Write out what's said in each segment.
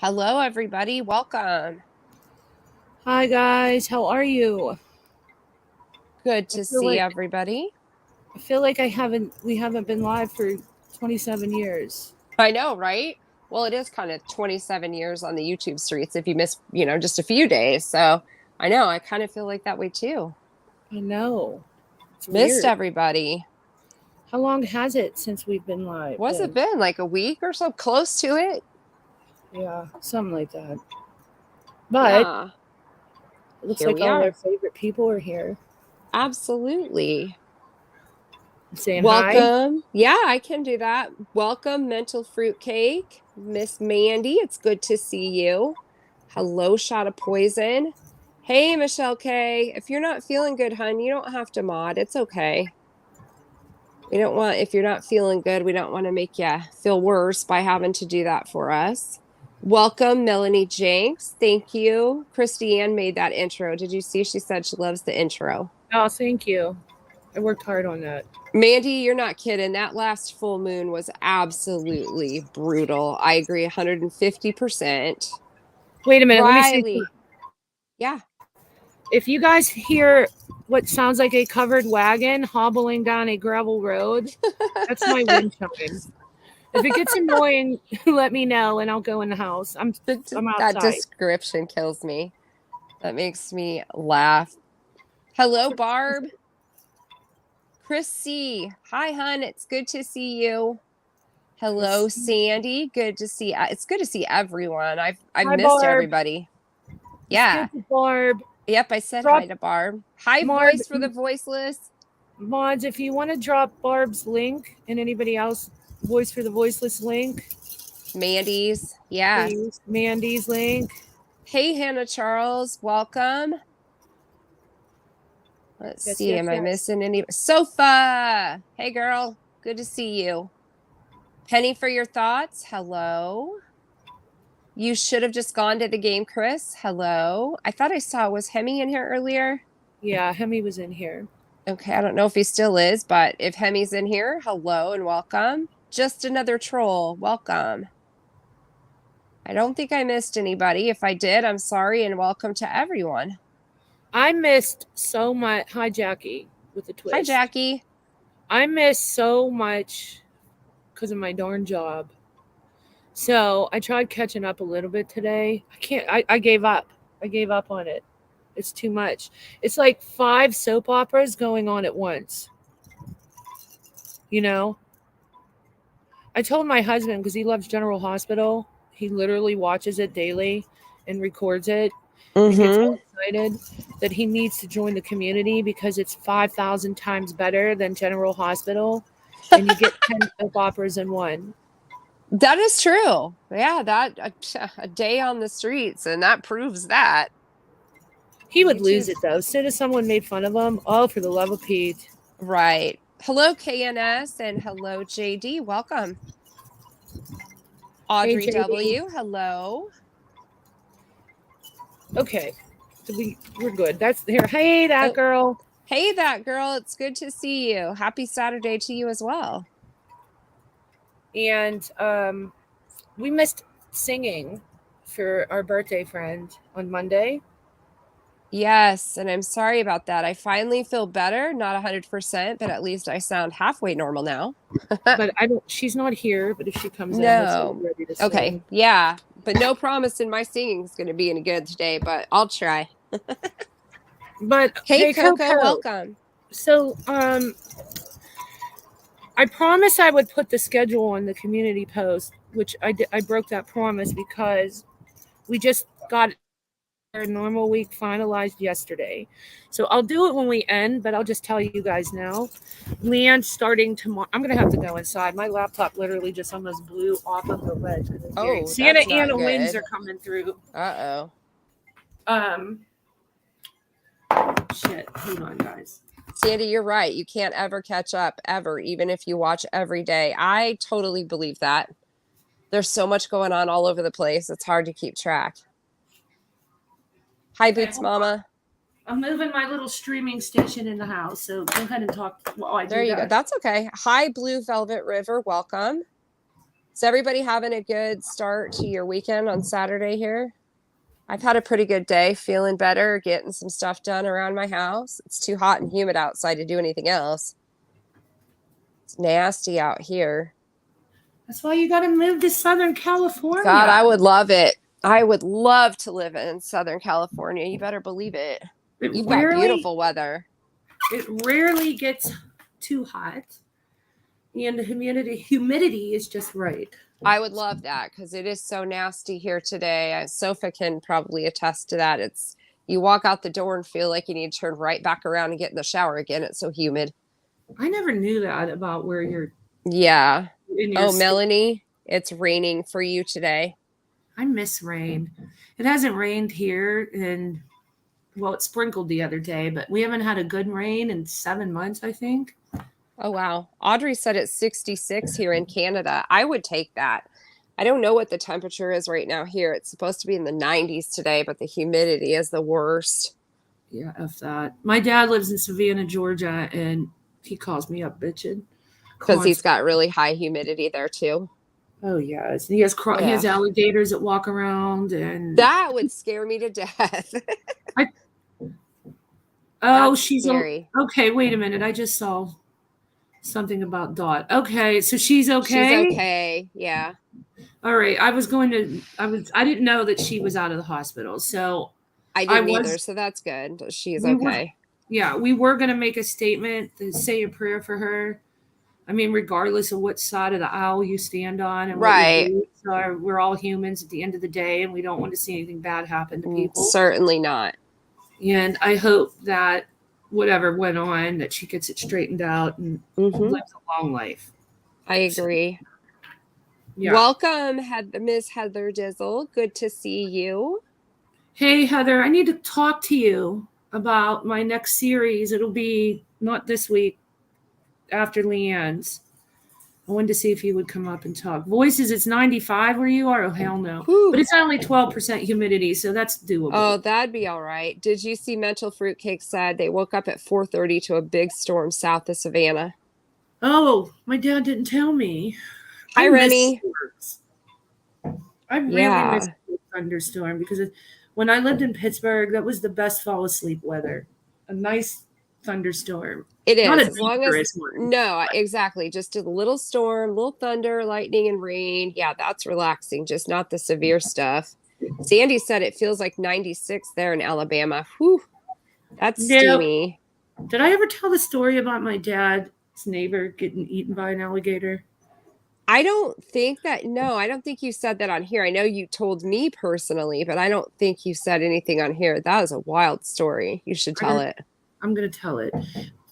Hello, everybody. Welcome. Hi guys, how are you? Good I to feel see like everybody. we haven't been live for 27 years. I know, right? Well, it is kind of 27 years on the YouTube streets if you miss, just a few days. So I know, I kind of feel like that way too. I know. It's Missed weird. everybody. How long has it since we've been live What's it been? been? Like a week or so? Close to it? Yeah, something like that. But Yeah. it looks Here like we all our are. favorite people are here. Absolutely. Saying hi. Welcome. Yeah, I can do that. Welcome, Mental Fruitcake. Miss Mandy, it's good to see you. Hello, Shot of Poison. Hey, Michelle K. If you're not feeling good, hun, you don't have to mod. It's okay. If you're not feeling good, we don't want to make you feel worse by having to do that for us. Welcome, Melanie Jenks. Thank you. Christy Ann made that intro. Did you see? She said she loves the intro. Oh, thank you. I worked hard on that. Mandy, you're not kidding. That last full moon was absolutely brutal. I agree 150%. Wait a minute, let me see. Riley. Yeah. If you guys hear what sounds like a covered wagon hobbling down a gravel road, that's my wind chime. If it gets annoying, let me know and I'll go in the house. I'm That outside. description kills me. That makes me laugh. Hello, Barb. Chris C. Hi, hun. It's good to see you. Hello, Sandy. Good to see. It's good to see everyone. I've Hi, missed Barb. everybody. Let's Yeah. get to Barb. Yep. I said Drop hi to Barb. Hi, Barb voice for the voiceless. mods. If you want to drop Barb's link and anybody else, Voice for the Voiceless link, Mandy's. Yeah. please. Mandy's link. Hey, Hannah Charles. Welcome. Let's Yes, see. yes, Am I yes. missing any? Sofa. Hey, girl. Good to see you. Penny for your thoughts. Hello. You should have just gone to the game, Chris. Hello. I thought I saw, was Hemi in here earlier? Yeah, Hemi was in here. Okay. I don't know if he still is, but if Hemi's in here, hello and welcome. Just another troll. Welcome. I don't think I missed anybody. If I did, I'm sorry and welcome to everyone. I missed so much. Hi, Jackie, with a Hi, twist. Jackie. I missed so much because of my darn job. So I tried catching up a little bit today. I can't. I gave up. I gave up on it. It's too much. It's like 5 soap operas going on at once. You know, I told my husband because he loves General Hospital. He literally watches it daily and records it and gets all Mm-hmm. excited that he needs to join the community because it's 5,000 times better than General Hospital, and you get 10 soap operas in one. That is true. Yeah, a day on the streets, and that proves that. He would lose YouTube. it though. As soon as someone made fun of him, oh, for the love of Pete. Right. Hello, KNS, and hello, JD. Welcome. Hey, Audrey JD. W. Hello. Okay, we're good. That's here. Hey, that Oh, girl. hey, that girl. It's good to see you. Happy Saturday to you as well. And we missed singing for our birthday friend on Monday. Yes, and I'm sorry about that. I finally feel better, not 100%, but at least I sound halfway normal now. But I don't. She's not here. But if she comes in, let's get No. ready to Okay. sing. Yeah, but no promise in my singing is going to be any good today, but I'll try. But Hey, hey, Coco, Coco. welcome. So I promised I would put the schedule on the community post, which I did. I broke that promise because we just got our normal week finalized yesterday. So I'll do it when we end, but I'll just tell you guys now. Leanne's starting tomorrow. I'm going to have to go inside. My laptop literally just almost blew off of the ledge. Oh, Santa that's not Ana winds good. are coming through. Uh-oh. Um, shit. Hold on, guys. Sandy, you're right. You can't ever catch up, ever, even if you watch every day. I totally believe that. There's so much going on all over the place. It's hard to keep track. Hi, Okay, Boots hold on. Mama. I'm moving my little streaming station in the house, so go ahead and talk while I There do you go. that. That's okay. Hi, Blue Velvet River. Welcome. Is everybody having a good start to your weekend on Saturday here? I've had a pretty good day, feeling better, getting some stuff done around my house. It's too hot and humid outside to do anything else. It's nasty out here. That's why you got to move to Southern California. God, I would love it. I would love to live in Southern California. You better believe it. You've got beautiful weather. It rarely gets too hot, and the humidity is just right. I would love that because it is so nasty here today. Sophia can probably attest to that. It's you walk out the door and feel like you need to turn right back around and get in the shower again. It's so humid. I never knew that about where you're. Yeah. In your Oh, Melanie, it's raining for you today. I miss rain. It hasn't rained here, and well, it sprinkled the other day, but we haven't had a good rain in 7 months, I think. Oh, wow. Audrey said it's 66 here in Canada. I would take that. I don't know what the temperature is right now here. It's supposed to be in the 90s today, but the humidity is the worst. Yeah, F that. My dad lives in Savannah, Georgia, and he calls me up bitching. Because he's got really high humidity there, too. Oh, yes. He has alligators that walk around. And that would scare me to death. She's scary. Okay, wait a minute. I just saw something about Dot. Okay, so she's okay? She's okay, yeah. All right. I didn't know that she was out of the hospital. So I didn't either, so that's good. She's okay. We were going to make a statement to say a prayer for her. I mean, regardless of what side of the aisle you stand on and right. We're all humans at the end of the day, and we don't want to see anything bad happen to people. Certainly not. And I hope that whatever went on, that she gets it straightened out and lives a long life. I agree. Yeah. Welcome, Ms. Heather Dizzle. Good to see you. Hey, Heather, I need to talk to you about my next series. It'll be not this week, after Leanne's. I wanted to see if you would come up and talk. Voices, it's 95 where you are? Oh, hell no. Whew. But it's only 12% humidity, so that's doable. Oh, that'd be all right. Did you see Mental Fruitcake said they woke up at 4:30 to a big storm south of Savannah? Oh, my dad didn't tell me. Hi, Remy. I really missed the thunderstorm because when I lived in Pittsburgh, that was the best fall asleep weather. A nice thunderstorm. It is. Not as long as no, exactly. Just a little storm, little thunder, lightning, and rain. Yeah, that's relaxing. Just not the severe stuff. Sandy said it feels like 96 there in Alabama. Whew, that's steamy. Did I ever tell the story about my dad's neighbor getting eaten by an alligator? I don't think that. No, I don't think you said that on here. I know you told me personally, but I don't think you said anything on here. That is a wild story. You should tell it. I'm going to tell it.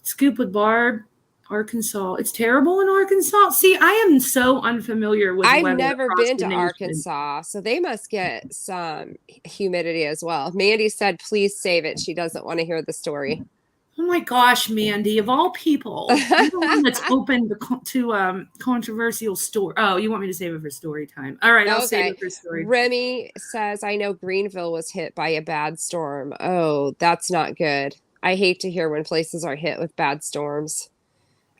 Scoop with Barb, Arkansas. It's terrible in Arkansas. See, I am so unfamiliar with I've never been to Arkansas, so they must get some humidity as well. Mandy said, please save it. She doesn't want to hear the story. Oh my gosh, Mandy, of all people, you're the one that's open to controversial story. Oh, you want me to save it for story time? All right, I'll save it for story time. Remy says, I know Greenville was hit by a bad storm. Oh, that's not good. I hate to hear when places are hit with bad storms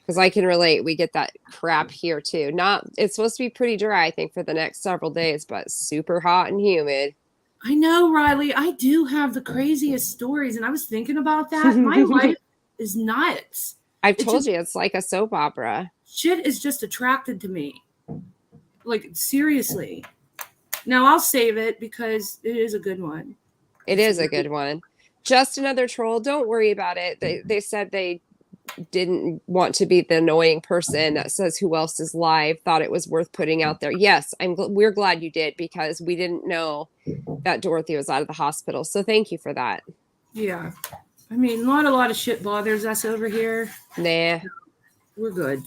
because I can relate. We get that crap here too. It's supposed to be pretty dry, I think, for the next several days, but super hot and humid. I know, Riley. I do have the craziest stories, and I was thinking about that. My life is nuts. I've told you, it's like a soap opera. Shit is just attracted to me. Like, seriously. Now, I'll save it because it is a good one. It is a good one. Just another troll. Don't worry about it. They said they didn't want to be the annoying person that says who else is live, thought it was worth putting out there. Yes, we're glad you did because we didn't know that Dorothy was out of the hospital. So thank you for that. Yeah. I mean, not a lot of shit bothers us over here. Nah. We're good.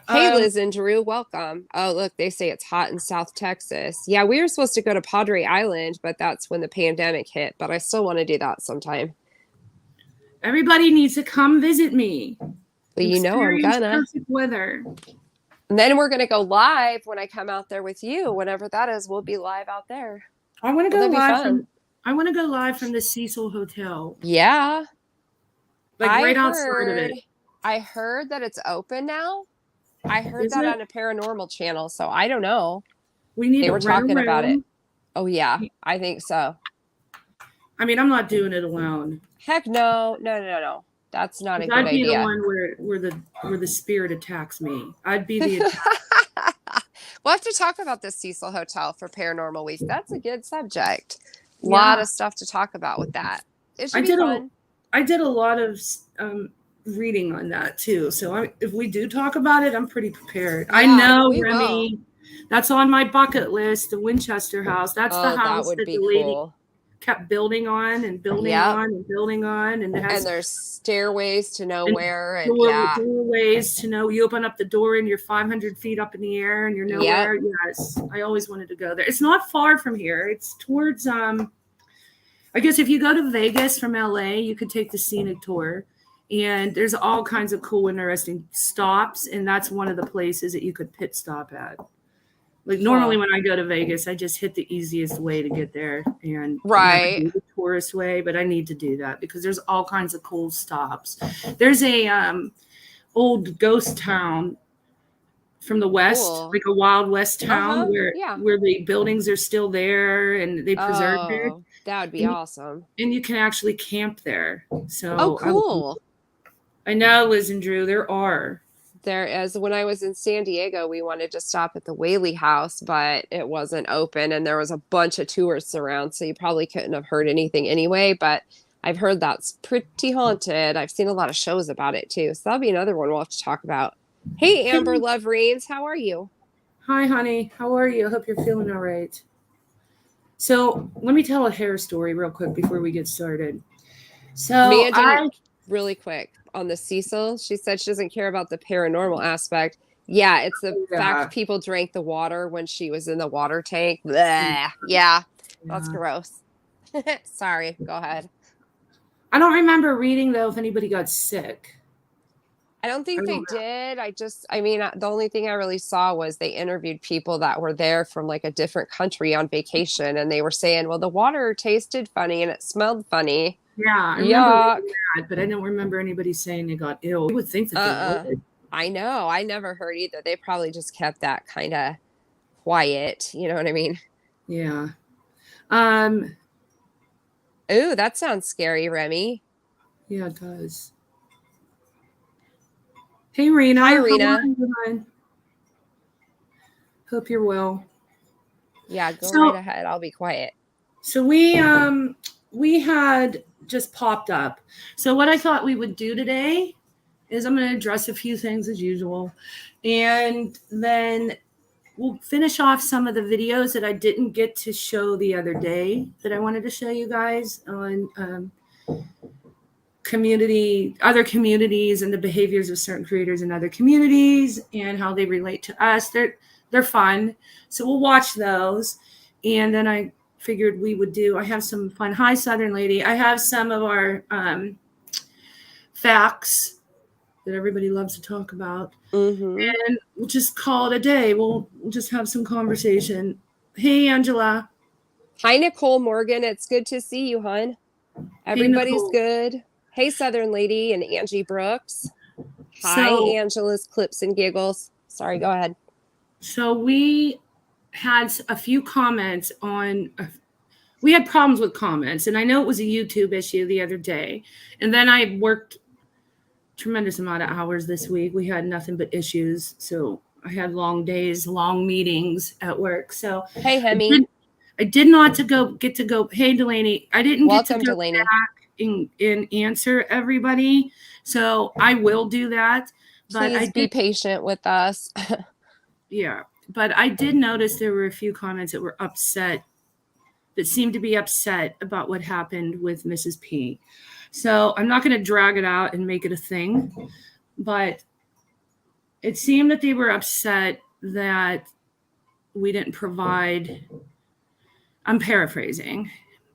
Hey, Liz and Drew, welcome. Oh, look, they say it's hot in South Texas. Yeah, we were supposed to go to Padre Island, but that's when the pandemic hit. But I still want to do that sometime. Everybody needs to come visit me. Well, you know I'm gonna. Perfect weather. And then we're gonna go live when I come out there with you. Whenever that is, we'll be live out there. I want to go live. I want to go live from the Cecil Hotel. Yeah, like right outside of it. I heard that it's open now. I heard Is that it? on a paranormal channel, so I don't know. We need They to were rent a talking about it. room. Oh yeah, I think so. I mean, I'm not doing it alone. Heck no, no, no, no, no. That's not a 'Cause good I'd be the idea. one where the spirit attacks me. I'd be the attack. We'll have to talk about the Cecil Hotel for Paranormal Week. That's a good subject. A lot Yeah. of stuff to talk about with that. It should I be did fun. I did a lot of reading on that too. So if we do talk about it, I'm pretty prepared. I Yeah, know, we Remy. That's on my bucket list, the Winchester house. That's the Oh, that house would that be the lady cool. kept building on and building Yep. on and building on. And it has And there's stairways to and nowhere, and yeah, doorways to know. You open up the door and you're 500 feet up in the air and you're Yep. nowhere. Yes, I always wanted to go there. It's not far from here. It's towards I guess if you go to Vegas from LA, you could take the scenic tour. And there's all kinds of cool, interesting stops. And that's one of the places that you could pit stop at. Like normally Huh. when I go to Vegas, I just hit the easiest way to get there and Right. never do the tourist way, but I need to do that because there's all kinds of cool stops. There's a old ghost town from the West, Cool. like a Wild West town Uh-huh. Yeah. where the buildings are still there and they preserved it. Oh, that would be And awesome. And you can actually camp there. So Oh, cool. I know, Liz and Drew, there are. There is. When I was in San Diego, we wanted to stop at the Whaley House, but it wasn't open and there was a bunch of tourists around, so you probably couldn't have heard anything anyway, but I've heard that's pretty haunted. I've seen a lot of shows about it too. So that'll be another one we'll have to talk about. Hey, Amber Love Reigns, how are you? Hi, honey. How are you? I hope you're feeling all right. So let me tell a hair story real quick before we get started. So Mandy, really quick on the Cecil, she said she doesn't care about the paranormal aspect. Yeah, it's the fact people drank the water when she was in the water tank. Bleh. Yeah, that's gross. Sorry, go ahead. I don't remember reading though if anybody got sick. I don't think they did. I mean, the only thing I really saw was they interviewed people that were there from like a different country on vacation, and they were saying, well, the water tasted funny and it smelled funny. Yeah, I remember that, but I don't remember anybody saying they got ill. I would think that they would. I know. I never heard either. They probably just kept that kind of quiet. You know what I mean? Yeah. Ooh, that sounds scary, Remy. Yeah, it does. Hey, Rena. Hi, Rena. Hope you're well. Yeah, go right ahead. I'll be quiet. So we had just popped up. So what I thought we would do today is I'm going to address a few things as usual, and then we'll finish off some of the videos that I didn't get to show the other day that I wanted to show you guys on other communities and the behaviors of certain creators in other communities and how they relate to us. They're fun. So we'll watch those. And then I figured I have some fun. Hi, Southern Lady. I have some of our facts that everybody loves to talk about. Mm-hmm. And we'll just call it a day. We'll just have some conversation. Hey, Angela. Hi, Nicole Morgan. It's good to see you, hon. Everybody's good. Hey, Southern Lady and Angie Brooks. Hi, Angela's Clips and Giggles. Sorry, go ahead. So we had a few comments we had problems with comments, and I know it was a YouTube issue the other day. And then I worked tremendous amount of hours this week. We had nothing but issues. So I had long days, long meetings at work. So hey, Hemi. I did not get to go. Hey, Delaney. I didn't Welcome, get to go Delaney. back and answer everybody. So I will do that. But Please be patient with us. Yeah. But I did notice there were a few comments that were upset, that seemed to be upset about what happened with Mrs. P. So I'm not going to drag it out and make it a thing, but it seemed that they were upset that we didn't provide. I'm paraphrasing.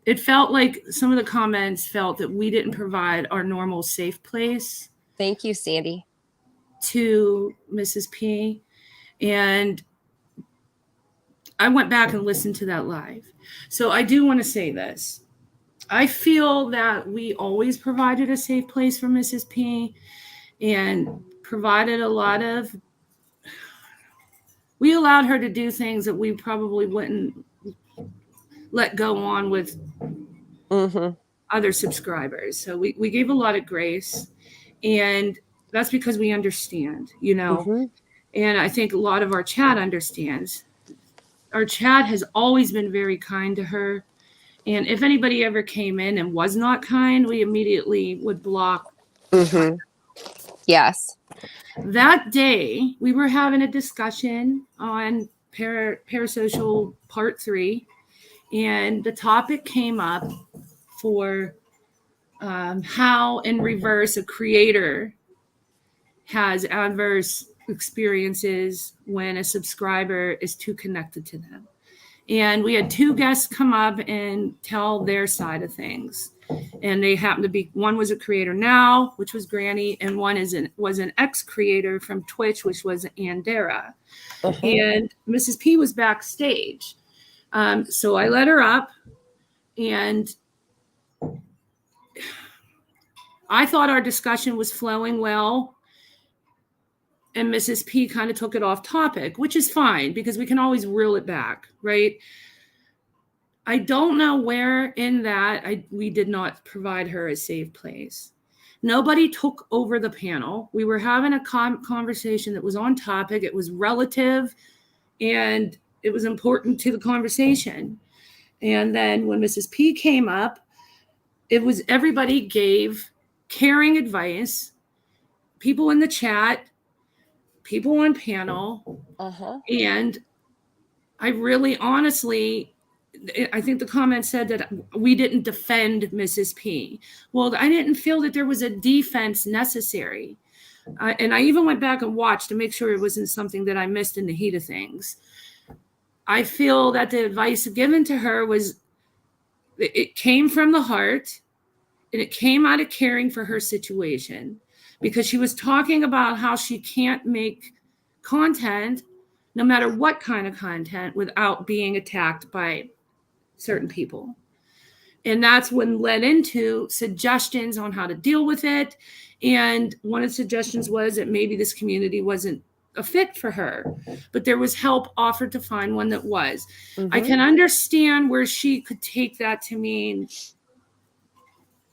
It felt like some of the comments felt that we didn't provide our normal safe place. Thank you, Sandy. To Mrs. P. And I went back and listened to that live. So I do want to say this. I feel that we always provided a safe place for Mrs. P and provided a lot of we allowed her to do things that we probably wouldn't let go on with other subscribers. So we gave a lot of grace, and that's because we understand, you know. And I think a lot of our chat understands. Our chat has always been very kind to her. And if anybody ever came in and was not kind, we immediately would block. Yes. That day, we were having a discussion on Parasocial Part 3, and the topic came up for how, in reverse, a creator has adverse experiences when a subscriber is too connected to them. And we had two guests come up and tell their side of things. And they happened to be, one was a creator now, which was Granny, and one was an ex-creator from Twitch, which was Andera. And Mrs. P was backstage. So I let her up, and I thought our discussion was flowing well. And Mrs. P kind of took it off topic, which is fine because we can always reel it back, right? I don't know where in that we did not provide her a safe place. Nobody took over the panel. We were having a conversation that was on topic. It was relative, and it was important to the conversation. And then when Mrs. P came up, it was everybody gave caring advice, people in the chat, people on panel. And I really honestly, I think the comment said that we didn't defend Mrs. P. Well, I didn't feel that there was a defense necessary. And I even went back and watched to make sure it wasn't something that I missed in the heat of things. I feel that the advice given to her it came from the heart, and it came out of caring for her situation, because she was talking about how she can't make content, no matter what kind of content, without being attacked by certain people. And that's when led into suggestions on how to deal with it. And one of the suggestions was that maybe this community wasn't a fit for her, but there was help offered to find one that was. I can understand where she could take that to mean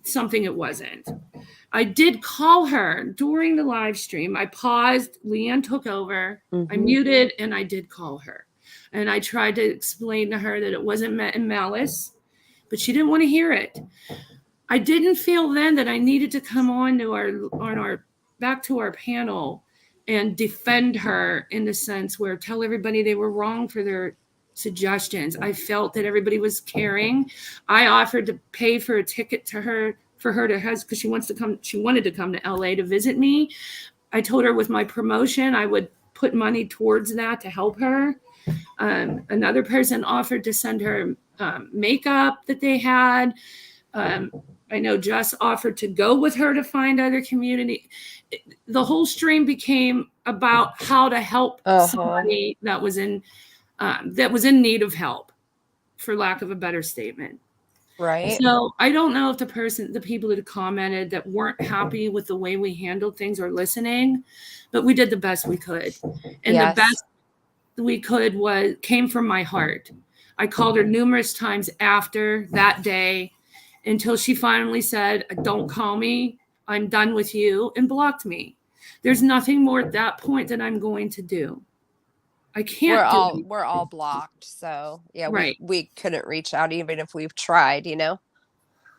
something it wasn't. I did call her during the live stream. I paused, Leanne took over, I muted, and I did call her. And I tried to explain to her that it wasn't meant in malice, but she didn't want to hear it. I didn't feel then that I needed to come on to back to our panel and defend her in the sense where tell everybody they were wrong for their suggestions. I felt that everybody was caring. I offered to pay for a ticket to her for her to have, because she wanted to come to LA to visit me. I told her with my promotion, I would put money towards that to help her. Another person offered to send her makeup that they had. I know Jess offered to go with her to find other community. The whole stream became about how to help somebody that was in need of help, for lack of a better statement. Right. So I don't know if the people that commented that weren't happy with the way we handled things or listening, but we did the best we could. And the best we could came from my heart. I called her numerous times after that day until she finally said, "Don't call me. I'm done with you," and blocked me. There's nothing more at that point that I'm going to do. I can't. We're all blocked. So yeah, right. we couldn't reach out even if we've tried, you know?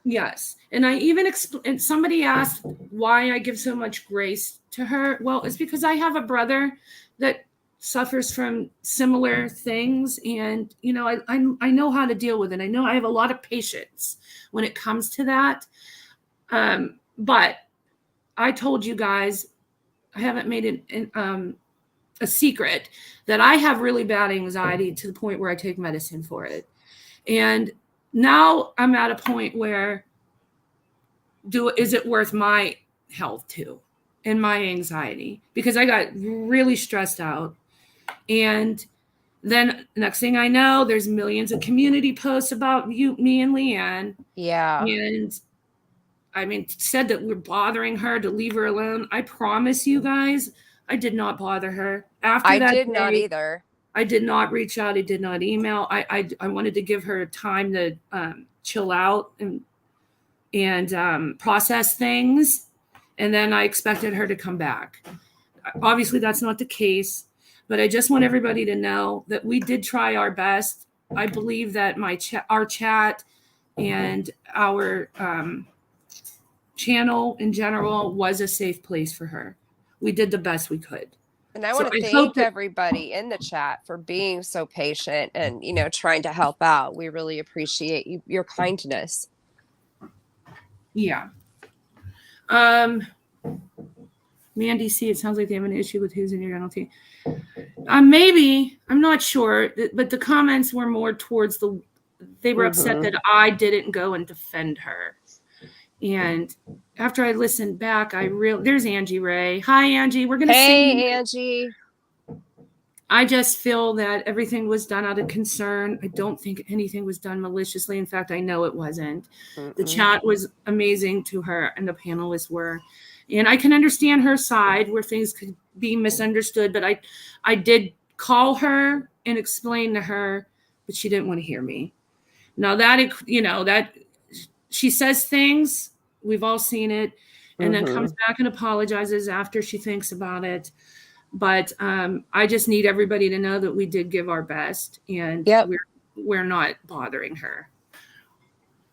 Yes. And I even and somebody asked why I give so much grace to her. Well, it's because I have a brother that suffers from similar things. And, you know, I know how to deal with it. I know I have a lot of patience when it comes to that. But I told you guys, I haven't made it a secret that I have really bad anxiety to the point where I take medicine for it. And now I'm at a point where is it worth my health too and my anxiety? Because I got really stressed out. And then next thing I know, there's millions of community posts about me and Leanne. Yeah. And I mean, said that we're bothering her to leave her alone. I promise you guys, I did not bother her. After I that did day, not either. I did not reach out. I did not email. I wanted to give her time to chill out and process things. And then I expected her to come back. Obviously, that's not the case. But I just want everybody to know that we did try our best. I believe that our chat and our channel in general was a safe place for her. We did the best we could. And I So want to I hope thank that- everybody in the chat for being so patient and, you know, trying to help out. We really appreciate your kindness. Yeah. Mandy C, it sounds like they have an issue with who's in your dental team. Maybe, I'm not sure, but the comments were more towards they were upset that I didn't go and defend her. And after I listened back, there's Angie Ray. Hi, Angie. We're going to Hey, Angie. I just feel that everything was done out of concern. I don't think anything was done maliciously. In fact, I know it wasn't. The chat was amazing to her and the panelists were. And I can understand her side where things could be misunderstood, but I did call her and explain to her, but she didn't want to hear me. Now that she says things, we've all seen it, and then comes back and apologizes after she thinks about it. But I just need everybody to know that we did give our best, and we're not bothering her.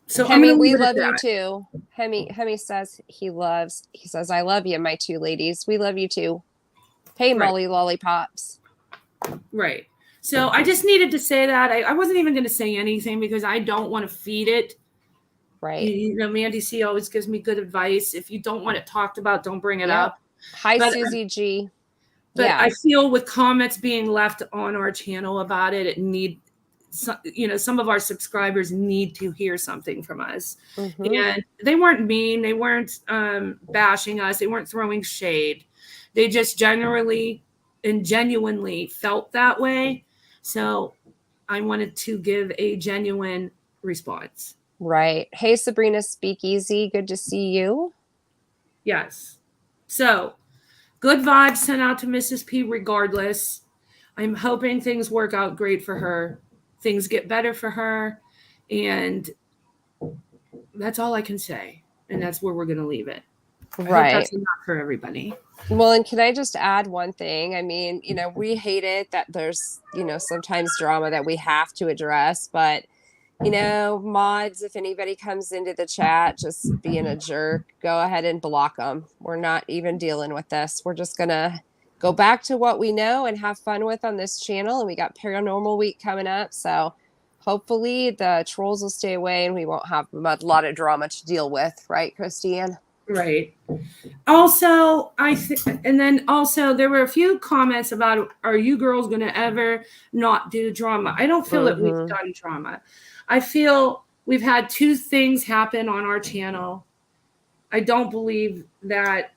So Hemi, we love you too. Hemi says he says, I love you, my two ladies. We love you too. Hey, Right. Molly Lollipops. Right. So I just needed to say that. I wasn't even going to say anything because I don't want to feed it. Right. You know, Mandy C always gives me good advice. If you don't want it talked about, don't bring it up. Hi, Susie G. But I feel with comments being left on our channel about it, some of our subscribers need to hear something from us. And they weren't mean. They weren't bashing us. They weren't throwing shade. They just generally and genuinely felt that way. So I wanted to give a genuine response. Right. Hey, Sabrina Speakeasy. Good to see you. Yes. So good vibes sent out to Mrs. P regardless. I'm hoping things work out great for her. Things get better for her. And that's all I can say. And that's where we're going to leave it. Right. I hope that's enough for everybody. Well, and can I just add one thing? I mean, we hate it that there's, sometimes drama that we have to address, but mods, if anybody comes into the chat just being a jerk, go ahead and block them. We're not even dealing with this. We're just going to go back to what we know and have fun with on this channel. And we got Paranormal Week coming up. So hopefully the trolls will stay away and we won't have a lot of drama to deal with. Right, Christine? Right. Also, and then also there were a few comments about, are you girls going to ever not do drama? I don't feel that we've done drama. I feel we've had two things happen on our channel. I don't believe that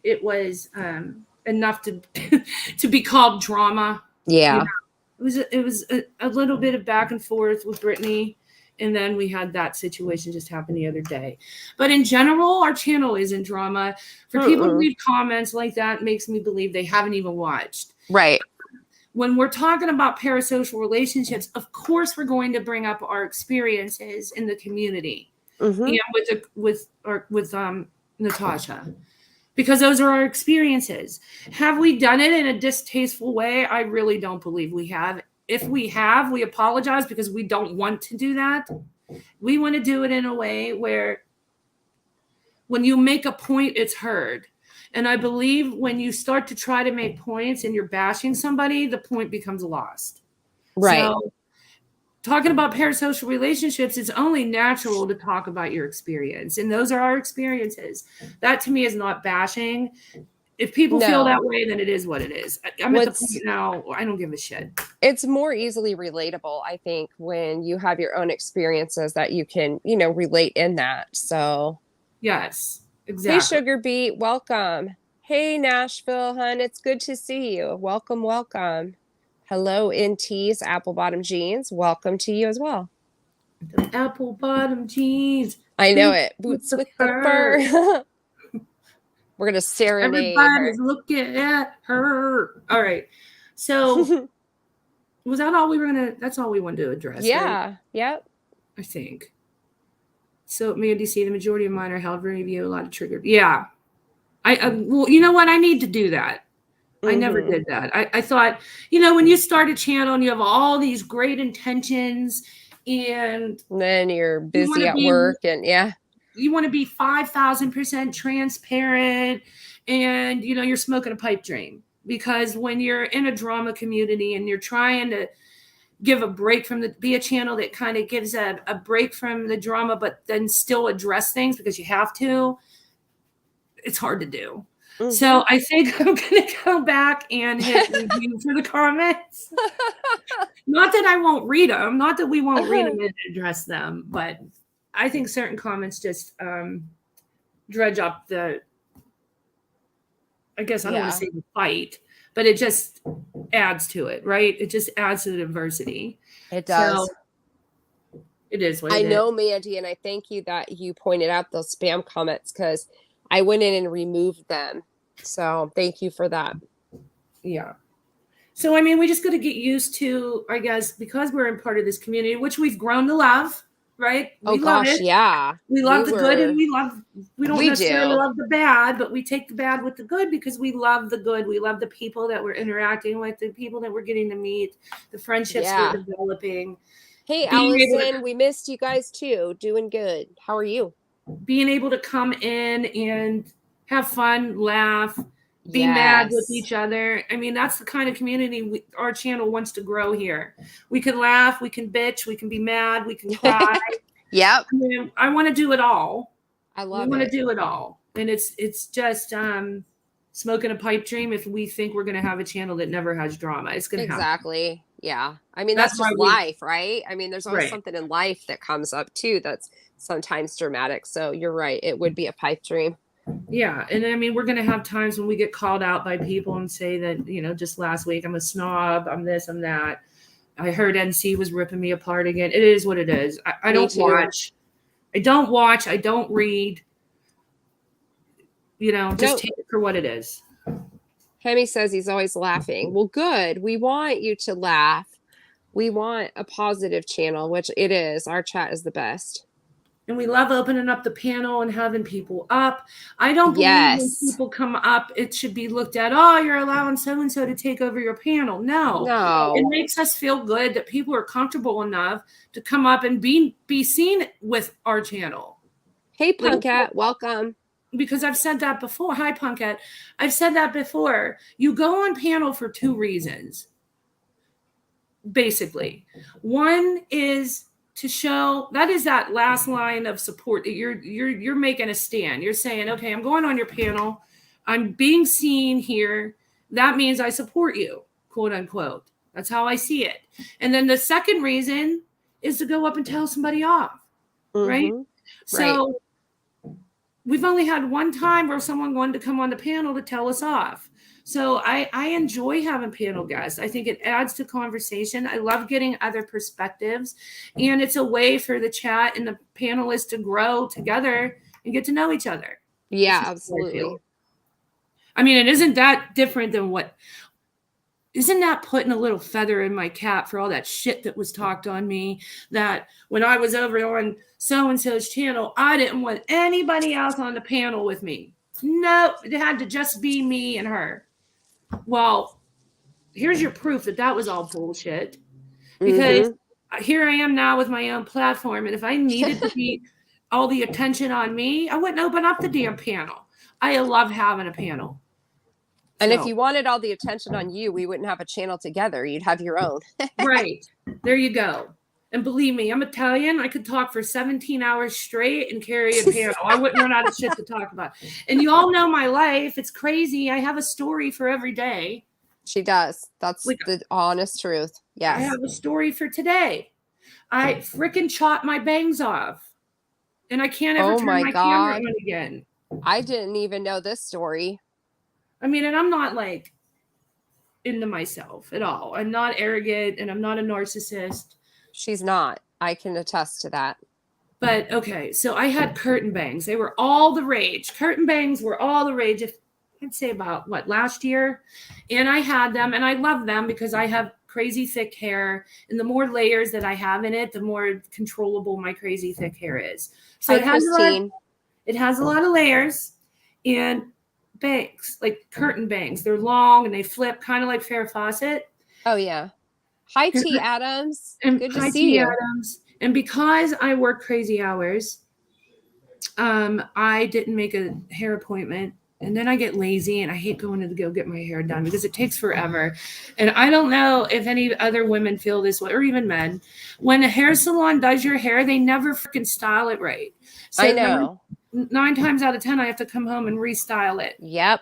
it was enough to be called drama. Yeah. It was a little bit of back and forth with Brittany. And then we had that situation just happen the other day. But in general, our channel isn't drama. For people to read comments like that makes me believe they haven't even watched. Right. When we're talking about parasocial relationships, of course, we're going to bring up our experiences in the community and with Natasha, because those are our experiences. Have we done it in a distasteful way? I really don't believe we have. If we have, we apologize because we don't want to do that. We want to do it in a way where when you make a point, it's heard. And I believe when you start to try to make points and you're bashing somebody, the point becomes lost. Right. So talking about parasocial relationships, it's only natural to talk about your experience. And those are our experiences. That to me is not bashing. If people feel that way, then it is what it is. I'm at the point now, I don't give a shit. It's more easily relatable, I think, when you have your own experiences that you can, relate in that. So, yes, exactly. Hey, Sugar Beet, welcome. Hey, Nashville, hun, it's good to see you. Welcome, welcome. Hello, NT's Apple Bottom Jeans. Welcome to you as well. The Apple Bottom Jeans. I know it. Boots with the fur. We're going to serenade Everybody's her. looking at her. All right. So Was that all we were gonna? That's all we wanted to address. Right? Yeah. Yep. I think. So Mandy, see, the majority of mine are held for review. A lot of triggered. Yeah. Well, you know what? I need to do that. I never Mhm. did that. I thought, when you start a channel and you have all these great intentions and And then you're you want busy to at be work and yeah. you want to be 5,000% transparent, and you're smoking a pipe dream, because when you're in a drama community and you're trying to give a break from be a channel that kind of gives a break from the drama, but then still address things because you have to, it's hard to do. Mhm. So I think I'm going to go back and hit review for the comments. Not that I won't read them, not that we won't read them and address them, but I think certain comments just dredge up I guess I don't want to say the fight, but it just adds to it, right? It just adds to the diversity. It does. So it is what I it know, is. Mandy, and I thank you that you pointed out those spam comments because I went in and removed them. So thank you for that. Yeah. So, I mean, we just got to get used to, I guess, because we're in part of this community, which we've grown to love, right? We love it. Yeah. We love the good, and we don't We necessarily do. love the bad, but we take the bad with the good because we love the good. We love the people that we're interacting with, the people that we're getting to meet, the friendships we're developing. Hey, Being able Allison, we missed you guys too. Doing good. How are you? being able to come in and have fun, laugh, be mad with each other. I mean, that's the kind of community our channel wants to grow here. We can laugh, we can bitch, we can be mad, we can cry. Yep. I mean, I want to do it all. I love We want to it. do it all. And it's just smoking a pipe dream if we think we're going to have a channel that never has drama. It's going to happen. Exactly. Yeah. I mean, That's that's just why life, right? I mean, there's always Right. something in life that comes up too that's sometimes dramatic. So you're right. It would be a pipe dream. Yeah. And I mean, we're going to have times when we get called out by people and say that, just last week, I'm a snob, I'm this, I'm that. I heard NC was ripping me apart again. It is what it is. I Me don't too. watch. I don't watch. I don't read. Just Nope. take it for what it is. Hemi says he's always laughing. Well, good. We want you to laugh. We want a positive channel, which it is. Our chat is the best. And we love opening up the panel and having people up. I don't believe when people come up, it should be looked at, oh, you're allowing so-and-so to take over your panel. No. It makes us feel good that people are comfortable enough to come up and be seen with our channel. Hey, Punkat, welcome. Because I've said that before. Hi, Punkat. I've said that before. You go on panel for two reasons, basically. One is to show that last line of support that you're making a stand. You're saying, okay, I'm going on your panel. I'm being seen here. That means I support you, quote unquote. That's how I see it. And then the second reason is to go up and tell somebody off, right? So we've only had one time where someone wanted to come on the panel to tell us off. So I enjoy having panel guests. I think it adds to conversation. I love getting other perspectives. And it's a way for the chat and the panelists to grow together and get to know each other. Yeah, absolutely. I mean, it isn't that different than isn't that putting a little feather in my cap for all that shit that was talked on me, that when I was over on so-and-so's channel, I didn't want anybody else on the panel with me. No, it had to just be me and her. Well, here's your proof that was all bullshit. Because here I am now with my own platform. And if I needed to be all the attention on me, I wouldn't open up the damn panel. I love having a panel. And if you wanted all the attention on you, we wouldn't have a channel together. You'd have your own. Right. There you go. And believe me, I'm Italian. I could talk for 17 hours straight and carry a panel. I wouldn't run out of shit to talk about. And you all know my life. It's crazy. I have a story for every day. She does. That's the honest truth. Yes. I have a story for today. I freaking chopped my bangs off. And I can't ever turn my camera on again. I didn't even know this story. I mean, and I'm not like into myself at all. I'm not arrogant and I'm not a narcissist. She's not. I can attest to that. But okay, so I had curtain bangs. They were all the rage. Curtain bangs were all the rage. I'd say about last year. And I had them and I love them because I have crazy thick hair, and the more layers that I have in it, the more controllable my crazy thick hair is. So Hi, it has Christine. it has a lot of layers and bangs, like curtain bangs. They're long and they flip kind of like Farrah Fawcett. Oh yeah. Hi, And, T. Adams. and Good to hi, see T. you. Adams. And because I work crazy hours, I didn't make a hair appointment. And then I get lazy and I hate going to go get my hair done because it takes forever. And I don't know if any other women feel this way or even men. When a hair salon does your hair, they never freaking style it right. So I know. 9 times out of 10, I have to come home and restyle it. Yep.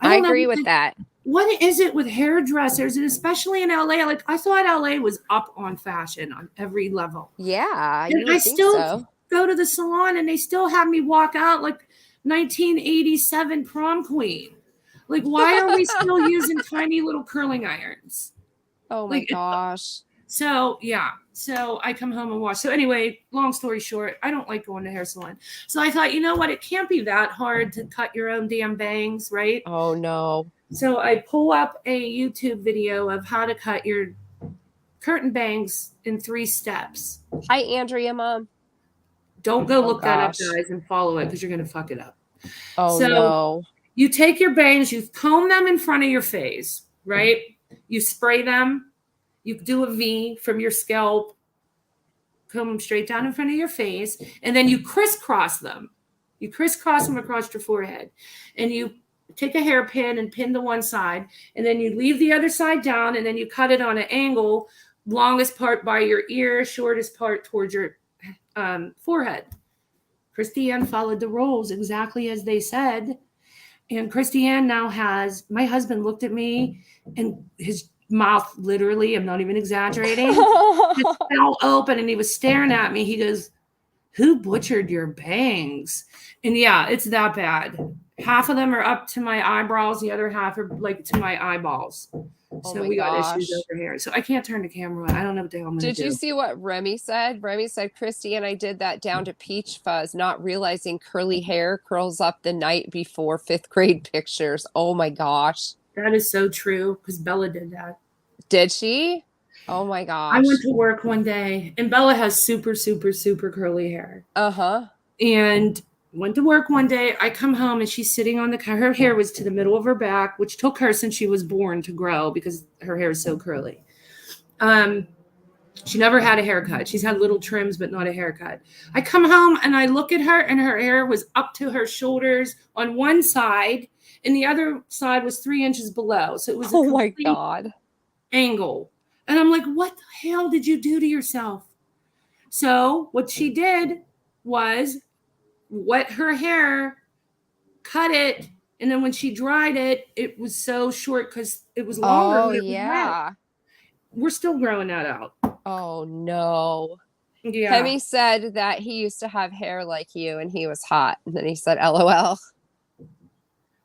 I I don't know agree with that. what is it with hairdressers, and especially in LA? Like, I thought LA was up on fashion on every level. Yeah, And you would I think still so. go to the salon and they still have me walk out like 1987 prom queen. Like, why are we still using tiny little curling irons? Oh my Like, gosh. so yeah. So I come home and wash. So anyway, long story short, I don't like going to hair salon. So I thought, you know what? It can't be that hard to cut your own damn bangs, right? Oh no. So I pull up a YouTube video of how to cut your curtain bangs in 3 steps. Hi, Andrea, Mom. Don't go Oh, look that up, gosh. guys, and follow it because you're going to fuck it up. Oh So- no. You take your bangs, you comb them in front of your face, right? You spray them. You do a V from your scalp, comb them straight down in front of your face, and then you crisscross them. You crisscross them across your forehead, and you take a hairpin and pin to one side, and then you leave the other side down, and then you cut it on an angle, longest part by your ear, shortest part towards your forehead. Christiane followed the rules exactly as they said. And Christiane now has, my husband looked at me and his mouth literally, I'm not even exaggerating, just fell open and he was staring at me. He goes, "Who butchered your bangs?" And yeah, it's that bad. Half of them are up to my eyebrows, the other half are like to my eyeballs. Oh So my we got issues gosh. over here. So I can't turn the camera on. I don't know what the hell I'm going to Did do. you see what Remy said? Remy said, Christy and I did that down to peach fuzz, not realizing curly hair curls up the night before 5th grade pictures. Oh my gosh. That is so true because Bella did that. Did she? Oh my I gosh. went to work one day and Bella has super, super, super curly hair. Uh-huh. And went to work one day. I come home and she's sitting on the car. Her hair was to the middle of her back, which took her since she was born to grow because her hair is so curly. She never had a haircut. She's had little trims, but not a haircut. I come home and I look at her and her hair was up to her shoulders on one side and the other side was 3 inches below. So it was a Oh my complete God. angle. And I'm like, what the hell did you do to yourself? So what she did was wet her hair, cut it, and then when she dried it, it was so short because it was longer. Oh when it was wet. yeah. We're still growing that out. Oh no. Yeah. Hemi said that he used to have hair like you and he was hot. And then he said, LOL.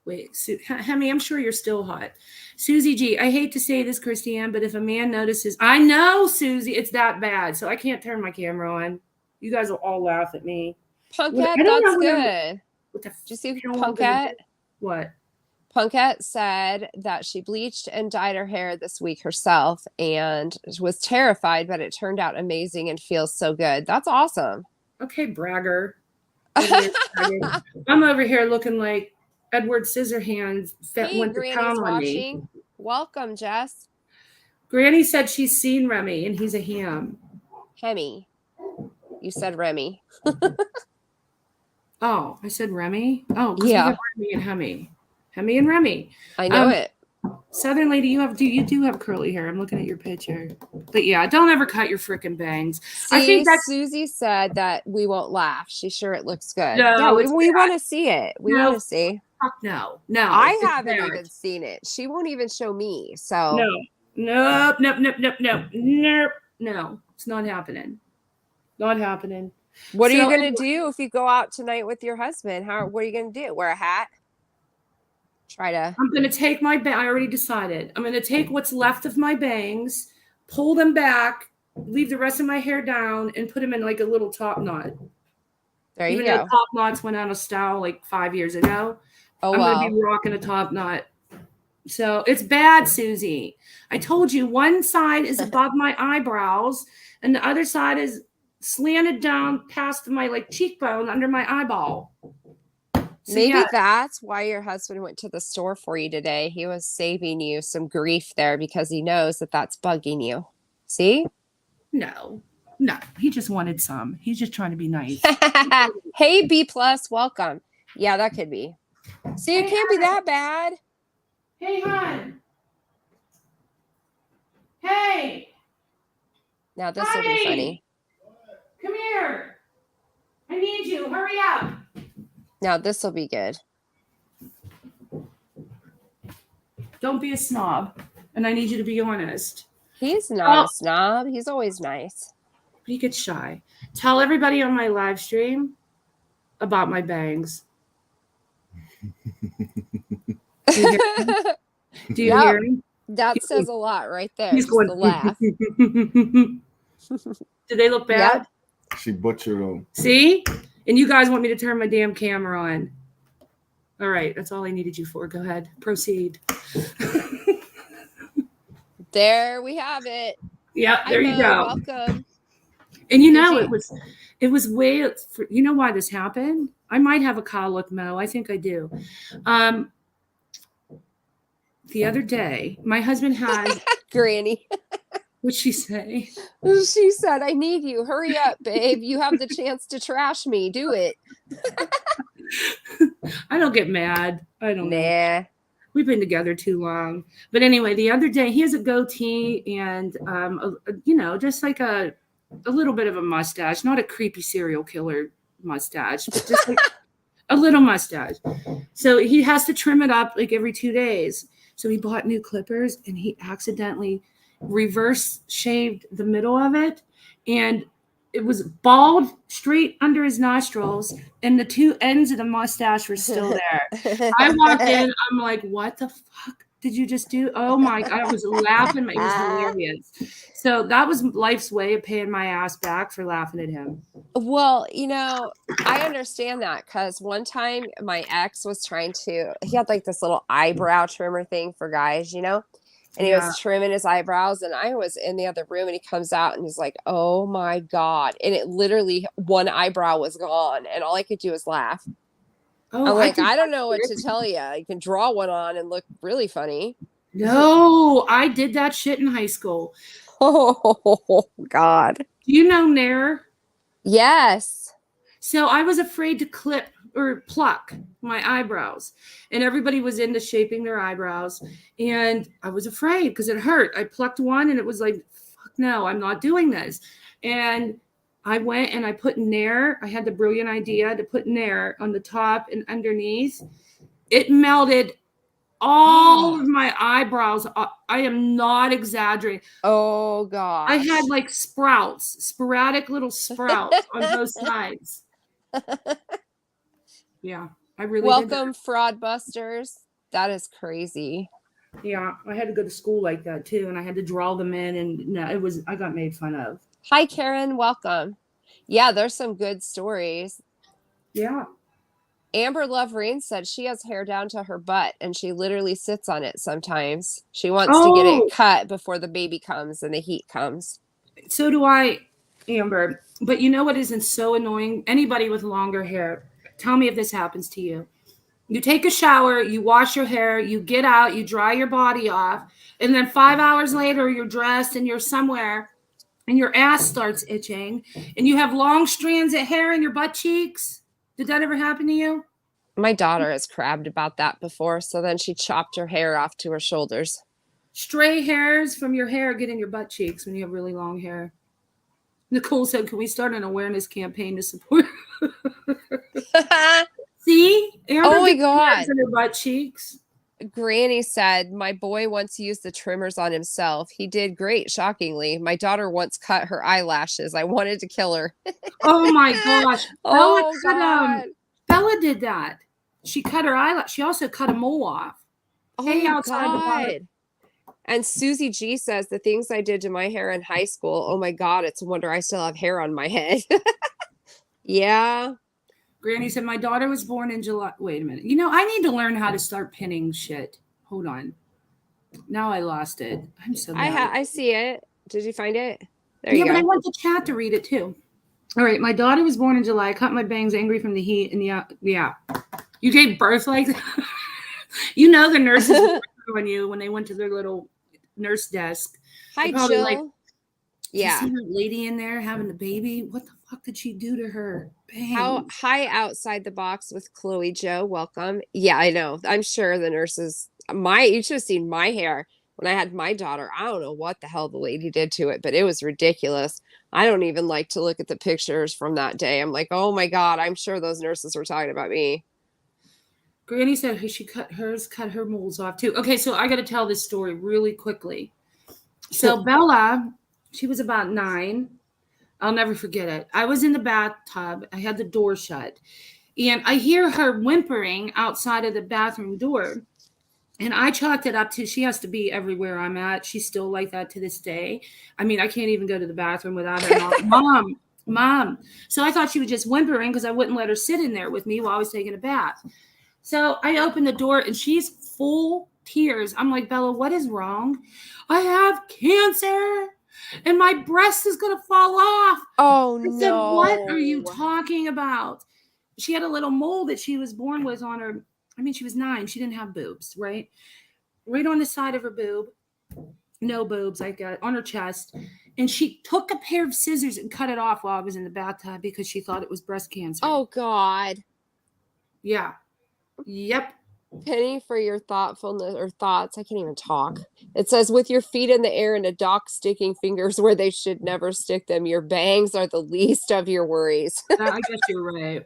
Wait, Hemi, I'm sure you're still hot. Susie G, I hate to say this, Christiane, but if a man notices, I know, Susie, it's that bad. So I can't turn my camera on. You guys will all laugh at me. Punkette, I don't know that's what I'm- good. What the Did you see hell I'm gonna Punkette? do? What? Punkette said that she bleached and dyed her hair this week herself and was terrified, but it turned out amazing and feels so good. That's awesome. Okay, bragger. I'm over here looking like Edward Scissorhands Hey, went to Granny's town on me. watching. Welcome, Jess. Granny said she's seen Remy and he's a ham. Hemi. You said Remy. Oh, I said Remy? Oh, 'cause Yeah. we got Remy and Hemi. Hemi and Remy. I know it. Southern lady, you do have curly hair. I'm looking at your picture. But yeah, don't ever cut your freaking bangs. I See, think that's Susie said that we won't laugh. She's sure it looks good. No, yeah, it's we bad. want to see it. We No. want to see. fuck no. No. I it's haven't bad. even seen it. She won't even show me. So No. Nope. Nope. Nope. Nope. Nope. Nope. No. It's not happening. Not happening. what are you So gonna anyway- do if you go out tonight with your husband? What are you gonna do? Wear a hat? Try to I'm gonna take my I already decided. I'm gonna take what's left of my bangs, pull them back, leave the rest of my hair down, and put them in like a little top knot. there you Even go. though top knots went out of style like 5 years ago, Oh I'm wow. gonna be rocking a top knot. So it's bad, Susie. I told you one side is above my eyebrows and the other side is slanted down past my like cheekbone under my eyeball. So Maybe yeah, that's why your husband went to the store for you today. He was saving you some grief there because he knows that that's bugging you. See? no, he just wanted some. He's just trying to be nice. Hey, B plus, welcome. Yeah, that could be. See, it Hey, can't be that bad. Hey, hon. Hey, Now this will be funny. come here. I need you. Hurry up. Now this will be good. Don't be a snob. And I need you to be honest. He's not Oh. a snob. He's always nice. He gets shy. Tell everybody on my live stream about my bangs. Do you hear him? Do you Yep. hear him? That says a lot right there. He's Just going the laugh. Do they look bad? Yep. She butchered them. See? And you guys want me to turn my damn camera on. All right, that's all I needed you for. Go ahead. Proceed. There we have it. Yeah, there Hi, you Mo. go. Welcome. And you know, Did it was way. You know why this happened? I might have a colic, Mo. I think I do. The other day, my husband had. Granny. What'd she say? She said, I need you. Hurry up, babe. You have the chance to trash me. Do it. I don't get mad. I don't know. Nah. We've been together too long. But anyway, the other day he has a goatee and just like a little bit of a mustache, not a creepy serial killer mustache, but just like a little mustache. So he has to trim it up like every 2 days. So he bought new clippers and he accidentally reverse shaved the middle of it, and it was bald straight under his nostrils, and the two ends of the mustache were still there. I walked in, I'm like, what the fuck did you just do? Oh my God, I was laughing. It was hilarious. So that was life's way of paying my ass back for laughing at him. Well, I understand that because one time my ex was he had like this little eyebrow trimmer thing for guys, and he Yeah. was trimming his eyebrows, and I was in the other room, and he comes out and he's like, oh my God. And it literally, one eyebrow was gone, and all I could do was laugh. Oh, I'm like, think I don't know what to tell you. You can draw one on and look really funny. No, I did that shit in high school. Oh, God. Do you know Nair? Yes. So I was afraid to clip or pluck my eyebrows, and everybody was into shaping their eyebrows, and I was afraid because it hurt. I plucked one and it was like, fuck no, I'm not doing this. And I went and I put Nair. I had the brilliant idea to put Nair on the top and underneath. It melted all of my eyebrows. I am not exaggerating. Oh, God. I had like sporadic little sprouts on both sides. Yeah, I really Welcome, fraud busters. That is crazy. Yeah, I had to go to school like that too, and I had to draw them in, and no, I got made fun of. Hi, Karen. Welcome. Yeah, there's some good stories. Yeah. Amber Love Rain said she has hair down to her butt and she literally sits on it sometimes. She wants to get it cut before the baby comes and the heat comes. So do I, Amber. But you know what isn't so annoying? Anybody with longer hair, tell me if this happens to you. You take a shower, you wash your hair, you get out, you dry your body off, and then 5 hours later, you're dressed and you're somewhere and your ass starts itching and you have long strands of hair in your butt cheeks. Did that ever happen to you? My daughter has crabbed about that before, so then she chopped her hair off to her shoulders. Stray hairs from your hair get in your butt cheeks when you have really long hair. Nicole said, can we start an awareness campaign to support? See? Amber Oh my gets God. hairs in her butt cheeks. Granny said, my boy once used the trimmers on himself. He did great, shockingly. My daughter once cut her eyelashes. I wanted to kill her. Oh my gosh. Oh, God. Bella did that. She cut her eyelash. She also cut a mole off. Oh, Hey, outside the bar. God. And Susie G says, the things I did to my hair in high school, oh my God, it's a wonder I still have hair on my head. Yeah. Granny said, my daughter was born in July. Wait a minute. I need to learn how to start pinning shit. Hold on. Now I lost it. I'm so bad. I see it. Did you find it? There Yeah, you but I go. want the chat to read it too. All right, my daughter was born in July. Cut my bangs, angry from the heat, and yeah. You gave birth like that? You know the nurses were on you when they went to their little nurse desk. Hi, They're probably Jill. like, Yeah. you see that lady in there having the baby? What the fuck did she do to her? How Bang. high outside the box with Chloe Joe. Welcome. Yeah, I know. I'm sure the nurses, you should have seen my hair when I had my daughter. I don't know what the hell the lady did to it, but it was ridiculous. I don't even like to look at the pictures from that day. I'm like, oh my God, I'm sure those nurses were talking about me. Granny said she cut her moles off too. Okay, so I got to tell this story really quickly. So Bella, she was about 9. I'll never forget it. I was in the bathtub. I had the door shut. And I hear her whimpering outside of the bathroom door. And I chalked it up to she has to be everywhere I'm at. She's still like that to this day. I mean, I can't even go to the bathroom without her mom. So I thought she was just whimpering because I wouldn't let her sit in there with me while I was taking a bath. So I opened the door and she's full tears. I'm like, Bella, what is wrong? I have cancer and my breast is going to fall off. Oh, I said, what are you talking about? She had a little mole that she was born with on her. I mean, she was 9. She didn't have boobs, right? Right on the side of her boob. No boobs, I got on her chest. And she took a pair of scissors and cut it off while I was in the bathtub because she thought it was breast cancer. Oh, God. Yeah. Yep. Penny, for your thoughtfulness or thoughts. I can't even talk. It says, with your feet in the air and a doc sticking fingers where they should never stick them, your bangs are the least of your worries. I guess you're right.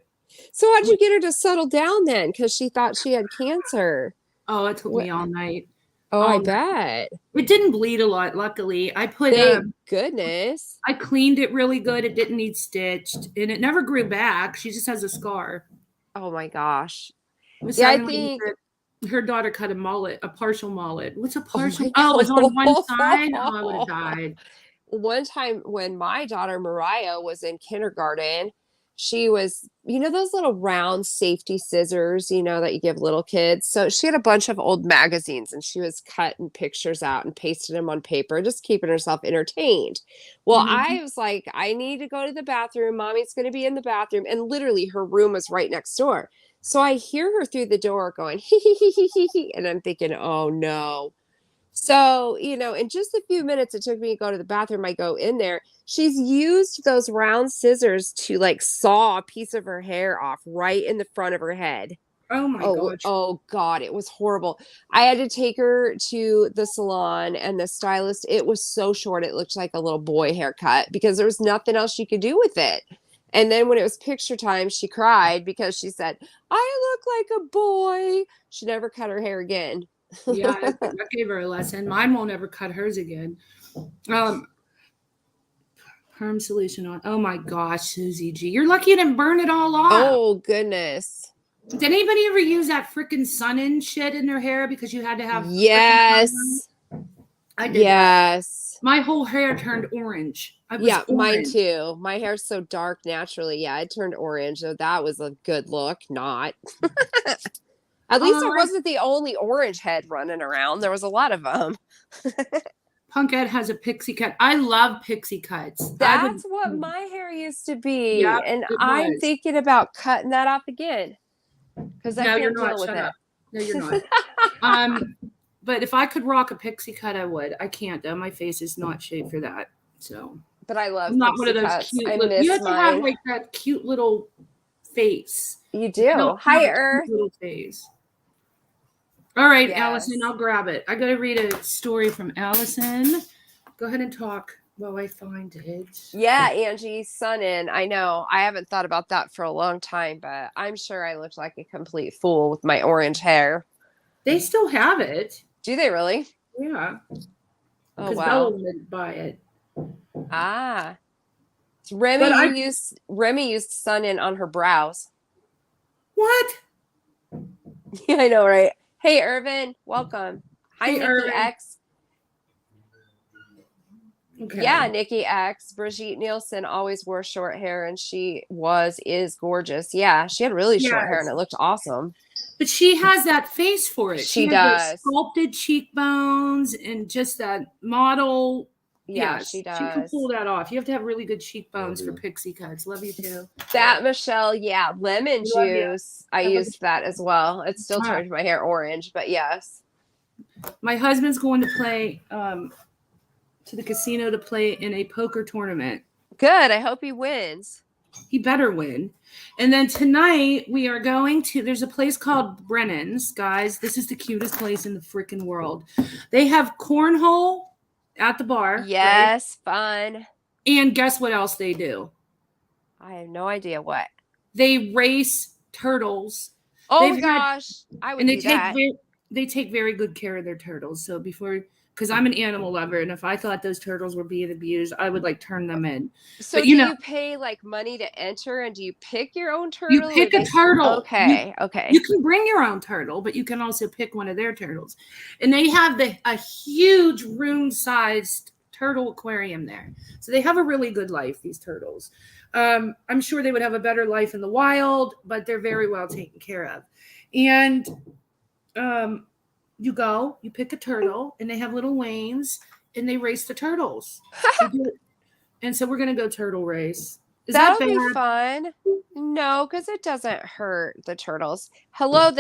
So how'd you get her to settle down then? Because she thought she had cancer. Oh, it took me all night. Oh, I bet. It didn't bleed a lot, luckily. I put Thank goodness. I cleaned it really good. It didn't need stitched. And it never grew back. She just has a scar. Oh my gosh. Yeah, I think her daughter cut a partial mullet. What's a partial? Oh, it was on one side. Oh, I would have died. One time when my daughter Mariah was in kindergarten, she was, those little round safety scissors, that you give little kids. So she had a bunch of old magazines and she was cutting pictures out and pasting them on paper, just keeping herself entertained. Well, I was like, I need to go to the bathroom. Mommy's going to be in the bathroom. And literally her room was right next door. So I hear her through the door going, hee. And I'm thinking, oh no. So, in just a few minutes it took me to go to the bathroom. I go in there. She's used those round scissors to saw a piece of her hair off right in the front of her head. Oh my gosh. Oh God, it was horrible. I had to take her to the salon and the stylist. It was so short. It looked like a little boy haircut because there was nothing else she could do with it. And then when it was picture time, she cried because she said, I look like a boy. She never cut her hair again. Yeah, I gave her a lesson. Mine won't ever cut hers again. Perm solution on. Oh my gosh, Susie G. You're lucky you didn't burn it all off. Oh, goodness. Did anybody ever use that freaking sun-in shit in their hair because you had to have... Yes. I did. Yes. My whole hair turned orange. Mine too. My hair's so dark naturally. Yeah, it turned orange. So that was a good look. Not. At least it wasn't the only orange head running around. There was a lot of them. Punkette has a pixie cut. I love pixie cuts. That's what my hair used to be. Yep, and I'm thinking about cutting that off again. Because I can't deal with it. No, you're not. But if I could rock a pixie cut, I would. I can't though. My face is not shaped for that. So but I love I'm not one of those cuts. Cute little, you have to have that cute little face. You do. Hi, Earth. Little face. All right, yes. Allison, I'll grab it. I got to read a story from Allison. Go ahead and talk while I find it. Yeah, Angie, sun-in. I know. I haven't thought about that for a long time, but I'm sure I looked like a complete fool with my orange hair. They still have it. Do they really? Yeah. Oh, wow. Bella wouldn't buy it. Ah. Remy used sun-in on her brows. What? Yeah, I know, right? Hey, Irvin, welcome. Hi, hey, Nikki X. Okay. Yeah, Nikki X, Brigitte Nielsen always wore short hair and is gorgeous. Yeah, she had really short hair and Yes. it looked awesome. But she has that face for it. She She has those does. sculpted cheekbones and just that model. Yeah, she Yes, she can does. pull that off. You have to have really good cheekbones for pixie cuts. Love you too. That Michelle, yeah, lemon Love you. juice. I Have a- used that as well. It still Ah. turned my hair orange, but yes. My husband's going to play to the casino to play in a poker tournament. Good. I hope he wins. He better win. And then tonight we are going to, there's a place called Brennan's, guys. This is the cutest place in the freaking world. They have cornhole at the bar. Yes, fun. Right? And guess what else they do? I have no idea what. They race turtles. Oh They've gosh, I would And they do take that. they take very good care of their turtles. So because I'm an animal lover, and if I thought those turtles were being abused, I would like turn them in. So But, do you pay like money to enter, and do you pick your own turtle? You pick or a turtle. Okay, okay. You can bring your own turtle, but you can also pick one of their turtles. And they have a huge room-sized turtle aquarium there. So they have a really good life, these turtles. I'm sure they would have a better life in the wild, but they're very well taken care of. And you pick a turtle, and they have little lanes, and they race the turtles. And so we're going to go turtle race. Is That'll that bad? be fun. No, because it doesn't hurt the turtles. Hello,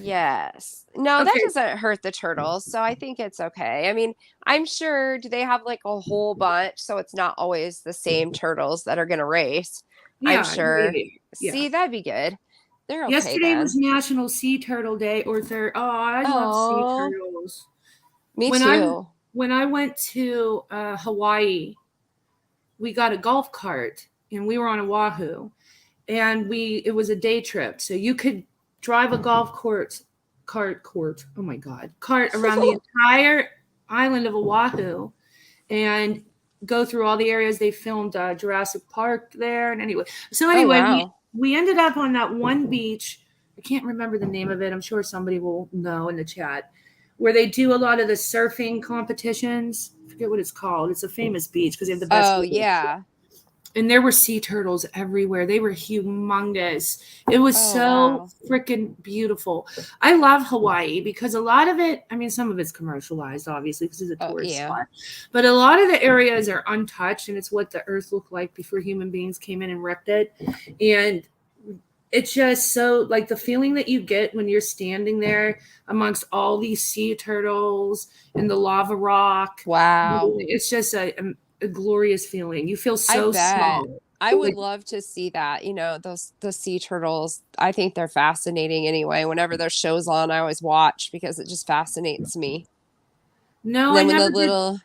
yes. No, that Okay. doesn't hurt the turtles. So I think it's okay. I mean, I'm sure, do they have like a whole bunch? So it's not always the same turtles that are going to race. Yeah, I'm sure. maybe. Yeah. See, that'd be good. They're okay. Yesterday then. was National Sea Turtle Day, or third. Oh, I love sea Aw. turtles. Me When too. When I went to Hawaii, we got a golf cart, and we were on Oahu, and it was a day trip, so you could drive a golf cart. Oh my God, cart around the entire island of Oahu, and go through all the areas they filmed Jurassic Park there. And anyway, wow. we ended up on that one beach. I can't remember the name of it. I'm sure somebody will know in the chat, where they do a lot of the surfing competitions. I forget what it's called. It's a famous beach because they have the best. Oh, yeah. And there were sea turtles everywhere. They were humongous. It was wow. freaking beautiful. I love Hawaii because a lot of it, I mean, some of it's commercialized, obviously, because it's a tourist spot. But a lot of the areas are untouched, and it's what the earth looked like before human beings came in and wrecked it. And it's just so, like, the feeling that you get when you're standing there amongst all these sea turtles and the lava rock. Wow. It's just a glorious feeling. You feel so small. I would love to see that. You know, the sea turtles. I think they're fascinating anyway. Whenever there's shows on, I always watch because it just fascinates me. No, and then when go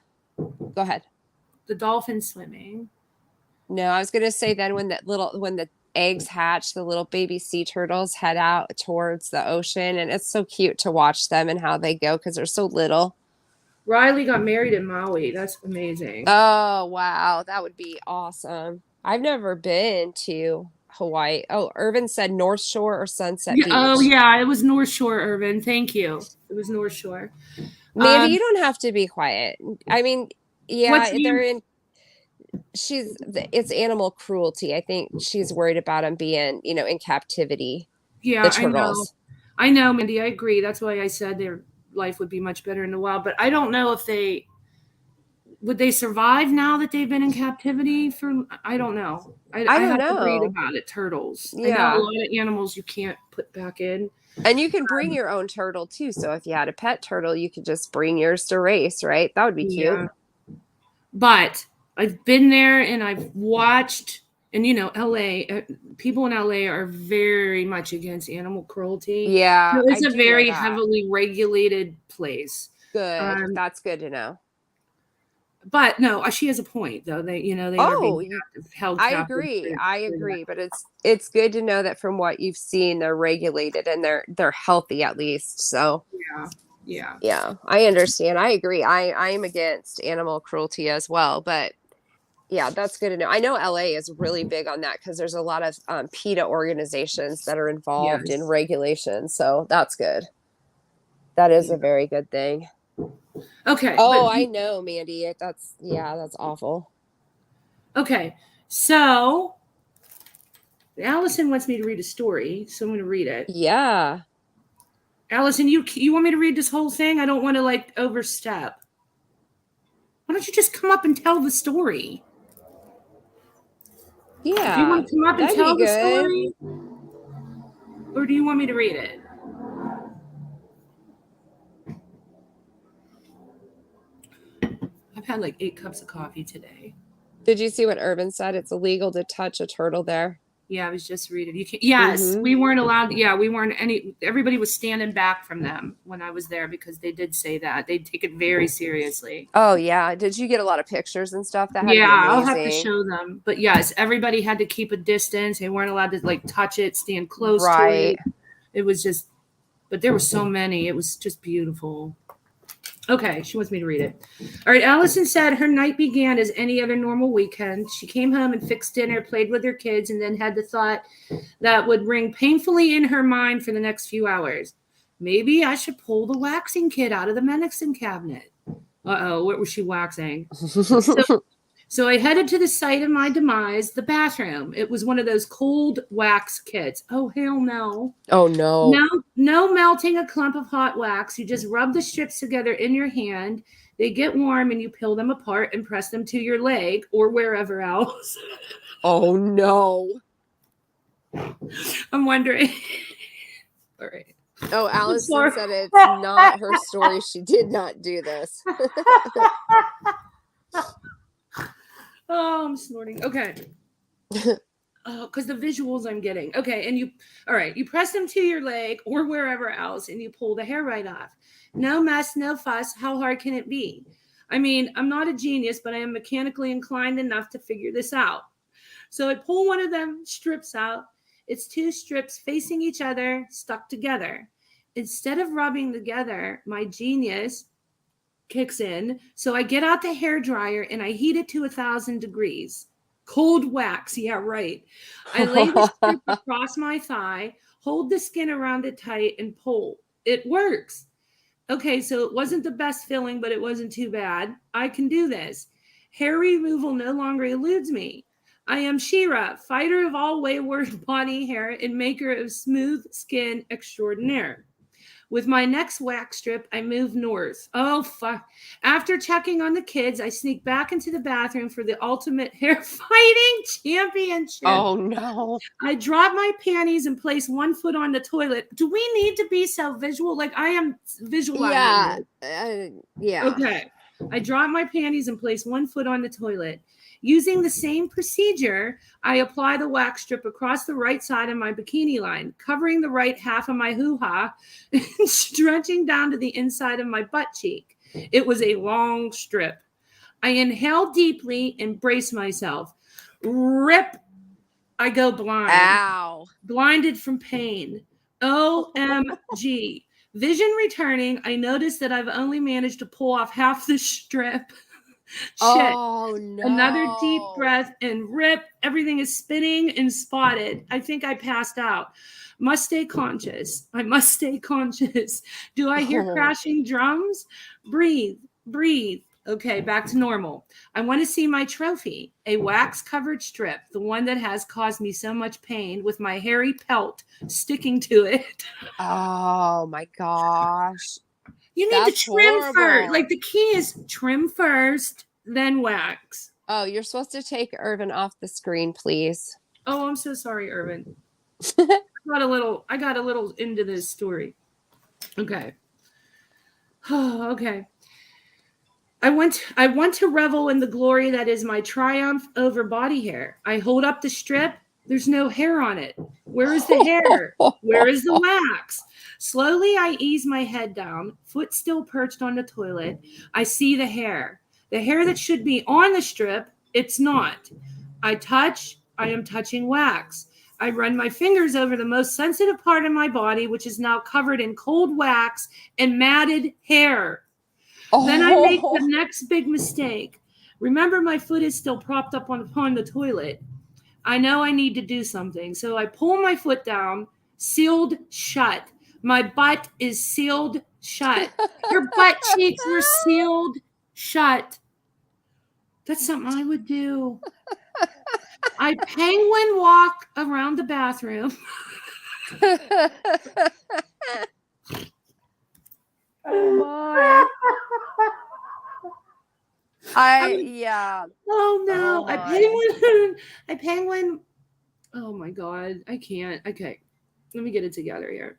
ahead. The dolphin swimming. No, I was gonna say then when the eggs hatch, the little baby sea turtles head out towards the ocean, and it's so cute to watch them and how they go because they're so little. Riley got married in Maui. That's amazing. Oh, wow. That would be awesome. I've never been to Hawaii. Oh, Irvin said North Shore or Sunset Beach. Oh, yeah. It was North Shore, Irvin. Thank you. It was North Shore. Mandy, you don't have to be quiet. I mean, yeah, it's animal cruelty. I think she's worried about them being, in captivity. Yeah, the turtles. I know, Mandy. I agree. That's why I said their life would be much better in the wild, but I don't know if would they survive now that they've been in captivity I don't know. I don't know. To read about it. Turtles. Yeah. I know a lot of animals you can't put back in. And you can bring your own turtle too. So if you had a pet turtle, you could just bring yours to race, right? That would be cute. Yeah. But I've been there and I've watched, and LA, people in LA are very much against animal cruelty. Yeah. So it's a very heavily regulated place. Good. That's good to know. But no, she has a point though. They are being held captive. I agree. But it's good to know that from what you've seen, they're regulated and they're healthy at least. So yeah, I understand. I agree. I am against animal cruelty as well. But yeah, that's good to know. I know LA is really big on that because there's a lot of PETA organizations that are involved in regulation. So that's good. That is a very good thing. Okay. Oh, but- I know, Mandy. That's awful. Okay. So Allison wants me to read a story, so I'm going to read it. Yeah. Allison, you want me to read this whole thing? I don't want to like overstep. Why don't you just come up and tell the story? Yeah. Do you want to come up and that'd tell be the good. story? Or do you want me to read it? I've had like 8 cups of coffee today. Did you see what Urban said? It's illegal to touch a turtle there. Yeah, I was just reading. You can, yes, we weren't allowed. Yeah, we weren't any. Everybody was standing back from them when I was there because they did say that they take it very seriously. Oh yeah. Did you get a lot of pictures and stuff? That had Yeah, to be I'll have to amazing. show them. But yes, everybody had to keep a distance. They weren't allowed to like touch it, stand close Right. to it. It was just, but there were so many. It was just beautiful. Okay, she wants me to read it. All right, Allison said her night began as any other normal weekend. She came home and fixed dinner, played with her kids, and then had the thought that would ring painfully in her mind for the next few hours. Maybe I should pull the waxing kit out of the medicine cabinet. Uh-oh, what was she waxing? So I headed to the site of my demise, the bathroom. It was one of those cold wax kits. Oh, hell no. Oh no. No melting a clump of hot wax. You just rub the strips together in your hand. They get warm and you peel them apart and press them to your leg or wherever else. Oh no. I'm wondering. All right. Oh, Allison sorry. said it's not her story. She did not do this. Oh, I'm snorting. Okay. Because the visuals I'm getting. Okay, and you press them to your leg or wherever else, and you pull the hair right off. No mess, no fuss. How hard can it be? I mean, I'm not a genius, but I am mechanically inclined enough to figure this out. So I pull one of them strips out. It's 2 strips facing each other, stuck together. Instead of rubbing together, my genius kicks in. So I get out the hair dryer and I heat it to 1,000 degrees. Cold wax. Yeah, right. I lay the strip across my thigh, hold the skin around it tight, and pull. It works. Okay, so it wasn't the best feeling, but it wasn't too bad. I can do this. Hair removal no longer eludes me. I am She-Ra, fighter of all wayward body hair and maker of smooth skin extraordinaire. With my next wax strip, I move north. Oh, fuck. After checking on the kids, I sneak back into the bathroom for the ultimate hair fighting championship. Oh, no. I drop my panties and place one foot on the toilet. Do we need to be so visual? Like I am visualizing. Yeah. Yeah. Okay. I drop my panties and place one foot on the toilet. Using the same procedure, I apply the wax strip across the right side of my bikini line, covering the right half of my hoo-ha and stretching down to the inside of my butt cheek. It was a long strip. I inhale deeply and brace myself. Rip. I go blind. Ow. Blinded from pain. OMG. Vision returning, I noticed that I've only managed to pull off half the strip. Shit. Oh, no. Another deep breath and rip. Everything is spinning and spotted. I think I passed out. Must stay conscious. I must stay conscious. Do I hear crashing drums? Breathe, breathe. Okay, back to normal. I want to see my trophy, a wax-covered strip, the one that has caused me so much pain with my hairy pelt sticking to it. Oh, my gosh. You need That's to trim horrible. first. Like the key is trim first, then wax. Oh, you're supposed to take Irvin off the screen, please. Oh, I'm so sorry, Irvin. I got a little into this story. Okay. Oh, okay. I want to revel in the glory that is my triumph over body hair. I hold up the strip. There's no hair on it. Where is the hair? Where is the wax? Slowly, I ease my head down, foot still perched on the toilet. I see the hair. The hair that should be on the strip, it's not. I am touching wax. I run my fingers over the most sensitive part of my body, which is now covered in cold wax and matted hair. Oh. Then I make the next big mistake. Remember, my foot is still propped up upon the toilet. I know I need to do something, so I pull my foot down, sealed shut. My butt is sealed shut. Her butt cheeks were sealed shut. That's something I would do. I penguin walk around the bathroom. Oh my. Yeah. Oh no. Oh I my. penguin. Oh my God. I can't. Okay. Let me get it together here.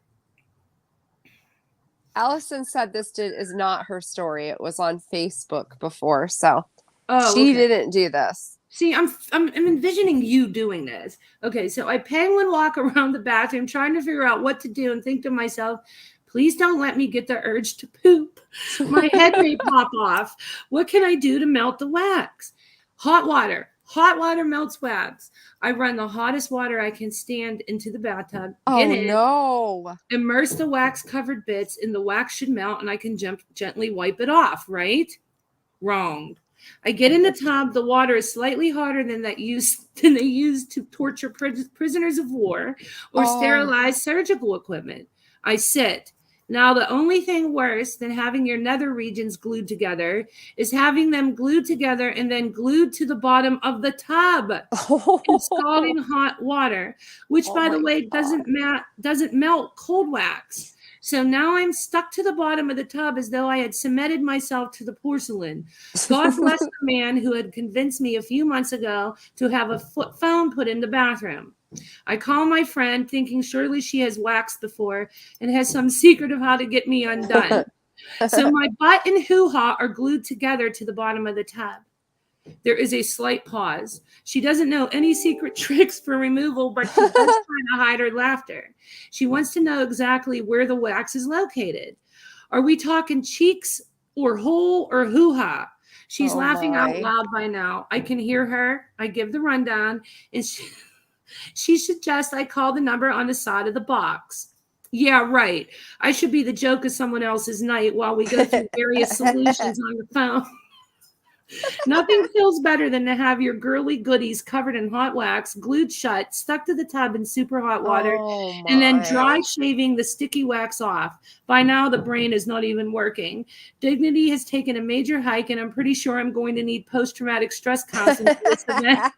Allison said this is not her story. It was on Facebook before, so Oh, she okay. didn't do this. See, I'm envisioning you doing this. Okay, so I penguin walk around the bathroom trying to figure out what to do and think to myself, please don't let me get the urge to poop. My head may pop off. What can I do to melt the wax? Hot water. Hot water melts wax. I run the hottest water I can stand into the bathtub. Get Oh in, no. immerse the wax covered bits, and the wax should melt and I can gently wipe it off, right? Wrong. I get in the tub. The water is slightly hotter than they use to torture prisoners of war or sterilize surgical equipment. I sit. Now, the only thing worse than having your nether regions glued together is having them glued together and then glued to the bottom of the tub in scalding hot water, which, by the way, doesn't melt cold wax. So now I'm stuck to the bottom of the tub as though I had cemented myself to the porcelain. God bless the man who had convinced me a few months ago to have a phone put in the bathroom. I call my friend thinking surely she has waxed before and has some secret of how to get me undone. So my butt and hoo-ha are glued together to the bottom of the tub. There is a slight pause. She doesn't know any secret tricks for removal, but she does try to hide her laughter. She wants to know exactly where the wax is located. Are we talking cheeks or hole or hoo-ha? She's laughing out loud by now. I can hear her. I give the rundown, and she suggests I call the number on the side of the box. Yeah, right. I should be the joke of someone else's night while we go through various solutions on the phone. Nothing feels better than to have your girly goodies covered in hot wax, glued shut, stuck to the tub in super hot water, and then dry shaving the sticky wax off. By now, the brain is not even working. Dignity has taken a major hike, and I'm pretty sure I'm going to need post-traumatic stress counseling for this event.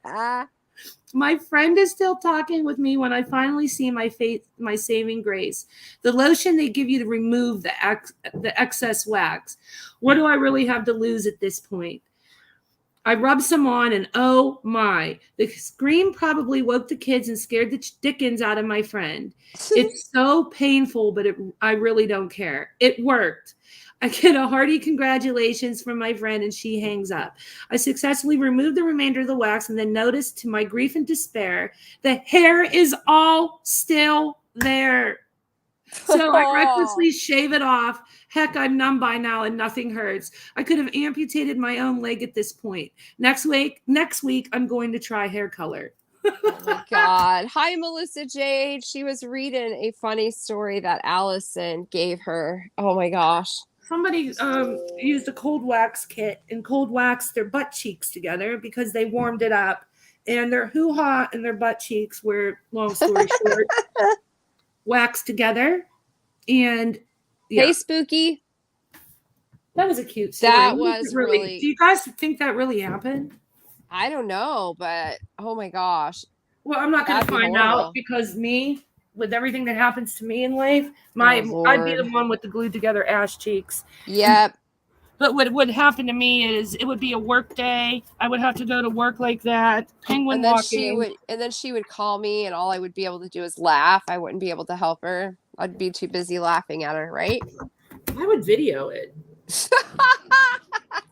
My friend is still talking with me when I finally see my saving grace. The lotion they give you to remove the excess wax. What do I really have to lose at this point? I rubbed some on, and oh my, the scream probably woke the kids and scared the dickens out of my friend. It's so painful, but I really don't care. It worked. I get a hearty congratulations from my friend, and she hangs up. I successfully removed the remainder of the wax and then noticed, to my grief and despair, the hair is all still there. So I recklessly shave it off. Heck, I'm numb by now and nothing hurts. I could have amputated my own leg at this point. Next week, I'm going to try hair color. Oh my God. Hi, Melissa Jade. She was reading a funny story that Allison gave her. Oh my gosh. Somebody used a cold wax kit and cold waxed their butt cheeks together because they warmed it up. And their hoo-ha and their butt cheeks were, long story short, waxed together. And yeah. Hey, Spooky. That was a cute story. That was really. Do you guys think that really happened? I don't know, but oh my gosh. Well, I'm not going to find out because me, with everything that happens to me in life, I'd be the one with the glued together ass cheeks. Yep. But what would happen to me is it would be a work day. I would have to go to work like that, penguin walking. And then she would call me, and all I would be able to do is laugh. I wouldn't be able to help her. I'd be too busy laughing at her, right? I would video it.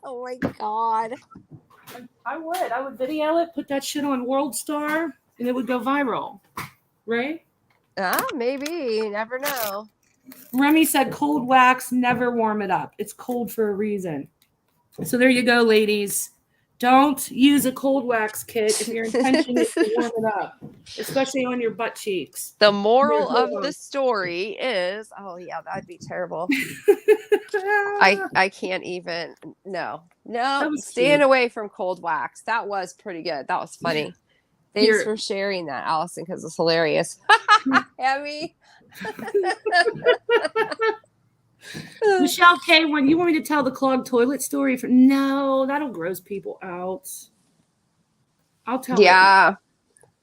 Oh my God. I would video it, put that shit on World Star, and it would go viral. Right? Maybe. You never know. Remy said cold wax, never warm it up. It's cold for a reason. So there you go, ladies. Don't use a cold wax kit if your intention is to warm it up, especially on your butt cheeks. The moral of the story is, oh yeah, that'd be terrible. I can't even. No, staying away from cold wax. That was pretty good. That was funny. Thanks for sharing that, Allison, because it's hilarious. Abby. Michelle K, when you want me to tell the clogged toilet story? No, that'll gross people out. I'll tell it. Yeah.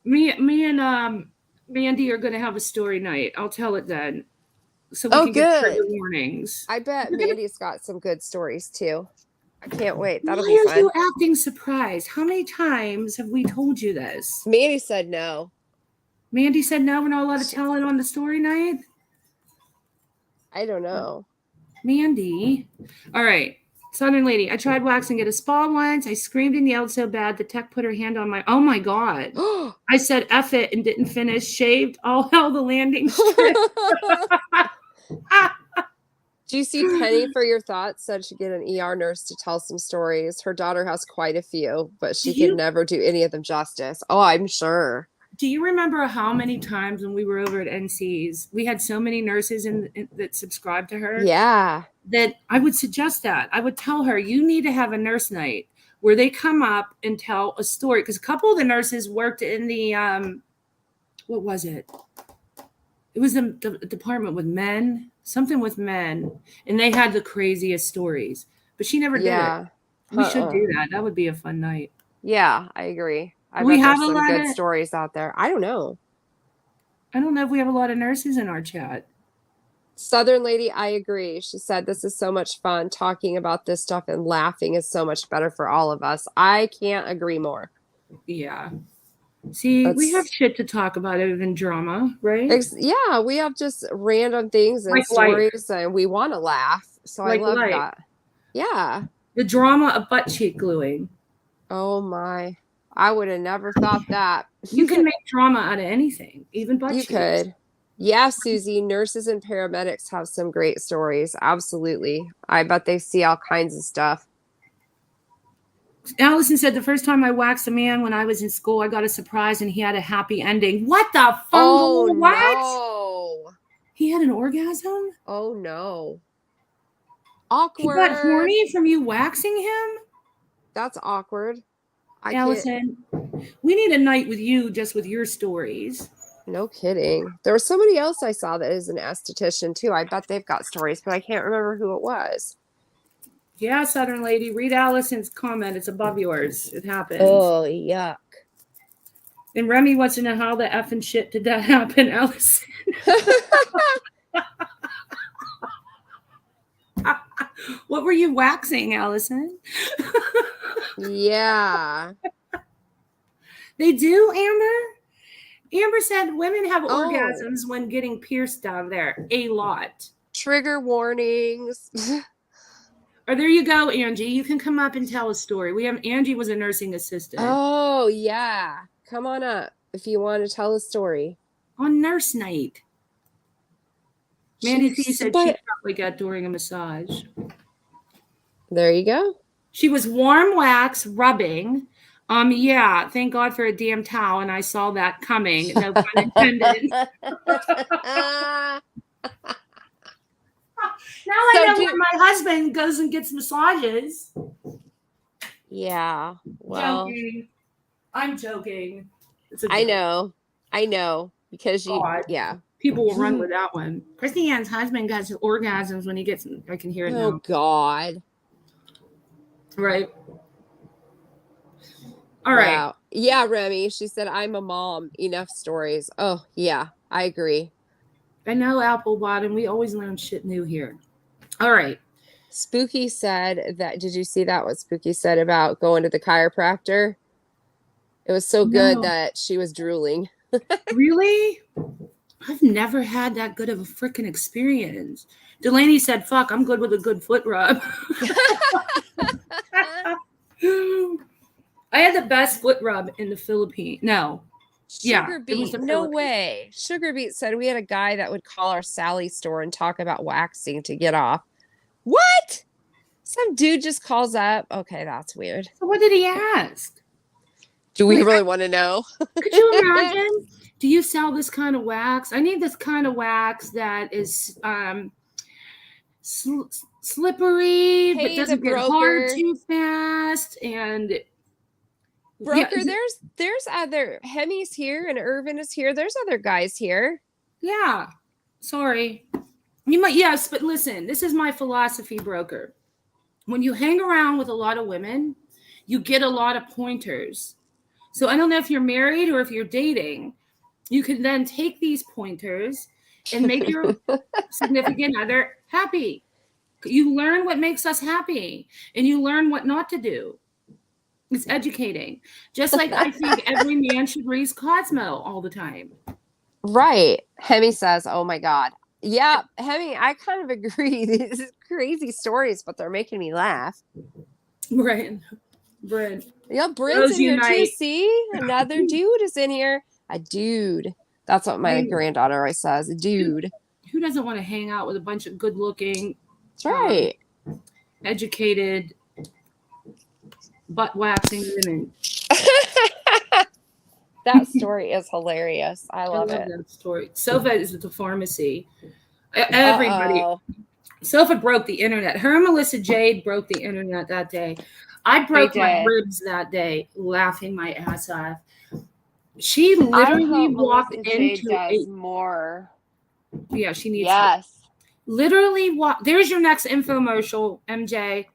Me and Mandy are gonna have a story night. I'll tell it then. So we Oh, can get trigger good. warnings. I bet You're gonna- Mandy's got some good stories too. I can't wait. That'll Why be are fun. you acting surprised? How many times have we told you this? Mandy said no. Mandy said no, we're not allowed to tell it on the story night. I don't know. Mandy. All right. Southern lady. I tried waxing at a spa once. I screamed and yelled so bad the tech put her hand on my. Oh my God. I said F it and didn't finish. Shaved all hell the landing strip. Do you see Penny for your thoughts? Said she'd get an ER nurse to tell some stories. Her daughter has quite a few, but she could never do any of them justice. Oh, I'm sure. Do you remember how many times when we were over at NC's, we had so many nurses that subscribed to her? Yeah. That I would suggest that. I would tell her, you need to have a nurse night where they come up and tell a story. Because a couple of the nurses worked in the, what was it? It was the department with men, something with men. And they had the craziest stories. But she never did it. We should do that. That would be a fun night. Yeah, I agree. I We bet have there's a some lot good of- stories out there. I don't know. I don't know if we have a lot of nurses in our chat. Southern lady, I agree. She said this is so much fun. Talking about this stuff and laughing is so much better for all of us. I can't agree more. Yeah. See, we have shit to talk about other than drama, right? Yeah, we have just random things and Like stories, and we want to laugh. So Like I love life. that. Yeah. The drama of butt cheek gluing. Oh my. I would have never thought that. You can make drama out of anything, even butt You cheeks. could. Yeah, Susie, nurses and paramedics have some great stories. Absolutely. I bet they see all kinds of stuff. Allison said the first time I waxed a man when I was in school, I got a surprise and he had a happy ending. What the fungal? What? No. He had an orgasm? Oh no. He Awkward. got horny from you waxing him? That's awkward. Allison, we need a night with you just with your stories. No kidding. There was somebody else I saw that is an esthetician too. I bet they've got stories, but I can't remember who it was. Yeah, Southern lady, read Allison's comment. It's above yours. It happens. Oh, yuck. And Remy wants to know how the effing shit did that happen, Allison. What were you waxing, Allison? Yeah. They do, Amber? Amber said women have orgasms when getting pierced down there. A lot. Trigger warnings. Or there you go, Angie. You can come up and tell a story. Angie was a nursing assistant. Oh, yeah. Come on up if you want to tell a story. On nurse night. Mandy P said she probably got during a massage. There you go. She was warm wax rubbing. Yeah, thank God for a damn towel, and I saw that coming. No pun intended. Now I know where my husband goes and gets massages. Yeah. Well, joking. I'm joking. I know. Because yeah. People will run with that one. Christiane's husband gets orgasms when he gets, I can hear it now. Oh, God. Right. All right. Wow. Yeah, Remy. She said, I'm a mom. Enough stories. Oh, yeah. I agree. I know, Apple Bottom. We always learn shit new here. All right. Spooky said that. Did you see that? What Spooky said about going to the chiropractor? It was so good that she was drooling. Really? I've never had that good of a freaking experience. Delaney said, fuck, I'm good with a good foot rub. I had the best foot rub in the Philippines. No. Sugar Beet, no way. Sugar Beet said we had a guy that would call our Sally store and talk about waxing to get off. What? Some dude just calls up. Okay, that's weird. So what did he ask? Do we really want to know? Could you imagine? Do you sell this kind of wax? I need this kind of wax that is slippery, but doesn't get hard too fast. And broker, there's other Hemi's here and Irvin is here. There's other guys here. Yeah. Sorry. You might, yes, but listen, this is my philosophy, broker. When you hang around with a lot of women, you get a lot of pointers. So I don't know if you're married or if you're dating, you can then take these pointers and make your significant other happy. You learn what makes us happy and you learn what not to do. It's educating. Just like I think every man should raise Cosmo all the time. Right. Hemi says, oh my God. Yeah, Hemi, I kind of agree. These are crazy stories, but they're making me laugh. Right. Brent. Yeah, Brent's Those in here too. unite. See? Another dude is in here. A dude. That's what my granddaughter always says. A dude. Who doesn't want to hang out with a bunch of good looking, That's right. educated, butt waxing women? That story is hilarious. I love it. That story. Sofa is at the pharmacy. Everybody. Uh-oh. Sofa broke the internet. Her and Melissa Jade broke the internet that day. I broke my ribs that day, laughing my ass off. She literally walked into more. Yeah, she needs. Yes. Literally walk. There's your next infomercial, MJ.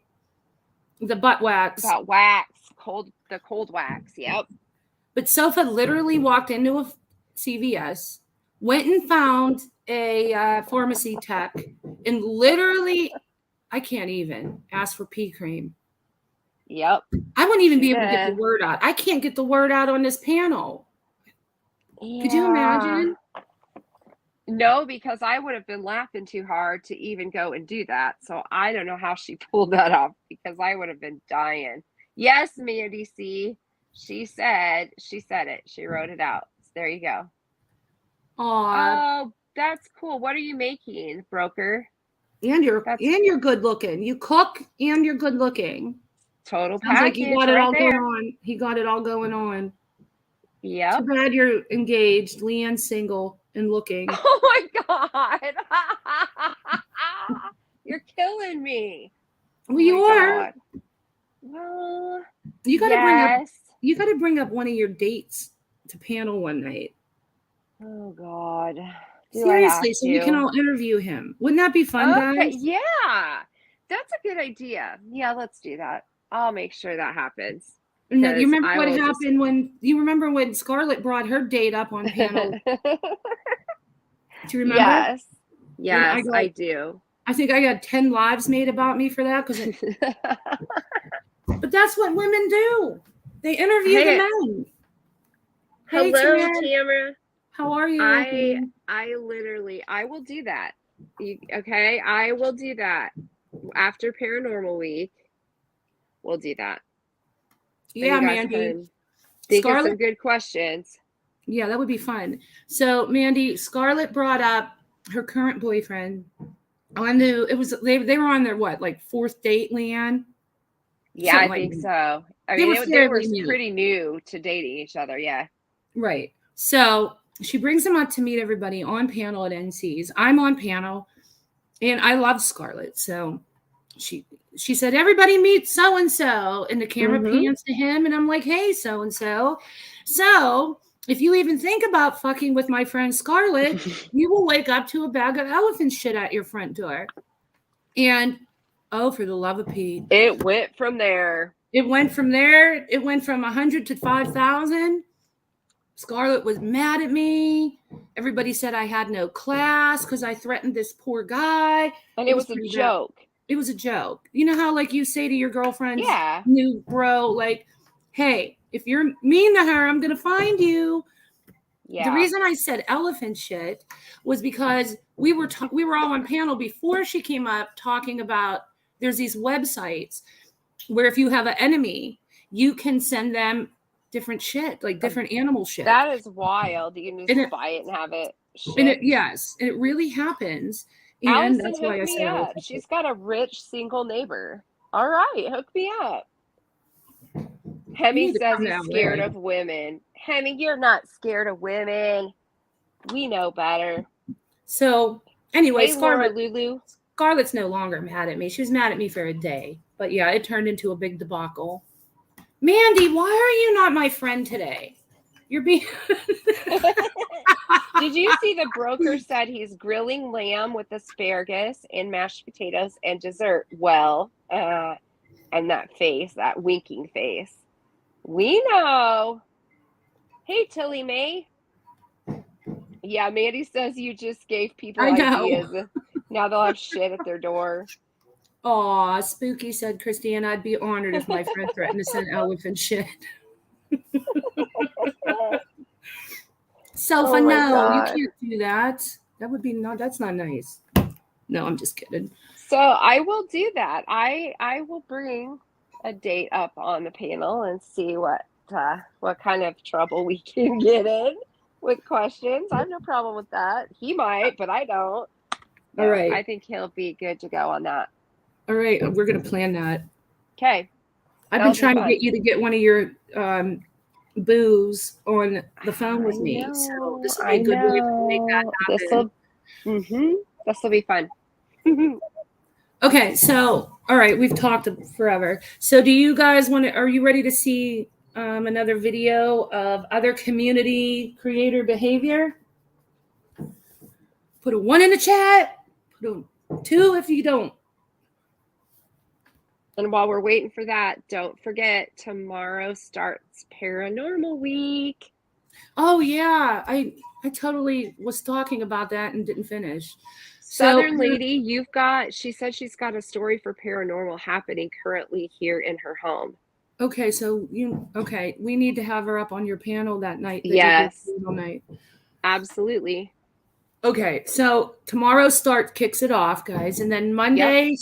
The butt wax. About wax, the cold wax. Yep. But Sofa literally walked into a CVS, went and found a pharmacy tech, and literally, I can't even ask for pea cream. Yep. I wouldn't even be able to get the word out. I can't get the word out on this panel. Yeah. Could you imagine? No, because I would have been laughing too hard to even go and do that. So I don't know how she pulled that off because I would have been dying. Yes, Mandy C. She said it. She wrote it out. So there you go. Oh, that's cool. What are you making, broker? And you're good looking. You cook and you're good looking. Total package. Like you got it all there. going on. He got it all going on. Yeah. Too bad you're engaged. Leanne's single and looking. Oh my God. You're killing me. Well, you are. God. Well, you got to bring up one of your dates to panel one night. Oh God. Seriously, so we can all interview him. Wouldn't that be fun, guys? Yeah. That's a good idea. Yeah, let's do that. I'll make sure that happens. And then you remember what happened when Scarlett brought her date up on panel? Do you remember? Yes. Yes, I do. I think I got 10 lives made about me for that but that's what women do. They interview the men. Hello, Tamara. How are you? I will do that. Okay, I will do that after Paranormal Week. We'll do that. Yeah, Mandy. Think of some good questions. Yeah, that would be fun. So, Mandy, Scarlett brought up her current boyfriend. They were on their fourth date, Leanne? Yeah, I think so. I mean, they were pretty new to dating each other. Yeah. Right. So she brings them up to meet everybody on panel at NC's. I'm on panel, and I love Scarlett. So she said, everybody meet so-and-so, and the camera pans to him, and I'm like, hey, so-and-so. So if you even think about fucking with my friend Scarlett, you will wake up to a bag of elephant shit at your front door. And for the love of Pete. It went from there. It went from 100 to 5,000. Scarlett was mad at me. Everybody said I had no class because I threatened this poor guy. And it was a joke. It was a joke. You know how you say to your girlfriend, yeah, new bro, hey, if you're mean to her, I'm going to find you. Yeah. The reason I said elephant shit was because we were all on panel before she came up talking about there's these websites where if you have an enemy, you can send them different shit, different animal shit. That is wild. You can just buy it and have it. Yes, and it really happens. And Allison, that's why I say up. She's got a rich single neighbor. All right, hook me up. Hemi says he's scared of women. Hemi, you're not scared of women. We know better. So anyway, Lulu. Scarlett's no longer mad at me. She was mad at me for a day. But yeah, it turned into a big debacle. Mandy, why are you not my friend today? You're being. Did you see the broker said he's grilling lamb with asparagus and mashed potatoes and dessert? Well, and that face, that winking face. We know. Hey, Tilly Mae. Yeah, Mandy says you just gave people I know. ideas. Now they'll have shit at their door. Aw, Spooky said, Christiane, I'd be honored if my friend threatened to send elephant shit. Sofa, Oh my no, God. you can't do that. That would be that's not nice. No, I'm just kidding. So I will do that. I will bring a date up on the panel and see what kind of trouble we can get in with questions. I have no problem with that. He might, but I don't. All right. I think he'll be good to go on that. All right, we're gonna plan that. Okay. I've been trying to get you to get one of your boos on the phone with me. So this will be a good way to make that happen. This will be fun. Okay, so all right, we've talked forever. So do you guys are you ready to see another video of other community creator behavior? Put a 1 in the chat, put a 2 if you don't. And while we're waiting for that, don't forget tomorrow starts Paranormal Week. Oh yeah, I totally was talking about that and didn't finish. Southern Lady, she said she's got a story for paranormal happening currently here in her home. Okay, so we need to have her up on your panel that night. Yes. Night. Absolutely. Okay, so tomorrow kicks it off, guys, and then Monday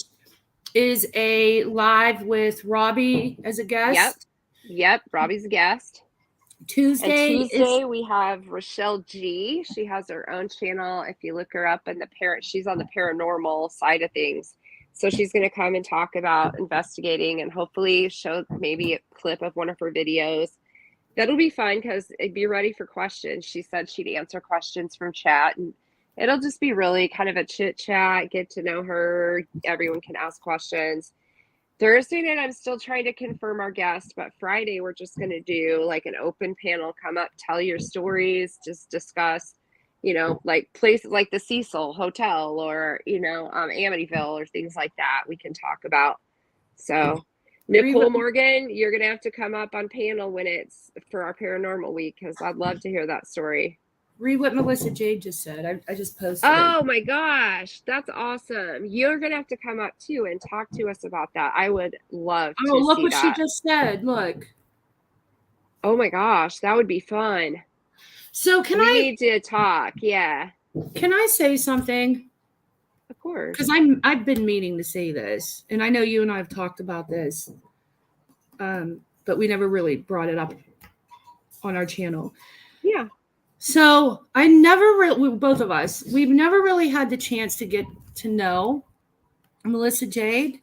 is a live with Robbie as a guest. Yep. Robbie's a guest. Tuesday we have Rochelle G. She has her own channel. If you look her up in she's on the paranormal side of things. So she's going to come and talk about investigating and hopefully show maybe a clip of one of her videos. That'll be fun because be ready for questions. She said she'd answer questions from chat, and it'll just be really kind of a chit chat, get to know her. Everyone can ask questions. Thursday night, I'm still trying to confirm our guest, but Friday, we're just going to do like an open panel, come up, tell your stories, just discuss, like places like the Cecil Hotel or, Amityville or things like that we can talk about. So Nicole Morgan, you're going to have to come up on panel when it's for our Paranormal Week, because I'd love to hear that story. Read what Melissa Jade just said. I just posted it. My gosh, that's awesome. You're going to have to come up too and talk to us about that. I would love to look see what that. She just said. Look. Oh my gosh, that would be fun. So we need to talk. Yeah. Can I say something? Of course. Because I've been meaning to say this, and I know you and I have talked about this, but we never really brought it up on our channel. Yeah. So both of us, we've never really had the chance to get to know Melissa Jade,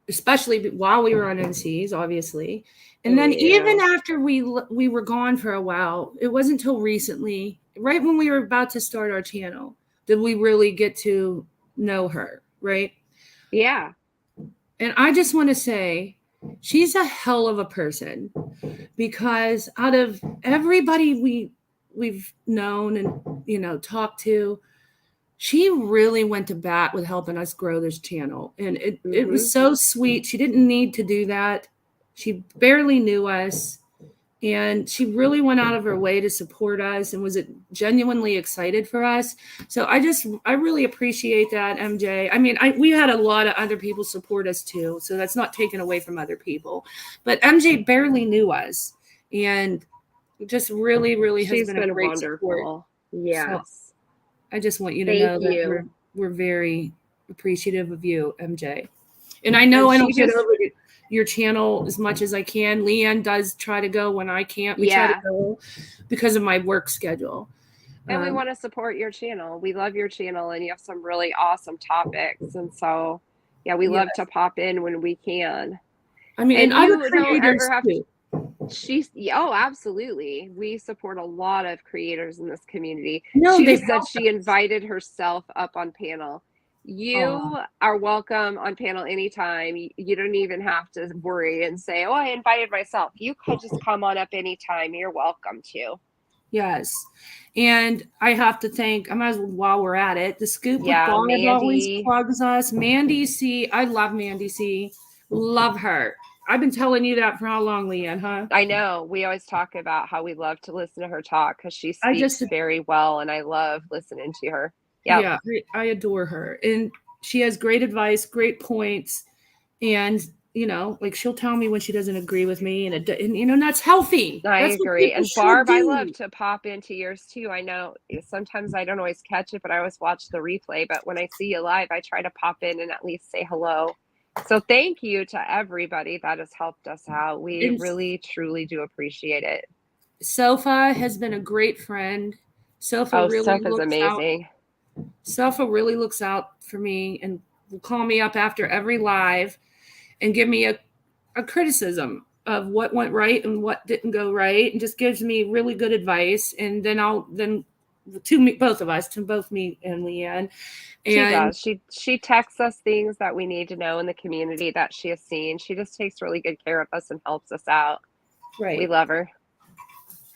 especially while we were on NCs, obviously. And then even after we were gone for a while, it wasn't until recently, right when we were about to start our channel, did we really get to know her, right? Yeah. And I just want to say, she's a hell of a person, because out of everybody we've known and talked to, she really went to bat with helping us grow this channel, and it was so sweet. She didn't need to do that. She barely knew us, and she really went out of her way to support us and was genuinely excited for us. So I really appreciate that, MJ. I mean, we had a lot of other people support us too, so that's not taken away from other people, but MJ barely knew us, and just really, really has been a great wonderful. Yes. So I just want you to know that we're very appreciative of you, MJ. And I know I don't get over your channel as much as I can. Leanne does try to go when I can't. We try to go because of my work schedule. And we want to support your channel. We love your channel, and you have some really awesome topics. And so, we love to pop in when we can. I mean, and other creators too. Absolutely. We support a lot of creators in this community. No, she said she invited herself up on panel. You are welcome on panel anytime. You don't even have to worry and say, "Oh, I invited myself." You could just come on up anytime. You're welcome to. Yes. And I have to thank, I might as well, while we're at it, the Scoop with Yeah, Barb always Mandy. plugs us. Mandy C. I love Mandy C. Love her. I've been telling you that for how long, Leanne, huh? I know. We always talk about how we love to listen to her talk because she I speaks just, very well, and I love listening to her. Yep. yeah, I adore her. And she has great advice, great points. And, like she'll tell me when she doesn't agree with me. And that's healthy. I That's what agree. people And should Barb, I do. love to pop into yours too. I know sometimes I don't always catch it, but I always watch the replay. But when I see you live, I try to pop in and at least say hello. So thank you to everybody that has helped us out. We And really, truly do appreciate it. Sofa has been a great friend. Sofa Oh, really stuff is looks out. amazing. Sofa really looks out for me and will call me up after every live and give me a criticism of what went right and what didn't go right, and just gives me really good advice. And then both of us, to both me and Leanne. She And does. She texts us things that we need to know in the community that she has seen. She just takes really good care of us and helps us out. right. We love her.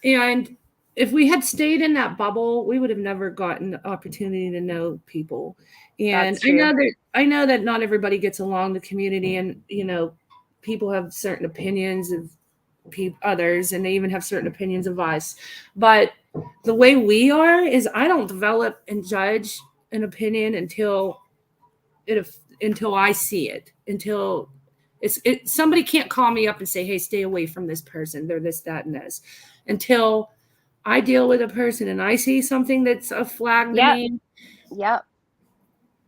And if we had stayed in that bubble, we would have never gotten the opportunity to know people. And That's true. I know that not everybody gets along in the community, and people have certain opinions of others, and they even have certain opinions of us. But the way we are is, I don't develop and judge an opinion until I see it, until somebody can't call me up and say, "Hey, stay away from this person. They're this, that, and this," until I deal with a person and I see something that's a flag to me. Yep.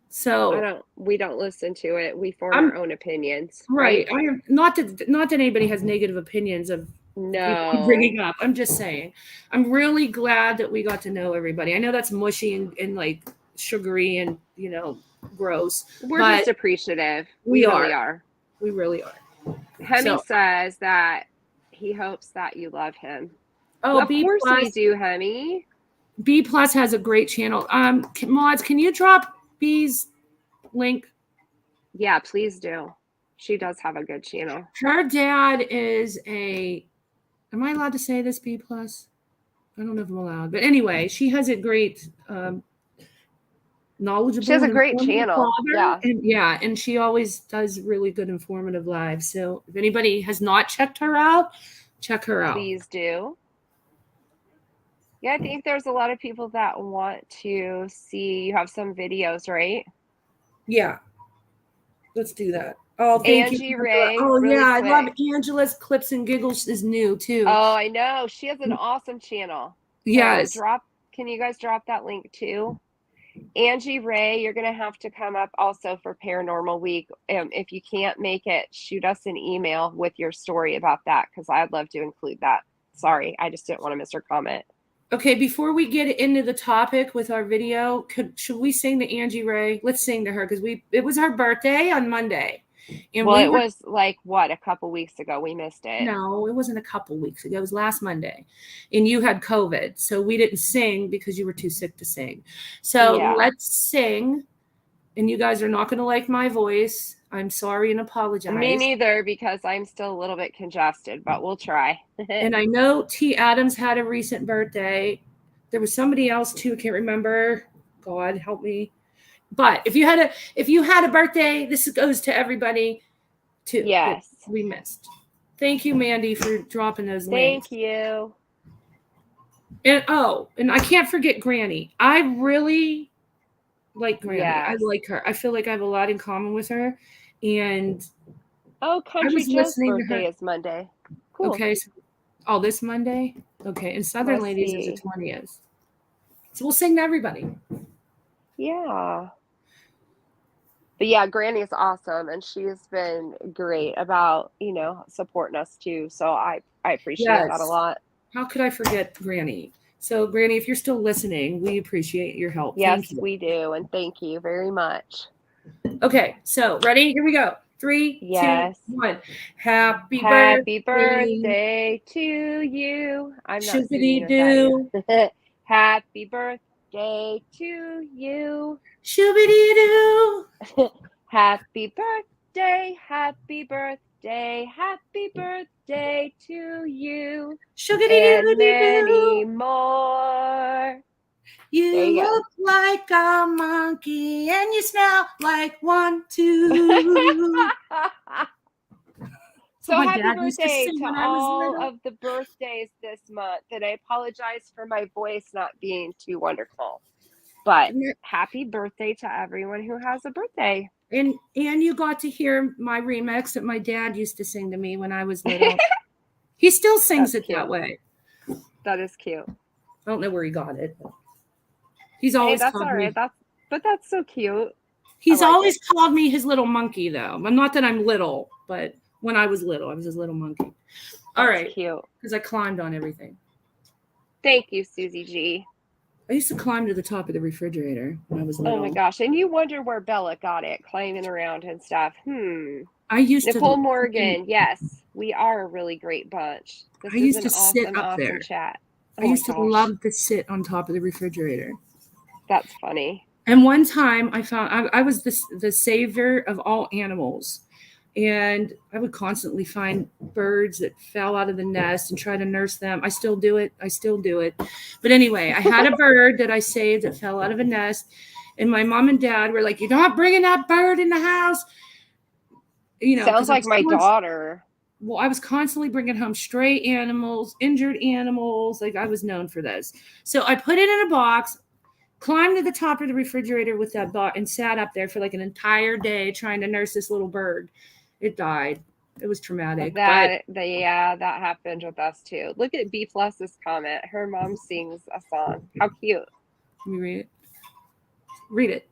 So we don't listen to it. We form our own opinions. Right. I am not that anybody has negative opinions of No. bringing up. I'm just saying, I'm really glad that we got to know everybody. I know that's mushy and like sugary and gross. We're but just appreciative. we really are. We really are. Hemi says that he hopes that you love him. Oh, well, of course we do, Hemi. B Plus has a great channel. Mods, can you drop B's link? Yeah, please do. She does have a good channel. Her dad is am I allowed to say this, B Plus? I don't know if I'm allowed, but anyway, she has a great knowledgeable. She has a great channel. Yeah. And she always does really good informative lives. So if anybody has not checked her out, check her out. Please do. Yeah, I think there's a lot of people that want to see. You have some videos, right? Yeah. Let's do that. Oh, thank you, Ray. Oh, really yeah. Quick. I love Angela's Clips and Giggles is new too. Oh, I know. She has an awesome channel. Yes. Can you guys drop that link too? Angie Ray, you're going to have to come up also for Paranormal Week. If you can't make it, shoot us an email with your story about that, because I'd love to include that. Sorry, I just didn't want to miss her comment. Okay, before we get into the topic with our video, should we sing to Angie Ray? Let's sing to her, because it was her birthday on Monday. And it was like, what, a couple weeks ago? We missed it. No, it wasn't a couple weeks ago. It was last Monday. And you had COVID. So we didn't sing because you were too sick to sing. So Let's sing. And you guys are not going to like my voice. I'm sorry and apologize. Me neither, because I'm still a little bit congested, but we'll try. And I know T. Adams had a recent birthday. There was somebody else too. I can't remember. God help me. But if you had a birthday, this goes to everybody too. Yes. We missed. Thank you, Mandy, for dropping those links. Thank you. And I can't forget Granny. I really like Granny. Yes. I like her. I feel like I have a lot in common with her. And Country Joe's birthday is Monday. Cool. Okay. So, this Monday? Okay. And Southern Ladies is the 20th. So we'll sing to everybody. Yeah. But yeah, Granny's awesome, and she's been great about, supporting us too. So I appreciate that a lot. How could I forget Granny? So Granny, if you're still listening, we appreciate your help. Yes, we do, and thank you very much. Okay, so ready? Here we go. 3, 2, 1. Happy birthday to you. I'm not singing with that. Happy birthday to you. Shoo-be-dee-doo. Happy birthday, happy birthday, happy birthday to you. And Shoo-be-dee-doo-dee-doo. many more. You There you go. look like a monkey and you smell like one, too. So My happy dad used to birthday sing to when I was all little. of the birthdays this month. And I apologize for my voice not being too wonderful. But happy birthday to everyone who has a birthday. And you got to hear my remix that my dad used to sing to me when I was little. He still sings That's it that cute. way. That is cute. I don't know where he got it. But he's Hey, always that's called all me. right. That's so cute. He's I like always called me his little monkey, though. Not that I'm little, but when I was little, I was his little monkey. All That's right, cute. because I climbed on everything. Thank you, Susie G. I used to climb to the top of the refrigerator when I was little. Oh my gosh. And you wonder where Bella got it, climbing around and stuff. I used Nicole to Morgan, yes, we are a really great bunch. This I is used an to sit awesome, up awesome there. chat. I used to love to sit on top of the refrigerator. That's funny. And one time I found I was the savior of all animals. And I would constantly find birds that fell out of the nest and try to nurse them. I still do it. But anyway, I had a bird that I saved that fell out of a nest. And my mom and dad were like, "You're not bringing that bird in the house." You know, sounds like my daughter. Well, I was constantly bringing home stray animals, injured animals. Like I was known for this. So I put it in a box, climbed to the top of the refrigerator with that box, and sat up there for like an entire day trying to nurse this little bird. It died. It was traumatic. Yeah, that happened with us too. Look at B Plus's comment. Her mom sings a song. How cute. Let me read it. Read it.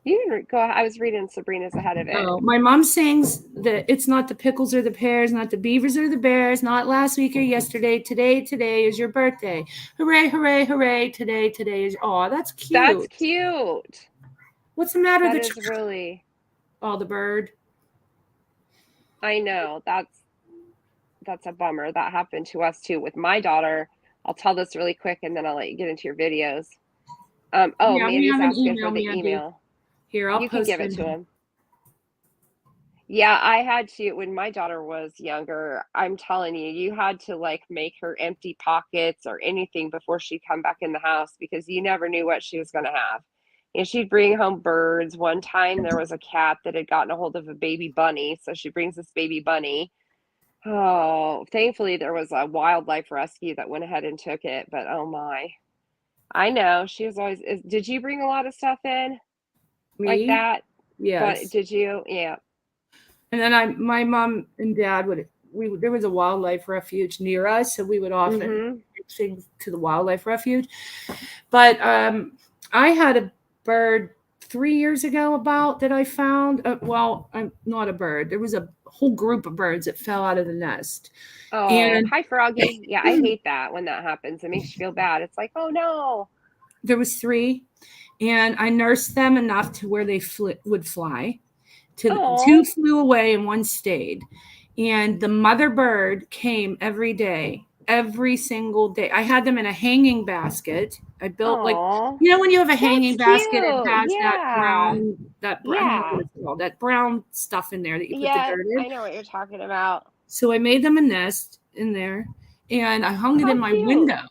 You can go. I was reading Sabrina's ahead of it. Oh, my mom sings that it's not the pickles or the pears, not the beavers or the bears, not last week or yesterday. Today is your birthday. Hooray, hooray, hooray. Today is. Oh, that's cute. That's cute. What's the matter? That is really. Oh, the bird. I know. That's a bummer. That happened to us too with my daughter. I'll tell this really quick and then I'll let you get into your videos. Mandy's asking for the email. Here, I'll you post can give it to him. Yeah, I had to when my daughter was younger. I'm telling you, you had to like make her empty pockets or anything before she'd come back in the house because you never knew what she was going to have. And she'd bring home birds. One time there was a cat that had gotten a hold of a baby bunny. So she brings this baby bunny. Oh, thankfully there was a wildlife rescue that went ahead and took it. But oh my, I know she was always. Did you bring a lot of stuff in like that? Yes. But did you? Yeah. And then my mom and dad there was a wildlife refuge near us, so we would often sing to the wildlife refuge. But I had a bird 3 years ago that I found. I'm not a bird. There was a whole group of birds that fell out of the nest. Oh, hi Froggy. Yeah, I hate that when that happens. It makes you feel bad. It's like, oh no. There was 3, and I nursed them enough to where they would fly. 2 flew away and 1 stayed. And the mother bird came every day, every single day. I had them in a hanging basket. I built when you have a hanging basket, it has that brown stuff in there that you put the dirt in. I know what you're talking about. So I made them a nest in there and I hung it in my window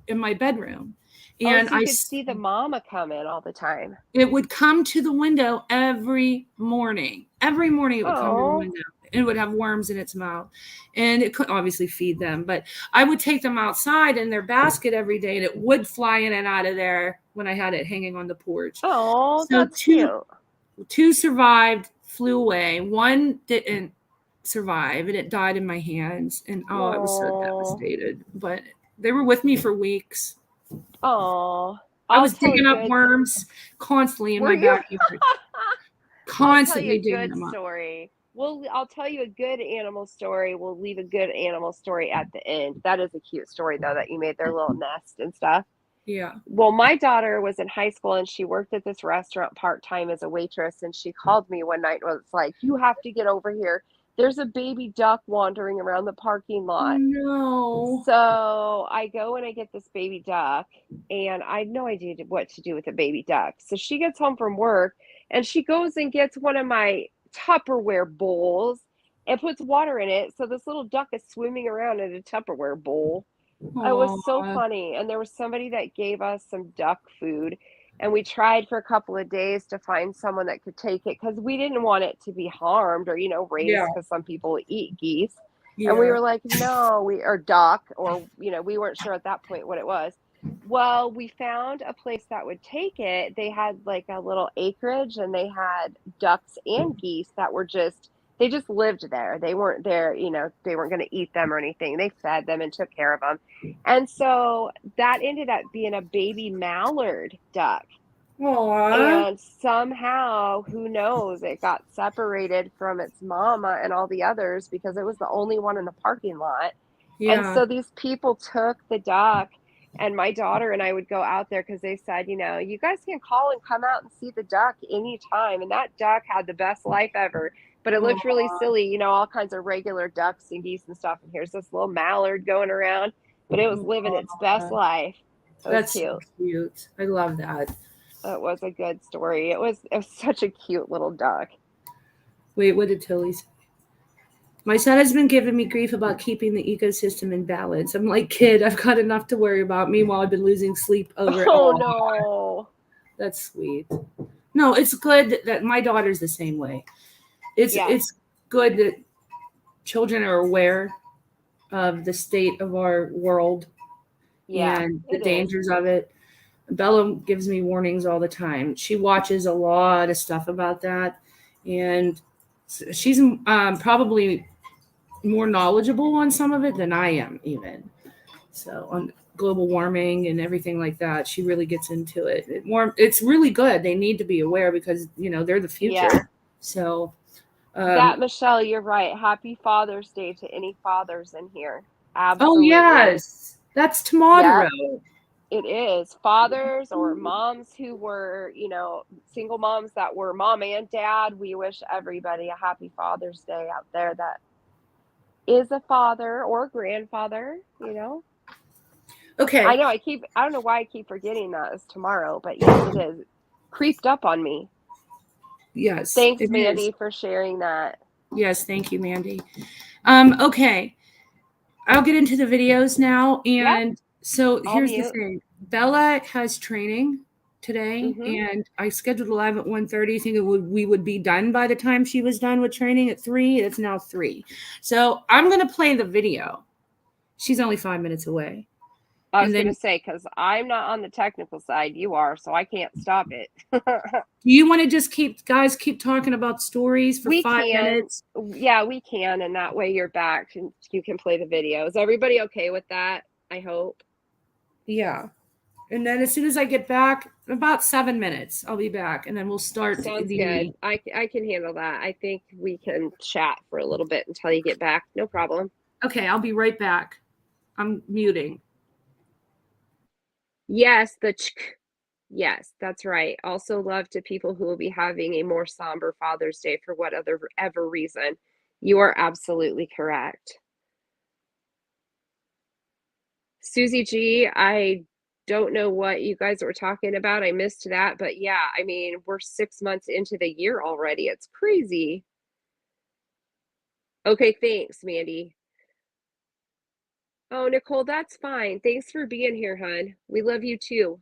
in my bedroom. And so you could see the mama come in all the time. It would come to the window every morning. Every morning it would come to the window. It would have worms in its mouth. And it could obviously feed them. But I would take them outside in their basket every day, and it would fly in and out of there when I had it hanging on the porch. Oh, so that's cute. 2 survived, flew away. 1 didn't survive, and it died in my hands. And it was so devastated. But they were with me for weeks. Oh, I was digging up worms constantly in my backyard. Constantly digging them up. Story. I'll tell you a good animal story. We'll leave a good animal story at the end. That is a cute story, though, that you made their little nest and stuff. Yeah. Well, my daughter was in high school and she worked at this restaurant part-time as a waitress. And she called me one night and was like, you have to get over here. there's a baby duck wandering around the parking lot. No. So I go and I get this baby duck, and I had no idea what to do with a baby duck. So she gets home from work and she goes and gets one of my Tupperware bowls and puts water in it. So this little duck is swimming around in a Tupperware bowl. It was so Aw. funny. And there was somebody that gave us some duck food. And we tried for a couple of days to find someone that could take it because we didn't want it to be harmed or, raised Yeah. because some people eat geese. Yeah. And we were like, no, or duck, or, we weren't sure at that point what it was. Well, we found a place that would take it. They had like a little acreage and they had ducks and geese that were they just lived there. They weren't there, they weren't going to eat them or anything. They fed them and took care of them. And so that ended up being a baby mallard duck. Aw. And somehow, who knows, it got separated from its mama and all the others because it was the only one in the parking lot. And Yeah. so these people took the duck, and my daughter and I would go out there because they said, you guys can call and come out and see the duck anytime. And that duck had the best life ever. But it looked really Aw. silly, all kinds of regular ducks and geese and stuff. And here's this little mallard going around, but it was living its best life. It was That's cute. so cute. I love that. It was a good story. It was such a cute little duck. Wait, what did Tilly say? My son has been giving me grief about keeping the ecosystem in balance. I'm like, kid, I've got enough to worry about. Meanwhile, I've been losing sleep over it. Oh, no. That's sweet. No, it's good that my daughter's the same way. It's good that children are aware of the state of our world and the dangers of it. Bella gives me warnings all the time. She watches a lot of stuff about that, and she's probably more knowledgeable on some of it than I am even. So on global warming and everything like that, she really gets into it. It's really good. They need to be aware because, they're the future. Yeah. So Michelle, you're right. Happy Father's Day to any fathers in here. oh, Absolutely. yes. That's tomorrow. It is. Fathers or moms who were, single moms that were mom and dad. We wish everybody a happy Father's Day out there that is a father or grandfather, Okay. I know I don't know why I keep forgetting that it's tomorrow, but yes, it is. Creeped up on me. Yes. Thanks, Mandy, for sharing that. Yes, thank you, Mandy. Okay. I'll get into the videos now. And so here's the thing. Bella has training today, and I scheduled live at 1:30, thinking we would be done by the time she was done with training at 3. It's now 3. So I'm going to play the video. She's only 5 minutes away. I was going to say, because I'm not on the technical side, you are, so I can't stop it. Do you want to just keep talking about stories for 5 minutes? Yeah, we can, and that way you're back and you can play the video. Is everybody okay with that? I hope. Yeah. And then as soon as I get back, about 7 minutes, I'll be back, and then we'll start. Sounds good. I can handle that. I think we can chat for a little bit until you get back. No problem. Okay, I'll be right back. I'm muting. Yes, yes, that's right. Also love to people who will be having a more somber Father's Day for whatever reason. You are absolutely correct. Susie G, I don't know what you guys were talking about. I missed that, but yeah, I mean, we're 6 months into the year already. It's crazy. Okay, thanks, Mandy. Oh, Nicole, that's fine. Thanks for being here, hon. We love you too.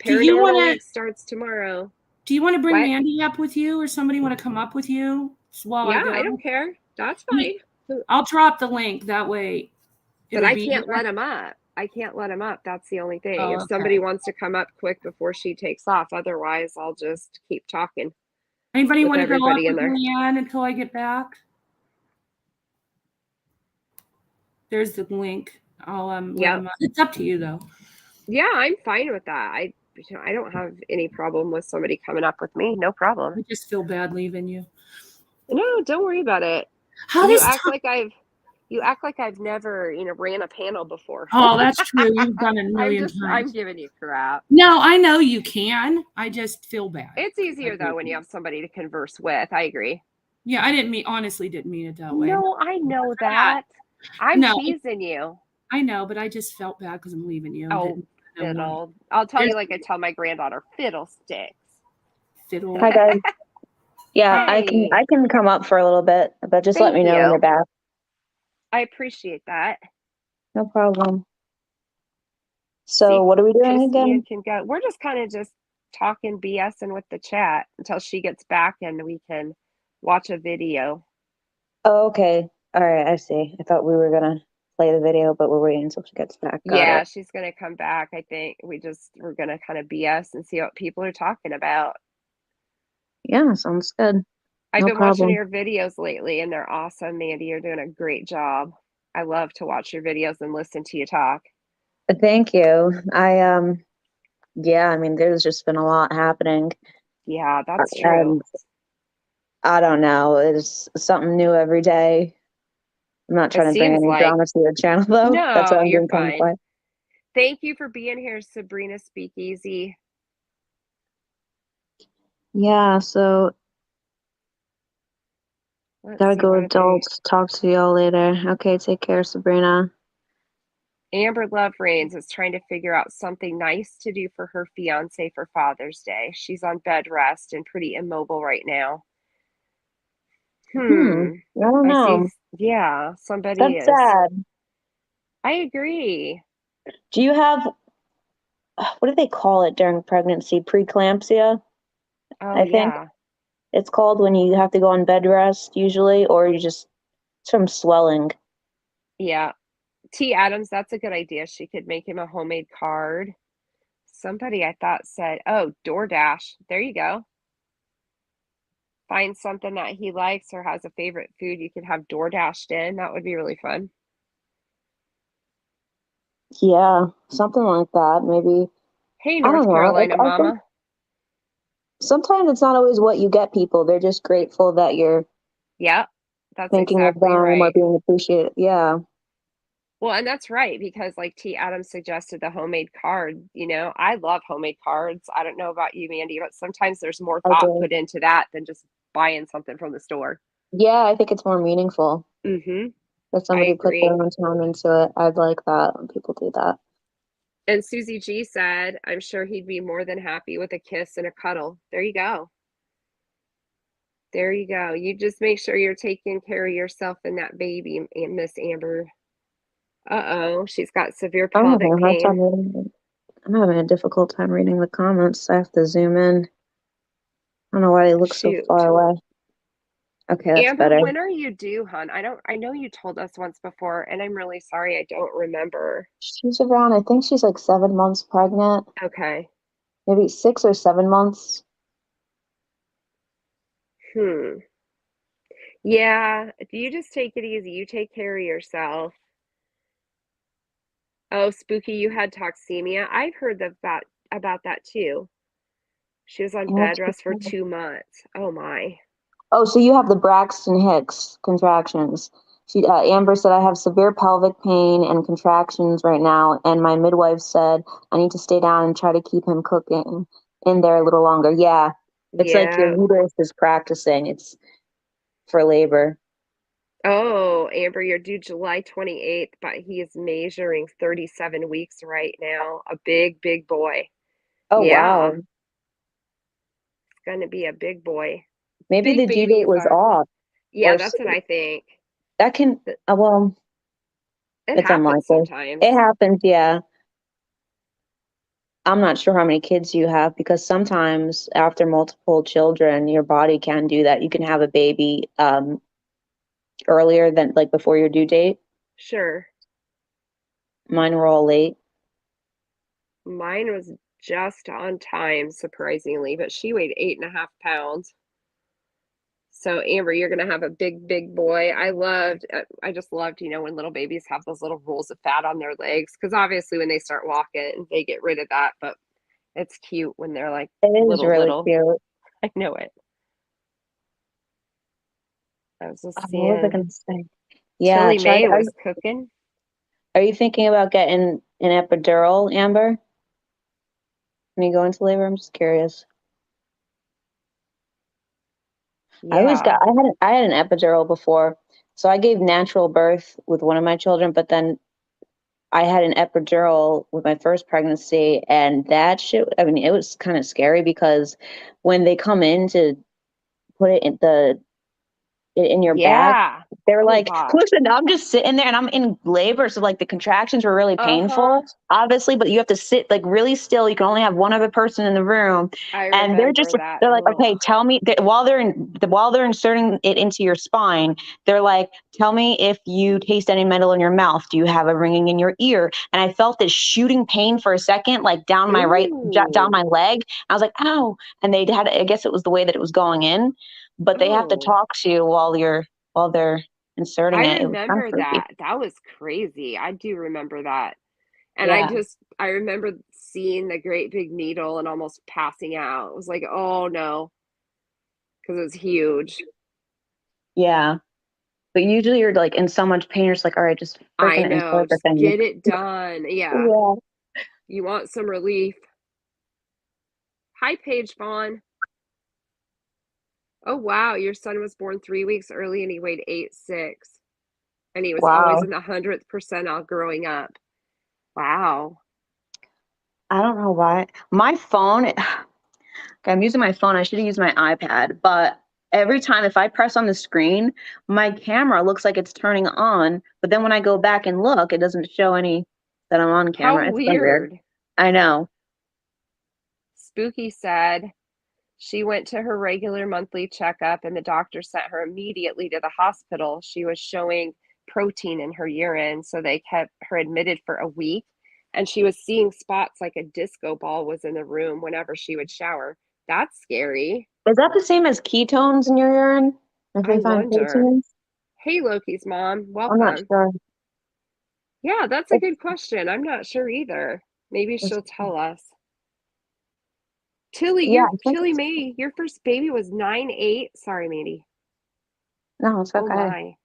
Paranormal Week starts tomorrow. Do you want to bring Mandy up with you, or somebody want to come up with you? I don't care. That's fine. I'll drop the link that way. But I can't let him up. That's the only thing. If somebody wants to come up quick before she takes off, otherwise I'll just keep talking. Anybody want to go up with Leanne until I get back? There's the link. I'll it's up to you though. Yeah, I'm fine with that. I don't have any problem with somebody coming up with me. No problem. I just feel bad leaving you. No, don't worry about it. You act like I've never, ran a panel before. Oh, that's true. You've done it a million times. I'm giving you crap. No, I know you can. I just feel bad. It's easier though when you have somebody to converse with. I agree. Yeah, I honestly didn't mean it that way. No, I know that. I'm No. teasing you. I know, but I just felt bad because I'm leaving you. And Oh, didn't know more. fiddle. I'll tell you There's like I tell my granddaughter, fiddlesticks. fiddle. Hi guys. Yeah, Hey, I can come up for a little bit, but just let thank me know when you're you. back. I appreciate that. No problem. See, So what are we doing Christine again? can go. We're just kind of just talking BSing with the chat until she gets back and we can watch a video. Oh, okay. All right, I see. I thought we were gonna play the video, but we're waiting until she gets back. Got Yeah, it. she's gonna come back. I think we're gonna kind of BS and see what people are talking about. Yeah, sounds good. I've No been watching problem. your videos lately and they're awesome, Mandy. You're doing a great job. I love to watch your videos and listen to you talk. Thank you. Yeah, I mean, there's just been a lot happening, Yeah, that's true. and I don't know, it's something new every day. I'm not It trying to bring seems any like drama to your channel though. That's no, why I'm you're being kind of fine. quiet. Thank you for being here, Sabrina Speakeasy. Yeah, so Let's gotta see go what they. adults. Talk to y'all later. Okay, take care, Sabrina. Amber Love Reigns is trying to figure out something nice to do for her fiance for Father's Day. She's on bed rest and pretty immobile right now. I don't I see. know. Yeah, somebody That's is. sad. I agree. Do you have, what do they call it during pregnancy? Preeclampsia, Oh, I think yeah. it's called, when you have to go on bed rest usually, or you just, it's from swelling. Yeah. T. Adams, that's a good idea. She could make him a homemade card. Somebody I thought said, oh, DoorDash. There you go. Find something that he likes or has a favorite food you could have DoorDashed in. That would be really fun. Yeah, something like that. Maybe, Hey, I North don't know. Carolina I think mama. sometimes it's not always what you get people. They're just grateful that you're Yep, that's thinking of exactly them or right. being appreciated. Yeah. Well, and that's right because like T. Adams suggested the homemade card. I love homemade cards. I don't know about you, Mandy, but sometimes there's more I thought do. put into that than just buying something from the store. Yeah, I think it's more meaningful Mm-hmm. that I somebody put their agree. own time into it. I'd like that when people do that. And Susie G said, I'm sure he'd be more than happy with a kiss and a cuddle. There you go. There you go. You just make sure you're taking care of yourself and that baby, Miss Amber. Uh-oh, she's got severe I'm having pelvic a hard time pain. reading it. I'm having a difficult time reading the comments. I have to zoom in. I don't know why they look so Shoot. far away. Okay, that's Amber, better. when are you due, hon? I know you told us once before, and I'm really sorry I don't remember. She's around, I think she's like 7 months pregnant, Okay. maybe 6 or 7 months. Hmm. Yeah, you just take it easy. You take care of yourself. Oh, Spooky, you had toxemia. I've heard about that too. She was on And bed that's rest for because- 2 months. Oh my. Oh, so you have the Braxton Hicks contractions. Amber said, I have severe pelvic pain and contractions right now, and my midwife said I need to stay down and try to keep him cooking in there a little longer. Yeah, it's like your Yeah. uterus is practicing. It's for labor. Oh, Amber, you're due July 28th, but he is measuring 37 weeks right now. A big, big boy. Oh, Yeah, wow. it's gonna be a big boy. Maybe Big the due date babies was are. off, Yeah, that's what I think. that can, Th- well, It it's happens unlikely. sometimes. It happens, yeah. I'm not sure how many kids you have, because sometimes after multiple children, your body can do that. You can have a baby earlier than, like, before your due date. Sure. Mine were all late. Mine was just on time, surprisingly, but she weighed 8.5 pounds. So Amber, you're gonna have a big, big boy. I just loved, when little babies have those little rolls of fat on their legs, because obviously when they start walking, they get rid of that, but it's cute when they're like It is little, really little. cute. I know it. I was just What was I seeing gonna say? Yeah, Tilly Mae was cooking. are you thinking about getting an epidural, Amber? When you go into labor? I'm just curious. Yeah. I had an epidural before. So I gave natural birth with one of my children, but then I had an epidural with my first pregnancy, and that shit, I mean, it was kind of scary because when they come in to put it in your back, Yeah. they're Oh like, gosh. listen, I'm just sitting there and I'm in labor. So like the contractions were really Uh-huh. painful, obviously, but you have to sit like really still. You can only have one other person in the room. I And remember that. they're like, Oh, okay, tell me that while they're inserting it into your spine, they're like, tell me if you taste any metal in your mouth. Do you have a ringing in your ear? And I felt this shooting pain for a second, like down down ooh. my leg. I was like, ow. And they had, I guess it was the way that it was going in, but they have to Oh. talk to you while they're inserting I it. It was kind of remember creepy. that. That was crazy. I do remember that. And Yeah. I remember seeing the great big needle and almost passing out. It was like, oh no, because it was huge. Yeah. But usually you're like in so much pain, you're just like, all right, just I freaking know. insert the Just thing. get it done. Yeah. Yeah. You want some relief. Hi, Paige Vaughn. Oh wow, your son was born 3 weeks early and he weighed 8'6". And he was always Wow. in the 100th percentile growing up. Wow. I don't know why. My phone, okay, I'm using my phone. I should have used my iPad, but every time if I press on the screen, my camera looks like it's turning on, but then when I go back and look, it doesn't show any that I'm on How camera. It's so weird. weird. I know. Spooky said she went to her regular monthly checkup and the doctor sent her immediately to the hospital. She was showing protein in her urine, so they kept her admitted for a week. And she was seeing spots like a disco ball was in the room whenever she would shower. That's scary. Is that the same as ketones in your urine? If I they find wonder. proteins? Hey, Loki's mom, I'm not welcome. sure. Yeah, that's a good question. I'm not sure either. Maybe It's, she'll tell us. Tilly, yeah, I think Tilly it's, May, your first baby was 9'8". Sorry, Mandy. no, it's Oh okay. my.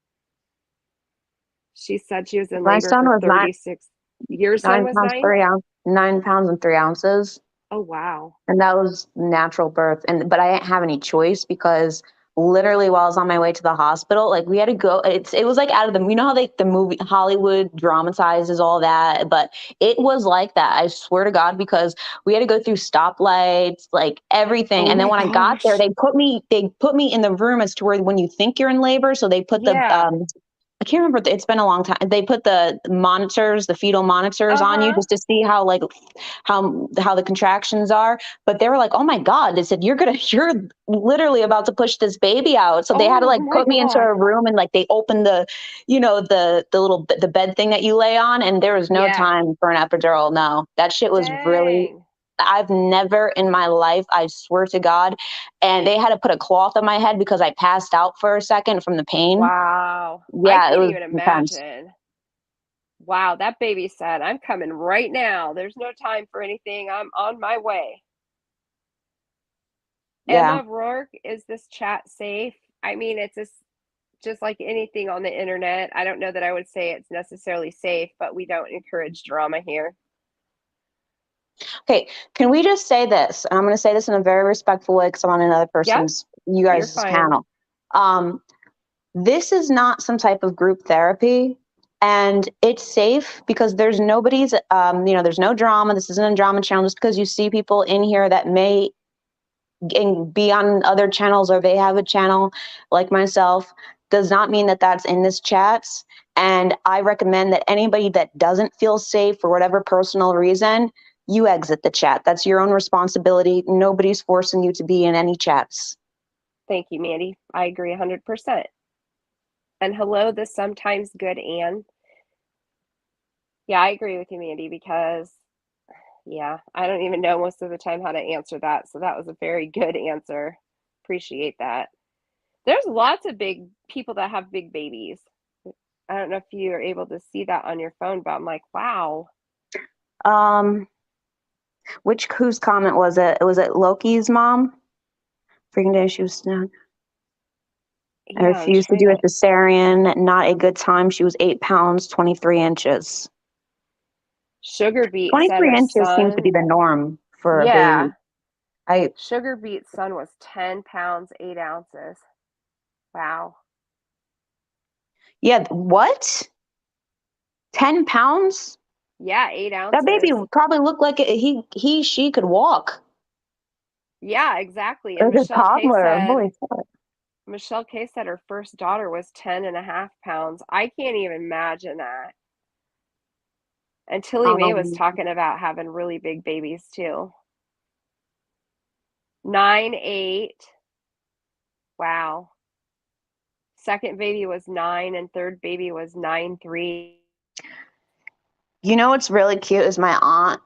She said she was in My labor son for was 36. Your son was 9? 9 pounds and 3 ounces. Oh wow. And that was natural birth. But I didn't have any choice because literally while I was on my way to the hospital, like we had to go, it was like out of you know how the movie Hollywood dramatizes all that, but it was like that. I swear to God, because we had to go through stoplights, like everything. Oh And then my when I got there, gosh. they put me in the room as to where when you think you're in labor. So they put the Yeah. I can't remember. It's been a long time. They put the monitors, the fetal monitors on you Uh-huh. just to see how the contractions are. But they were like, "Oh my God!" They said, you're literally about to push this baby out." So they had to Oh like my put me into God. a room and like they opened the little the bed thing that you lay on, and there was no Yeah. time for an epidural. No, that shit was really. Dang. I've never in my life, I swear to God, and they had to put a cloth on my head because I passed out for a second from the pain. Wow. I Yeah, it can't was even intense. imagine. Wow, that baby said, I'm coming right now. There's no time for anything. I'm on my way. Yeah. Emma Rourke, is this chat safe? I mean, it's just like anything on the internet. I don't know that I would say it's necessarily safe, but we don't encourage drama here. Okay, can we just say this? And I'm going to say this in a very respectful way because I'm on another Yeah, you you're guys' fine. panel. Um, this is not some type of group therapy, and it's safe because there's there's no drama. This isn't a drama channel. Just because you see people in here that may be on other channels or they have a channel like myself does not mean that that's in this chats. And I recommend that anybody that doesn't feel safe for whatever personal reason, you exit the chat. That's your own responsibility. Nobody's forcing you to be in any chats. Thank you, Mandy. I agree 100%. And hello, the sometimes good Anne. Yeah, I agree with you, Mandy, because yeah, I don't even know most of the time how to answer that. So that was a very good answer. Appreciate that. There's lots of big people that have big babies. I don't know if you are able to see that on your phone, but I'm like, wow. Um, whose comment was it? Was it Loki's mom? Freaking day she was snug. I Yeah, I'm refused to trying do a to. cesarean. Not a good time. She was 8 pounds, 23 inches. Sugar Beet said 23 her inches seems to be son. the norm for a baby. Yeah, I Sugar Beet's son was 10 pounds, 8 ounces. Wow. Yeah, what? 10 pounds? Yeah, 8 That baby ounces. probably looked like she could walk. Yeah, exactly. And Like a toddler. Holy fuck. Michelle K said her first daughter was 10.5 pounds. I can't even imagine that. And Tilly Mae was talking about having really big babies too. 9'8". Wow. Second baby was 9 and third baby was 9'3". You know what's really cute is my aunt.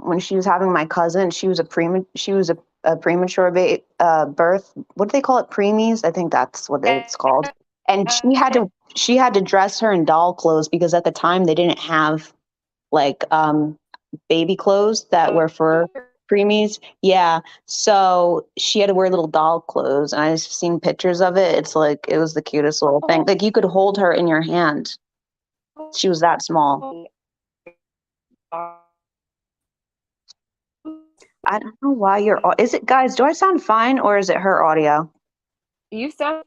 When she was having my cousin, she was a premature birth. What do they call it? Preemies? I think that's what it's called. And she had to dress her in doll clothes because at the time they didn't have like baby clothes that were for preemies. Yeah, so she had to wear little doll clothes, and I've seen pictures of it. It's like it was the cutest little thing. Like you could hold her in your hand. She was that small. I don't know why is it, guys, do I sound fine or is it her audio? You sound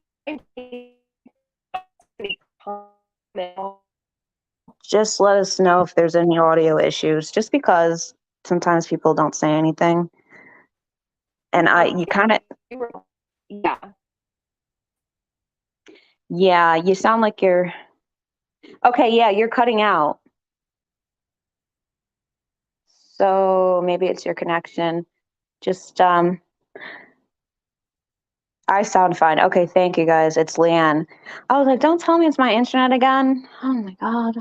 Just let us know if there's any audio issues, just because sometimes people don't say anything. And you kind of, yeah. yeah, you sound like you're, okay, yeah, you're cutting out. So maybe it's your connection. Just, I sound fine. Okay, thank you guys. It's Leanne. I was like, don't tell me it's my internet again. Oh my God.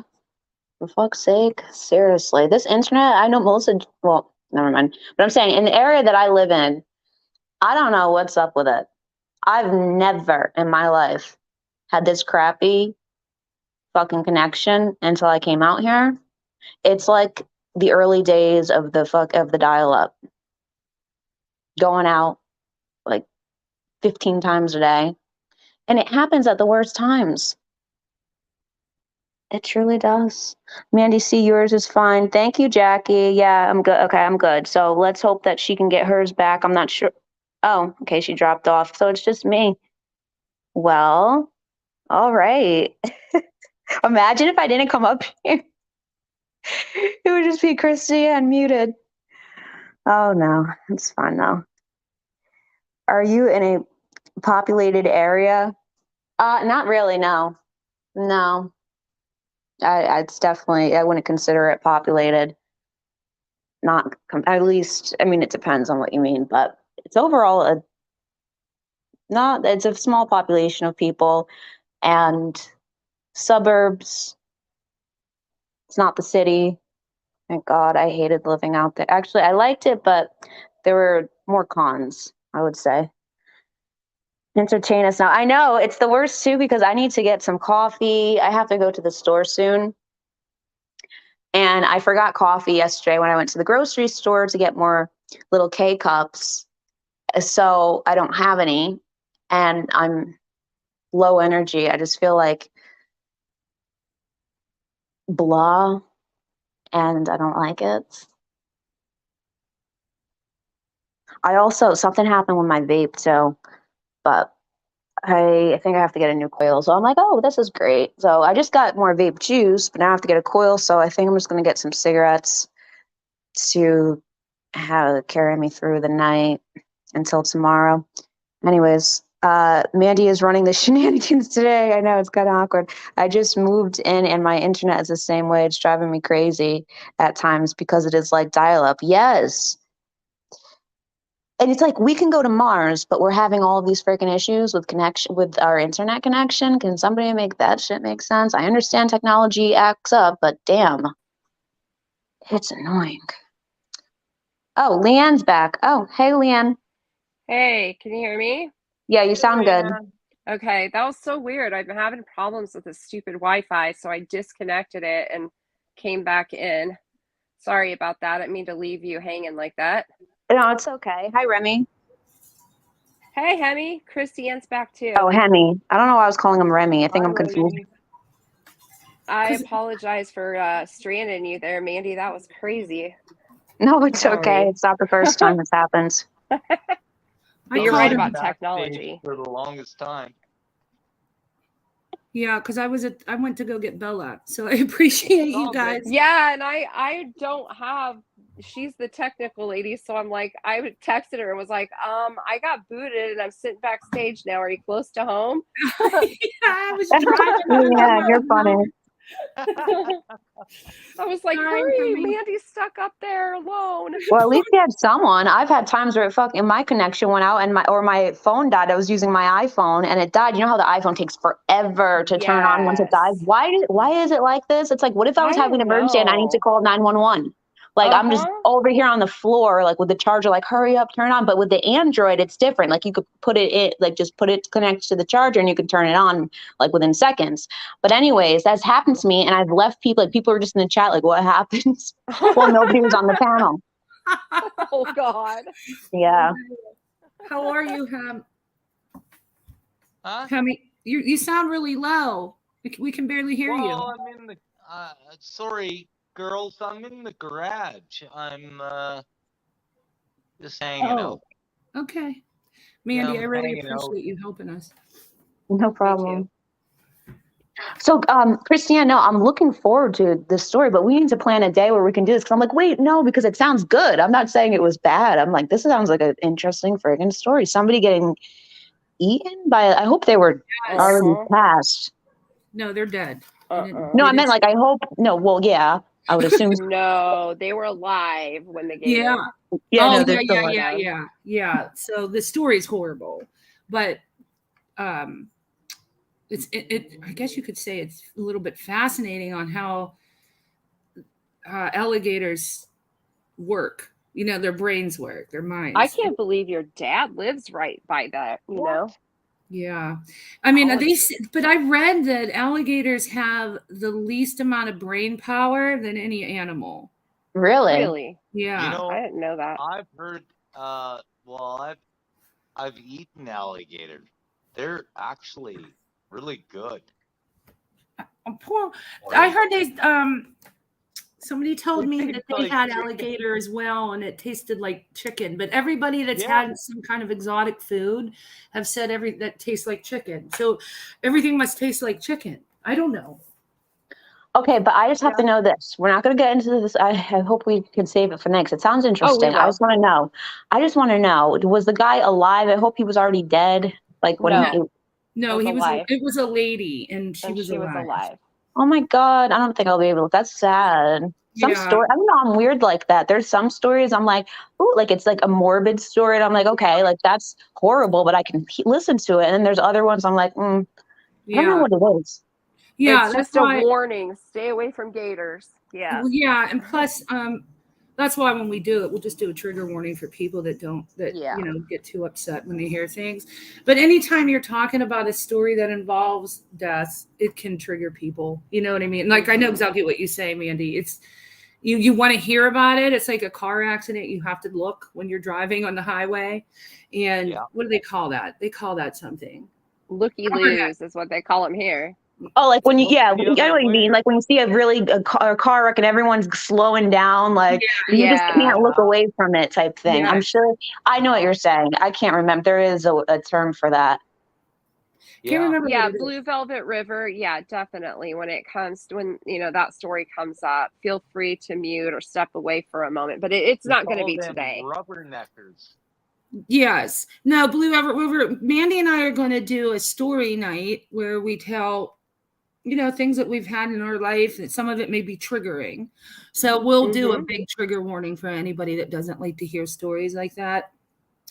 For fuck's sake. Seriously. This internet, I know Melissa, well, never mind. But I'm saying in the area that I live in, I don't know what's up with it. I've never in my life had this crappy fucking connection until I came out here. It's like the early days of the dial-up. Going out like 15 times a day. And it happens at the worst times. It truly does. Mandy C, yours is fine. Thank you, Jackie. Yeah, I'm good. Okay, I'm good. So let's hope that she can get hers back. I'm not sure. Oh, okay, she dropped off. So it's just me. Well, all right. Imagine if I didn't come up here. It would just be Christy unmuted. Oh no, it's fine though. Are you in a populated area? Not really, no. No. It's definitely, I wouldn't consider it populated. Not at least, I mean, it depends on what you mean, but it's overall it's a small population of people and suburbs. It's not the city. Thank God, I hated living out there. Actually, I liked it, but there were more cons, I would say. Entertain us now. I know it's the worst too because I need to get some coffee. I have to go to the store soon. And I forgot coffee yesterday when I went to the grocery store to get more little K cups. So I don't have any and I'm low energy. I just feel like blah and I don't like it. Something happened with my vape too, but I think I have to get a new coil. So I'm like, oh, this is great. So I just got more vape juice, but now I have to get a coil. So I think I'm just going to get some cigarettes to carry me through the night until tomorrow. Anyways, Mandy is running the shenanigans today. I know it's kind of awkward. I just moved in and my internet is the same way. It's driving me crazy at times because it is like dial-up. Yes. And it's like we can go to Mars, but we're having all of these freaking issues with our internet connection. Can somebody make that shit make sense? I understand technology acts up, but damn, it's annoying. Oh, Leanne's back. Oh, hey, Leanne. Hey, can you hear me? Yeah, you sound good. Okay, that was so weird. I've been having problems with this stupid Wi-Fi, so I disconnected it and came back in. Sorry about that. I didn't mean to leave you hanging like that. No, it's okay. Hi, Remy. Hey, Hemi. Christy Ann's back too. Oh, Hemi. I don't know why I was calling him Remy. I think I'm confused. I apologize for stranding you there, Mandy. That was crazy. No, it's Sorry. okay. It's not the first time this happens. But you're right about technology. For the longest time. Yeah, because I went to go get Bella, so I appreciate you Oh, good. guys. Yeah, and I don't have. She's the technical lady, so I'm like, I texted her and was like, I got booted and I'm sitting backstage now. Are you close to home? I was driving. Yeah, you're funny. I was like, Sorry, hurry, honey. Mandy's stuck up there alone. Well, at least you had someone. I've had times where my connection went out and my phone died. I was using my iPhone and it died. You know how the iPhone takes forever to turn on once it dies? Yes. Why is it like this? It's like, what if I was I having an don't emergency and I need to know. call 911? Like I'm just Uh-huh. over here on the floor, like with the charger, like hurry up, turn it on. But with the Android, it's different. Like you could put it in, like just put it connected to the charger and you can turn it on like within seconds. But anyways, that's happened to me and I've left people, like people were just in the chat, like what happens? Well, nobody was on the panel. Oh God. Yeah. How are you, Ham? Huh? Hammy, you sound really low. We can barely hear Well, I'm in the. Sorry, girls. I'm in the garage. I'm just hanging out. you. Okay. Mandy, Yeah, I I'm really hanging out. appreciate you helping us. No problem. So, Christiane, no, I'm looking forward to this story, but we need to plan a day where we can do this. Cause I'm like, wait, no, because it sounds good. I'm not saying it was bad. I'm like, this sounds like an interesting friggin' story. Somebody getting eaten by, I hope they were already Uh-uh. passed. No, they're dead. Uh-uh. No, I It meant is- like, I hope, no, well, yeah, I would assume. No, they were alive when the gator. Yeah. Yeah, Oh, no, yeah, they're still yeah, alive. yeah. So the story is horrible, but it I guess you could say it's a little bit fascinating on how alligators work. You know, their brains work, their minds. I can't believe your dad lives right by that, you know? Yeah. I mean, Oh. but I read that alligators have the least amount of brain power than any animal. Really? Really? Yeah. You know, I didn't know that. I've heard. Well, I've eaten alligator. They're actually really good. Poor, I heard somebody told They me taste that they like had chicken. alligator as well and it tasted like chicken, but everybody that's Yeah. had some kind of exotic food have said that tastes like chicken. So everything must taste like chicken. I don't know. Okay, but I just have to know this. We're not going to get into this. I hope we can save it for next. It sounds interesting. I will. just want to know. Was the guy alive? I hope he was already dead. Like when No. he. No, Was he was. alive. It was a lady, and she And was she alive. was alive. Oh my God, I don't think I'll be able to. That's sad. Some Yeah. story. I don't know. I'm weird like that. There's some stories I'm like, ooh, like it's like a morbid story. And I'm like, okay, like that's horrible, but I can listen to it. And then there's other ones I'm like, I don't know Yeah, what it is. yeah. It's That's just why. a warning. Stay away from gators. Yeah. Well, yeah, and plus, that's why when we do it, we'll just do a trigger warning for people that Yeah. get too upset when they hear things. But anytime you're talking about a story that involves death, it can trigger people. You know what I mean? Like I know exactly what you say, Mandy. It's you want to hear about it. It's like a car accident. You have to look when you're driving on the highway. And Yeah. what do they call that? They call that something. Looky-loos is what they call them here. Oh, like when you, Look yeah, the I know other what you mean. way. Like when you see a car wreck and everyone's slowing down, like you just can't look away from it type thing. Yeah. I'm sure I know what you're saying. I can't remember. There is a term for that. Can't Yeah. remember Yeah, what it is. Blue Velvet River. Yeah, definitely. When that story comes up, feel free to mute or step away for a moment. But it's not going to be Call them today. Rubberneckers. Yes. No, Blue Everett River. Mandy and I are going to do a story night where we tell, things that we've had in our life, and some of it may be triggering. So we'll do a big trigger warning for anybody that doesn't like to hear stories like that.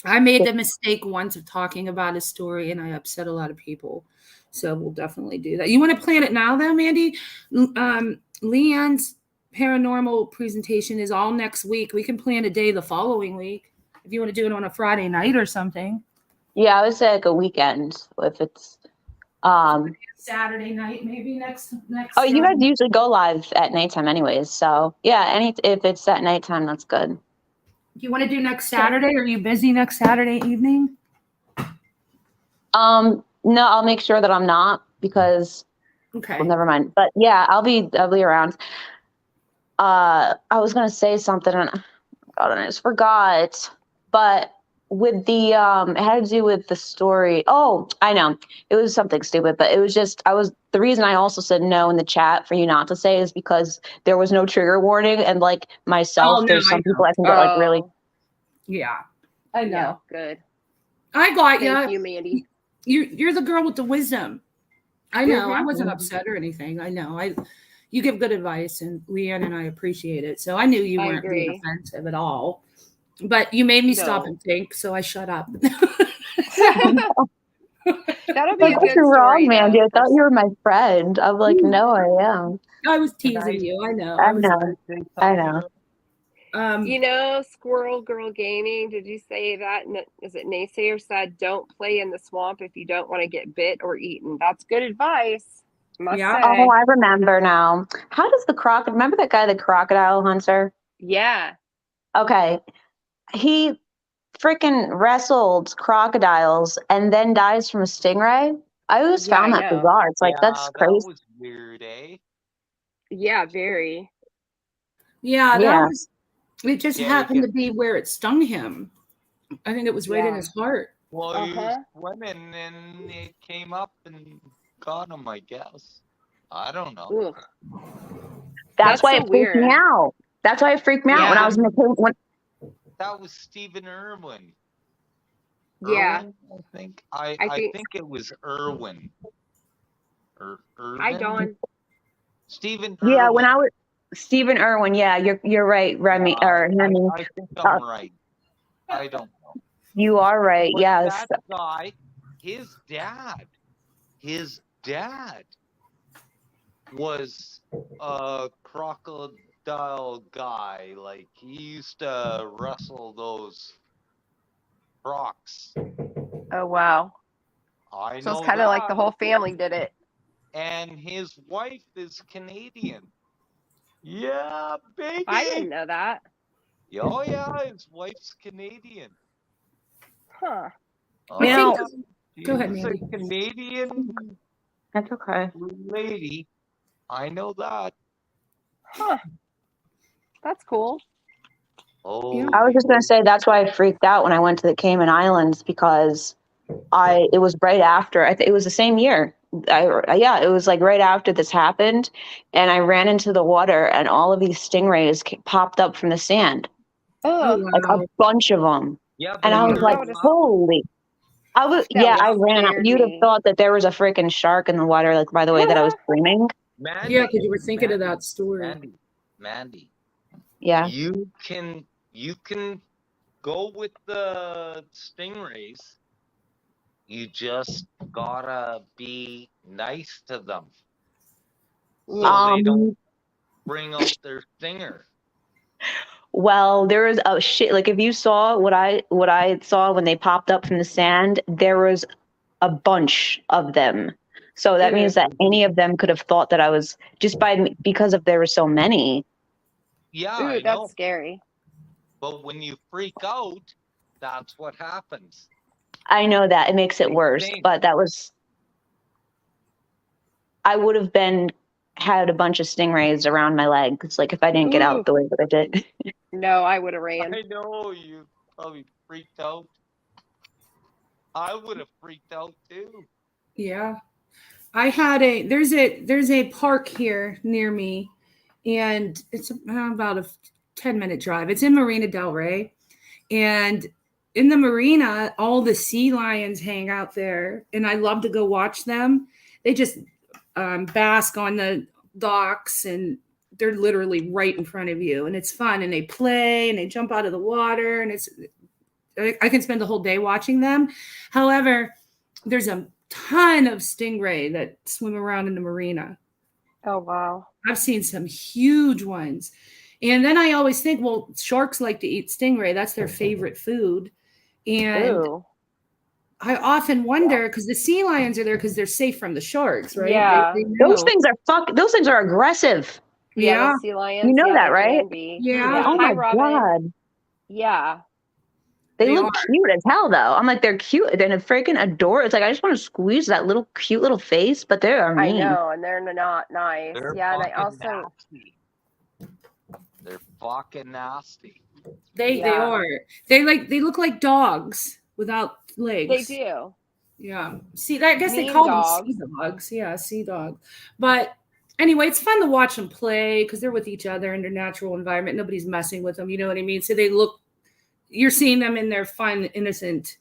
I made the mistake once of talking about a story and I upset a lot of people. So we'll definitely do that. You want to plan it now though, Mandy? Leanne's paranormal presentation is all next week. We can plan a day the following week if you want to do it on a Friday night or something. Yeah, I would say like a weekend if it's Saturday night, maybe next. Oh, you guys usually go live at nighttime anyways. So yeah, if it's at nighttime, that's good. You want to do next Saturday? Are you busy next Saturday evening? No, I'll make sure that I'm not because Okay. well, never mind. But yeah, I'll be around. I was gonna say something and God, and I just forgot. But with the it had to do with the story. Oh, I know. It was something stupid, but it was just the reason I also said no in the chat for you not to say is because there was no trigger warning, and like myself, Oh, no, there's I some people know. I can get like really. Oh, Yeah, I know. yeah, good. I got Thank you. you, Mandy. You're the girl with the wisdom. I know. I Mhm. wasn't upset or anything. I know. You give good advice, and Leanne and I appreciate it. So I knew you I weren't being agree. offensive at all. But you made me stop No. and think, so I shut up. That'll be Like, a what's good wrong, story Mandy? though. I thought you were my friend. I'm like, no, I am. I was Can I, teasing you. I know. I I was. know. say I something? know. You know, Squirrel Girl Gaming, did you say that? Is it Naysayer said, don't play in the swamp if you don't want to get bit or eaten? That's good advice, must Yeah. Oh, say. I remember now. How does the crocodile? Remember that guy, the crocodile hunter? Yeah. Okay, he freaking wrestled crocodiles and then dies from a stingray. I always Yeah, I found that know. bizarre. It's like Yeah, that's that crazy. was weird, eh? Yeah, very. Yeah. That Yeah. was. It just Yeah, happened to be where it stung him. I think it was right in Yeah. his heart. well, he was Uh-huh. swimming and it came up and got him, I guess. I don't know. Ugh. That's That's why so it freaked me weird. out. That's why it freaked me out when I Yeah. was in the cave. That was Stephen Irwin. Yeah. Irwin, I think. I I think think it was Irwin. Or Hi, Irvin? Dawn. Stephen Yeah, when Irwin. I was Stephen Irwin. Yeah, you're right, Remy Yeah, or Hemi. I think Uh, I'm right. I don't know. you are right. But Yes. that guy, his dad was a crocodile guy. Like he used to wrestle those crocs. Oh, wow. I So it's know kind of like the that. whole family did it. And his wife is Canadian. Yeah, baby. I didn't know that. Oh yeah, his wife's Canadian. Huh. Oh, I think. yeah. She Go ahead, was Mandy. a Canadian That's okay. lady. I know that. Huh. That's cool. Oh, I was just gonna say that's why I freaked out when I went to the Cayman Islands because it was right after I think it was the same year. Yeah, it was like right after this happened, and I ran into the water, and all of these stingrays popped up from the sand, Oh, Oh, like a wow. bunch of them, yeah, and but I Yeah. was like, that would have holy. that I would ran out. scared You'd have me. thought that there was a freaking shark in the water, like by the way that I was screaming. Mandy, Yeah, because you were thinking of that story. Mandy, Yeah. you can go with the stingrays. You just gotta be nice to them, so they don't bring out their stinger. Well, there was a shit. Like if you saw what I saw when they popped up from the sand, there was a bunch of them. So that means that any of them could have thought that I was just because of there were so many. Yeah, Ooh, I that's know. scary. But when you freak out, that's what happens. I know that it makes it worse, Same. but I would have had a bunch of stingrays around my legs, like if I didn't get Ooh. out the way that I did. No, I would have ran. I know you probably freaked out. I would have freaked out too. Yeah. I had there's a park here near me, and it's about a 10-minute drive. It's in Marina Del Rey, and in the marina, all the sea lions hang out there, and I love to go watch them. They just bask on the docks, and they're literally right in front of you, and it's fun, and they play and they jump out of the water, and I can spend the whole day watching them. However, there's a ton of stingray that swim around in the marina. Oh, wow. I've seen some huge ones. And then I always think, well, sharks like to eat stingray. That's their favorite food. And Ooh. I often wonder, because the sea lions are there because they're safe from the sharks, right? Yeah. They know. Those things are aggressive. Yeah. The sea lions. You know yeah, that, they right? can be. Yeah. Oh Hi, my Robin. God. Yeah. They They look are. cute as hell, though. I'm like, they're cute. They're freaking adorable. It's like, I just want to squeeze that little cute little face, but they are I mean. know, and they're not nice. They're yeah, and I fucking also nasty. They're fucking nasty. They Yeah. are. They look like dogs without legs. They do. Yeah. See, I guess they Mean call dogs. them sea dogs. Yeah, sea dog. But anyway, it's fun to watch them play because they're with each other in their natural environment. Nobody's messing with them. You know what I mean? So you're seeing them in their fun, innocent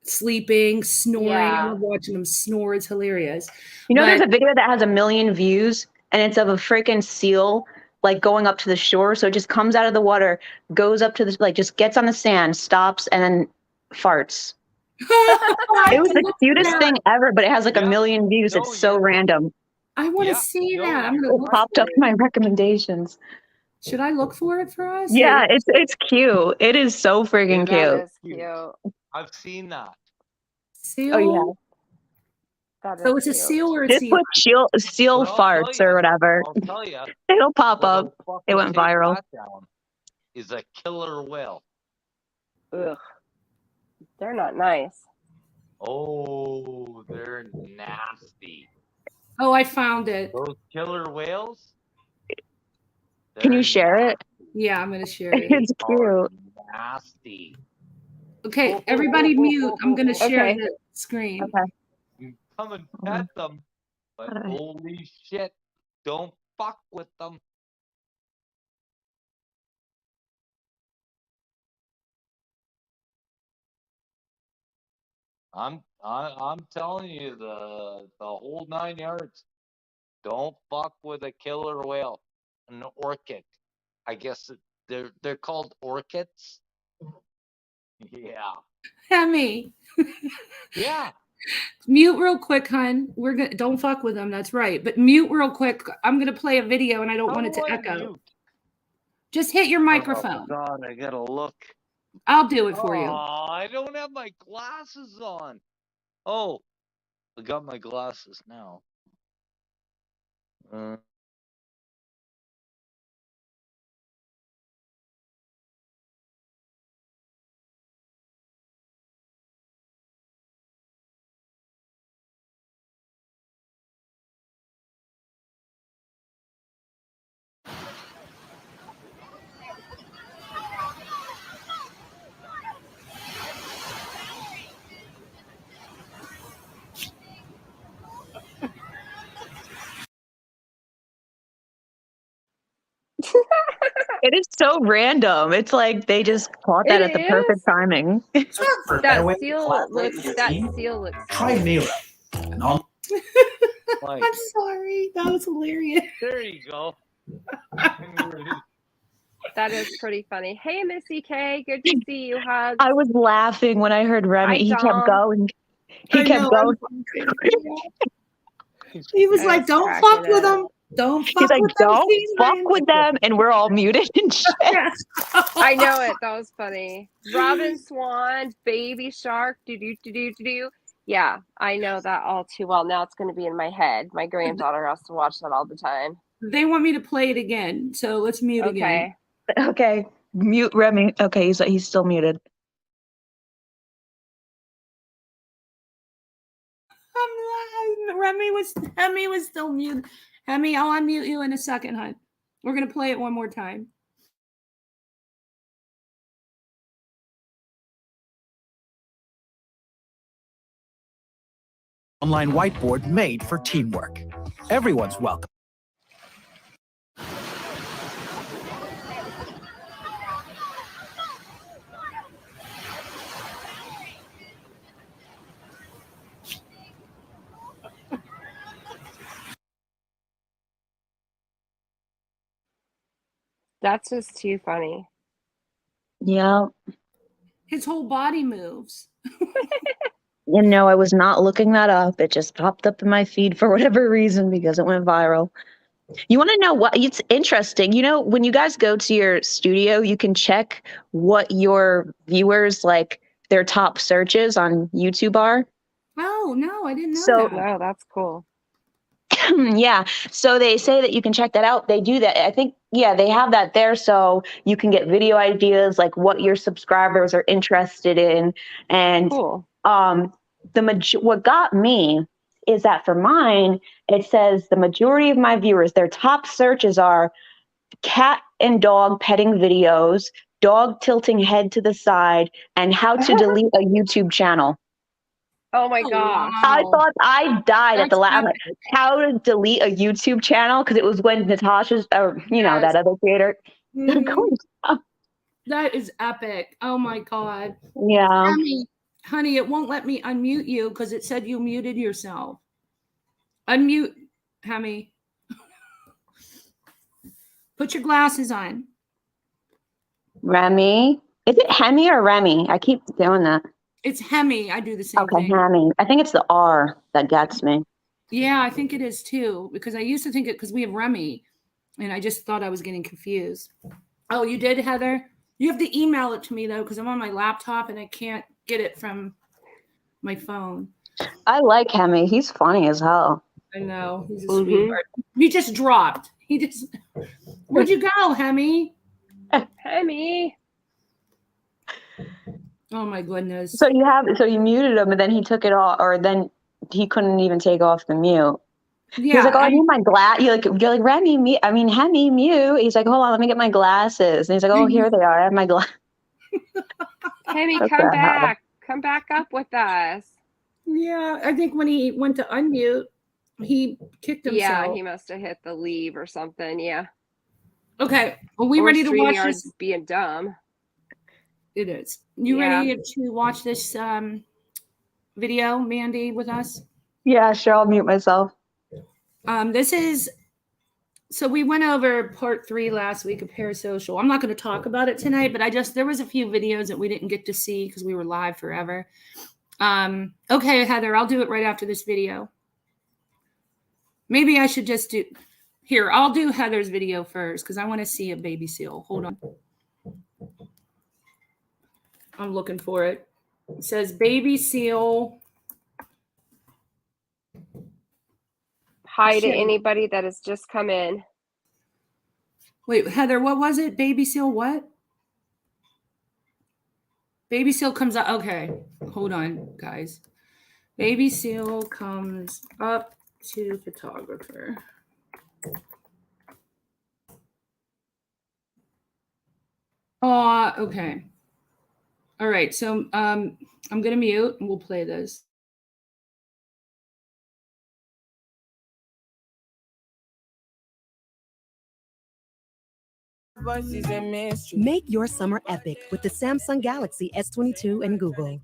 sleeping, snoring. I Yeah. love watching them snore. It's hilarious. You know, there's But- a video that has 1 million views, and it's of a freaking seal like going up to the shore. So it just comes out of the water, goes up to the like, just gets on the sand, stops, and then farts. It was the cutest thing ever, but it has like Yeah. 1 million views. No, It's so yeah. random. I want to Yeah, see no, that. I'm It gonna look popped for up it. in my recommendations. Should I look for it for us? Yeah, it's cute. It is so freaking It That cute. is cute. I've seen that. Seal. Oh yeah. That So is it's a cute. seal or a Just seal. put seal But I'll tell farts or ya- whatever. I'll tell you. It'll pop up. what'll It went fucking take viral. that down is a killer whale. Ugh. They're not nice. Oh, they're nasty. Oh, I found it. Those killer whales. Can you they're share it? Yeah, I'm gonna share it. It's They are cute. nasty. Okay, everybody mute. I'm gonna share Okay. the screen. Okay. You come and pet them, but Alright. holy shit, don't fuck with them. I'm telling you the whole 9 yards. Don't fuck with a killer whale, an orchid. I guess they're called orchids. Yeah, Hemi, yeah. mute real quick, hun. We're gonna don't fuck with them. That's right. But mute real quick. I'm gonna play a video, and I don't How want it do to I echo. mute? Just hit your Oh microphone. God, I gotta look. I'll do it for Oh, you. I don't have my glasses on. Oh, I got my glasses now. It is so random. It's like they just caught that It at the perfect is. timing. For a better way That to seal collaborate with looks. your That team, seal looks. try cute. Mira, an online Like, I'm sorry. That was hilarious. there you go. That is pretty funny. Hey, Missy K, good to see you. Hugs. I was laughing when I heard Remy. Hi, He kept Dom. going. He I kept know, going. He was I like, was "Don't cracking fuck with up. them. Don't fuck He's like, with them." don't fuck felines." with them. And we're all muted and shit. I know it. That was funny. Robin Swan, Baby Shark, do do do do do do. Yeah, I know that all too well. Now it's going to be in my head. My granddaughter has to watch that all the time. They want me to play it again, so let's mute again. Okay. Okay. Mute Remy. Okay, he's still muted. Hemi was still muted. Hemi, I'll unmute you in a second, hon. We're gonna play it one more time. Online whiteboard made for teamwork. Everyone's welcome. That's just too funny. Yeah. His whole body moves. You know, I was not looking that up. It just popped up in my feed for whatever reason because it went viral. You want to know what? It's interesting. You know, when you guys go to your studio, you can check what your viewers like their top searches on YouTube are. Oh no, I didn't know So- that. Wow, that's cool. Yeah. So they say that you can check that out. They do that. I think, yeah, they have that there. So you can get video ideas, like what your subscribers are interested in. And Cool. what got me is that for mine, it says the majority of my viewers, their top searches are cat and dog petting videos, dog tilting head to the side, and how to delete a YouTube channel. Oh my Oh, gosh. I wow. thought I died at the That's last. Like, epic. how to delete a YouTube channel, because it was when Natasha's, or Yes. that other creator. Mhm. That is epic. Oh my God. Yeah. Honey, it won't let me unmute you because it said you muted yourself. Unmute, Hemi. Put your glasses on. Remy. Is it Hemi or Remy? I keep doing that. It's Hemi. I do the same Okay, thing. Hemi. I think it's the R that gets me. Yeah, I think it is too, because I used to think it because we have Remy, and I just thought I was getting confused. Oh, you did, Heather? You have to email it to me though, because I'm on my laptop and I can't get it from my phone. I like Hemi. He's funny as hell. I know. He's a Mhm. sweetheart. He just dropped. Where'd you go, Hemi? Hemi. Oh my goodness. So you muted him, and then he took it off, or then he couldn't even take off the mute. Yeah. He's like, "Oh, I need my glass." You're like, Remy, mute. I mean, Hemi, mute. He's like, "Hold on, let me get my glasses." And he's like, "Oh, here they are. I have my glass." Hemi, What come the hell? back. Come back up with us. Yeah, I think when he went to unmute, he kicked himself. Yeah, he must have hit the leave or something. Yeah. Okay, are we Or ready to watch StreamYard's this? being dumb. It is. You Yeah. ready to watch this video, Mandy, with us? Yeah, sure. I'll mute myself. This is, so we went over part 3 last week of Parasocial. I'm not going to talk about it tonight, but there was a few videos that we didn't get to see because we were live forever. Okay, Heather, I'll do it right after this video. Maybe I should just I'll do Heather's video first because I want to see a baby seal. Hold on. I'm looking for it. It says baby seal. Hi to anybody that has just come in. Wait, Heather, what was it? Baby seal what? Baby seal comes up. Okay, hold on, guys. Baby seal comes up to photographer. Oh, okay. All right, so I'm going to mute and we'll play this. Make your summer epic with the Samsung Galaxy S22 and Google.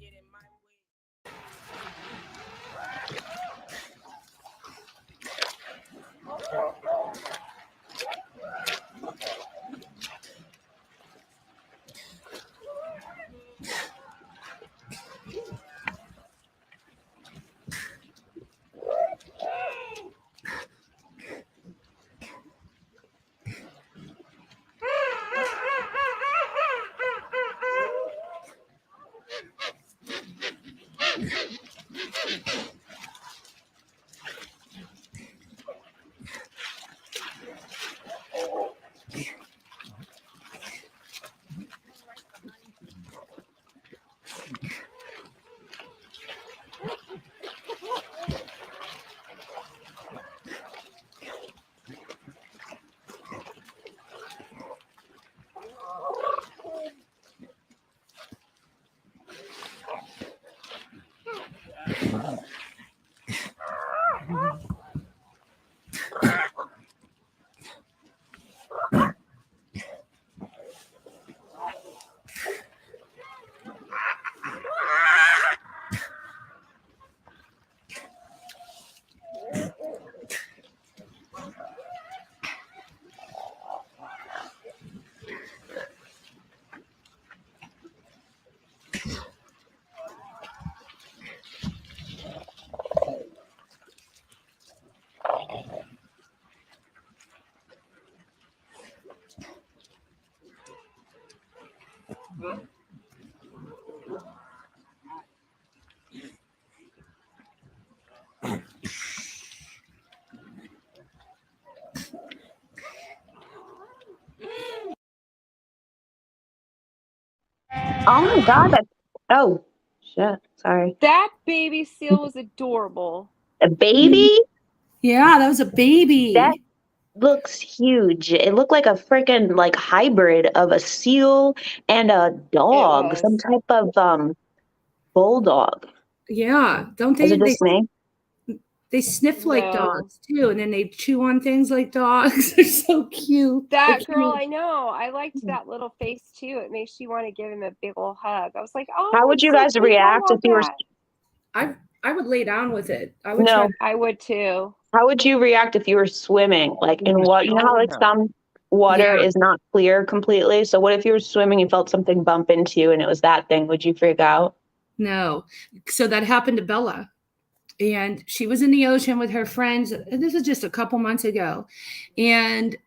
Oh my God. Oh, shit. Sorry. That baby seal was adorable. A baby? Yeah, that was a baby. looks huge. It looked like a freaking like hybrid of a seal and a dog, some was. type of bulldog. Yeah, don't Is they? it just me? They sniff like No. dogs too, and then they chew on things like dogs. They're so cute. They're That girl, cute. I know. I liked that little face too. It makes you want to give him a big old hug. I was like, oh, How would it's you so guys cute. I react if want you were that. I would lay down with it. I would no? try. I would too. How would you react if you were swimming? Like in what you know how like some water Yeah. is not clear completely. So what if you were swimming and felt something bump into you and it was that thing? Would you freak out? No. So that happened to Bella. And she was in the ocean with her friends. And this was just a couple months ago. And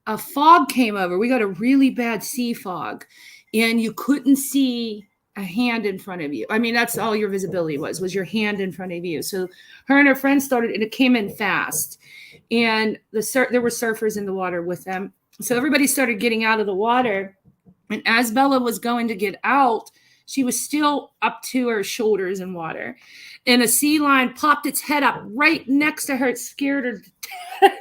a fog came over. We got a really bad sea fog. And you couldn't see a hand in front of you. I mean, that's all your visibility was your hand in front of you. So her and her friends started, and it came in fast. And there were surfers in the water with them. So everybody started getting out of the water. And as Bella was going to get out, she was still up to her shoulders in water. And a sea lion popped its head up right next to her. It scared her to death.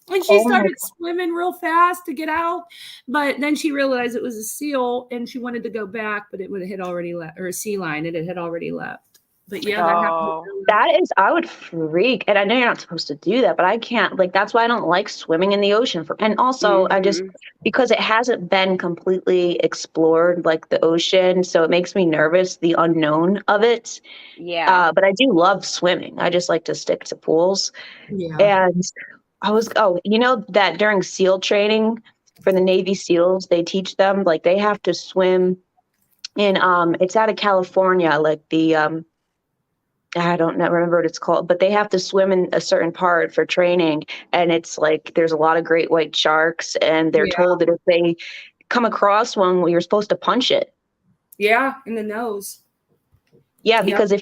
And she started swimming real fast to get out. But then she realized it was a seal and she wanted to go back, but it had already left, or a sea lion, it had already left. But yeah, that happened. That is, I would freak. And I know you're not supposed to do that, but I can't. Like, that's why I don't like swimming in the ocean. And also, I just, because it hasn't been completely explored, like the ocean. So it makes me nervous, the unknown of it. Yeah. But I do love swimming. I just like to stick to pools. Yeah. And you know that during SEAL training for the Navy SEALs, they teach them, like, they have to swim in, it's out of California, like the, I don't remember what it's called, but they have to swim in a certain part for training. And it's like, there's a lot of great white sharks, and they're told that if they come across one, well, you're supposed to punch it. Yeah, in the nose. Yeah, because if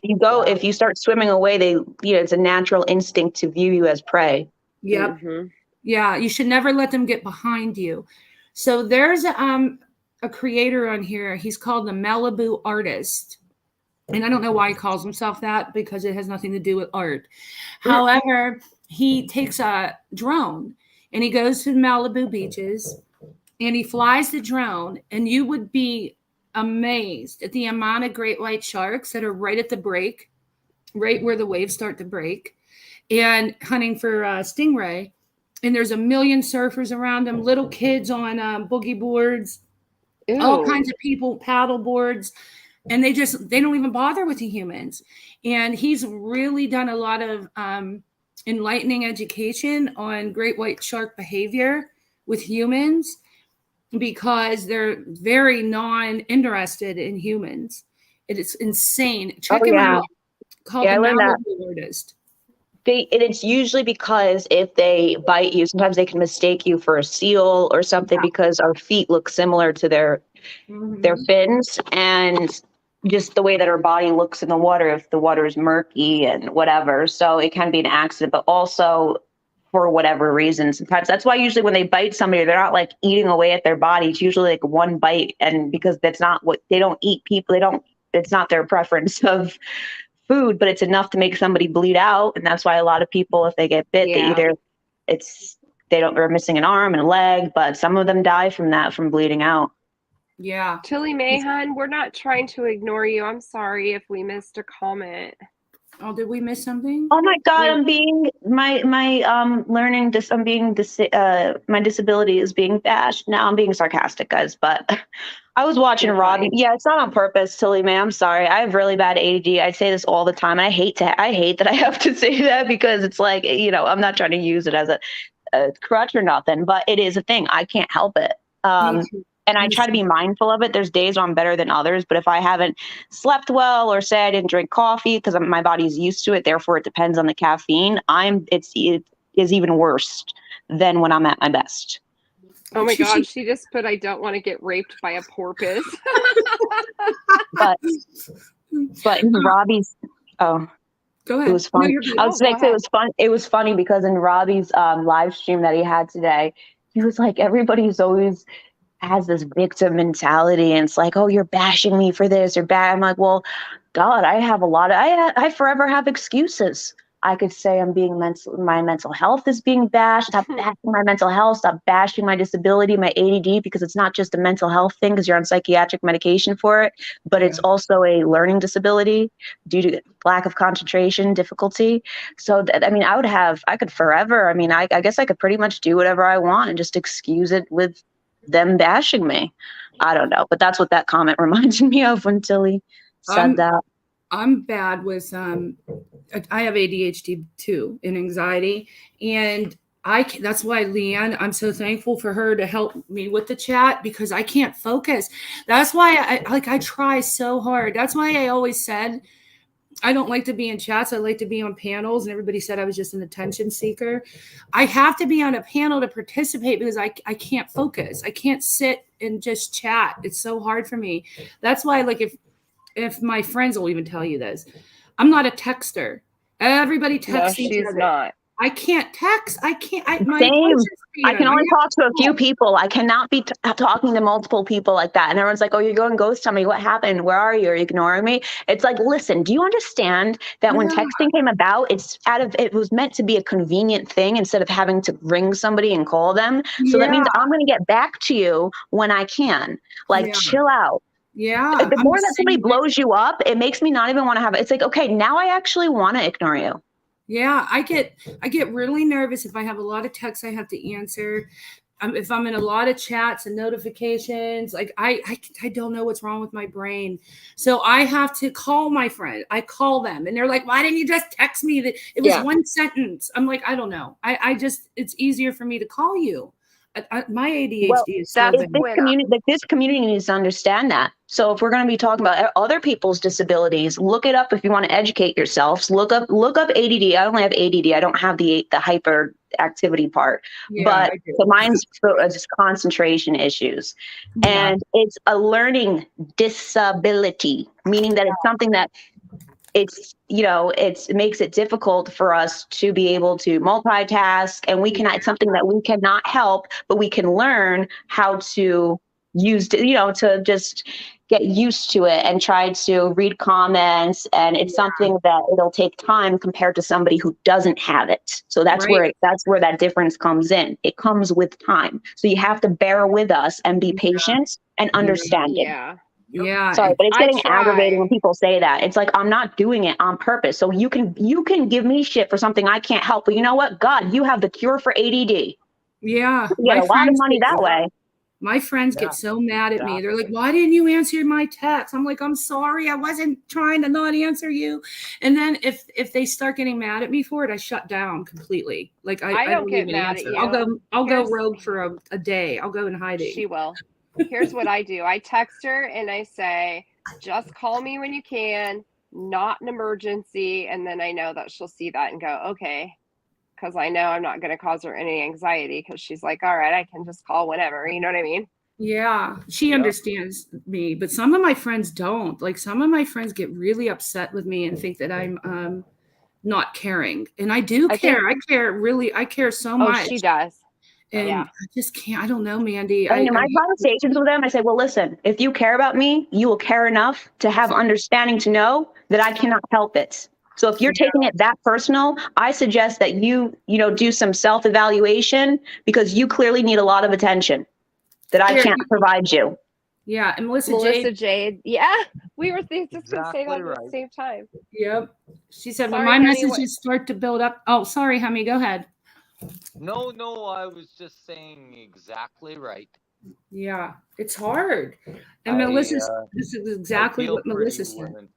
you start swimming away, it's a natural instinct to view you as prey. Yep. Yeah, you should never let them get behind you. So there's a creator on here. He's called the Malibu Artist. And I don't know why he calls himself that, because it has nothing to do with art. However, he takes a drone and he goes to the Malibu beaches and he flies the drone, and you would be amazed at the amount of great white sharks that are right at the break, right where the waves start to break, and hunting for stingray. And there's a million surfers around them, little kids on boogie boards, all kinds of people, paddle boards. And they don't even bother with the humans. And he's really done a lot of enlightening education on great white shark behavior with humans, because they're very non-interested in humans. It's insane. Check him out. Called the Malibu Artist. It's usually because if they bite you, sometimes they can mistake you for a seal or something, because our feet look similar to their fins, and just the way that our body looks in the water, if the water is murky and whatever. So it can be an accident, but also for whatever reason, sometimes that's why usually when they bite somebody, they're not like eating away at their body. It's usually like one bite. And because that's not what they don't eat people, it's not their preference of food, but it's enough to make somebody bleed out. And that's why a lot of people, if they get bit, they're missing an arm and a leg, but some of them die from that, from bleeding out. Yeah. Tilly Mahan, we're not trying to ignore you. I'm sorry if we missed a comment. Oh, did we miss something? Oh my God, I'm being my disability is being bashed. Now I'm being sarcastic, guys, but I was watching Robbie. Yeah, it's not on purpose, Tilly May. I'm sorry. I have really bad ADD. I say this all the time. And I hate that I have to say that, because it's like, I'm not trying to use it as a crutch or nothing, but it is a thing. I can't help it. And I try to be mindful of it. There's days where I'm better than others, but if I haven't slept well, or say I didn't drink coffee because my body's used to it, therefore it depends on the caffeine, it is even worse than when I'm at my best. Oh my God, she just put, I don't want to get raped by a porpoise. but Robbie's, go ahead. It was fun. I was going to say it was fun. It was funny because in Robbie's live stream that he had today, he was like, everybody's always has this victim mentality, and it's like, oh, you're bashing me for this or bad. I'm like, well, God, I have I forever have excuses. I could say my mental health is being bashed. Stop bashing my mental health. Stop bashing my disability, my ADD, because it's not just a mental health thing because you're on psychiatric medication for it, but it's also a learning disability due to lack of concentration, difficulty. So, I could forever. I mean, I guess I could pretty much do whatever I want and just excuse it with them bashing me. I don't know, but that's what that comment reminded me of when Tilly said that. I'm bad with I have ADHD too and anxiety, and that's why Leanne, I'm so thankful for her to help me with the chat because I can't focus. That's why I try so hard. That's why I always said I don't like to be in chats. I like to be on panels, and everybody said I was just an attention seeker. I have to be on a panel to participate because I can't focus. I can't sit and just chat. It's so hard for me. That's why, like, if my friends will even tell you this, I'm not a texter. Everybody texts each other. Not. I can't text. I can't. Same. I can only talk to a few people. I cannot be talking to multiple people like that. And everyone's like, oh, you're going ghost on me. What happened? Where are you? Are you ignoring me? It's like, listen, do you understand that when texting came about, it was meant to be a convenient thing instead of having to ring somebody and call them. So that means I'm going to get back to you when I can. Like, chill out. Yeah. The more that somebody blows you up, it makes me not even want to have it. It's like, okay, now I actually want to ignore you. Yeah, I get really nervous if I have a lot of texts I have to answer. If I'm in a lot of chats and notifications, like I don't know what's wrong with my brain. So I have to call my friend. I call them and they're like, why didn't you just text me? That it was one sentence. I'm like, I don't know. It's easier for me to call you. My ADHD is so bad. This community needs to understand that. So if we're going to be talking about other people's disabilities, look it up if you want to educate yourselves. Look up ADD. I only have ADD. I don't have the hyperactivity part. But so mine's just concentration issues. And it's a learning disability, meaning that it's something that it makes it difficult for us to be able to multitask, and it's something that we cannot help, but we can learn how to use, to just get used to it and try to read comments. And it's something that it'll take time compared to somebody who doesn't have it. So that's where that difference comes in. It comes with time. So you have to bear with us and be patient and understanding. Yeah. Sorry, but it's getting aggravating when people say that. It's like, I'm not doing it on purpose. So you can give me shit for something I can't help. But you know what? God, you have the cure for ADD. Yeah. You get a lot of money that way. My friends get so mad at me. They're like, why didn't you answer my text? I'm like, I'm sorry. I wasn't trying to not answer you. And then if they start getting mad at me for it, I shut down completely. Like I don't get mad at you. I'll go rogue for a day. I'll go in hiding. She will. Here's what I do. I text her and I say, just call me when you can, not an emergency. And then I know that she'll see that and go, okay. Because I know I'm not going to cause her any anxiety because she's like, all right, I can just call whenever. You know what I mean? Yeah, she understands me. But some of my friends don't. Like some of my friends get really upset with me and think that I'm not caring. And I do care. I care so much. She does. And I just can't. I don't know, Mandy. In my conversations with them, I say, well, listen, if you care about me, you will care enough to have understanding to know that I cannot help it. So if you're taking it that personal, I suggest that you do some self-evaluation because you clearly need a lot of attention that I can't provide you. Yeah. And Melissa Jade. Yeah. We were just going to say that at the same time. Yep. She said, when my messages start to build up. Oh, sorry, Hemi, go ahead. No, I was just saying exactly right. Yeah, it's hard. And this is exactly what Melissa said.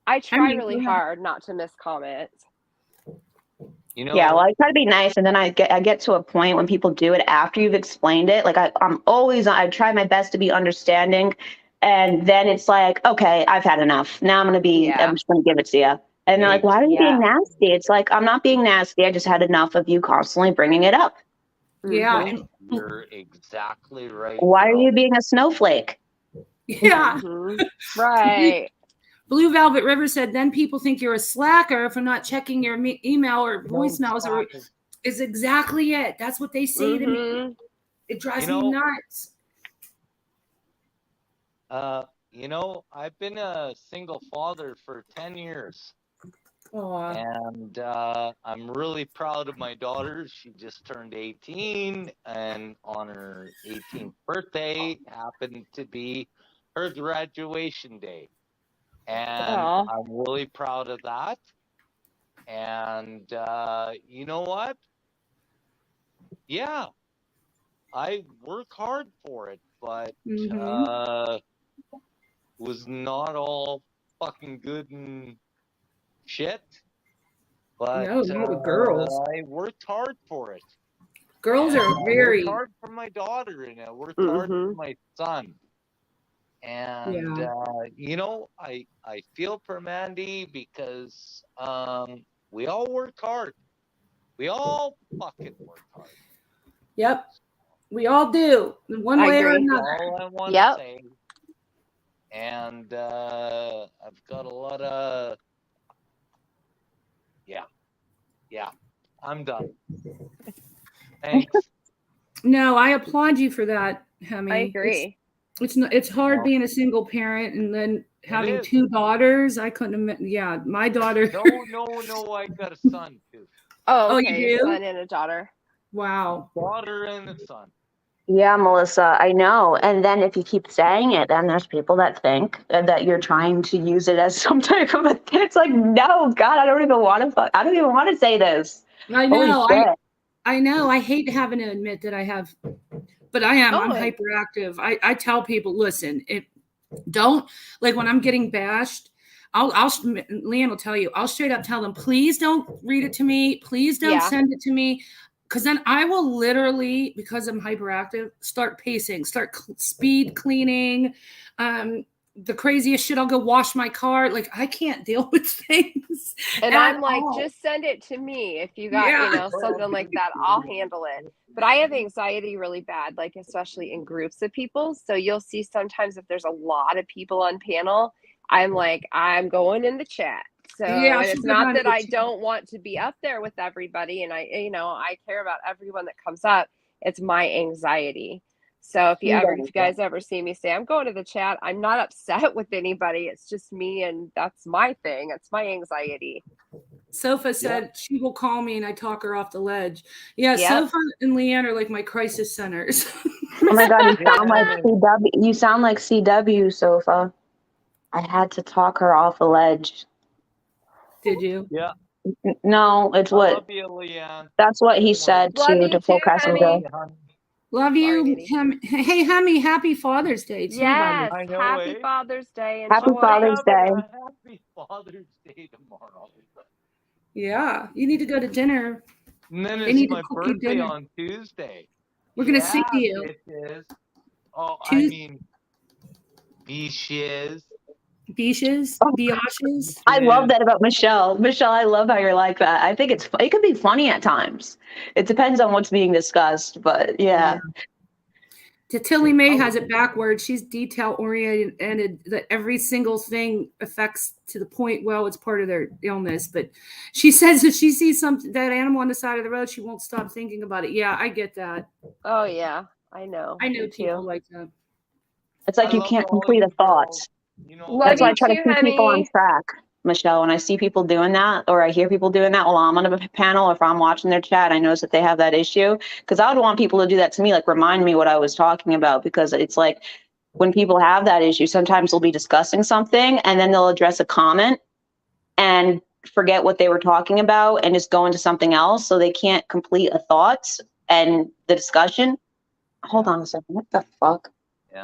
I try really hard not to miss comments. Yeah, well, I try to be nice, and then I get to a point when people do it after you've explained it. Like I try my best to be understanding, and then it's like, okay, I've had enough. Now I'm just gonna give it to you. And they're like, why are you being nasty? It's like, I'm not being nasty. I just had enough of you constantly bringing it up. Yeah. You're exactly right. Why are you being a snowflake? Yeah. Right. Blue Velvet River said, then people think you're a slacker for not checking your email or voicemails. Is exactly it. That's what they say to me. It drives me nuts. you know, I've been a single father for 10 years. Aw. And I'm really proud of my daughter. She just turned 18, and on her 18th birthday happened to be her graduation day. And Aw. I'm really proud of that. And you know what? Yeah, I work hard for it, but was not all fucking good and shit. But No, not with girls. I worked hard for it. Girls And are I very, worked hard for my daughter, and I worked hard for Mhm. my son. And you know, I feel for Mandy because we all work hard. We all fucking work hard. yep, we all do in one I way or agree. another. All I want to Yep. say. And I've got a lot of yeah. I'm done. Thanks. No, I applaud you for that, Hemi. I agree. It's hard Well, being a single parent and then having is. 2 daughters. I couldn't yeah, my daughter. No, I got a son too. Oh, Oh, you okay. A do? son and a daughter. Wow. Daughter and a son. Yeah, Melissa, I know. And then if you keep saying it, then there's people that think that you're trying to use it as some type of a thing. It's like, no, God, I don't even want to. I don't even want to say this. I Holy know. shit. I know. I hate having to admit that I have, but I am. I'm Oh. hyperactive. I tell people, listen, don't, like when I'm getting bashed, Leanne will tell you, I'll straight up tell them, please don't read it to me. Please don't Yeah. send it to me. Cause then I will literally, because I'm hyperactive, start pacing, start speed cleaning. The craziest shit. I'll go wash my car. Like I can't deal with things. And at I'm like, all. just send it to me if you got, Yeah. you know, something like that. I'll handle it. But I have anxiety really bad, like especially in groups of people. So you'll see sometimes if there's a lot of people on panel, I'm like, I'm going in the chat. So Yeah, and she'll it's go down not to that the I chat. don't want to be up there with everybody, and I, you know, I care about everyone that comes up. It's my anxiety. So if you guys ever see me say I'm going to the chat, I'm not upset with anybody. It's just me, and that's my thing. It's my anxiety. Sofa said she will call me and I talk her off the ledge. Yeah, Yep. Sofa and Leanne are like my crisis centers. Oh my God, you sound like Yeah. CW. You sound like CW, Sofa. I had to talk her off the ledge. Did you? Yeah. No, it's I what. love you, Leanne. That's what he said Love to you full too, passenger. honey. Love Sorry, you, Mitty. Hey, Hemi, happy Father's Day too. Yes. I know, Happy eh? Father's Day. Happy Enjoy. Father's Day. Happy Father's Day tomorrow. Yeah, you need to go to dinner. And then They it's need to my cook you birthday dinner. on Tuesday. We're gonna sing to you. Bitches. Oh, I Tues- mean, bitches. Beaches, biatches. I love that about Michelle. Michelle, I love how you're like that. I think it could be funny at times. It depends on what's being discussed, but yeah. Tilly May has it backwards. She's detail oriented, that every single thing affects to the point, well, it's part of their illness. But she says if she sees that animal on the side of the road, she won't stop thinking about it. Yeah, I get that. Oh yeah, I know. I know Me people too. like that. It's like I you love can't all complete you a thought. girls. You know, Love That's why I you try to too, keep people on honey. track, Michelle. When I see people doing that, or I hear people doing that while I'm on a panel, or if I'm watching their chat, I notice that they have that issue. Because I would want people to do that to me, like remind me what I was talking about. Because it's like when people have that issue, sometimes they'll be discussing something and then they'll address a comment and forget what they were talking about and just go into something else. So they can't complete a thought and the discussion. Hold on a second. What the fuck?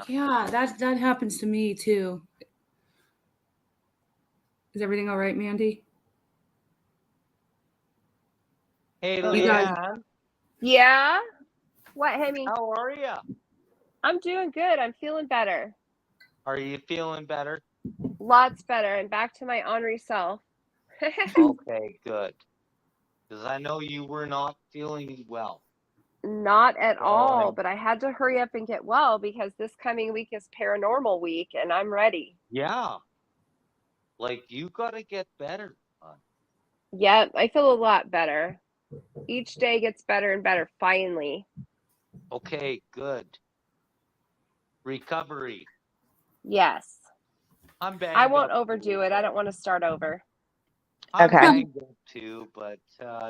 Yeah, that happens to me too. Is everything all right, Mandy? hey, You guys- Leanne, Yeah. What, Hemi? how are you? I'm doing good. I'm feeling better. Are you feeling better? Lots better. And back to my ornery self. Okay, good. Because I know you were not feeling well. Not at all, Right. but I had to hurry up and get well because this coming week is paranormal week and I'm ready. Yeah. Like, you got to get better. Yep, I feel a lot better. Each day gets better and better, finally. Okay, good. Recovery. Yes. I'm banged I won't up overdo it. I don't want to start over. I'm Okay. banged up too, but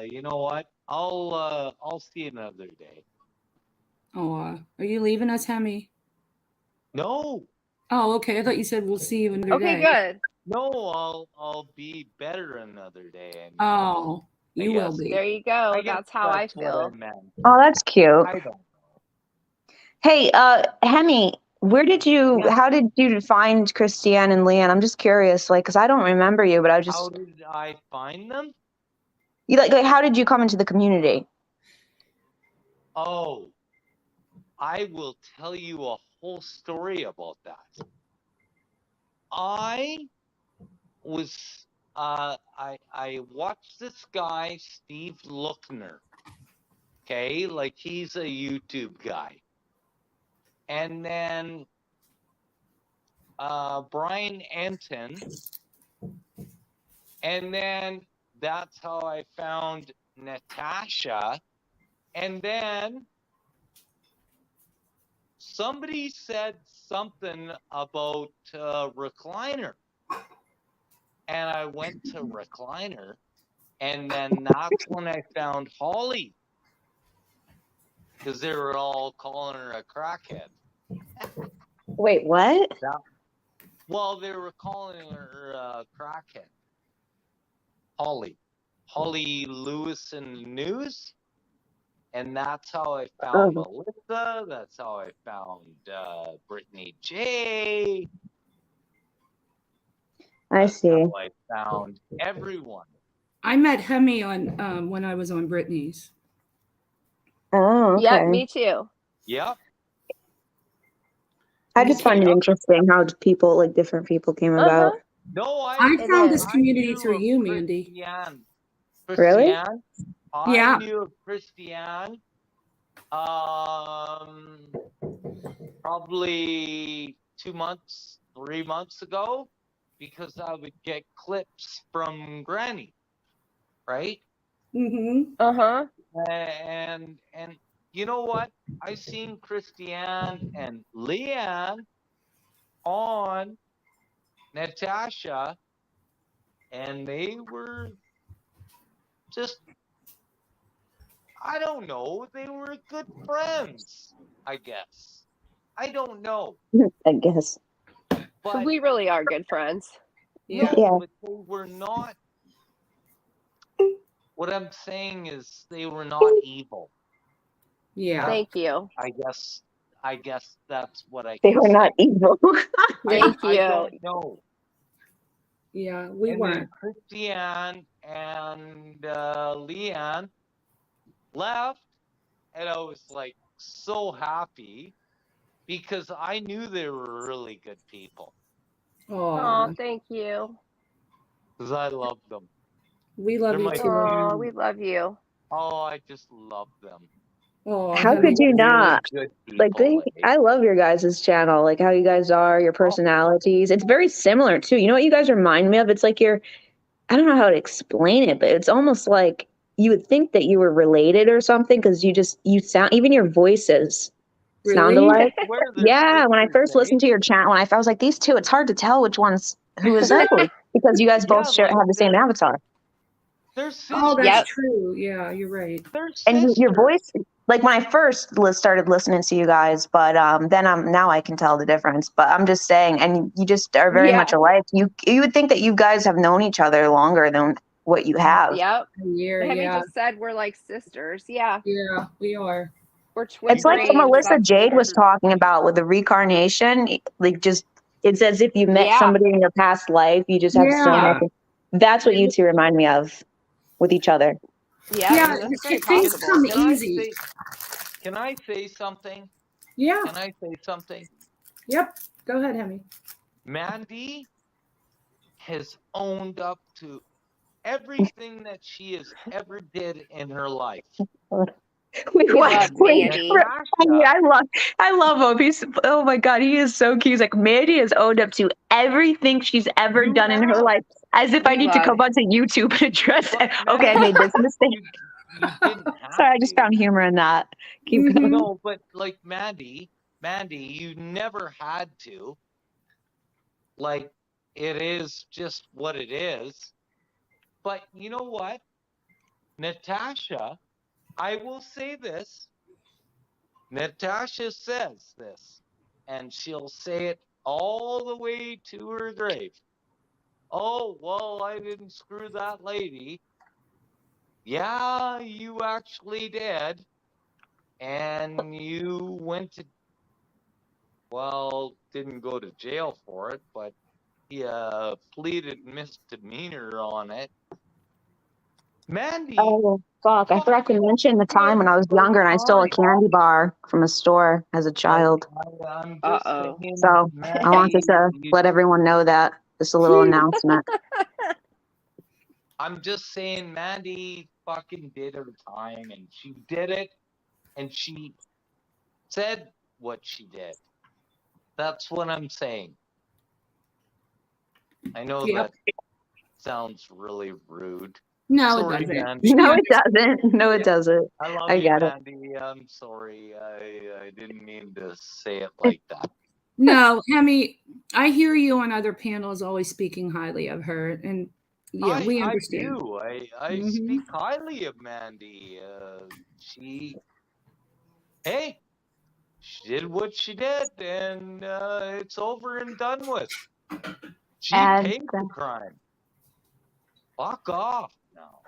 you know what? I'll see you another day. Oh, are you leaving us, Hemi? No, Oh, okay. I thought you said we'll see you another Okay, day. good. no, I'll be better another day. I mean, Oh, you will guess. be. There you go. I guess That's how I that's what I feel. meant. Oh, that's cute. I don't know. Hey, Hemi, Yeah. how did you find Christiane and Leanne? I'm just curious, like, because I don't remember you, but I How just, did I find them? how did you come into the community? Oh, I will tell you a whole story about that. I was I watched this guy, Steve Lookner. Okay, like he's a YouTube guy. And then Brian Anton. And then that's how I found Natasha. And then somebody said something about Recliner. And I went to Recliner. And then that's when I found Holly. Because they were all calling her a crackhead. Wait, what? Well, they were calling her a crackhead. Holly Lewis in the news. And that's how I found Melissa. That's how I found Brittany J. I That's see. how I found everyone. I met Hemi on when I was on Britney's. Oh, okay. Yep, me too. Yep. I just find it Yep. interesting how people, like, different people came about. No, I It found is. this community knew through of you, Mandy. Christiane. Really? I Yeah. knew of Christiane. Probably 2 months, 3 months ago, because I would get clips from Granny, right? Mm-hmm. Uh-huh. And you know what? I seen Christiane and Leanne on Natasha, and they were just, I don't know, they were good friends, I guess. I don't know. I guess. But We really are good friends. Yeah. no, Yeah. but they were not. What I'm saying is they were not evil. Yeah. Thank you. I guess that's what I They can were say. not evil. Thank I you. don't know. Yeah, we And weren't. then Christiane and Leanne left, and I was like so happy because I knew they were really good people Oh, Oh, thank you. because I love them. we love They're you my too. Oh, huge. we love you. Oh, I just love them. Oh, How Hemi. could you Really not? good Like, people. eh? I love your guys' channel, like how you guys are, your personalities. It's very similar too. You know what you guys remind me of? It's like I don't know how to explain it, but it's almost like you would think that you were related or something because you sound, even your voices sound Really? alike. Where they're Yeah, when I sisters, first eh? listened to your channel, I was like, these two, it's hard to tell who is who because you guys Yeah, both like have the same avatar. they're sisters. Oh, that's Yep. true. Yeah, you're right. They're And sisters. your voice, like when I first started listening to you guys, but then now I can tell the difference. But I'm just saying, and you just are very much Yeah. alike. You would think that you guys have known each other longer than what you have. Yep. A year, Hemi yeah. just said we're like sisters. Yeah. Yeah, we are. We're twin It's like what brains. Melissa That's Jade was weird. talking about with the reincarnation. Like, just it's as if you met Yeah. somebody in your past life. You just have so Yeah. much. That's what you two remind me of with each other. Yeah. Yeah, That's very things possible. come Can I easy. say? Can I say something? Yeah. Can I say something? Yep. Go ahead, Hemi. Mandy has owned up to everything that she has ever did in her life. Wait, We what? love Wait, Mandy. I love him. He's, oh my God, he is so cute. He's like, Mandy has owned up to everything she's ever You done in her have. life. As if I We need to love come onto YouTube and address it. But Okay, I Mandy, made this mistake. you didn't have Sorry, I just to. found humor in that. Keep going. No, but like Mandy, you never had to. Like it is just what it is. But you know what? Natasha, I will say this. Natasha says this, and she'll say it all the way to her grave. Oh, well, I didn't screw that lady. Yeah, you actually did. And you went to, well, didn't go to jail for it, but he pleaded misdemeanor on it. Mandy. Oh, fuck. I forgot to mention the time when I was younger and I stole a candy bar from a store as a child. I'm just Uh-oh. saying, So I wanted to let everyone know that. Just a little announcement. I'm just saying Mandy fucking did her time and she did it and she said what she did. That's what I'm saying. I know Yep. that sounds really rude. No, Sorry, it doesn't. Mandy. No, it doesn't. No, it doesn't. I love I you, get it. Mandy. I'm sorry. I didn't mean to say it like that. No, Hemi, I hear you on other panels always speaking highly of her, and yeah, we understand. I do. I Mhm. speak highly of Mandy. Hey, she did what she did, and it's over and done with. She And, paid the crime. Fuck off now.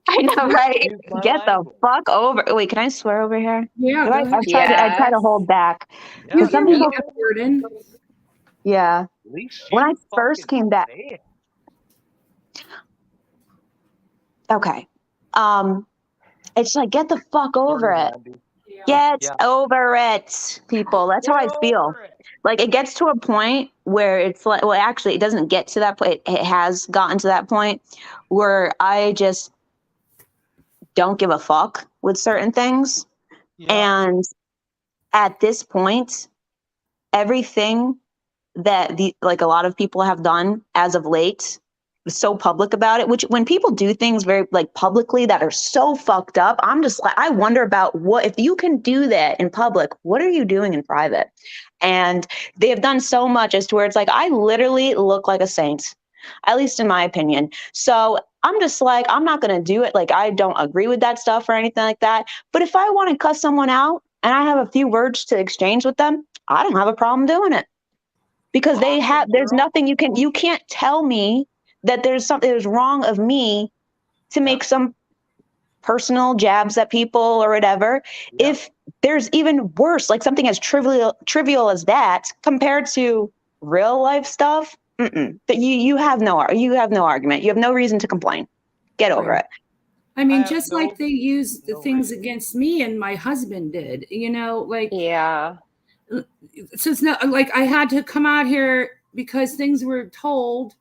I know, right? Excuse my Get the language. fuck over. Wait, can I swear over here? Yeah, Do go I ahead. try to Yes. hold back. Yeah, You some can people- be a burden. Yeah. At least When I you first fucking came back. say it. Okay. It's like, get the fuck over Sorry, it. Mandy. Get Yeah. over it, people. That's how I Get feel. over it. Like, it gets to a point where it's like, well, actually, it doesn't get to that point. It has gotten to that point where I just don't give a fuck with certain things. Yeah. And at this point, everything that like a lot of people have done as of late, so public about it, which when people do things very like publicly that are so fucked up, I'm just like, I wonder about what, if you can do that in public, what are you doing in private? And they have done so much as to where it's like, I literally look like a saint, at least in my opinion. So I'm just like, I'm not going to do it. Like, I don't agree with that stuff or anything like that. But if I want to cuss someone out and I have a few words to exchange with them, I don't have a problem doing it. Because they Awesome, have, there's girl. nothing you can't tell me that there's something that's wrong of me to make some personal jabs at people or whatever. Yeah. If there's even worse, like something as trivial as that compared to real life stuff, but you have no argument. You have no reason to complain. Get over Right. it. I mean, have just no- like they used the no things reason. against me and my husband did, you know, like, Yeah. so it's not like I had to come out here because things were told,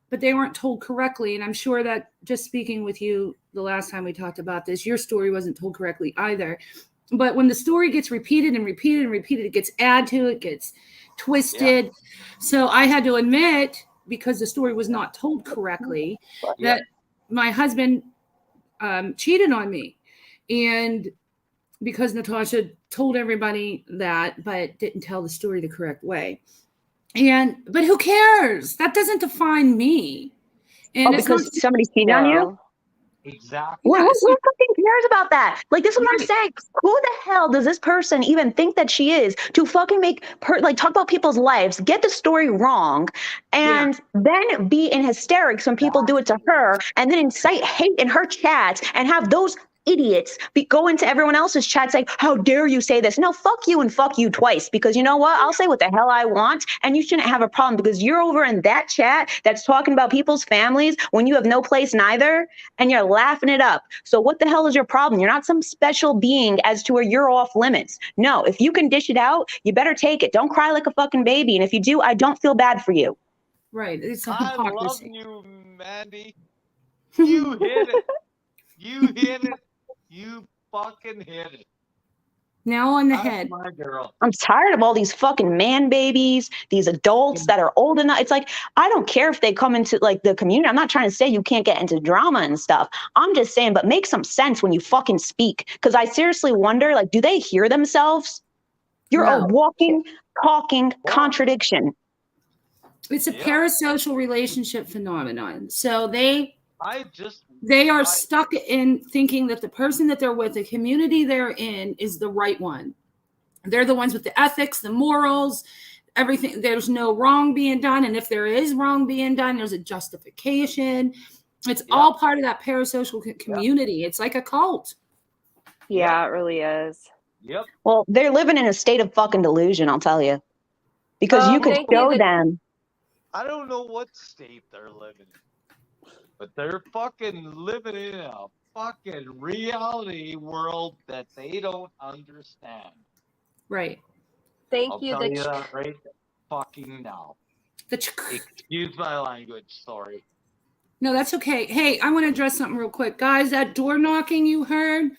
but they weren't told correctly. And I'm sure that just speaking with you the last time we talked about this, your story wasn't told correctly either. But when the story gets repeated and repeated and repeated, it gets added to, it gets twisted. So I had to admit, because the story was not told correctly, Yeah. that my husband cheated on me. And because Natasha told everybody that, but didn't tell the story the correct way. But who cares? That doesn't define me. And it's Because not, somebody cheated on you? No. Exactly. Well, Yes. who fucking cares about that? Like, this is what I'm Right. saying. Who the hell does this person even think that she is to fucking make talk about people's lives, get the story wrong, and then be in hysterics when people do it to her, and then incite hate in her chat and have those idiots go into everyone else's chat saying, how dare you say this? No, fuck you and fuck you twice, because you know what? I'll say what the hell I want, and you shouldn't have a problem because you're over in that chat that's talking about people's families when you have no place neither, and you're laughing it up. So what the hell is your problem? You're not some special being as to where you're off limits. No, if you can dish it out, you better take it. Don't cry like a fucking baby. And if you do, I don't feel bad for you. right. It's a I love hypocrisy. you, Mandy. You hit it. You hit it. You fucking hit it. Now on the That's head. my girl. I'm tired of all these fucking man babies, these adults that are old enough. It's like, I don't care if they come into like the community. I'm not trying to say you can't get into drama and stuff. I'm just saying, but make some sense when you fucking speak. Because I seriously wonder, like, do they hear themselves? You're No. a walking, talking contradiction. It's a Yeah. parasocial relationship phenomenon. So they I just are stuck in thinking that the person that they're with, the community they're in, is the right one. They're the ones with the ethics, the morals, everything. There's no wrong being done. And if there is wrong being done, there's a justification. It's all part of that parasocial community. It's like a cult. Yeah, it really is. Yep. Well, they're living in a state of fucking delusion, I'll tell you. Because you could thank you show that- them. I don't know what state they're living in, but they're fucking living in a fucking reality world that they don't understand. Right. Thank I'll you tell that you that right fucking now. Excuse my language, sorry. No, that's okay. Hey, I want to address something real quick. Guys, that door knocking you heard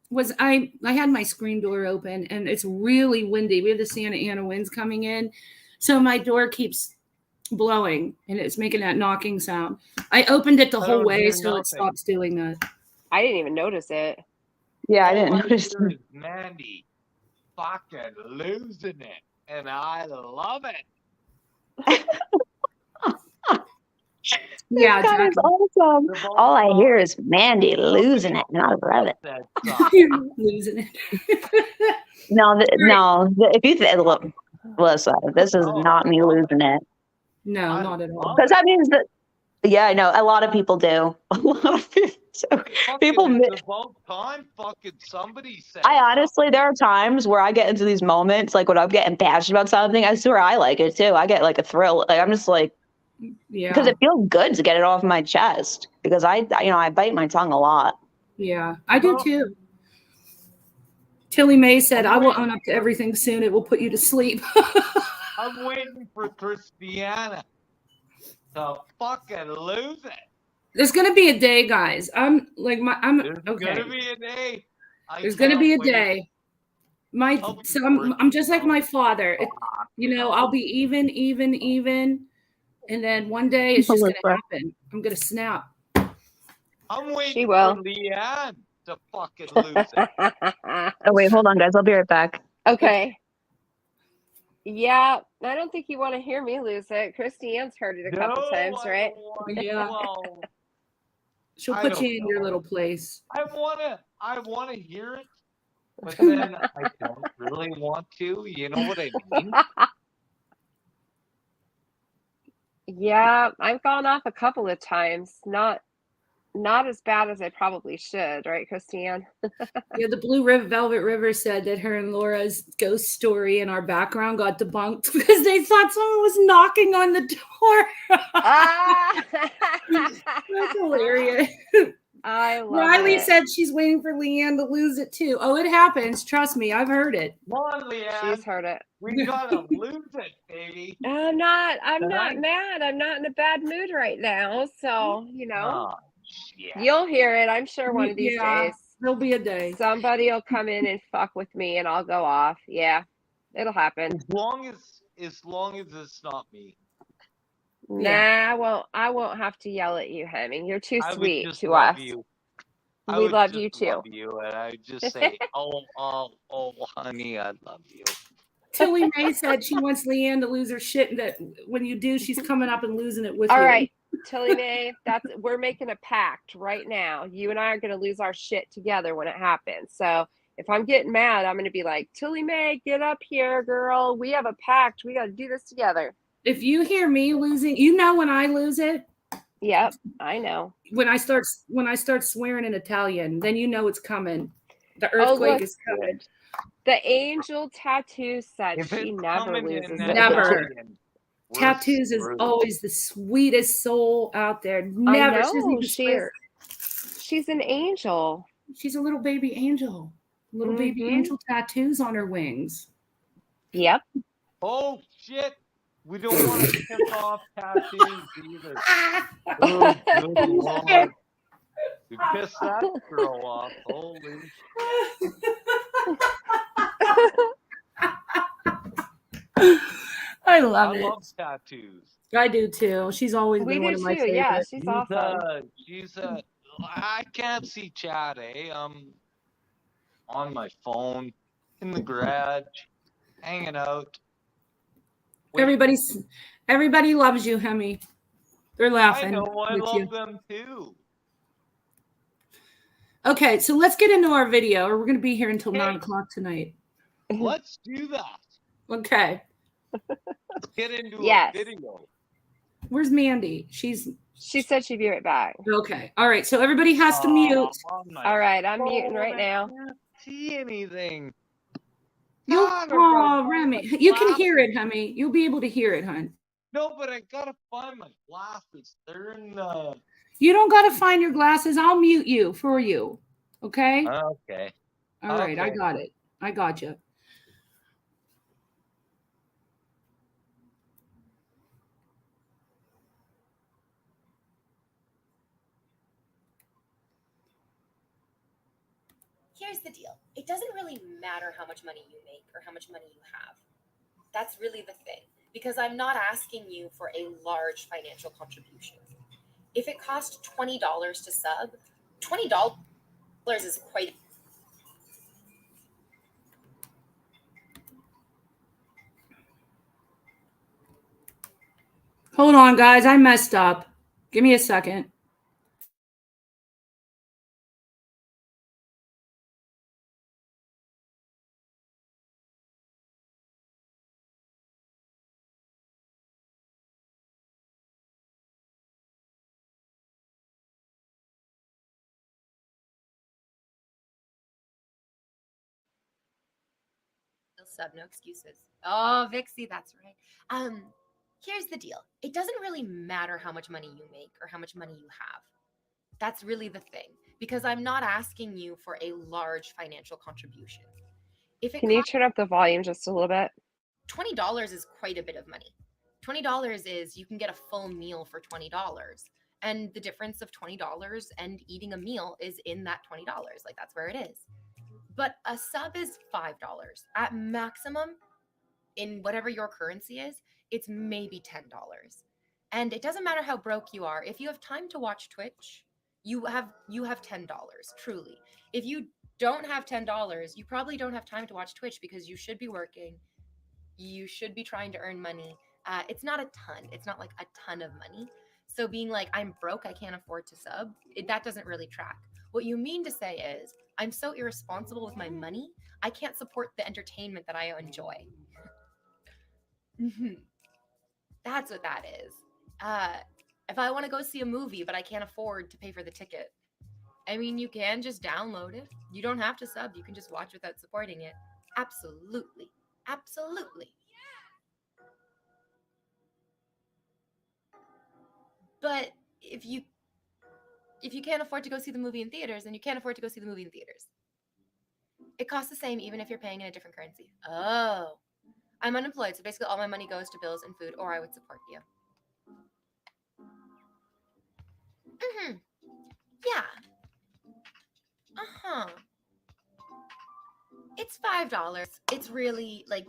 was I had my screen door open and it's really windy. We have the Santa Ana winds coming in. So my door keeps blowing and it's making that knocking sound. I opened it the whole way so it stops doing that. I didn't even notice it. Yeah, I didn't notice. Here is Mandy fucking losing it, and I love it. Yeah, That is awesome. All I hear is Mandy losing it, and I love it. losing it. If you look, listen, this is not me losing it. No, not at all. Because that means that, yeah, I know a lot of people do. A lot of people. So people. It's about time fucking somebody said. I honestly, there are times where I get into these moments, like when I'm getting passionate about something. I swear I like it too. I get like a thrill. Like I'm just like, yeah, because it feels good to get it off my chest. Because I bite my tongue a lot. Yeah, I do too. Tilly Mae said, "I will own up to everything soon. It will put you to sleep." I'm waiting for Christiana to fucking lose it. There's gonna be a day, guys. There's okay. gonna be a day. There's gonna be a day. I'm just like my father. I'll be even, and then one day it's just gonna happen. I'm gonna snap. I'm waiting for Leanne to fucking lose it. Oh wait, hold on, guys. I'll be right back. Okay. Yeah, I don't think you want to hear me lose it. Christy Ann's heard it a couple times, right? Yeah. Well, She'll put you in your little place. I wanna hear it, but then I don't really want to. You know what I mean? Yeah, I've gone off a couple of times. Not as bad as I probably should, right, Christiane? Yeah, the Blue Velvet River said that her and Laura's ghost story in our background got debunked because they thought someone was knocking on the door. That's hilarious. I love Riley it. said she's waiting for Leanne to lose it too. Oh, it happens. Trust me, I've heard it. Come on, Leanne. She's heard it. We gotta lose it, baby. I'm not Tonight. mad. I'm not in a bad mood right now. So, Oh, yeah. you'll hear it, I'm sure, one of these days. There'll be a day. Somebody will come in and fuck with me and I'll go off. Yeah, it'll happen. As long as it's not me. Nah, I won't have to yell at you, Hemming. You're too I would sweet just to love us. you. We love you too. Love you, and I would just say, oh, honey, I love you. Tilly Mae said she wants Leanne to lose her shit, and that when you do, she's coming up and losing it with you. All right, Tilly Mae, we're making a pact right now. You and I are going to lose our shit together when it happens. So if I'm getting mad, I'm going to be like, Tilly Mae, get up here, girl. We have a pact. We got to do this together. If you hear me losing, when I lose it. Yep, I know. When I start swearing in Italian, then you know it's coming. The earthquake is coming. The angel tattoo said If she it's never coming loses in it. Never. Italian, we're Tattoos is screwed. always the sweetest soul out there. I Never. know. She doesn't even swear. She's an angel. She's a little baby angel. Little baby angel tattoos on her wings. Yep. Oh shit! We don't want to pick off tattoos either. Oh, good Lord. We pissed that girl off. Holy I love it. I love tattoos. I do too. She's always been one of my favorites. Yeah, she's awesome. I can't see Chad, on my phone, in the garage, hanging out. Wait, Everybody loves you, Hemi. They're I laughing know, I with you. love them too. Okay, so let's get into our video, or we're going to be here until Hey. 9 o'clock tonight. Let's do that. Okay. Let's get into Yes. a video. Where's Mandy? She said she'd be right back. Okay. All right. So everybody has to mute. All right, I'm muting right now. I can't see anything. You, God, I've gotta find Remy, my you can hear glasses. it, Hemi. You'll be able to hear it, hon. No, but I gotta find my glasses. They're in the. You don't got to find your glasses. I'll mute you for you. Okay. Okay. All right. I okay. got it. I got you. Here's the deal. It doesn't really matter how much money you make or how much money you have. That's really the thing. Because I'm not asking you for a large financial contribution. If it costs $20 to sub, $20 is quite. Hold on, guys. I messed up. Give me a second. Sub, no excuses. Oh, Vixie, that's right. Here's the deal. It doesn't really matter how much money you make or how much money you have. That's really the thing. Because I'm not asking you for a large financial contribution. If it Can you turn up the volume just a little bit? $20 is quite a bit of money. $20 is you can get a full meal for $20. And the difference of $20 and eating a meal is in that $20. Like, that's where it is. But a sub is $5. At maximum, in whatever your currency is, it's maybe $10. And it doesn't matter how broke you are. If you have time to watch Twitch, you have $10, truly. If you don't have $10, you probably don't have time to watch Twitch because you should be working. You should be trying to earn money. It's not a ton. It's not like a ton of money. So being like, I'm broke, I can't afford to sub, that doesn't really track. What you mean to say is, I'm so irresponsible with my money, I can't support the entertainment that I enjoy. That's what that is. If I want to go see a movie, but I can't afford to pay for the ticket, I mean, you can just download it. You don't have to sub. You can just watch without supporting it. Absolutely. Absolutely. But if you can't afford to go see the movie in theaters, then you can't afford to go see the movie in theaters. It costs the same even if you're paying in a different currency. Oh. I'm unemployed, so basically all my money goes to bills and food, or I would support you. Yeah. It's $5. It's really like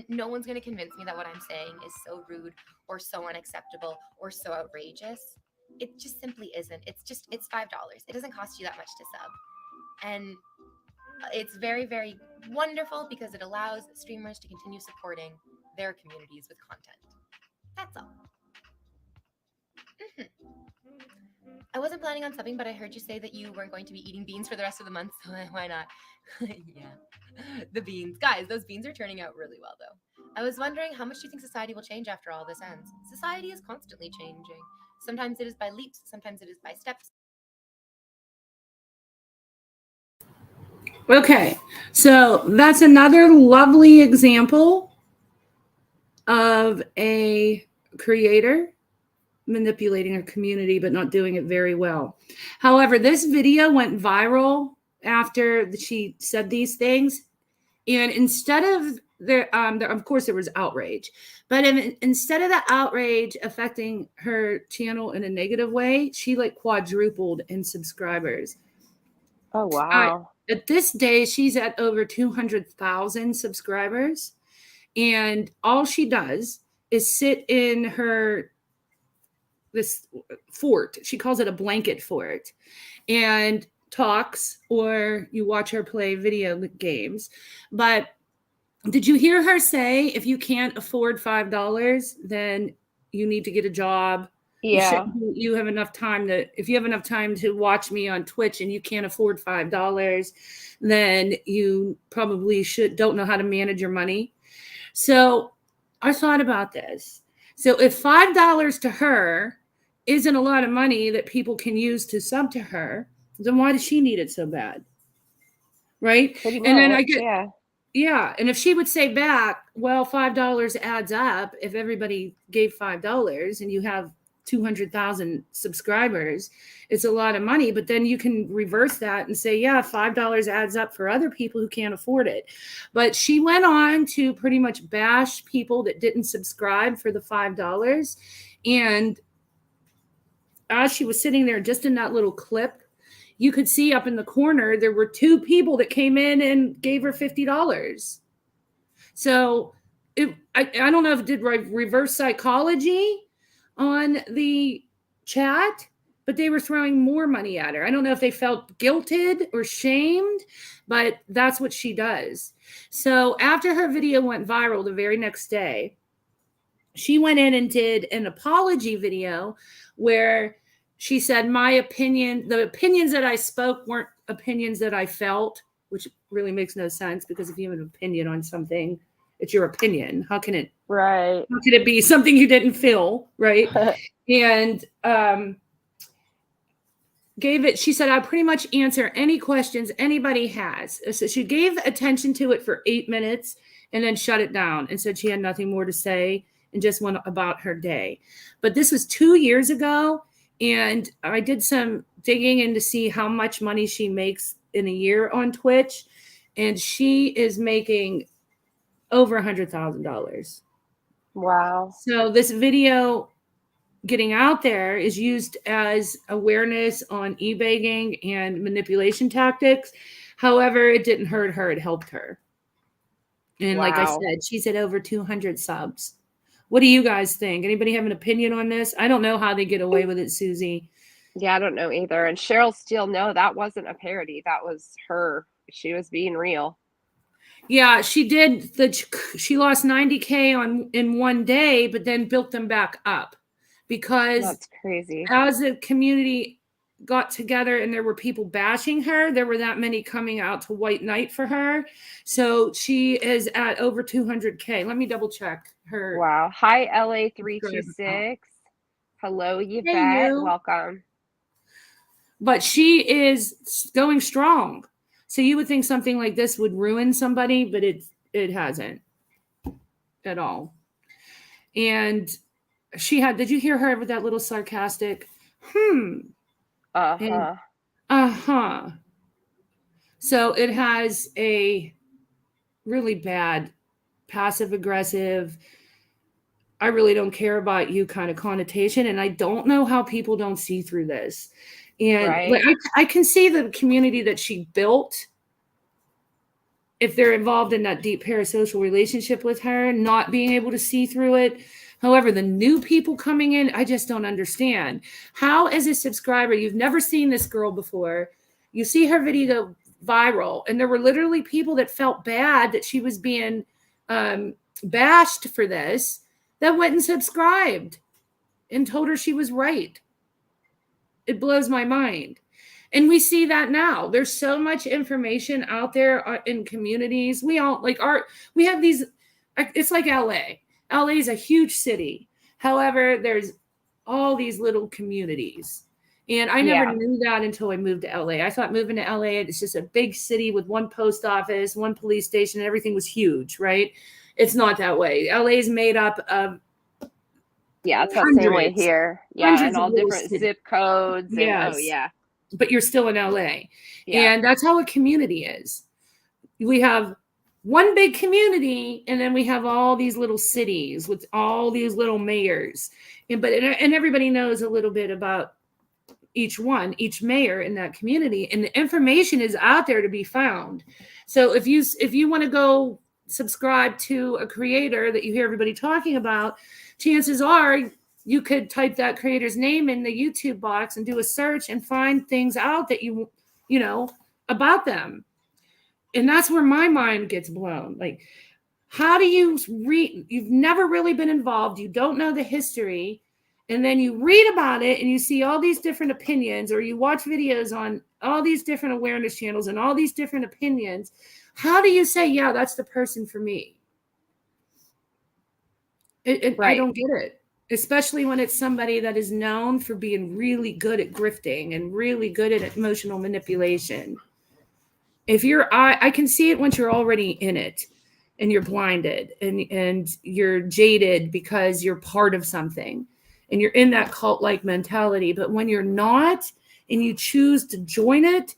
no one's gonna convince me that what I'm saying is so rude or so unacceptable or so outrageous. It just simply isn't. It's $5. It doesn't cost you that much to sub. And it's very, very wonderful because it allows streamers to continue supporting their communities with content. That's all. I wasn't planning on subbing, but I heard you say that you weren't going to be eating beans for the rest of the month, so why not? Yeah, the beans. Guys, those beans are turning out really well, though. I was wondering, how much do you think society will change after all this ends? Society is constantly changing. Sometimes it is by leaps, sometimes it is by steps. Okay, so that's another lovely example of a creator manipulating a community but not doing it very well. However, this video went viral after she said these things, and instead of of course there was outrage, but instead of the outrage affecting her channel in a negative way, she like quadrupled in subscribers. Oh, wow. At this day, she's at over 200,000 subscribers, and all she does is sit in this fort. She calls it a blanket fort, and talks, or you watch her play video games. But Did you hear her say if you can't afford $5, then you need to get a job? Yeah. You have enough time to, if you have enough time to watch me on Twitch and you can't afford $5, then you probably don't know how to manage your money. So I thought about this. So if $5 to her isn't a lot of money that people can use to sub to her, then why does she need it so bad? Right? Pretty much. And then I get, yeah. yeah. And if she would say back, well, $5 adds up. If everybody gave $5 and you have 200,000 subscribers, it's a lot of money. But then you can reverse that and say, yeah, $5 adds up for other people who can't afford it. But she went on to pretty much bash people that didn't subscribe for the $5. And as she was sitting there just in that little clip, you could see up in the corner, there were 2 people that came in and gave her $50. So I don't know if it did reverse psychology on the chat, but they were throwing more money at her. I don't know if they felt guilted or shamed, but that's what she does. So after her video went viral the very next day, she went in and did an apology video where she said, the opinions that I spoke weren't opinions that I felt, which really makes no sense, because if you have an opinion on something, it's your opinion. How can it be something you didn't feel, right? And she said, I pretty much answer any questions anybody has. So she gave attention to it for 8 minutes and then shut it down and said she had nothing more to say and just went about her day. But this was 2 years ago. And I did some digging in to see how much money she makes in a year on Twitch. And she is making over $100,000. Wow. So this video getting out there is used as awareness on e-begging and manipulation tactics. However, it didn't hurt her. It helped her. And like I said, she's at over 200 subs. What do you guys think? Anybody have an opinion on this? I don't know how they get away with it, Susie. Yeah, I don't know either. And Cheryl Steele, no, that wasn't a parody. That was her. She was being real. Yeah, she did. She lost 90K in one day, but then built them back up because that's crazy. As the community got together and there were people bashing her, there were that many coming out to White Knight for her. So she is at over 200K. Let me double check her. Wow. Hi, LA326. Hello, Yvette. Hey, welcome. But she is going strong. So you would think something like this would ruin somebody, but it hasn't at all. And she had, did you hear her with that little sarcastic, Uh-huh. So it has a really bad passive aggressive, I really don't care about you kind of connotation. And I don't know how people don't see through this. And I can see the community that she built, if they're involved in that deep parasocial relationship with her, not being able to see through it. However, the new people coming in, I just don't understand. How, as a subscriber, you've never seen this girl before, you see her video go viral, and there were literally people that felt bad that she was being bashed for this, that went and subscribed and told her she was right. It blows my mind. And we see that now. There's so much information out there in communities. We all we have these, it's like LA. LA is a huge city. However, there's all these little communities. And I never knew that until I moved to LA. I thought moving to LA, it's just a big city with one post office, one police station, and everything was huge, right? It's not that way. LA is made up of it's the same way here. Yeah, and all different zip codes. And, but you're still in LA. Yeah. And that's how a community is. We have one big community, and then we have all these little cities with all these little mayors. And everybody knows a little bit about each mayor in that community. And the information is out there to be found. So if you want to go subscribe to a creator that you hear everybody talking about, chances are you could type that creator's name in the YouTube box and do a search and find things out that you know about them. And that's where my mind gets blown. Like, How do you read? You've never really been involved. You don't know the history. And then you read about it and you see all these different opinions, or you watch videos on all these different awareness channels and all these different opinions. How do you say, yeah, that's the person for me? I Right. don't get it, especially when it's somebody that is known for being really good at grifting and really good at emotional manipulation. If I can see it once you're already in it and you're blinded and you're jaded because you're part of something and you're in that cult-like mentality. But when you're not and you choose to join it,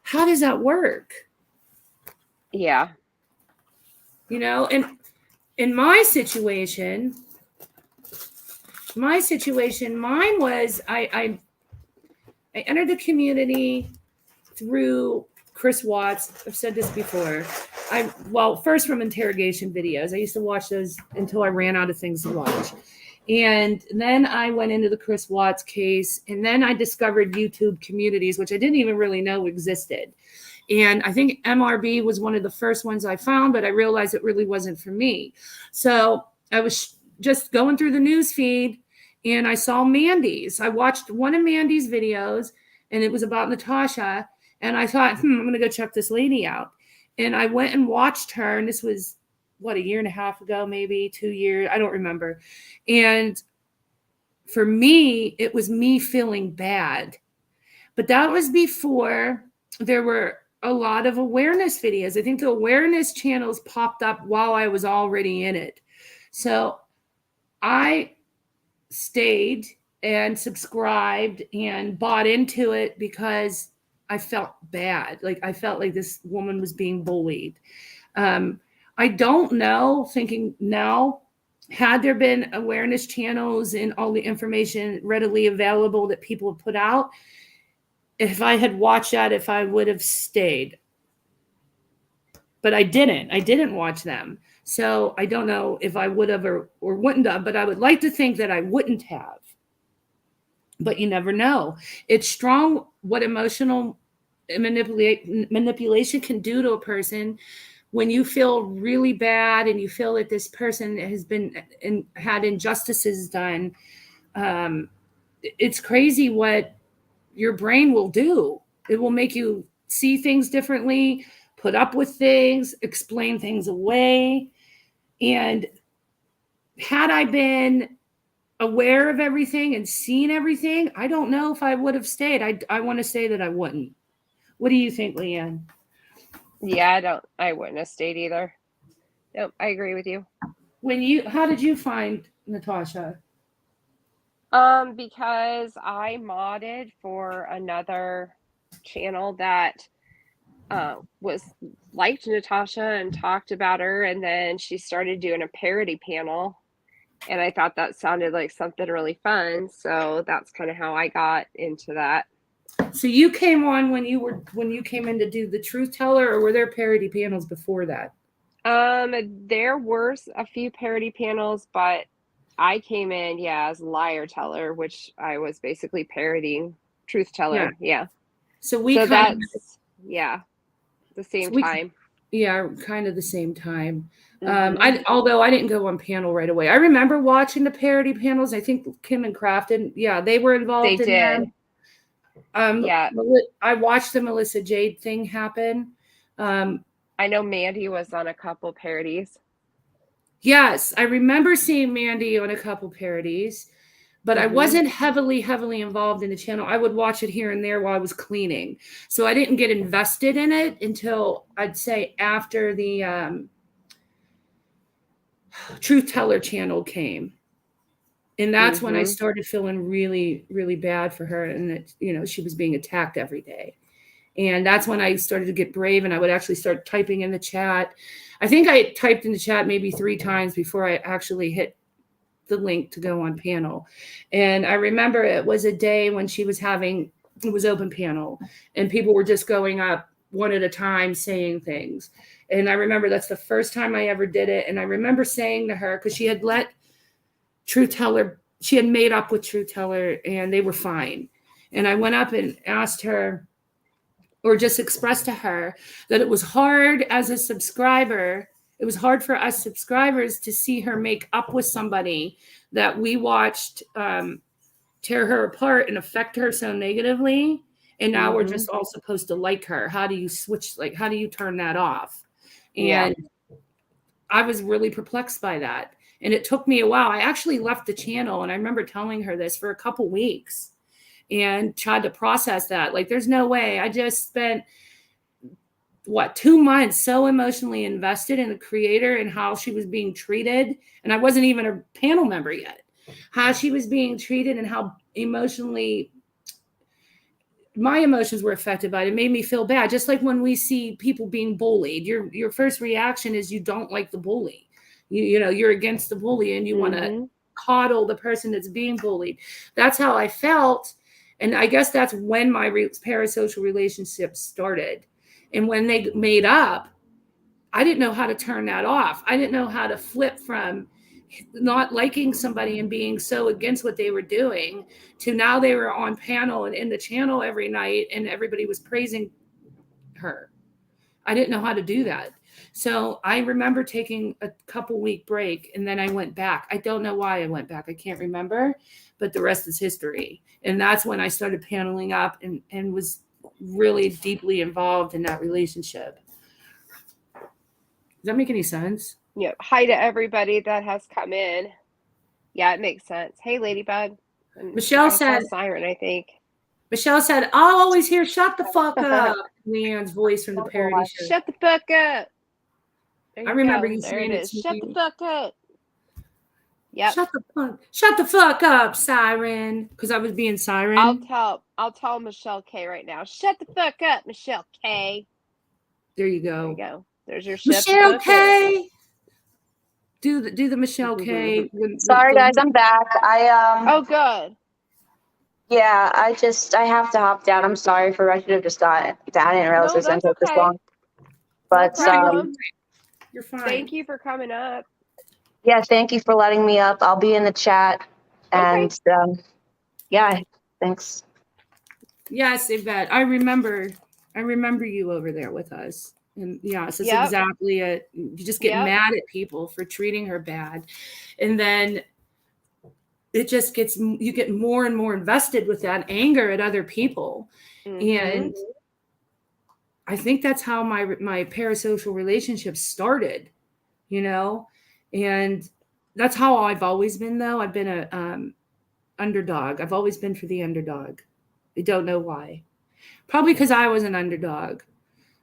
how does that work? Yeah. You know, and in my situation, mine was I entered the community through Chris Watts. I've said this before. First from interrogation videos. I used to watch those until I ran out of things to watch. And then I went into the Chris Watts case, and then I discovered YouTube communities, which I didn't even really know existed. And I think MRB was one of the first ones I found, but I realized it really wasn't for me. So I was just going through the news feed, and I saw Mandy's. I watched one of Mandy's videos, and it was about Natasha. And I thought, I'm going to go check this lady out. And I went and watched her. And this was, a year and a half ago, maybe 2 years. I don't remember. And for me, it was me feeling bad. But that was before there were a lot of awareness videos. I think the awareness channels popped up while I was already in it. So I stayed and subscribed and bought into it because I felt bad. Like I felt like this woman was being bullied. I don't know, thinking now, had there been awareness channels and all the information readily available that people have put out, if I had watched that, if I would have stayed. But I didn't watch them. So I don't know if I would have or wouldn't have, but I would like to think that I wouldn't have. But you never know. It's strong what emotional manipulation can do to a person when you feel really bad and you feel that this person has been and had injustices done. It's crazy what your brain will do. It will make you see things differently, put up with things, explain things away. And had I been aware of everything and seen everything, I don't know if I would have stayed. I want to say that I wouldn't. What do you think, Leanne? Yeah, I wouldn't have stayed either. Nope, I agree with you. How did you find Natasha? Because I modded for another channel that was liked Natasha and talked about her, and then she started doing a parody panel, and I thought that sounded like something really fun, so that's kind of how I got into that. So you came on when you came in to do the Truth Teller, or were there parody panels before that? There were a few parody panels, but I came in, as Liar Teller, which I was basically parodying Truth Teller. Yeah. So that's the same time. Yeah, kind of the same time. Mm-hmm. Although I didn't go on panel right away. I remember watching the parody panels. I think Kim and Crafton, they were involved They did. them. I watched the Melissa Jade thing happen. I know Mandy was on a couple parodies. Yes, I remember seeing Mandy on a couple parodies, but I wasn't heavily involved in the channel. I would watch it here and there while I was cleaning. So I didn't get invested in it until I'd say after the Truth Teller channel came. And that's when I started feeling really, really bad for her, and that, she was being attacked every day. And that's when I started to get brave, and I would actually start typing in the chat. I think I typed in the chat maybe 3 times before I actually hit the link to go on panel. And I remember it was a day when she was it was open panel, and people were just going up one at a time saying things. And I remember that's the first time I ever did it. And I remember saying to her, because she had Truth Teller, she had made up with Truth Teller, and they were fine. And I went up and asked her, or just expressed to her, that it was hard as a subscriber. it was hard for us subscribers to see her make up with somebody that we watched tear her apart and affect her so negatively. And now we're just all supposed to like her. How do you switch? Like, how do you turn that off? And I was really perplexed by that. And it took me a while. I actually left the channel, and I remember telling her this for a couple weeks and tried to process that. Like, there's no way. I just spent 2 months so emotionally invested in the creator and how she was being treated. And I wasn't even a panel member yet. How she was being treated and how emotionally my emotions were affected by it. It made me feel bad. Just like when we see people being bullied, your first reaction is you don't like the bully. You know, you're against the bully and you want to coddle the person that's being bullied. That's how I felt. And I guess that's when my parasocial relationship started. And when they made up, I didn't know how to turn that off. I didn't know how to flip from not liking somebody and being so against what they were doing to now they were on panel and in the channel every night and everybody was praising her. I didn't know how to do that. So I remember taking a couple-week break, and then I went back. I don't know why I went back. I can't remember, but the rest is history. And that's when I started paneling up and was really deeply involved in that relationship. Does that make any sense? Yep. Hi to everybody that has come in. Yeah, it makes sense. Hey, Ladybug. And Michelle I saw said, Siren, I think. Michelle said, I'll always hear "shut the fuck up." Leanne's voice from the parody show. Shut the fuck up. There I remember go. you There saying it it is. to Shut me. the fuck up. Yep. Shut the fuck up, Siren. Because I was being Siren. I'll tell Michelle K right now. Shut the fuck up, Michelle K. There you There go. you go. There's your shut Michelle the fuck K. up. Do the Michelle K. Sorry, guys, I'm back. Oh, good. Yeah, I have to hop down. I'm sorry I should have just got down. I didn't realize No, it was gonna that's take this okay. long. But No problem. You're fine. Thank you for coming up. yeah, thank you for letting me up. I'll be in the chat. And yeah, thanks. Yes, Yvette. I remember you over there with us. And yes, it's Yep. exactly it. You just get Yep. mad at people for treating her bad. And then it just you get more and more invested with that anger at other people. And I think that's how my parasocial relationship started, you know, and that's how I've always been, though. I've been a underdog. I've always been for the underdog. I don't know why. Probably because I was an underdog.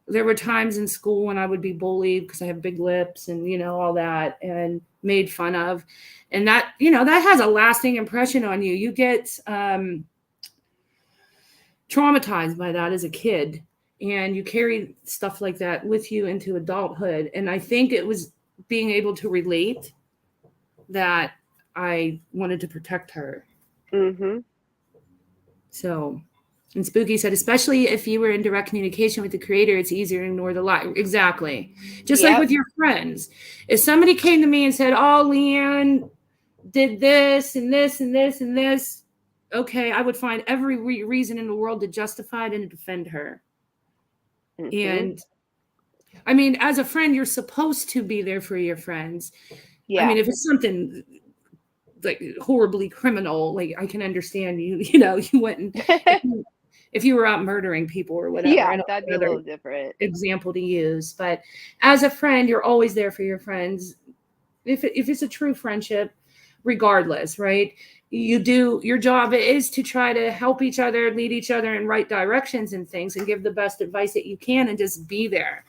There were times in school when I would be bullied because I have big lips and, you know, all that, and made fun of. And that, you know, that has a lasting impression on you. You get traumatized by that as a kid, and you carry stuff like that with you into adulthood. And I think it was being able to relate that I wanted to protect her. So, and Spooky said, especially if you were in direct communication with the creator, it's easier to ignore the lie. Exactly. Just like with your friends. If somebody came to me and said, oh, Leanne did this and this and this and this, okay, I would find every reason in the world to justify it and to defend her. And I mean, as a friend, you're supposed to be there for your friends. I mean, if it's something like horribly criminal, like I can understand you know, you wouldn't, if you were out murdering people or whatever. Yeah, that'd be a little different example to use. But as a friend, you're always there for your friends. If it's a true friendship, regardless, right? Your job is to try to help each other, lead each other in right directions and things, and give the best advice that you can and just be there.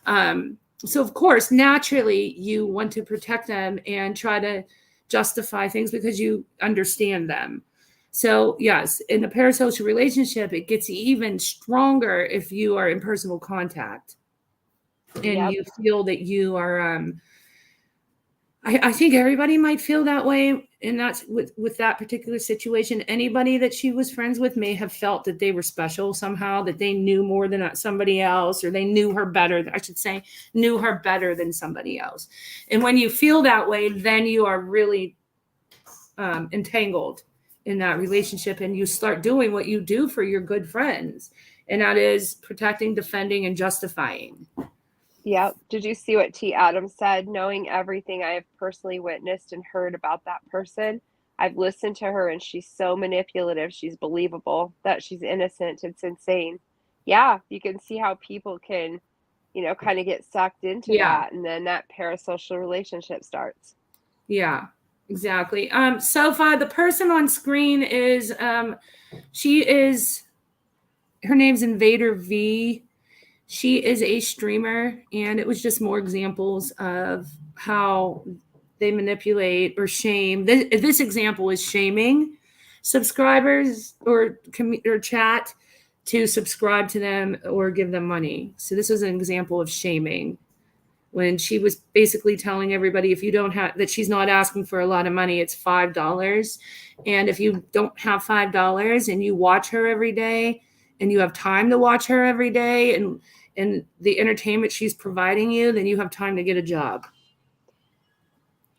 So of course, naturally, you want to protect them and try to justify things because you understand them. So yes, in a parasocial relationship, it gets even stronger if you are in personal contact and you feel that you are, I think everybody might feel that way. And that's with that particular situation. Anybody that she was friends with may have felt that they were special somehow, that they knew more than somebody else, or they knew her better. I should say, knew her better than somebody else. And when you feel that way, then you are really entangled in that relationship, and you start doing what you do for your good friends. And that is protecting, defending, and justifying. Yep. Did you see what T. Adams said? Knowing everything I have personally witnessed and heard about that person, I've listened to her and she's so manipulative. She's believable that she's innocent. It's insane. Yeah, you can see how people can, kind of get sucked into Yeah. that. And then that parasocial relationship starts. Yeah, exactly. So far, the person on screen is, her name's Invader V. She is a streamer, and it was just more examples of how they manipulate or shame. This example is shaming subscribers or chat to subscribe to them or give them money. So this was an example of shaming, when she was basically telling everybody, if you don't have that, she's not asking for a lot of money, it's $5. And if you don't have $5 and you watch her every day and you have time to watch her every day and the entertainment she's providing you, then you have time to get a job.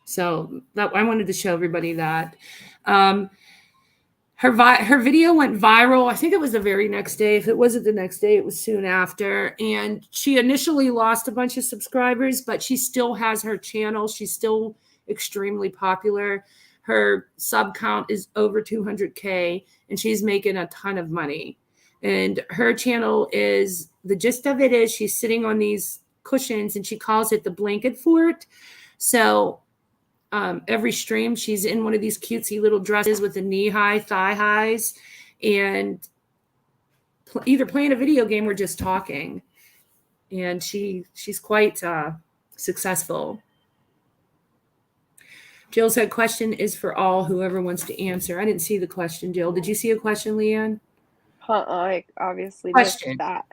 So I wanted to show everybody that. Her video went viral. I think it was the very next day. If it wasn't the next day, it was soon after. And she initially lost a bunch of subscribers, but she still has her channel. She's still extremely popular. Her sub count is over 200K, and she's making a ton of money. And her channel is, the gist of it is she's sitting on these cushions and she calls it the blanket fort. So every stream, she's in one of these cutesy little dresses with the knee-high, thigh-highs, and either playing a video game or just talking. And she's quite successful. Jill said, question is for all, whoever wants to answer. I didn't see the question, Jill. Did you see a question, Leanne? I obviously Question. missed that.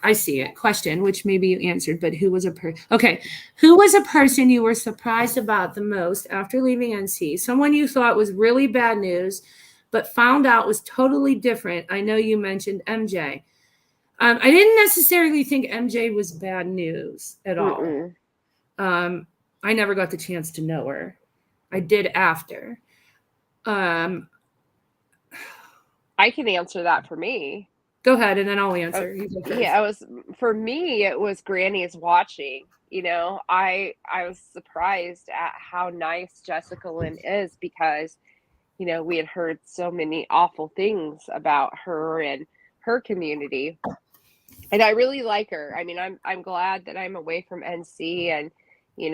I see it. Question, which maybe you answered, but who was a person? Okay. Who was a person you were surprised about the most after leaving NC? Someone you thought was really bad news, but found out was totally different. I know you mentioned MJ. I didn't necessarily think MJ was bad news at all. I never got the chance to know her. I did after. I can answer that for me. Go ahead, and then I'll answer. Yeah, for me, it was Granny's watching. I was surprised at how nice Jessica Lynn is, because, we had heard so many awful things about her and her community. And I really like her. I mean, I'm glad that I'm away from NC, and,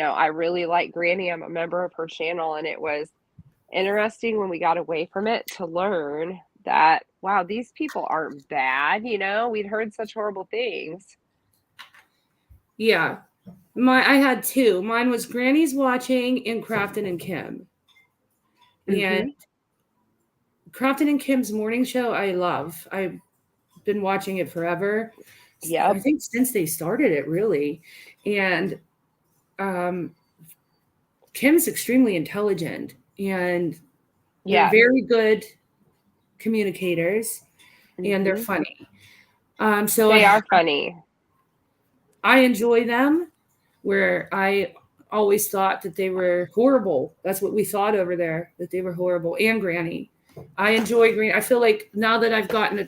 I really like Granny. I'm a member of her channel, and it was interesting when we got away from it to learn that, wow, these people aren't bad. We'd heard such horrible things. Yeah. I had two. Mine was Granny's watching and Crafton and Kim. And Crafton and Kim's morning show, I love. I've been watching it forever. Yeah. I think since they started it, really. And Kim's extremely intelligent, and they're very good communicators, and they're funny. So they are funny. I enjoy them, where I always thought that they were horrible. That's what we thought over there, that they were horrible. And Granny. I enjoy Granny. I feel like now that I've gotten to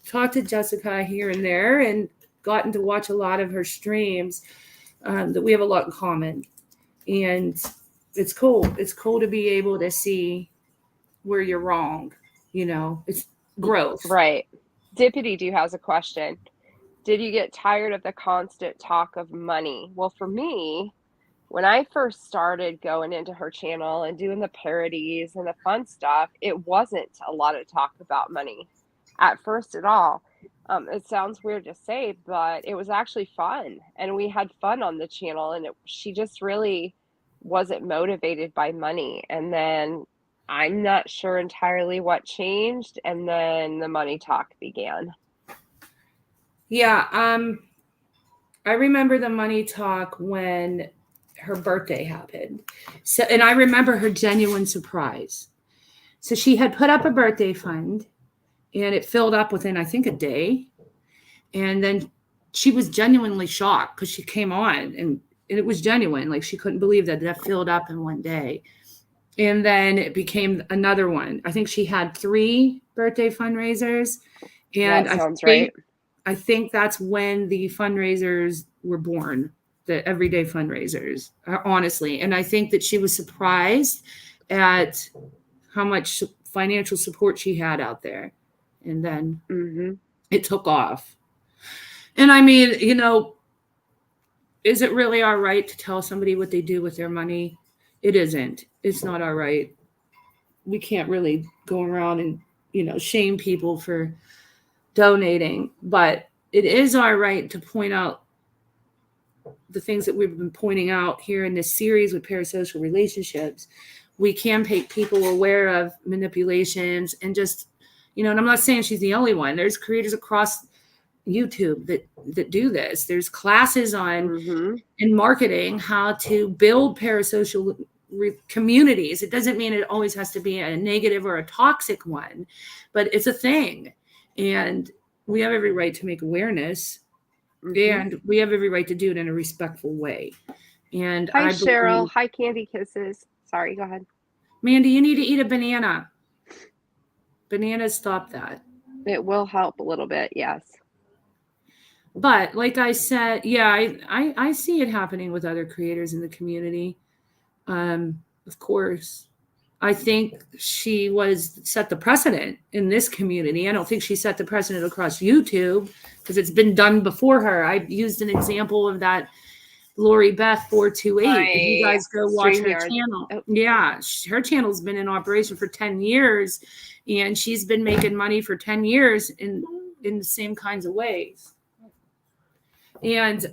talk to Jessica here and there and gotten to watch a lot of her streams, that we have a lot in common. And it's cool. It's cool to be able to see where you're wrong. It's growth. Right. Dippity Doo has a question. Did you get tired of the constant talk of money? Well, for me, when I first started going into her channel and doing the parodies and the fun stuff, it wasn't a lot of talk about money at first at all. It sounds weird to say, but it was actually fun, and we had fun on the channel, and she just really wasn't motivated by money. And then I'm not sure entirely what changed, and then the money talk began. Yeah, I remember the money talk when her birthday happened. So, and I remember her genuine surprise. So she had put up a birthday fund, and it filled up within, I think, a day. And then she was genuinely shocked because she came on, and it was genuine. Like, she couldn't believe that filled up in one day. And then it became another one. I think she had 3 birthday fundraisers. And that sounds right. I think that's when the fundraisers were born. the everyday fundraisers, honestly. And I think that she was surprised at how much financial support she had out there. And then it took off. And I mean, you know, is it really our right to tell somebody what they do with their money? It isn't. It's not our right. We can't really go around and, you know, shame people for donating, but it is our right to point out the things that we've been pointing out here in this series with parasocial relationships. We can make people aware of manipulations and just, you know, and I'm not saying she's the only one. There's creators across YouTube that do this. There's classes on in marketing how to build parasocial communities. It doesn't mean it always has to be a negative or a toxic one, but it's a thing. And we have every right to make awareness, and we have every right to do it in a respectful way. And Hi, Cheryl. Hi, Candy Kisses. Sorry, go ahead. Mandy, you need to eat a banana. Bananas stop that. It will help a little bit, yes. But like I said, yeah, I see it happening with other creators in the community. Of course, I think she set the precedent in this community. I don't think she set the precedent across YouTube because it's been done before her. I used an example of that Lori Beth 428. If you guys go watch her channel. Yeah, her channel's been in operation for 10 years, and she's been making money for 10 years in the same kinds of ways. And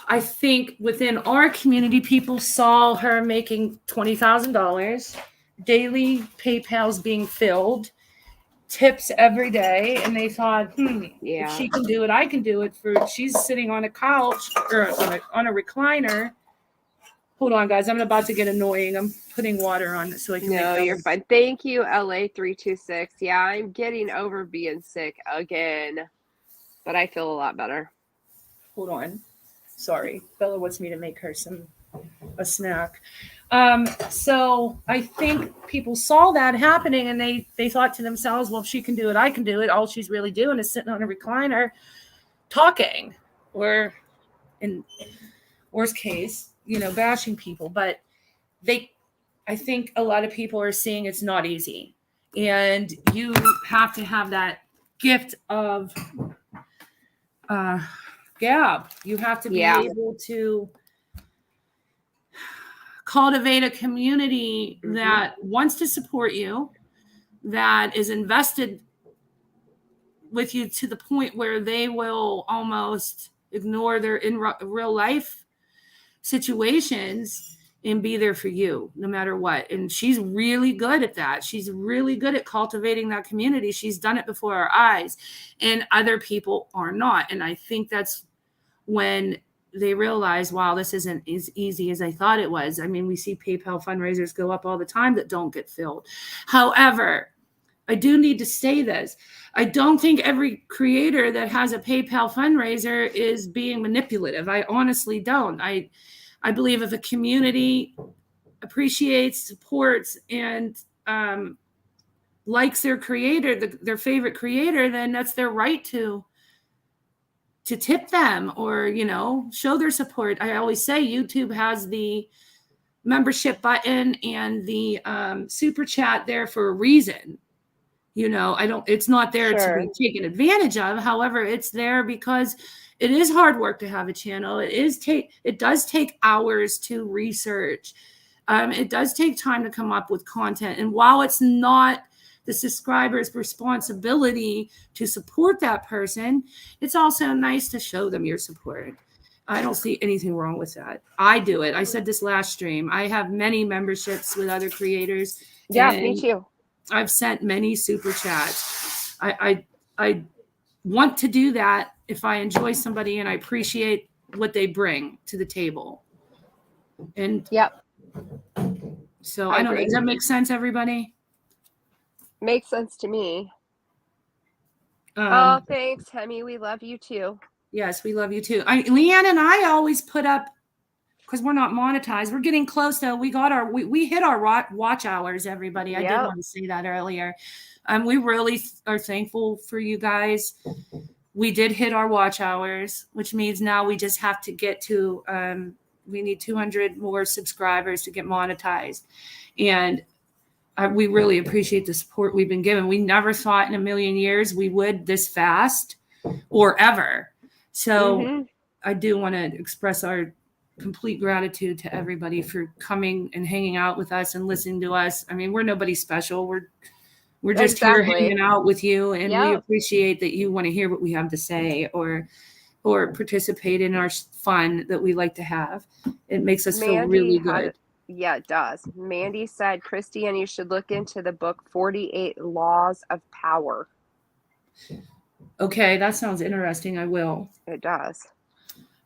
I think within our community, people saw her making $20,000, daily PayPal's being filled, tips every day, and they thought, if she can do it, I can do it. She's sitting on a couch or on a recliner. Hold on, guys, I'm about to get annoying. I'm putting water on it so I can. No, you're fine. Thank you, LA326. Yeah, I'm getting over being sick again, but I feel a lot better. Hold on. Sorry, Bella wants me to make her a snack. So I think people saw that happening, and they thought to themselves, well, if she can do it, I can do it. All she's really doing is sitting on a recliner talking, or in worst case, you know, bashing people. But I think a lot of people are seeing it's not easy, and you have to have that gift of gab. You have to be able to cultivate a community that wants to support you, that is invested with you to the point where they will almost ignore their real life situations and be there for you no matter what. And she's really good at that. She's really good at cultivating that community. She's done it before our eyes, and other people are not. And I think that's when they realize, wow, this isn't as easy as I thought it was. I mean, we see PayPal fundraisers go up all the time that don't get filled. However, I do need to say this. I don't think every creator that has a PayPal fundraiser is being manipulative. I honestly don't. I believe if a community appreciates, supports, and likes their creator, their favorite creator, then that's their right to tip them or, you know, show their support. I always say YouTube has the membership button and the super chat there for a reason. You know, it's not there to be taken advantage of. However, it's there because it is hard work to have a channel. It does take hours to research. It does take time to come up with content. And while it's not the subscriber's responsibility to support that person, it's also nice to show them your support. I don't see anything wrong with that. I do it. I said this last stream. I have many memberships with other creators. Yeah, me too. I've sent many super chats. I want to do that if I enjoy somebody and I appreciate what they bring to the table. And so I don't know. Does that make sense, everybody? Makes sense to me. Oh, thanks, Hemi. We love you too. Yes, we love you too. Leanne and I always put up, because we're not monetized. We're getting close though. We hit our watch hours, everybody. I did want to say that earlier. We really are thankful for you guys. we did hit our watch hours, which means now we just have to get to, we need 200 more subscribers to get monetized. And we really appreciate the support we've been given. We never thought in a million years we would this fast or ever. So I do want to express our complete gratitude to everybody for coming and hanging out with us and listening to us. I mean, we're nobody special. We're just here hanging out with you, and we appreciate that you want to hear what we have to say or participate in our fun that we like to have. It makes us feel really good. Yeah, it does. Mandy said, Christiane, you should look into the book 48 Laws of Power. Okay, that sounds interesting. I will. It does.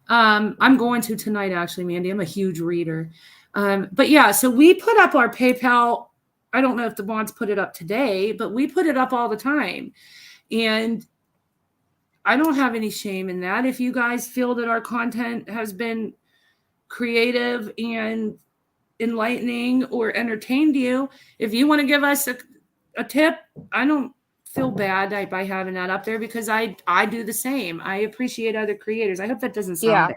I'm going to tonight, actually, Mandy. I'm a huge reader. But yeah, so we put up our PayPal. I don't know if the bonds put it up today, but we put it up all the time. And I don't have any shame in that. If you guys feel that our content has been creative and enlightening or entertained you, if you want to give us a tip, I don't feel bad by having that up there, because I do the same. I appreciate other creators. I hope that doesn't sound bad.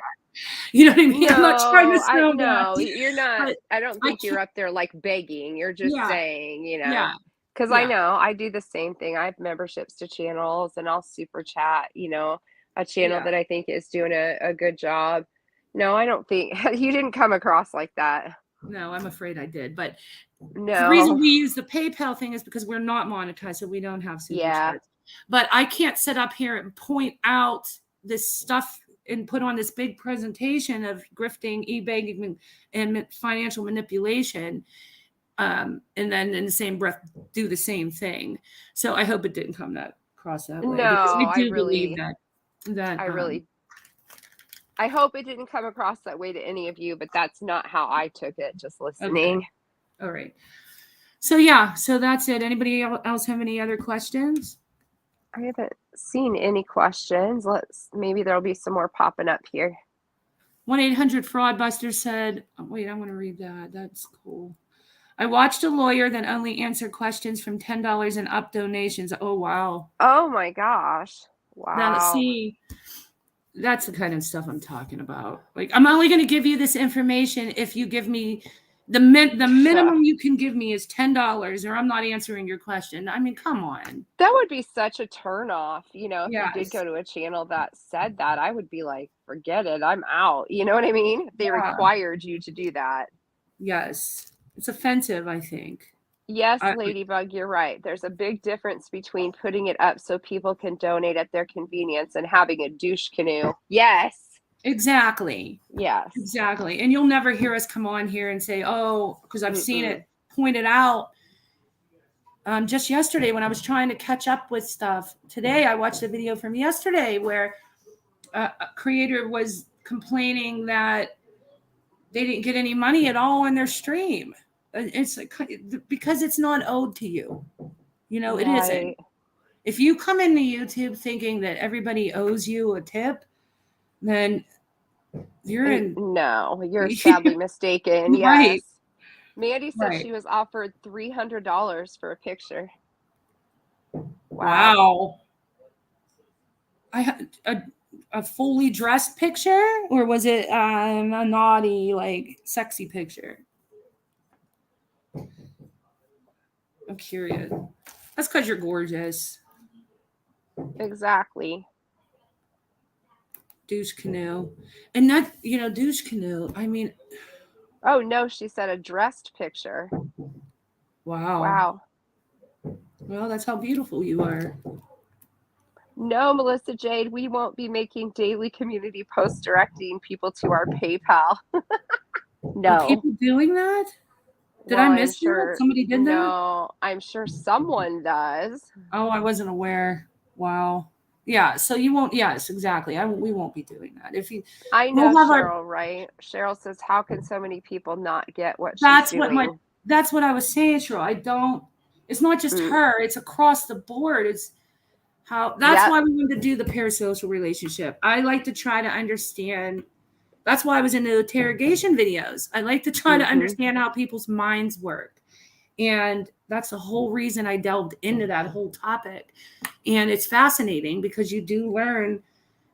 You know what I mean? No, I'm not trying to sound no, bad. you're not. But I don't think you're up there like begging. You're just saying, you know. Yeah. Because I know I do the same thing. I have memberships to channels, and I'll super chat, you know, a channel that I think is doing a good job. No, I don't think you didn't come across like that. No, I'm afraid I did. But no, the reason we use the PayPal thing is because we're not monetized, so we don't have super chats. But I can't sit up here and point out this stuff and put on this big presentation of grifting, e-banking, and financial manipulation, and then in the same breath do the same thing. So I hope it didn't come across that way. No, I do believe that I hope it didn't come across that way to any of you, but that's not how I took it, just listening. Okay. All right. So yeah, so that's it. Anybody else have any other questions? I haven't seen any questions. Maybe there'll be some more popping up here. 1-800-FRAUDBUSTER said, oh, wait, I want to read that. That's cool. I watched a lawyer then only answer questions from $10 and up donations. Oh, wow. Oh my gosh. Wow. Now, see, that's the kind of stuff I'm talking about. Like, I'm only going to give you this information if you give me the minimum you can give me is $10, or I'm not answering your question. I mean, come on. That would be such a turnoff. You know, if Yes. you did go to a channel that said that, I would be like, forget it. I'm out. You know what I mean? They required you to do that. Yes. It's offensive, I think. Yes, Ladybug, you're right. There's a big difference between putting it up so people can donate at their convenience and having a douche canoe. Yes. Exactly. Yes. Exactly. And you'll never hear us come on here and say, oh, because I've seen it pointed out just yesterday when I was trying to catch up with stuff. Today, I watched a video from yesterday where a creator was complaining that they didn't get any money at all in their stream. It's like, because it's not owed to you. You know, it isn't. If you come into YouTube thinking that everybody owes you a tip, then you're sadly mistaken. Yes. Right. Mandy said she was offered $300 for a picture. Wow. I had a fully dressed picture, or was it a naughty, like, sexy picture? I'm curious. That's because you're gorgeous. Exactly. Douche canoe. And that, you know, douche canoe, I mean. Oh, no, she said a dressed picture. Wow. Well, that's how beautiful you are. No, Melissa Jade, we won't be making daily community posts directing people to our PayPal. No. Are people doing that? Did I miss that? Somebody did that? No, I'm sure someone does. Oh, I wasn't aware. Wow. Yeah, so you won't. Yes, exactly. We won't be doing that. I know Cheryl, right? Cheryl says, "How can so many people not get what she's doing?" That's what I was saying, Cheryl. I don't. It's not just her. It's across the board. It's how. That's why we wanted to do the parasocial relationship. I like to try to understand. That's why I was in the interrogation videos. I like to try to understand how people's minds work, and that's the whole reason I delved into that whole topic. And it's fascinating because you do learn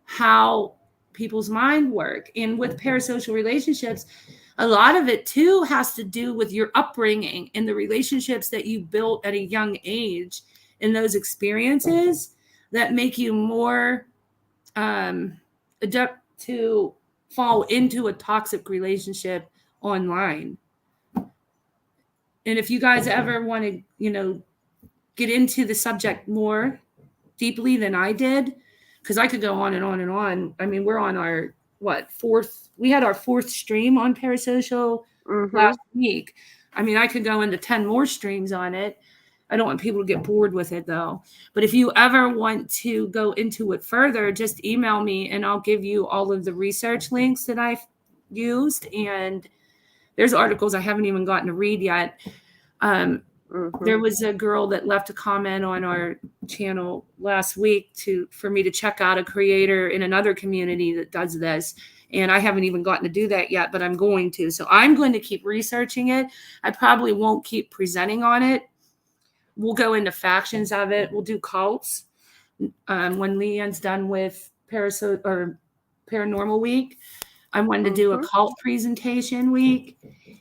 how people's mind work. And with parasocial relationships, a lot of it too has to do with your upbringing and the relationships that you built at a young age, and those experiences that make you more adept to fall into a toxic relationship online. And if you guys ever want to, get into the subject more deeply than I did, because I could go on and on and on. I mean, we're on our we had our 4th stream on Parasocial last week. I mean, I could go into 10 more streams on it. I don't want people to get bored with it though. But if you ever want to go into it further, just email me and I'll give you all of the research links that I've used. And there's articles I haven't even gotten to read yet. There was a girl that left a comment on our channel last week for me to check out a creator in another community that does this. And I haven't even gotten to do that yet, but I'm going to. So I'm going to keep researching it. I probably won't keep presenting on it. We'll go into factions of it. We'll do cults when Leanne's done with Paranormal Week. I wanted to do a cult presentation week,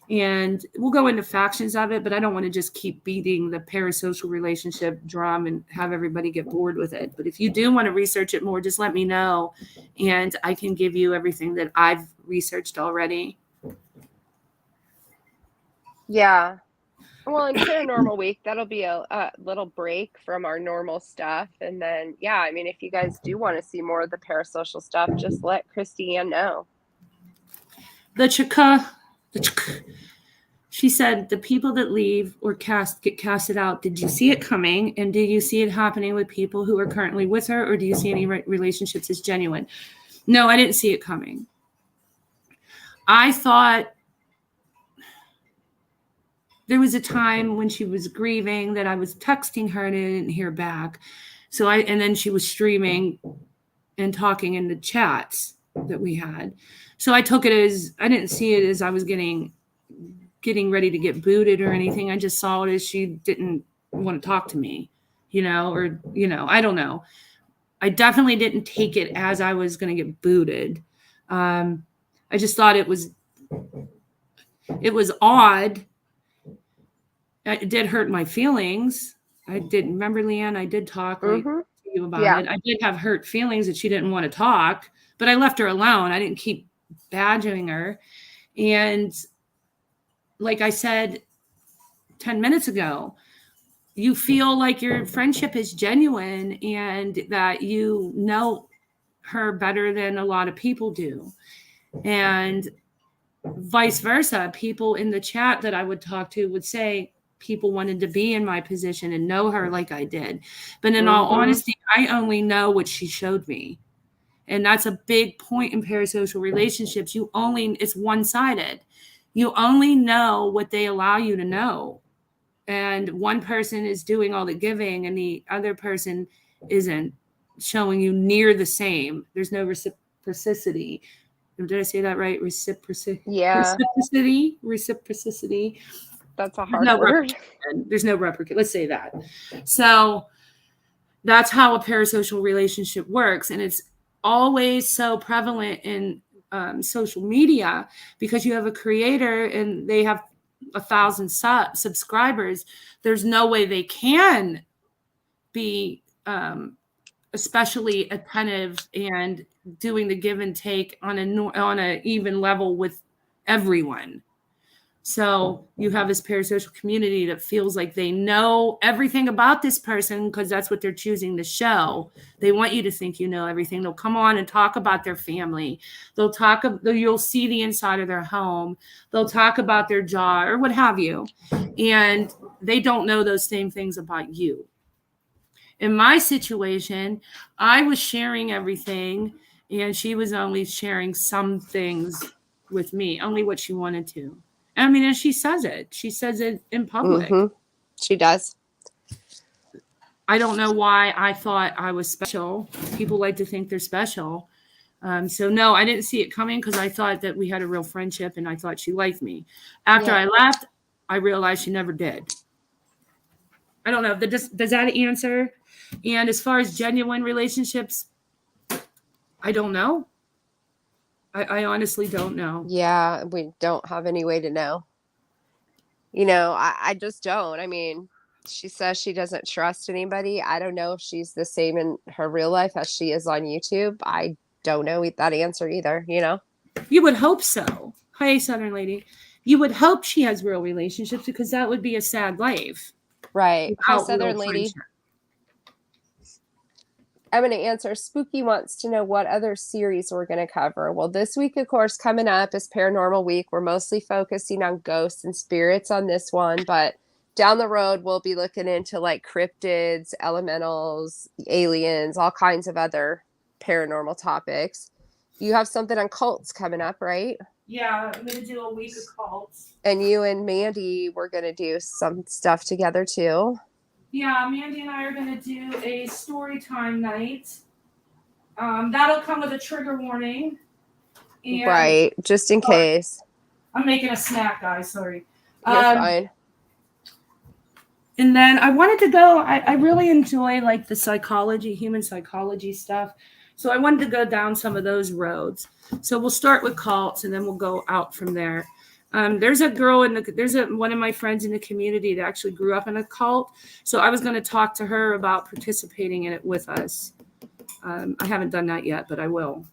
and we'll go into factions of it, but I don't want to just keep beating the parasocial relationship drum and have everybody get bored with it. But if you do want to research it more, just let me know, and I can give you everything that I've researched already. Yeah. Well, in Paranormal Week, that'll be a little break from our normal stuff. And then, yeah, I mean, if you guys do want to see more of the parasocial stuff, just let Christy Ann know. She said, the people that leave or get casted out, did you see it coming? And do you see it happening with people who are currently with her? Or do you see any relationships as genuine? No, I didn't see it coming. I thought there was a time when she was grieving that I was texting her and I didn't hear back. And then she was streaming and talking in the chats that we had. So I took it as, I didn't see it as I was getting ready to get booted or anything. I just saw it as she didn't want to talk to me, I don't know. I definitely didn't take it as I was going to get booted. I just thought it was odd. It did hurt my feelings. I did, remember, Leanne, I did talk to you about it. I did have hurt feelings that she didn't want to talk, but I left her alone. I didn't keep badgering her. And like I said 10 minutes ago, you feel like your friendship is genuine and that you know her better than a lot of people do. And vice versa, people in the chat that I would talk to would say people wanted to be in my position and know her like I did. But in all honesty, I only know what she showed me. And that's a big point in parasocial relationships. It's one-sided. You only know what they allow you to know. And one person is doing all the giving and the other person isn't showing you near the same. There's no reciprocity. Did I say that right? Reciprocity. Yeah. Reciprocity. That's a hard word. There's no reciprocity. Let's say that. So that's how a parasocial relationship works. And it's always so prevalent in social media because you have a creator and they have 1,000 subscribers. There's no way they can be especially attentive and doing the give and take on a even level with everyone. So you have this parasocial community that feels like they know everything about this person because that's what they're choosing to show. They want you to think you know everything. They'll come on and talk about their family. You'll see the inside of their home. They'll talk about their job or what have you. And they don't know those same things about you. In my situation, I was sharing everything and she was only sharing some things with me, only what she wanted to. I mean, and she says it. She says it in public. She does. I don't know why I thought I was special. People like to think they're special. So no, I didn't see it coming because I thought that we had a real friendship and I thought she liked me. After I left, I realized she never did. I don't know. Does that answer? And as far as genuine relationships, I don't know. I honestly don't know. Yeah, we don't have any way to know. I just don't. I mean, she says she doesn't trust anybody. I don't know if she's the same in her real life as she is on YouTube. I don't know that answer either, You would hope so. Hey, Southern lady. You would hope she has real relationships because that would be a sad life. Right. Hi, without real Southern lady. friendship. I'm going to answer. Spooky wants to know what other series we're going to cover. Well, this week, of course, coming up is Paranormal Week. We're mostly focusing on ghosts and spirits on this one, but down the road, we'll be looking into like cryptids, elementals, aliens, all kinds of other paranormal topics. You have something on cults coming up, right? Yeah, I'm going to do a week of cults. And you and Mandy, we're going to do some stuff together too. Yeah, Mandy and I are going to do a story time night. That'll come with a trigger warning. And Right, just in case. I'm making a snack, guys. Sorry. You're fine. And then I wanted to go, I really enjoy like the psychology, human psychology stuff. So I wanted to go down some of those roads. So we'll start with cults and then we'll go out from there. There's a girl one of my friends in the community that actually grew up in a cult. So I was going to talk to her about participating in it with us. I haven't done that yet, but I will.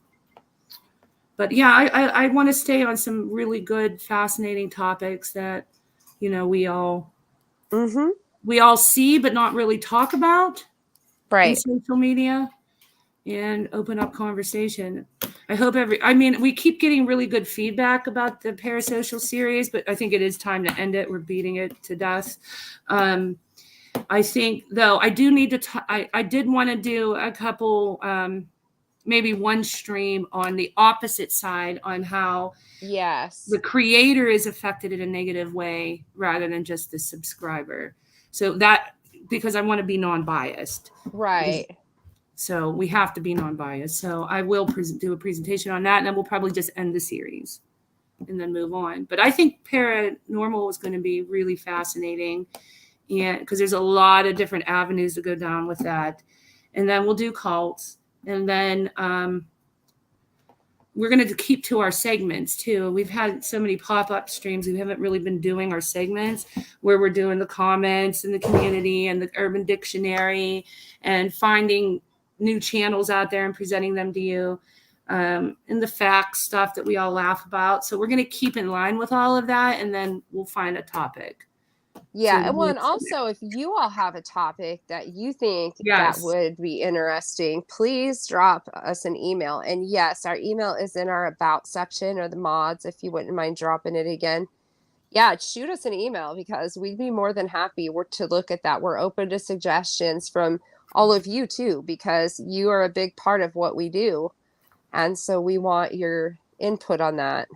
But yeah, I want to stay on some really good, fascinating topics that, we all see, but not really talk about. Right. In social media and open up conversation. I hope we keep getting really good feedback about the Parasocial series, but I think it is time to end it. We're beating it to death. I think though, I do need to, I did want to do a couple, maybe one stream on the opposite side on how the creator is affected in a negative way rather than just the subscriber. So that, because I want to be non-biased. Right. So we have to be non-biased. So I will do a presentation on that, and then we'll probably just end the series and then move on. But I think paranormal is going to be really fascinating, and because there's a lot of different avenues to go down with that. And then we'll do cults, and then we're going to keep to our segments too. We've had so many pop-up streams. We haven't really been doing our segments where we're doing the comments in the community and the Urban Dictionary and finding new channels out there and presenting them to you, and the facts stuff that we all laugh about. So we're going to keep in line with all of that, and then we'll find a topic. Yeah, and also, if you all have a topic that you think that would be interesting, please drop us an email. And yes, our email is in our About section or the mods, if you wouldn't mind dropping it again. Yeah, shoot us an email because we'd be more than happy to look at that. We're open to suggestions from all of you too, because you are a big part of what we do. And so we want your input on that.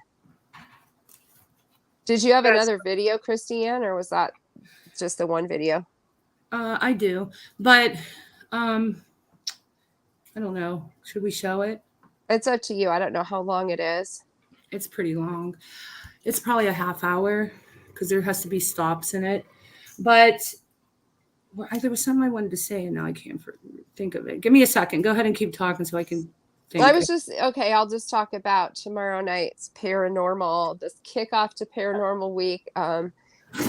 Did you have another video, Christiane, or was that just the one video? I do, but I don't know. Should we show it? It's up to you. I don't know how long it is. It's pretty long. It's probably a half hour because there has to be stops in it. But there was something I wanted to say, and now I can't think of it. Give me a second. Go ahead and keep talking so I can think. I'll just talk about tomorrow night's paranormal, this kickoff to Paranormal Week.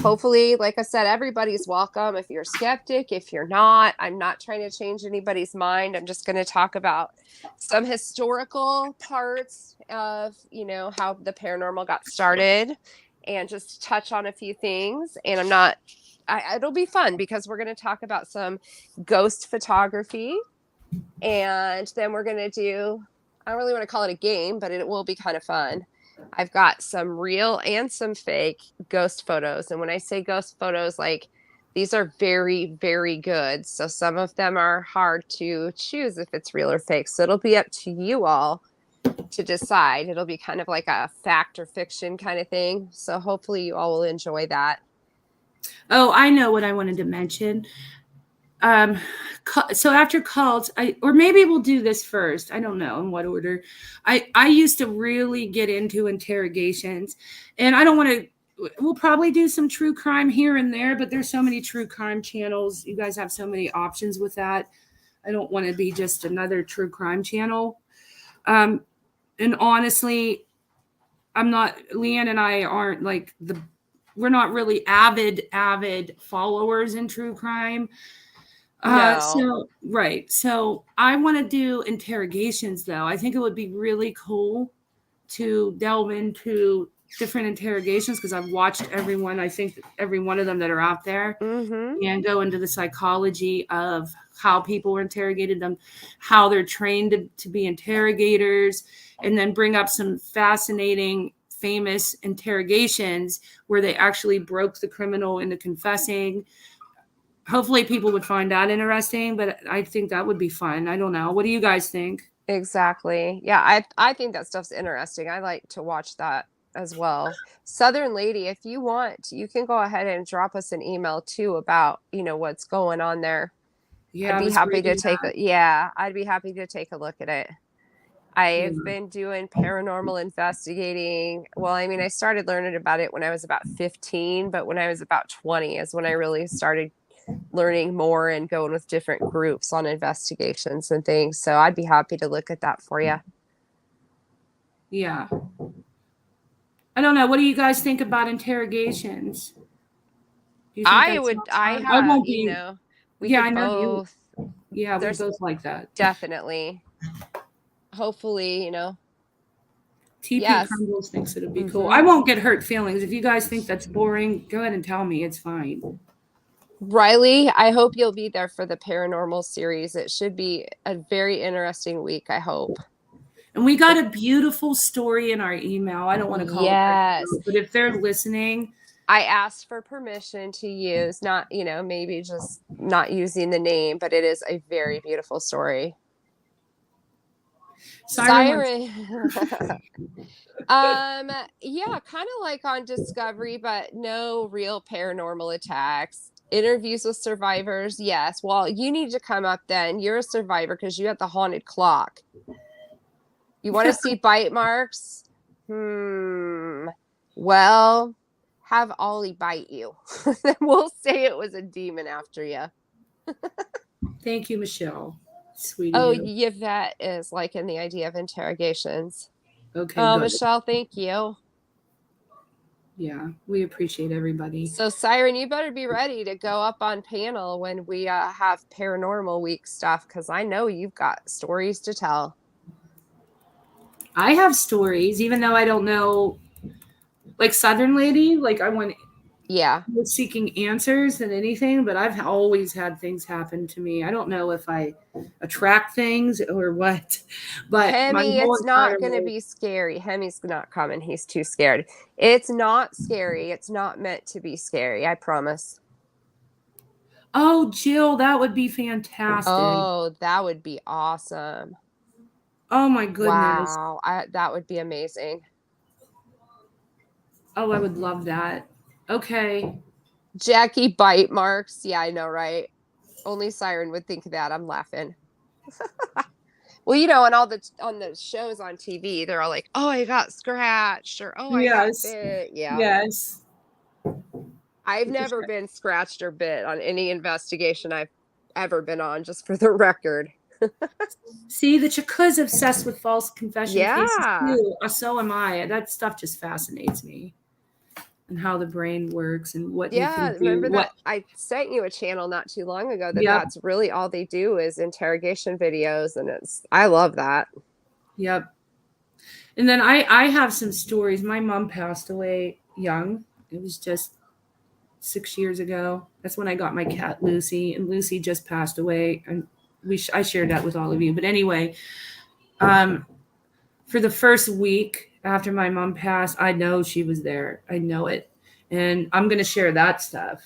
Hopefully, like I said, everybody's welcome. If you're a skeptic, if you're not, I'm not trying to change anybody's mind. I'm just going to talk about some historical parts of, how the paranormal got started and just touch on a few things. And it'll be fun because we're going to talk about some ghost photography. And then we're going to do, I don't really want to call it a game, but it will be kind of fun. I've got some real and some fake ghost photos. And when I say ghost photos, like these are very, very good. So some of them are hard to choose if it's real or fake. So it'll be up to you all to decide. It'll be kind of like a fact or fiction kind of thing. So hopefully you all will enjoy that. Oh, I know what I wanted to mention. So after cults, or maybe we'll do this first. I don't know in what order. I used to really get into interrogations, and I don't want to we'll probably do some true crime here and there, but there's so many true crime channels. You guys have so many options with that. I don't want to be just another true crime channel. And honestly, Leanne and I aren't like we're not really avid followers in true crime. No. So I want to do interrogations though. I think it would be really cool to delve into different interrogations because I've watched every one of them that are out there, and go into the psychology of how people were interrogated, them, how they're trained to be interrogators, and then bring up some fascinating, famous interrogations where they actually broke the criminal into confessing. Hopefully people would find that interesting, but I think that would be fun. I don't know. What do you guys think? Exactly. Yeah, I think that stuff's interesting. I like to watch that as well. Southern Lady, if you want, you can go ahead and drop us an email too about, what's going on there. Yeah, I'd be happy to take I'd be happy to take a look at it. I've been doing paranormal investigating. Well, I mean, I started learning about it when I was about 15, but when I was about 20 is when I really started learning more and going with different groups on investigations and things. So I'd be happy to look at that for you. Yeah. I don't know. What do you guys think about interrogations? Do you think I that would, sounds I fun? have, won't be. we Yeah, could I know you. both, Yeah, we there's both like that. definitely, hopefully, TP yes. Crumbles thinks it'd be cool. I won't get hurt feelings. If you guys think that's boring, go ahead and tell me. It's fine. Riley, I hope you'll be there for the paranormal series. It should be a very interesting week, I hope. And we got a beautiful story in our email. I don't want to call Yes. it, but if they're listening, I asked for permission to use, not, maybe just not using the name, but it is a very beautiful story. Siren. Yeah, kind of like on Discovery, but no real paranormal attacks. Interviews with survivors, yes. Well, you need to come up then. You're a survivor because you have the haunted clock. You want to see bite marks? Well, have Ollie bite you. Then we'll say it was a demon after you. Thank you, Michelle. Sweetie. Oh, Yvette is liking the idea of interrogations. Okay. Oh, good. Michelle, thank you. Yeah, we appreciate everybody. So, Siren, you better be ready to go up on panel when we have Paranormal Week stuff, because I know you've got stories to tell. I have stories, even though I don't know, like Southern Lady, like I was seeking answers than anything, but I've always had things happen to me. I don't know if I attract things or what, but Hemi, it's not going to be scary. Hemi's not coming. He's too scared. It's not scary. It's not meant to be scary. I promise. Oh, Jill, that would be fantastic. Oh, that would be awesome. Oh my goodness. Wow. That would be amazing. Oh, I would love that. Okay. Jackie bite marks. Yeah, I know, right? Only Siren would think of that. I'm laughing. Well, and on the shows on TV, they're all like, "Oh, I got scratched," or "Oh, I got bit." Yeah. Yes. I've never been scratched or bit on any investigation I've ever been on, just for the record. See, the Chaka's obsessed with false confession cases too. So am I. That stuff just fascinates me. And how the brain works and what you can do. Remember that I sent you a channel not too long ago that's really all they do is interrogation videos, and I love that. Yep. And then I have some stories. My mom passed away young. It was just 6 years ago. That's when I got my cat Lucy, and Lucy just passed away. And I shared that with all of you. But anyway, for the first week after my mom passed, I know she was there. I know it. And I'm going to share that stuff.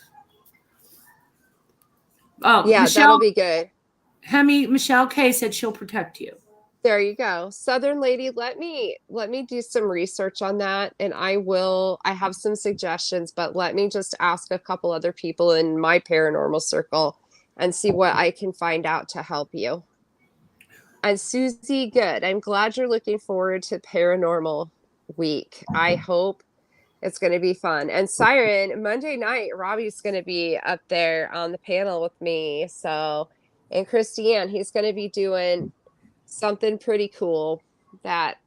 Oh, yeah, that'll be good. Michelle K said she'll protect you. There you go. Southern Lady, let me do some research on that, and I have some suggestions, but let me just ask a couple other people in my paranormal circle and see what I can find out to help you. And Susie, good. I'm glad you're looking forward to Paranormal Week. I hope It's going to be fun. And Siren, Monday night, Robbie's going to be up there on the panel with me. So, and Christiane, he's going to be doing something pretty cool that,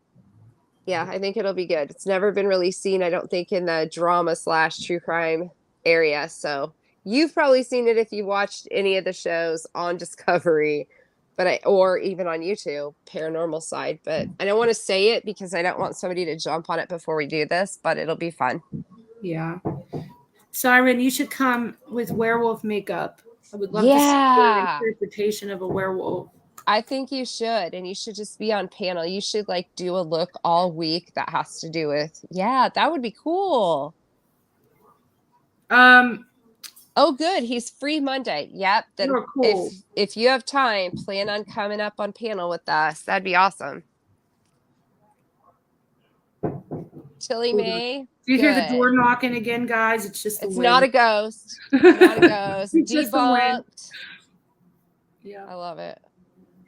yeah, I think it'll be good. It's never been really seen, I don't think, in the drama / true crime area. So you've probably seen it if you watched any of the shows on Discovery, or even on YouTube, paranormal side. But I don't want to say it because I don't want somebody to jump on it before we do this, but it'll be fun. Yeah. Siren, you should come with werewolf makeup. I would love to see Yeah. your interpretation of a werewolf. I think you should, and you should just be on panel. You should like do a look all week that has to do with, yeah, that would be cool. Oh, good. He's free Monday. Yep. Then Oh, cool. if you have time, plan on coming up on panel with us. That'd be awesome. Tilly Hold on. May. Do you hear the Good. door knocking again, guys? It's just the It's wind. not a ghost. Not a ghost. It's just the wind. Debunked. Yeah. I love it.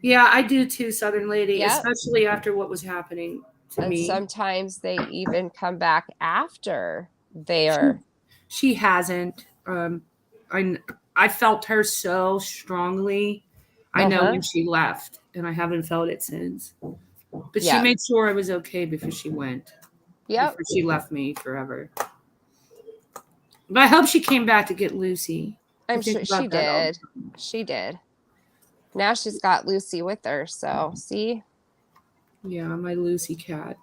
Yeah, I do too, Southern Lady, Yep. especially after what was happening to And me. sometimes they even come back after they are. She hasn't. I felt her so strongly. I know Uh-huh. when she left, and I haven't felt it since. But Yeah. she made sure I was okay before she went. Yep. Before she left me forever. But I hope she came back to get Lucy. I'm I think sure about she that all the did. She did. Now she's got Lucy with her. So see. Yeah, my Lucy cat.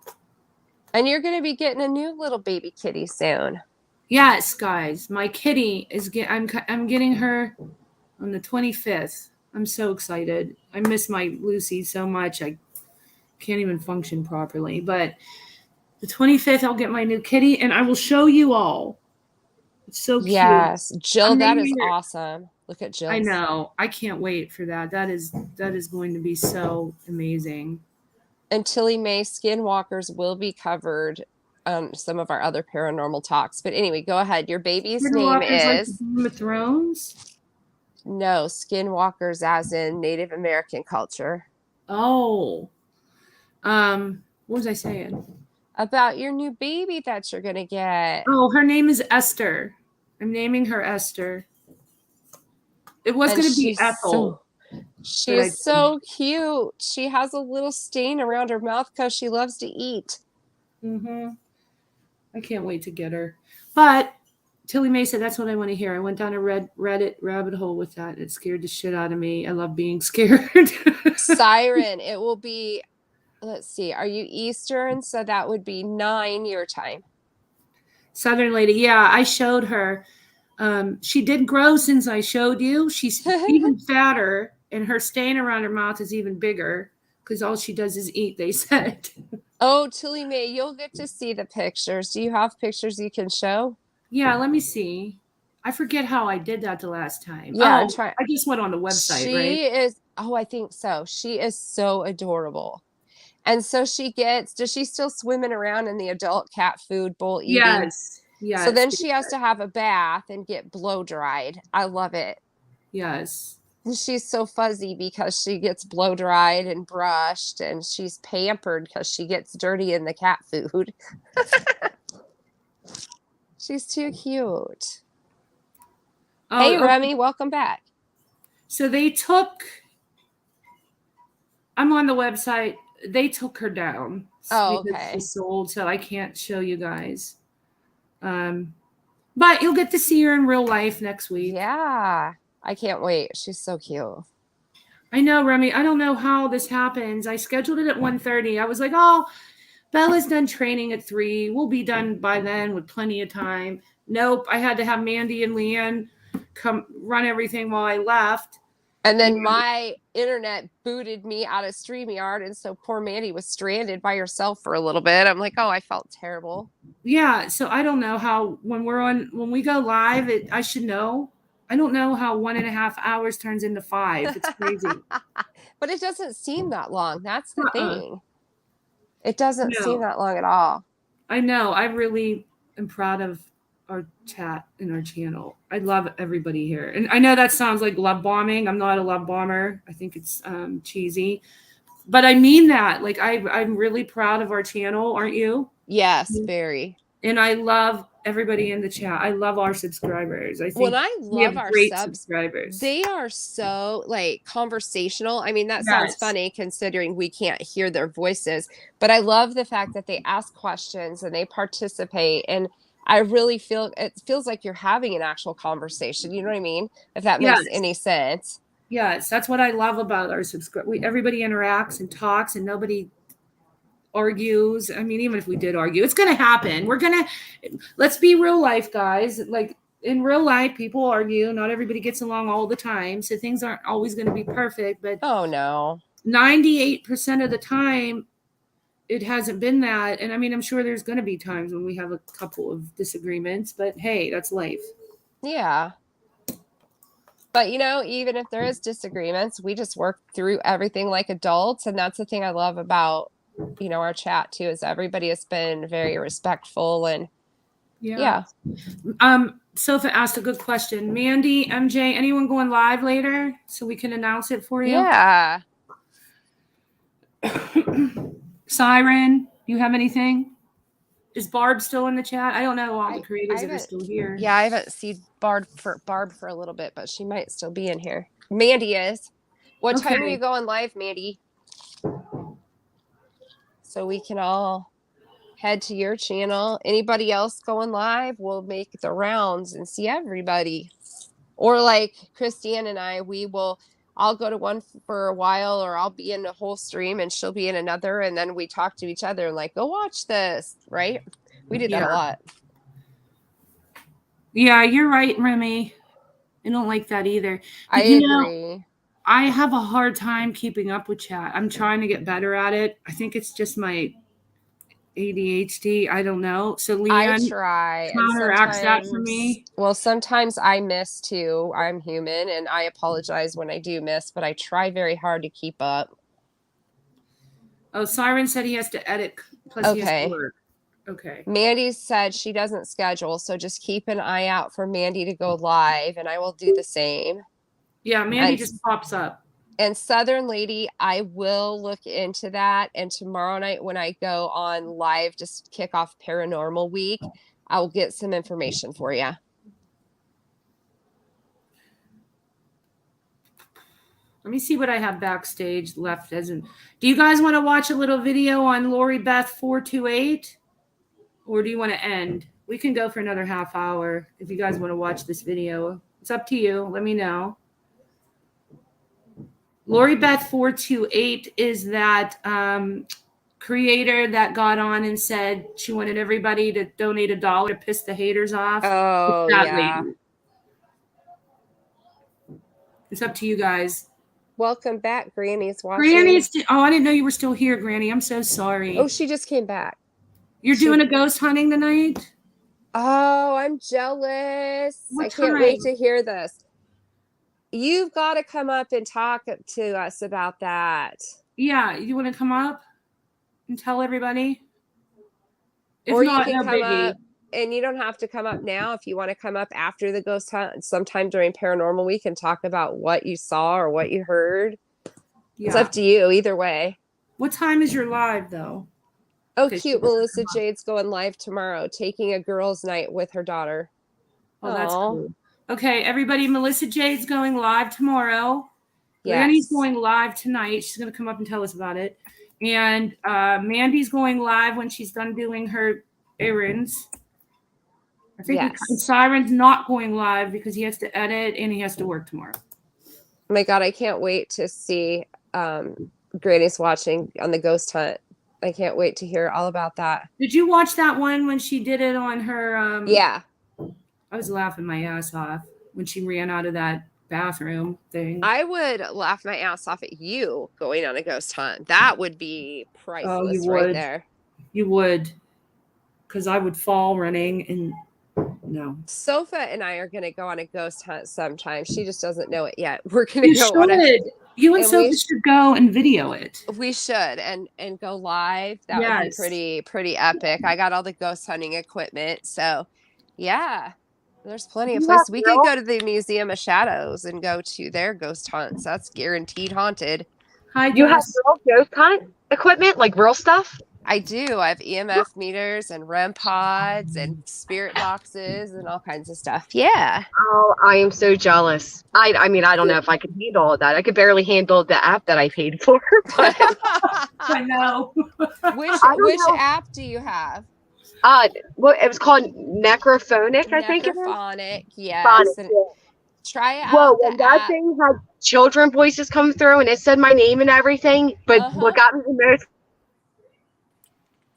And you're going to be getting a new little baby kitty soon. Yes, guys, my kitty is I'm getting her on the 25th. I'm so excited. I miss my Lucy so much. I can't even function properly. But the 25th, I'll get my new kitty, and I will show you all. It's so cute. Yes, Jill, I'm that is naming her- awesome. Look at Jill. I know. I can't wait for that. That is going to be so amazing. And Tilly May Skinwalkers will be covered on some of our other paranormal talks. But anyway, go ahead. Your baby's name Skinwalkers like is Game of Thrones. no Skinwalkers, as in Native American culture. Oh, what was I saying? About your new baby that you're gonna get. Oh, her name is Esther. I'm naming her Esther. It was And going to be she's Ethel. She's so cute. She has a little stain around her mouth because she loves to eat. Mm-hmm. I can't wait to get her. But Tilly May said that's what I want to hear. I went down a Reddit rabbit hole with that. It scared the shit out of me. I love being scared. Siren, it will be, let's see, are you Eastern? So that would be 9 your time. Southern Lady. Yeah, I showed her. She did grow since I showed you. She's even fatter, and her stain around her mouth is even bigger because all she does is eat, they said. Oh, Tilly May, you'll get to see the pictures. Do you have pictures you can show? Yeah, let me see. I forget how I did that the last time. Yeah, I just went on the website, she right? is, oh, I think so. She is so adorable. And so does she still swimming around in the adult cat food bowl eating? Yes. Yes. So then she has to have a bath and get blow dried. I love it. Yes. And she's so fuzzy because she gets blow dried and brushed, and she's pampered because she gets dirty in the cat food. She's too cute. Oh, Hey, okay. Remy, welcome back. So I'm on the website. They took her down. Oh, because okay. She's sold, so I can't show you guys. But you'll get to see her in real life next week. Yeah, I can't wait. She's so cute. I know, Remy. I don't know how this happens. I scheduled it at 1:30. I was like, oh, Bella's done training at 3. We'll be done by then with plenty of time. Nope. I had to have Mandy and Leanne come run everything while I left. And then my internet booted me out of StreamYard, and so poor Mandy was stranded by herself for a little bit. I'm like, oh, I felt terrible. Yeah, so I don't know how when we go live, I should know. I don't know how 1.5 hours turns into 5. It's crazy. But it doesn't seem that long. That's the Uh-uh. thing. It doesn't No. seem that long at all. I know. I really am proud of our chat and our channel. I love everybody here. And I know that sounds like love bombing. I'm not a love bomber. I think it's cheesy. But I mean that. Like I'm really proud of our channel, aren't you? Yes, very. And I love everybody in the chat. I love our subscribers. I think Well, I we have love our great subs. subscribers. They are so like conversational. I mean, that sounds Yes. funny considering we can't hear their voices, but I love the fact that they ask questions and they participate. And I really feel it feels like you're having an actual conversation. You know what I mean? If that makes Yes. any sense. Yes, that's what I love about our everybody interacts and talks and nobody argues. I mean, even if we did argue, it's going to happen. Let's be real life, guys. Like in real life, people argue. Not everybody gets along all the time. So things aren't always going to be perfect. But Oh, no. 98% of the time, it hasn't been that. And I mean, I'm sure there's going to be times when we have a couple of disagreements. But hey, that's life. Yeah. But, you know, even if there is disagreements, we just work through everything like adults. And that's the thing I love about, you know, our chat too, is everybody has been very respectful and yeah. Sophia asked a good question. Mandy, MJ, anyone going live later so we can announce it for you? Yeah. Siren, you have anything? Is Barb still in the chat? I don't know all the creators that are haven't- still here. Yeah, I haven't seen Barb for a little bit, but she might still be in here. Mandy is. What time are Okay. you going live, Mandy? So we can all head to your channel. Anybody else going live? We'll make the rounds and see everybody. Or like Christiane and I'll go to one for a while, or I'll be in a whole stream and she'll be in another, and then we talk to each other and like, go watch this, right? We did that a lot. Yeah, you're right, Remy. I don't like that either. I But, you know, agree. I have a hard time keeping up with chat. I'm trying to get better at it. I think it's just my ADHD. I don't know. So I Leanne try. And counteracts that for me. Well, sometimes I miss too. I'm human and I apologize when I do miss, but I try very hard to keep up. Oh, Siren said he has to edit. Plus he has Okay. to work. Okay. Mandy said she doesn't schedule, so just keep an eye out for Mandy to go live, and I will do the same. Yeah, Mandy And- just pops up. And Southern Lady, I will look into that. And tomorrow night when I go on live, just kick off Paranormal Week, I'll get some information for you. Let me see what I have backstage left. Do you guys want to watch a little video on Lori Beth 428? Or do you want to end? We can go for another half hour if you guys want to watch this video. It's up to you. Let me know. Lori Beth 428 is that creator that got on and said she wanted everybody to donate $1 to piss the haters off. Oh, It's that yeah. lady. It's up to you guys. Welcome back, Granny's watching. Granny's. Oh, I didn't know you were still here, Granny. I'm so sorry. Oh, she just came back. You're doing a ghost hunting tonight? Oh, I'm jealous. What I can't wait time? to hear this. You've got to come up and talk to us about that. Yeah, you want to come up and tell everybody? If Or not, you can no come biggie. up, and you don't have to come up now. If you want to come up after the ghost hunt, sometime during Paranormal Week, and talk about what you saw or what you heard. It's Yeah. up to you either way. What time is your live, though? Oh, Okay, cute. she doesn't Melissa come up. Jade's going live tomorrow, taking a girls' night with her daughter. Oh, that's Aw. cool. Okay, everybody, Melissa Jade's going live tomorrow. Yes. Granny's going live tonight. She's going to come up and tell us about it. And Mandy's going live when she's done doing her errands. I think Yes. Siren's not going live because he has to edit and he has to work tomorrow. Oh my God, I can't wait to see Granny's watching on the ghost hunt. I can't wait to hear all about that. Did you watch that one when she did it on her? Yeah. I was laughing my ass off when she ran out of that bathroom thing. I would laugh my ass off at you going on a ghost hunt. That would be priceless right would. there. You would, because I would fall running and no. Sofa and I are going to go on a ghost hunt sometime. She just doesn't know it yet. We're going You to go on a should. You and and Sophie we- should go and video it. We should and go live. That would Yes. be pretty epic. I got all the ghost hunting equipment, so yeah. There's plenty of You places. have We could go to the Museum of Shadows and go to their ghost hunts. That's guaranteed haunted. Hi, You have Jess. real ghost hunt equipment, like real stuff? I do. I have EMF meters and REM pods and spirit boxes and all kinds of stuff. Yeah. Oh, I am so jealous. I mean, I don't know if I could handle all of that. I could barely handle the app that I paid for. But I know. Which app do you have? well, it was called Necrophonic, I think it is. Necrophonic, yes. Phonic, And yeah. try it out. Well, when that thing had children voices come through and it said my name and everything, but what got me the most,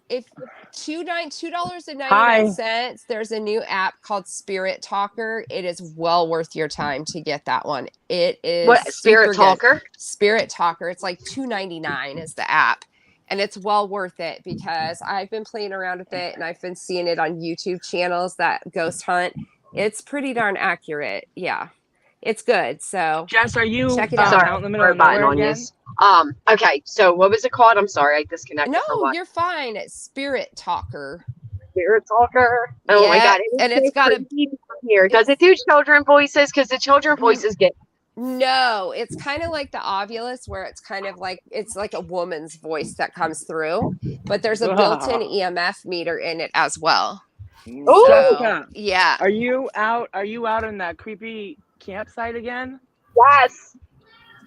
if $2.99, there's a new app called Spirit Talker. It is well worth your time to get that one. It is what, Spirit Talker? Spirit Talker. It's like $2.99 is the app. And it's well worth it because I've been playing around with it and I've been seeing it on YouTube channels that ghost hunt. It's pretty darn accurate. Yeah. It's good. So Jess, are you check it out. Sorry, out in the middle of nowhere again? Okay, so what was it called? I'm sorry, I disconnected. No, you're fine. It's Spirit Talker. Spirit Talker. Oh my God! And it's got a here. Does it do children voices? Because the children voices get. No, it's kind of like the Ovilus, where it's kind of like it's like a woman's voice that comes through, but there's a built-in EMF meter in it as well. Oh, yeah. Are you out in that creepy campsite again? Yes.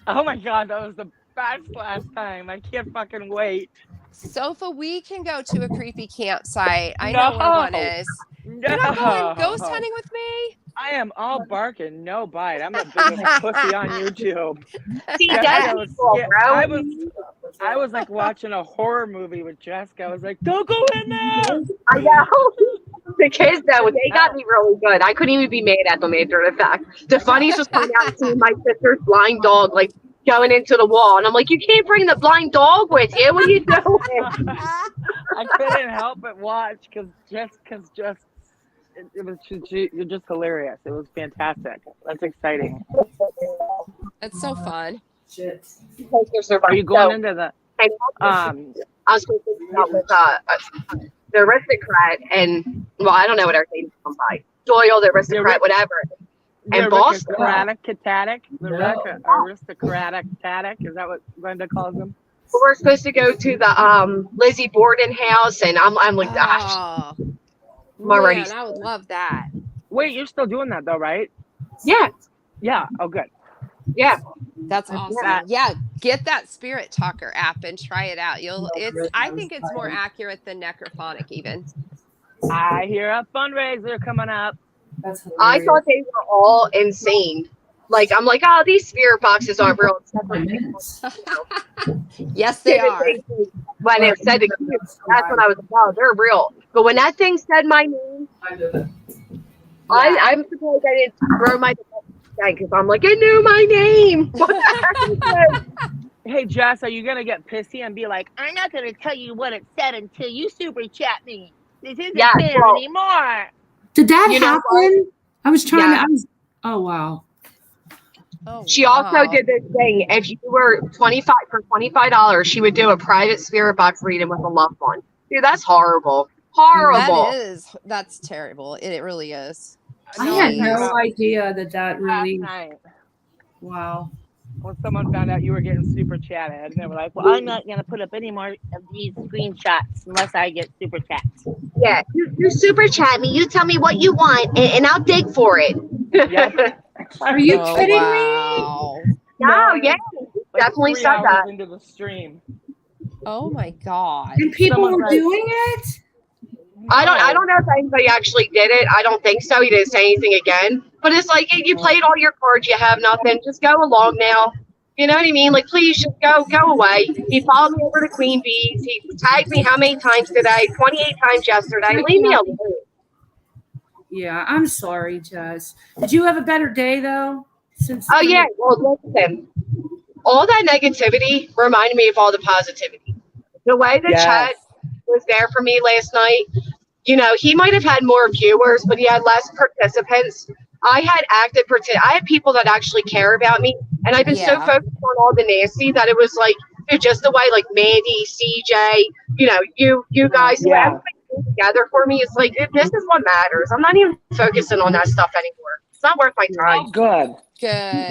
Oh my God, that was the best last time. I can't fucking wait. Sofa, we can go to a creepy campsite. I know where one is. You're not going ghost hunting with me? I am all barking, no bite. I'm the biggest pussy on YouTube. See, I I was like watching a horror movie with Jessica. I was like, don't go in there. I know. The kids, though, they got me really good. I couldn't even be mad at them after the fact. The funniest was coming out and seeing my sister's blind dog, like, going into the wall. And I'm like, you can't bring the blind dog with you. What are you doing? I couldn't help but watch because you're just hilarious. It was fantastic. That's exciting. It's so fun. Shit. Are you going into the I was going to talk with the aristocrat and I don't know what our names come by. Doyle, the aristocrat, whatever. And boss. Aristocratic tatic. Is that what Glenda calls them? We're supposed to go to the Lizzie Borden house, and I'm like, gosh. I'm already. Man, I would love that. Wait, you're still doing that though, right? Yeah. Yeah. Oh, good. Yeah. That's awesome. Yeah, get that Spirit Talker app and try it out. I think it's more accurate than Necrophonic even. I hear a fundraiser coming up. I thought they were all insane. Like, I'm like, oh, these spirit boxes aren't real. Yes, they are. When it said it, that's when I was like, oh, they're real. But when that thing said my name, I'm surprised I didn't throw my because I'm like, it knew my name. What the heck? Hey, Jess, are you going to get pissy and be like, I'm not going to tell you what it said until you super chat me. This isn't fair anymore. Did that happen? I was trying to. Oh, wow. Oh, she also did this thing. If you were $25, she would do a private spirit box reading with a loved one. Dude, that's horrible. Horrible. That's terrible. It really is. I had no idea that really. Wow. When someone found out you were getting super chatted, they were like, well, I'm not going to put up any more of these screenshots unless I get super chats. Yeah, you super chat me. You tell me what you want, and I'll dig for it. Yep. Are you kidding me? No, yeah. Definitely said that. Into the stream. Oh my God. And people were doing it? I don't know if anybody actually did it. I don't think so. He didn't say anything again. But it's like, you played all your cards, you have nothing. Just go along now. You know what I mean? Like, please just go away. He followed me over to Queen Bee's. He tagged me how many times today? 28 times yesterday. Leave me alone. Yeah, I'm sorry, Jess. Did you have a better day though? Yeah. Well, listen. All that negativity reminded me of all the positivity. The way the chat was there for me last night. You know, he might have had more viewers, but he had less participants. I had I had people that actually care about me, and I've been so focused on all the nasty that it was like, just the way like Mandy, CJ, you guys, everybody together for me. It's like, this is what matters. I'm not even focusing on that stuff anymore. It's not worth my time. Oh, good.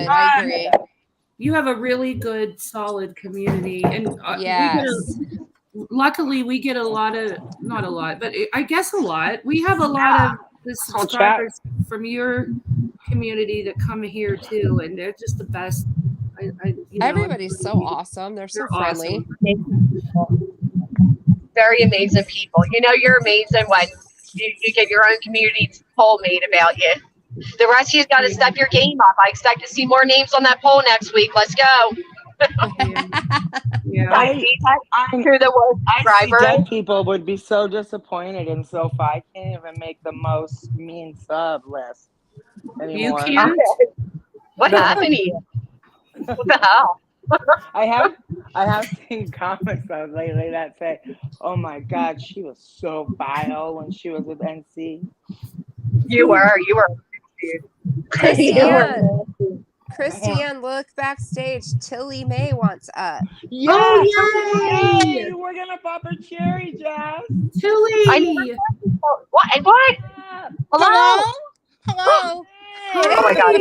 I agree. You have a really good, solid community, and luckily we get a lot of, not a lot, but I guess a lot. We have a lot of the subscribers from your community that come here too, and they're just the best. Everybody's so awesome. They're so friendly. Very amazing people. You know, you're amazing when you get your own community poll made about you. The rest of you's got to step your game up. I expect to see more names on that poll next week. Let's go. Yeah. I through the worst I see driver. dead people would be so disappointed in Sofa. I can't even make the most mean sub list anymore. You can't? What happened to you? What the hell? I have seen comics though lately that say, "Oh my God, she was so vile when she was with NC." You were. Christiane, look backstage. Tilly May wants up. Yes! Oh, yay! Yay! We're gonna pop a cherry, Jazz. Tilly! What? And what? Hello? Hello. Oh my God.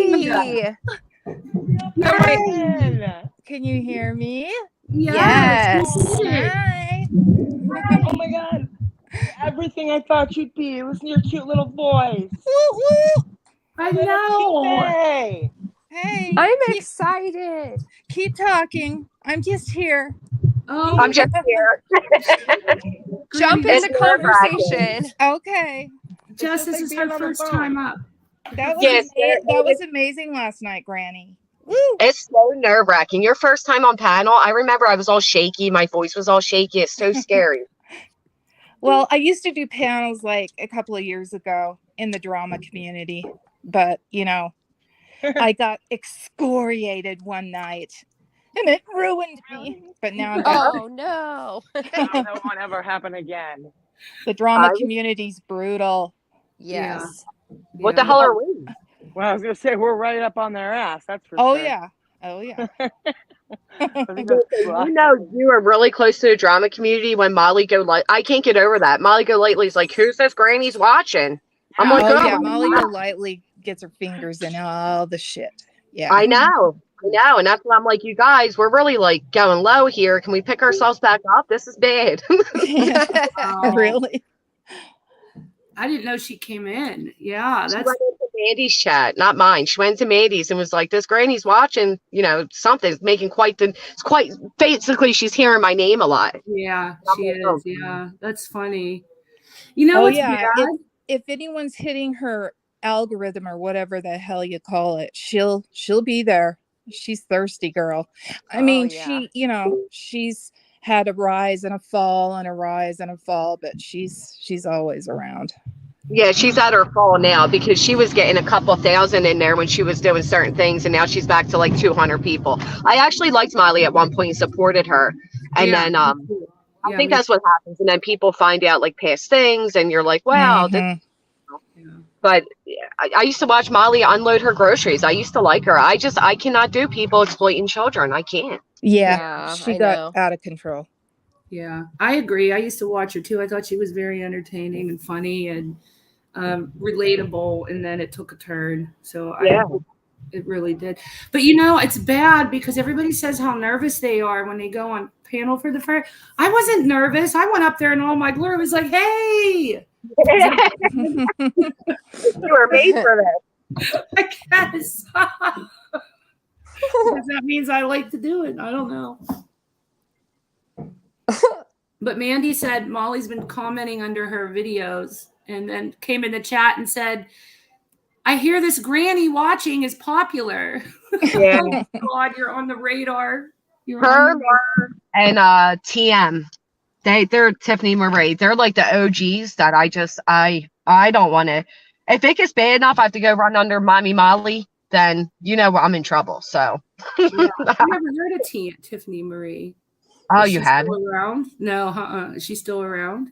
Can you hear me? Yes. Hi. Oh my God. Everything I thought you'd be. It was your cute little voice. I know. Hey. Hey. I'm excited. Keep talking. I'm just here. Oh, I'm just here. Jump It's into conversation. Okay. Jess, this is her first time up. That was Yes, that was amazing last night, Granny. Woo. It's so nerve-wracking. Your first time on panel, I remember I was all shaky. My voice was all shaky. It's so scary. Well, I used to do panels like a couple of years ago in the drama community, but you know, I got excoriated one night and it ruined me. But now I'm back. Oh no. That won't ever happen again. The drama community's brutal. Yes. What the hell are we? Well, I was gonna say we're right up on their ass. That's for Oh sure. yeah. Oh yeah. You know, you were really close to the drama community when Molly Golightly. I can't get over that. Molly Golightly's like, "Who's this Granny's watching?" I'm like, Oh yeah, "Oh, Molly wow." Golightly gets her fingers in all the shit. Yeah. I know, and that's why I'm like, you guys, we're really like going low here. Can we pick ourselves back up? This is bad. Really? I didn't know she came in. Yeah, She that's went into Mandy's chat, not mine. She went to Mandy's and was like, "This Granny's watching, you know, something. It's making it's quite basically she's hearing my name a lot." yeah, she is. Yeah, that's funny. You know Oh what's yeah. bad? If anyone's hitting her algorithm or whatever the hell you call it, she'll be there. She's thirsty, girl. I mean, she, you know, she's had a rise and a fall and a rise and a fall, but she's always around. Yeah, she's at her fall now because she was getting a couple thousand in there when she was doing certain things, and now she's back to like 200 people. I actually liked Molly at one point and supported her, and then I think that's what happens, and then people find out like past things, and you're like, wow. But I used to watch Molly unload her groceries. I used to like her. I cannot do people exploiting children. I can't. Yeah, she got out of control. Yeah, I agree. I used to watch her too. I thought she was very entertaining and funny and relatable, and then it took a turn. So it really did. But you know, it's bad because everybody says how nervous they are when they go on panel for the first. I wasn't nervous. I went up there and all my glory was like, "Hey." You were made for this. I guess. Because that means I like to do it. I don't know. But Mandy said Molly's been commenting under her videos and then came in the chat and said, "I hear this Granny watching is popular." Yeah. Oh God, you're on the radar. Her and TM. They're Tiffany Marie. They're like the OGs that I don't want to. If it gets bad enough, I have to go run under Mommy Molly. Then you know I'm in trouble. So I've never heard of Tiffany Marie. Oh, Is you she have? still around? No, is she still around?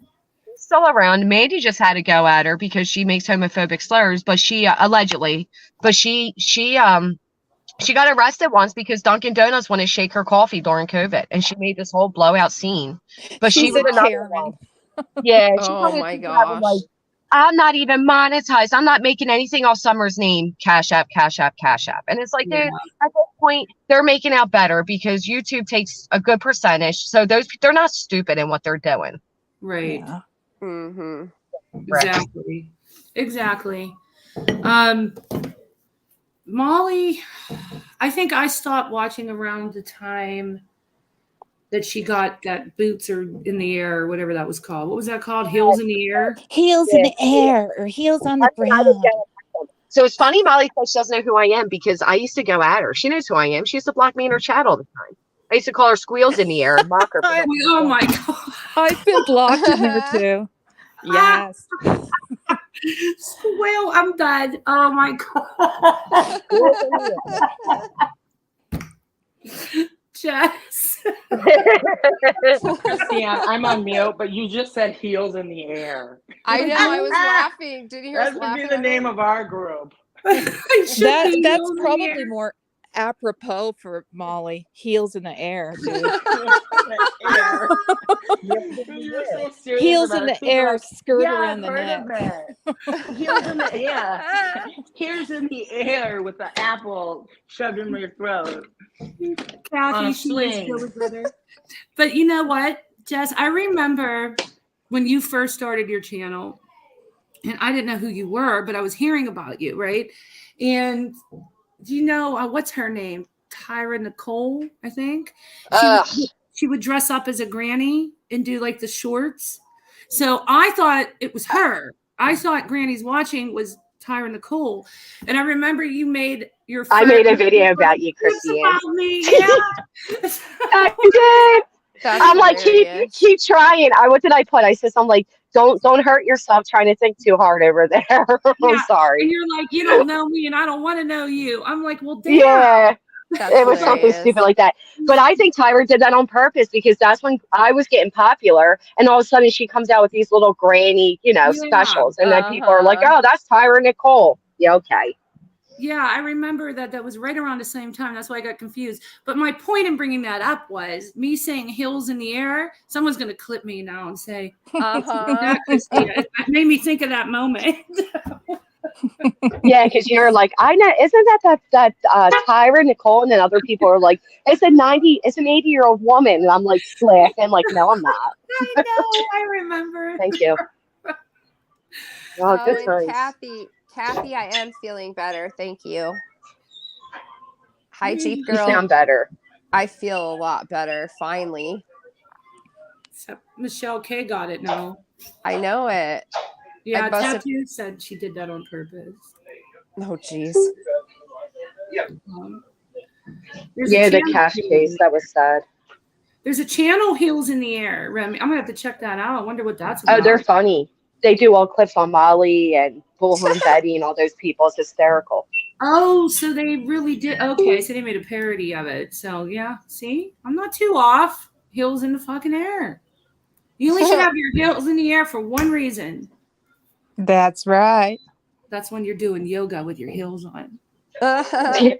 Still around. Mandy just had to go at her because she makes homophobic slurs, but she allegedly, but she got arrested once because Dunkin' Donuts wanted to shake her coffee during COVID, and she made this whole blowout scene. But she was another one. Yeah. Oh my gosh. I'm not even monetized. I'm not making anything off Summer's name. Cash App, Cash App, Cash App. And it's like, Yeah. dude, at this point, they're making out better because YouTube takes a good percentage. So they're not stupid in what they're doing. Right. Yeah. Mm-hmm. Exactly. Molly, I think I stopped watching around the time that she got that boots are in the air or whatever that was called. What was that called? Heels in the air? Heels in the air or heels on the ground. So it's funny, Molly says she doesn't know who I am because I used to go at her. She knows who I am. She used to block me in her chat all the time. I used to call her squeals in the air and mock her. For that. Oh my God. I've been blocked in there too. Yes. Well, I'm done. Oh my God. Jess. Christiane, I'm on mute, but you just said heels in the air. I know. I was laughing. Did you hear us That would laughing? be the name of our group. That's probably more apropos for Molly. Heels in the air, dude. You're so serious Heels about in it. the People are air, like, skirt yeah, around the I've heard neck. of that. Heels in the air. Heels in the air with the apple shoved in your throat. Kathy, she was really good. But you know what, Jess? I remember when you first started your channel, and I didn't know who you were, but I was hearing about you, right? And do you know what's her name? Tyra Nicole, I think. She would dress up as a granny and do like the shorts. So I thought it was her. I thought Granny's Watching was Tyra Nicole, and I remember you made your. I made a video about you, Christiane. About me, yeah. I did. I'm like, keep trying. What did I put? I said something like, don't hurt yourself trying to think too hard over there. I'm sorry. And you're like, you don't know me, and I don't want to know you. I'm like, well, damn. Yeah. It was something stupid like that. But I think Tyra did that on purpose because that's when I was getting popular, and all of a sudden she comes out with these little granny, specials, and then people are like, "Oh, that's Tyra Nicole." Yeah, okay. Yeah, I remember that was right around the same time. That's why I got confused. But my point in bringing that up was me saying heels in the air. Someone's going to clip me now and say, it made me think of that moment. Yeah, because you're like, I know, isn't that Tyra Nicole? And then other people are like, it's an 80-year-old woman, and I'm like laughing, like, no, I'm not. I know, I remember. Thank you. Oh, Good and times. Kathy, I am feeling better. Thank you. Hi, Chief You Girl. sound better. I feel a lot better, finally. Except Michelle K got it now. I know it. Yeah, I busted- Tattoo said she did that on purpose. Oh, jeez. Yeah, the cash case. That was sad. There's a channel, Heels in the Air. Remy, I'm going to have to check that out. I wonder what that's about. Oh, they're funny. They do all clips on Molly and Bullhorn Betty and all those people. It's hysterical. Oh, so they really did. Okay, so they made a parody of it. So, yeah, see? I'm not too off. Heels in the fucking air. You only should have your heels in the air for one reason. That's right. That's when you're doing yoga with your heels on. See,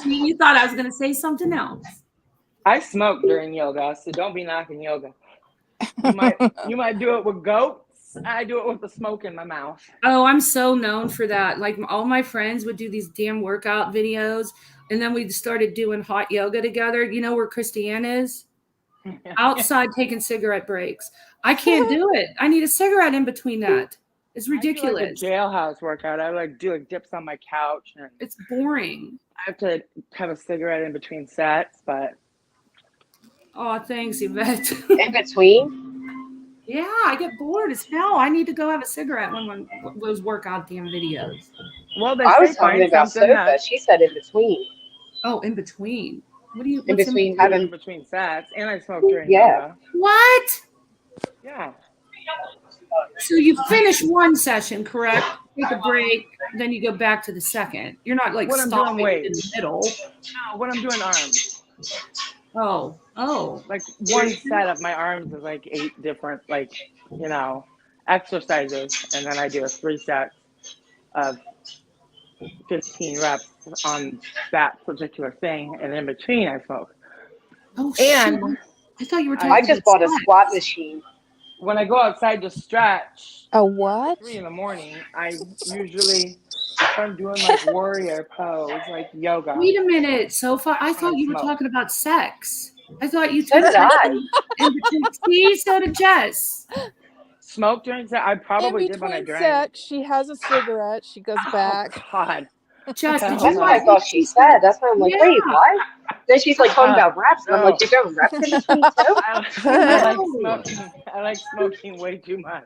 you thought I was going to say something else. I smoke during yoga, so don't be knocking yoga. You might do it with goats. I do it with the smoke in my mouth. Oh, I'm so known for that. Like all my friends would do these damn workout videos, and then we started doing hot yoga together. You know where Christiane is? Outside taking cigarette breaks. I can't do it. I need a cigarette in between that. It's ridiculous. I do like a jailhouse workout. I do dips on my couch, and it's boring. I have to have a cigarette in between sets, but. Oh, thanks, Yvette. In between? Yeah, I get bored as hell. I need to go have a cigarette when those workout damn videos. Well, I was talking about sofa. She said in between. Oh, in between. What do you? In between in between sets, and I smoke during yoga. What? Yeah. So you finish one session, correct? Take a break, then you go back to the second. You're not like stopping in the middle. No, when I'm doing arms. Oh. Like one set of my arms is like 8 different exercises, and then I do 3 sets of 15 reps on that particular thing, and in between I smoke. Oh, and I thought you were talking I just bought a squat machine. when I go outside to stretch, A what? 3 in the morning, I usually start doing like warrior pose, like yoga. Wait a minute, Sofa. I thought you were smoke. talking about sex. I thought you So took did I. See, so did Jess. Smoke during sex? I probably In did when I between drank. sex, she has a cigarette. She goes back. Oh, God. Jess, did That's you what not I thought she said. That's why I'm like, wait, Yeah. what? Then she's like talking about reps, and I'm like, no. you're doing reps in between too? I like smoking way too much.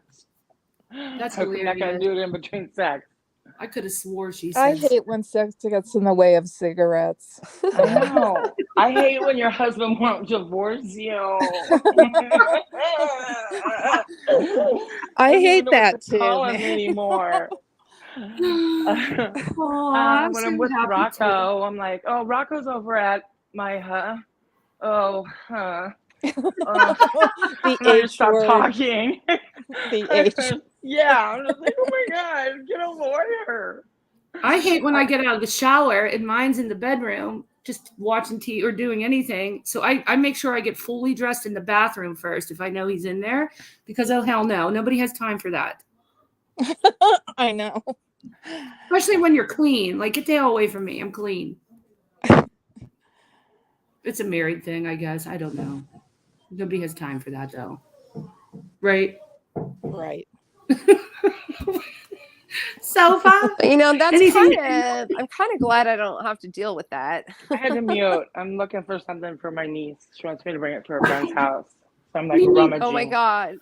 That's How come not gonna hilarious. do it in between sex? I could have swore she said. I hate when sex gets in the way of cigarettes. I know. I hate when your husband won't divorce you. I don't even hate know that what to too, call him man. anymore. I'm When so I'm with happy Rocco, I'm like, oh, Rocco's over at my The I'm gonna H stop word. talking. The H. Yeah, I'm just like, oh my God, get over here. I hate when I get out of the shower and mine's in the bedroom, just watching TV or doing anything. So I make sure I get fully dressed in the bathroom first if I know he's in there, because oh hell no, nobody has time for that. I know. Especially when you're clean. Like, get the hell away from me. I'm clean. It's a married thing, I guess. I don't know. Nobody has time for that though. Right? Right. Sofa? You know, that's Anything- I'm kind of glad I don't have to deal with that. I had to mute. I'm looking for something for my niece. She wants me to bring it to her friend's house. So I'm like rummaging. Oh my God.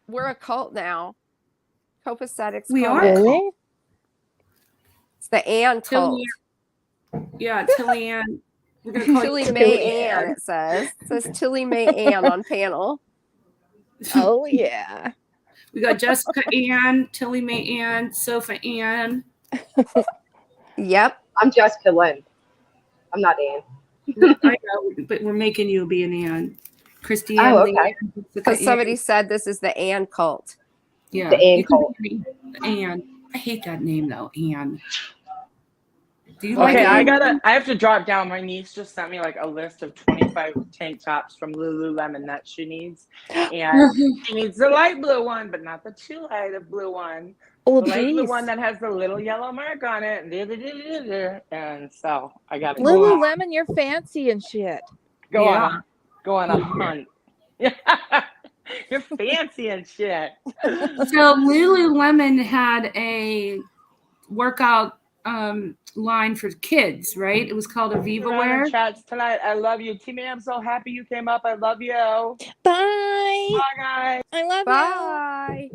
We're a cult now. Copacetic's We cult. are. Really? It's the Ann cult. Yeah, Tilly Ann. We're gonna call Tilly you May Ann, it says. It says Tilly May Ann on panel. Oh yeah. We got Jessica Ann, Tilly May Ann, Sofa Ann. Yep. I'm Jessica Lynn. I'm not Ann. I know, but we're making you be an Ann. Christy Ann. Oh, okay. Because somebody said this is the Ann cult. Yeah. The Ann you can cult. be Ann. I hate that name though, Ann. Do you like Okay, it? I have to drop down. My niece just sent me like a list of 25 tank tops from Lululemon that she needs. And she needs the light blue one, but not the too light of blue one. Oh, The light blue geez. one that has the little yellow mark on it. And so I got to go Lululemon, you're fancy and shit. on a hunt. You're fancy and shit. So Lululemon had a workout line for kids, right? It was called Aviva Wear. Chats tonight. I love you. Timmy, I'm so happy you came up. I love you. Bye. Bye, guys. I love Bye.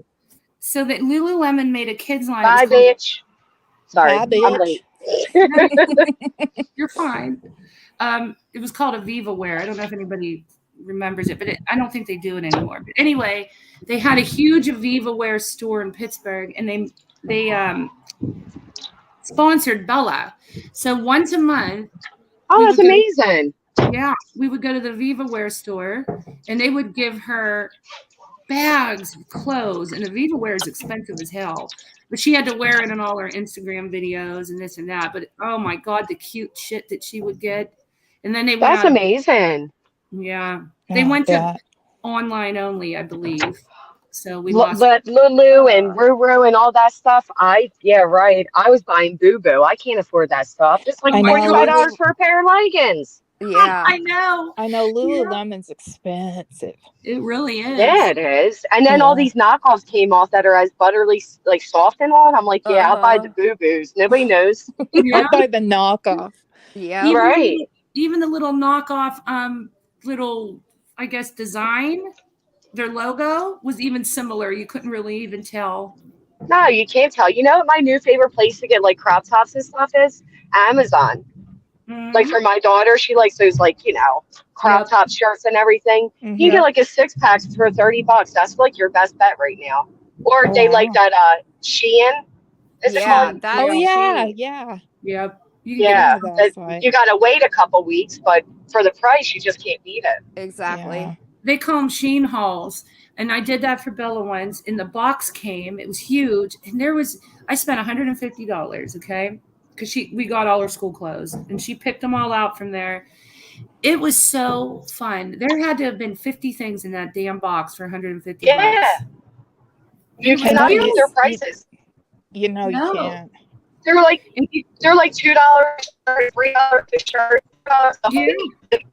So that Lululemon made a kids line. Bye, It was called- bitch. Sorry, Bye, I'm bitch. late. You're fine. It was called Aviva Wear. I don't know if anybody remembers it, but I don't think they do it anymore. But anyway, they had a huge Aviva Wear store in Pittsburgh, and they sponsored Bella. So once a month. Oh, we that's would go- amazing. Yeah, we would go to the Aviva Wear store, and they would give her bags of clothes, and Aviva Wear is expensive as hell. But she had to wear it in all her Instagram videos and this and that. But oh my God, the cute shit that she would get. And then they went That's out- amazing. Yeah. They Oh, went to yeah. online only, I believe. So we L- lost. but Lulu and Ruru and all that stuff, yeah, right. I was buying Boo Boo. I can't afford that stuff. It's like I know. $45 for a pair of leggings. Yeah. I know. I know Lululemon's expensive. It really is. Yeah, it is. And then all Yeah. these knockoffs came off that are as butterly, like soft and all. And I'm like, yeah, I'll buy the Boo Boos. Nobody knows. Yeah. I'll buy the knockoff. Yeah. Even Right. even the little knockoff, little, I guess, design, their logo was even similar. You couldn't really even tell. No, you can't tell. You know what my new favorite place to get like crop tops and stuff is? Amazon. Like for my daughter, she likes those like, crop top shirts and everything. You can get like a 6-pack for $30. That's like your best bet right now. Or they like that Shein. Is it Yeah, called? that Oh is yeah, cheap. yeah. Yep. You Yeah. into that site. You gotta wait a couple weeks, but for the price, you just can't beat it. Exactly. Yeah. They call them Sheen hauls. And I did that for Bella once. And the box came, it was huge. And I spent $150, okay? Because we got all her school clothes. And she picked them all out from there. It was so fun. There had to have been 50 things in that damn box for 150 Yeah. bucks. You cannot beat their prices. You know No. you can't. They're like $2, $3 a shirt, $2 a hoodie.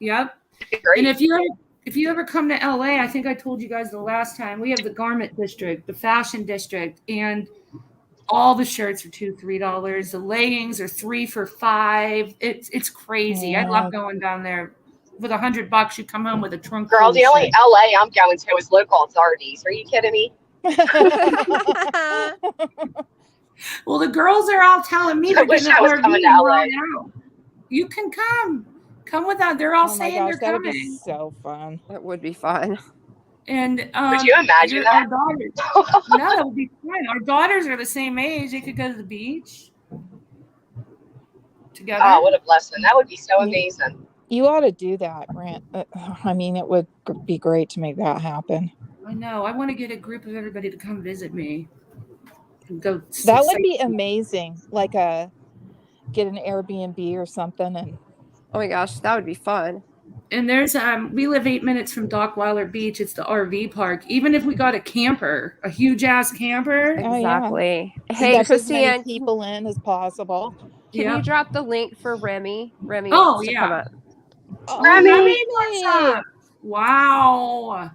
Yep. Great. And if you ever come to LA, I think I told you guys the last time, we have the garment district, the fashion district, and all the shirts are $2-3. The leggings are 3 for $5. It's crazy. I love going down there. With $100, you come home with a trunk. Girl, full of the only shit. LA I'm going to is local authorities. Are you kidding me? Well, the girls are all telling me I they're wish getting I was an RV coming to and LA. ride out. You can come with that. They're all Oh my saying gosh, they're that would be coming. so fun. That would be fun. And Could you imagine our that? daughters, no, that would be fun. Our daughters are the same age. They could go to the beach together. Oh, what a blessing. That would be so amazing. You ought to do that, Brent. I mean, it would be great to make that happen. I know. I want to get a group of everybody to come visit me. And go. That would be amazing. Like get an Airbnb or something. And oh my gosh, that would be fun. And there's we live 8 minutes from Dockweiler Beach. It's the RV park. Even if we got a camper, a huge ass camper. Exactly. Yeah. Hey, Get as Christiane, many people in as possible. Can you drop the link for Remy? Remy Oh, wants to yeah. come up. Oh, Remy! What's up? Wow.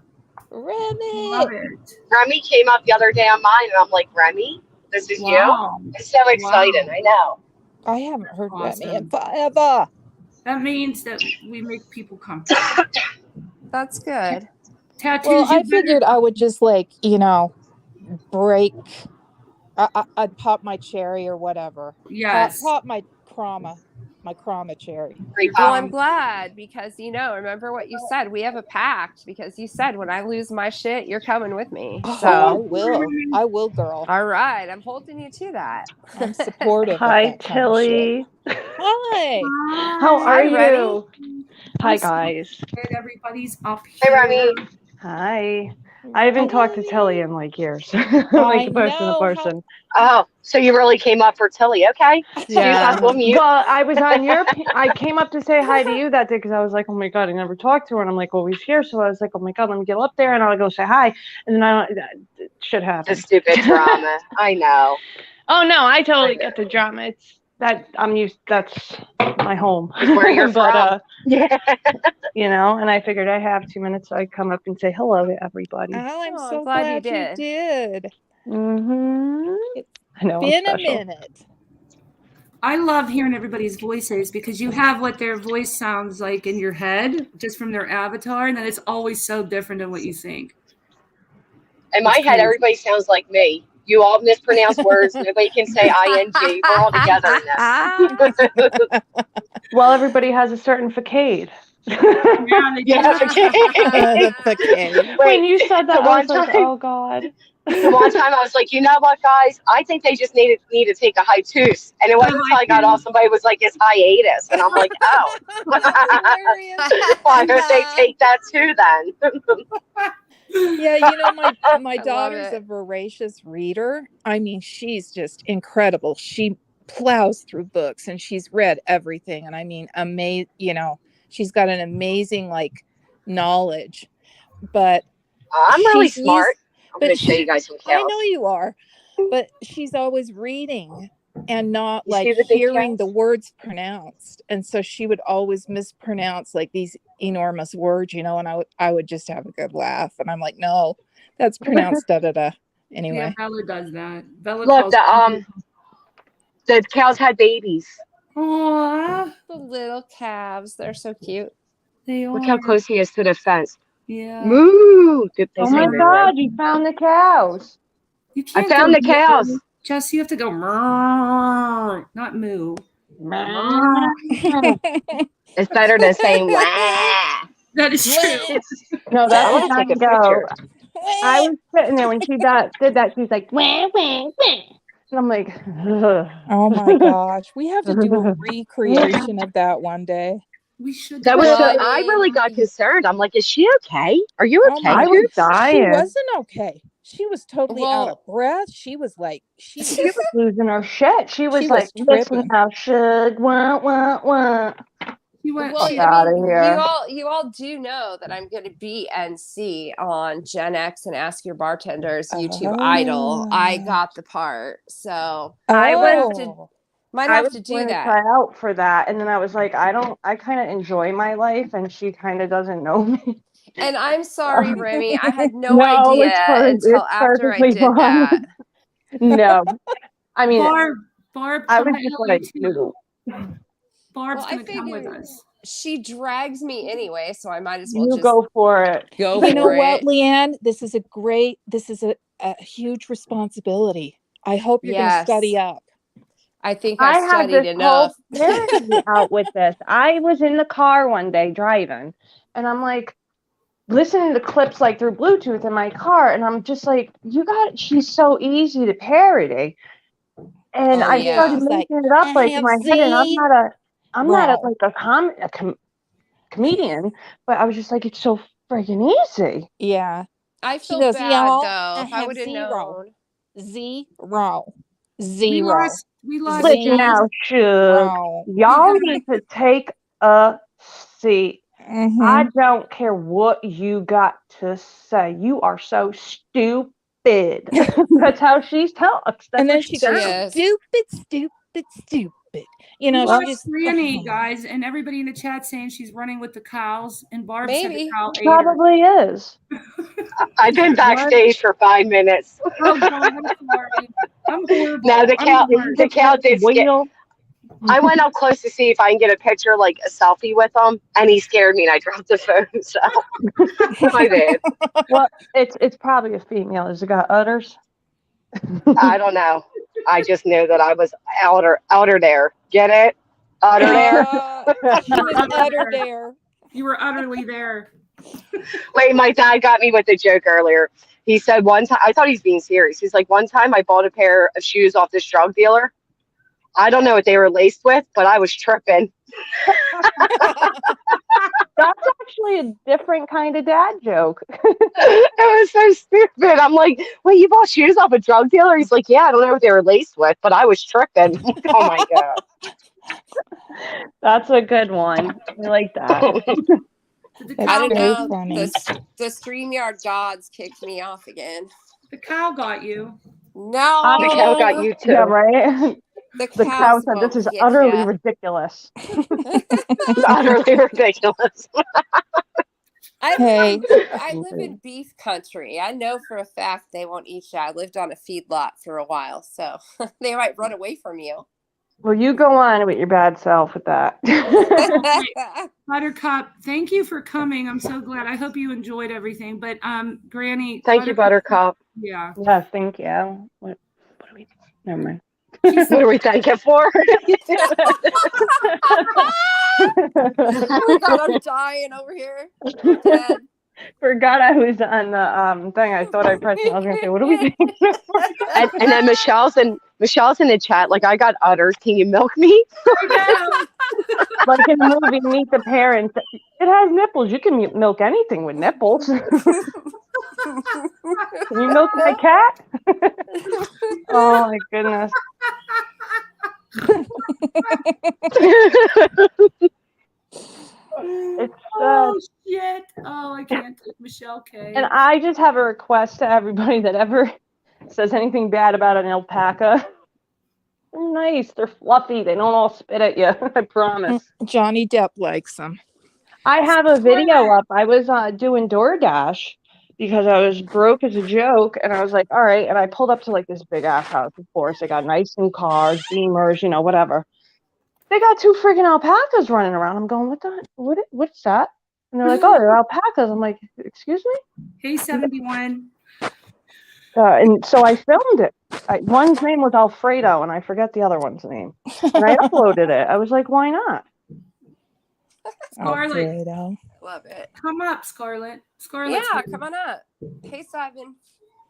Remy! Love it. Remy came up the other day on mine, and I'm like, Remy, this is Wow. you? It's so exciting. Wow. I know. I haven't heard Remy in Awesome. forever. That means that we make people comfortable. That's good. Tattoos. Well, I you better- figured I would just break. I'd pop my cherry or whatever. Yes. Pop my Krama cherry. Well, I'm glad because remember what you said. We have a pact because you said when I lose my shit, you're coming with me. Oh, So I will, girl. all right, I'm holding you to that. I'm supportive. Hi, of that kind of shit. Tilly. Hi. How are Hi, you? Remy. Hi, guys. Good, everybody's up here. Hey, Remy. Hi. I haven't talked to Tilly in like years. I like person to know, person. Oh, so you really came up for Tilly. Okay. Yeah. Excuse us, we'll mute. Well, I was on your. I came up to say hi to you that day because I was like, oh my god, I never talked to her, and I'm like, well, he's here, so I was like, oh my god, let me get up there, and I'll go say hi, and then shit happened. The stupid drama. I know. Oh no, I totally get the drama. It's that I'm used. That's my home. It's where you're But, from. Yeah. and I figured I have 2 minutes, so I'd come up and say hello to everybody. Oh, I'm Oh, so I'm glad glad you you did. Mm-hmm. I know. Been I'm a special. minute. I love hearing everybody's voices because you have what their voice sounds like in your head just from their avatar, and then it's always so different than what you think. In my It's head, crazy. everybody sounds like me. You all mispronounce words. Nobody can say ing. We're all together in this. Well, everybody has a certain facade. Yeah, they Yeah, The facade. When you said that, the I one was like, time- oh god. The one time I was like, you know what, guys? I think they just need to take a hiatus. And it wasn't until I got off, somebody was like, it's hiatus. And I'm like, oh. Why don't they take that too then? Yeah, my love daughter's it. a voracious reader. I mean, she's just incredible. She plows through books and she's read everything. And I mean, she's got an amazing knowledge. But I'm really she's- smart. I'm going to but show you guys some I cows. know you are, but she's always reading and not You see the big hearing the cows? words pronounced. And so she would always mispronounce these enormous words, and I would just have a good laugh. And I'm like, no, that's pronounced da da da. Yeah, Anyway. Bella does that. Bella Look, calls the cows had babies. Aww, The little calves, they're so cute. they are. Look how close he is to the fence. Yeah. Moo! They Oh say my moo, god, right? you found the cows. You I can't found go the cows. moo. Jess, you have to go moo, not moo. It's better than saying wah. That is true. No, I that's want not to take a go. picture. I was sitting there when she did that. She's like, wah, wah, wah. And I'm like, ugh. Oh my gosh. We have to do a recreation of that one day. We should. That was Well, so, I I mean- really got concerned. I'm like, is she okay? Are you Oh okay? my I was Coops? dying. She wasn't okay. She was totally out Well- of breath. She was like, she She was losing her shit. She was She like, was listen tripping. now, Shug, wah, wah, wah. She went. Well, She, outta here. you all do know that I'm going to be NC on Gen X and Ask Your Bartenders YouTube Idol. I got the part, so I might I have was to do going to that. try out for that, and then I was like, I kind of enjoy my life, and she kind of doesn't know me. And I'm sorry, Remy. I had no No, idea until it's after I perfectly did fine. that. No, I mean, Barb, I come was just out like, too. noodle. Barb's Well, I gonna come with figured us. she drags me anyway, so I might as well You just go for it. go You know for what, it. Leanne? This is a huge responsibility. I hope you're going to study Yes. up. I think I I've had studied this enough. whole parody out with this. I was in the car one day driving, and I'm like listening to clips like through Bluetooth in my car, and I'm just like, she's so easy to parody. And Oh, I yeah. started She's like, making it up like in my head, and I'm not Wrong. like a comedian, but I was just like, it's so friggin' easy. Yeah. I She feel goes, bad y'all, though. I If I have would have zero. known. Zero. We Zero. lost Listen now, Shug. Zero. Y'all need to take a seat. Mhm. I don't care what you got to say. You are so stupid. That's how she talks. And then what she She goes, is. stupid. You know, we she lost just Granny, guys, and everybody in the chat saying she's running with the cows, and Barb said the Maybe. cow ate her. probably is. I've been backstage for 5 minutes. Oh God, I'm sorry. I'm horrible. No, the cow, I'm the the cow did scare. Wheel. I went up close to see if I can get a picture, like a selfie with him, and he scared me, and I dropped the phone. So my bad. Well, it's probably a female. Has it got udders? I don't know. I just knew that I was outer there. Get it? Outer there. she was utter there. You were utterly there. Wait, my dad got me with a joke earlier. He said one time, I thought he's being serious. He's like, one time I bought a pair of shoes off this drug dealer. I don't know what they were laced with, but I was tripping. That's actually a different kind of dad joke. It was so stupid. I'm like, wait, you bought shoes off a drug dealer? He's like, yeah, I don't know what they were laced with, but I was tripping. Oh my God. That's a good one. I like that. I don't very know. funny. The StreamYard gods kicked me off again. The cow got you. No. The cow got you too. Yeah, right? The The cow cows said, this won't is get utterly ya. ridiculous. Utterly ridiculous. Hey. I live in beef country. I know for a fact they won't eat you. I lived on a feedlot for a while, so they might run away from you. Well, you go on with your bad self with that. Buttercup, thank you for coming. I'm so glad. I hope you enjoyed everything. But Granny, Thank you, Buttercup. Yeah. Yes, thank you. What do we? Never mind. What are we thanking for? Oh my God, I'm dying over here. I'm dead. Forgot I was on the thing. I thought I pressed. I was gonna say, what are we thinking? And then Michelle's in the chat. Like, I got udders. Can you milk me? Like in the movie Meet the Parents, it has nipples. You can milk anything with nipples. Can you milk my cat? Oh my goodness. It's Oh shit! Oh, I can't take Michelle K. and I just have a request to everybody that ever says anything bad about an alpaca. They're nice. They're fluffy. They don't all spit at you. I promise. Johnny Depp likes them. I have a video up. I was doing DoorDash because I was broke as a joke, and I was like, all right. And I pulled up to like this big ass house. Of course, they got nice new cars, Beamers, whatever. They got two freaking alpacas running around. I'm going, what's that? And they're like, oh, they're alpacas. I'm like, excuse me? Hey, 71. And so I filmed it. One's name was Alfredo, and I forget the other one's name. And I uploaded it. I was like, why not? Scarlett. Alfredo. Love it. Come up, Scarlett. Scarlett. Yeah, come on up. Hey, Simon.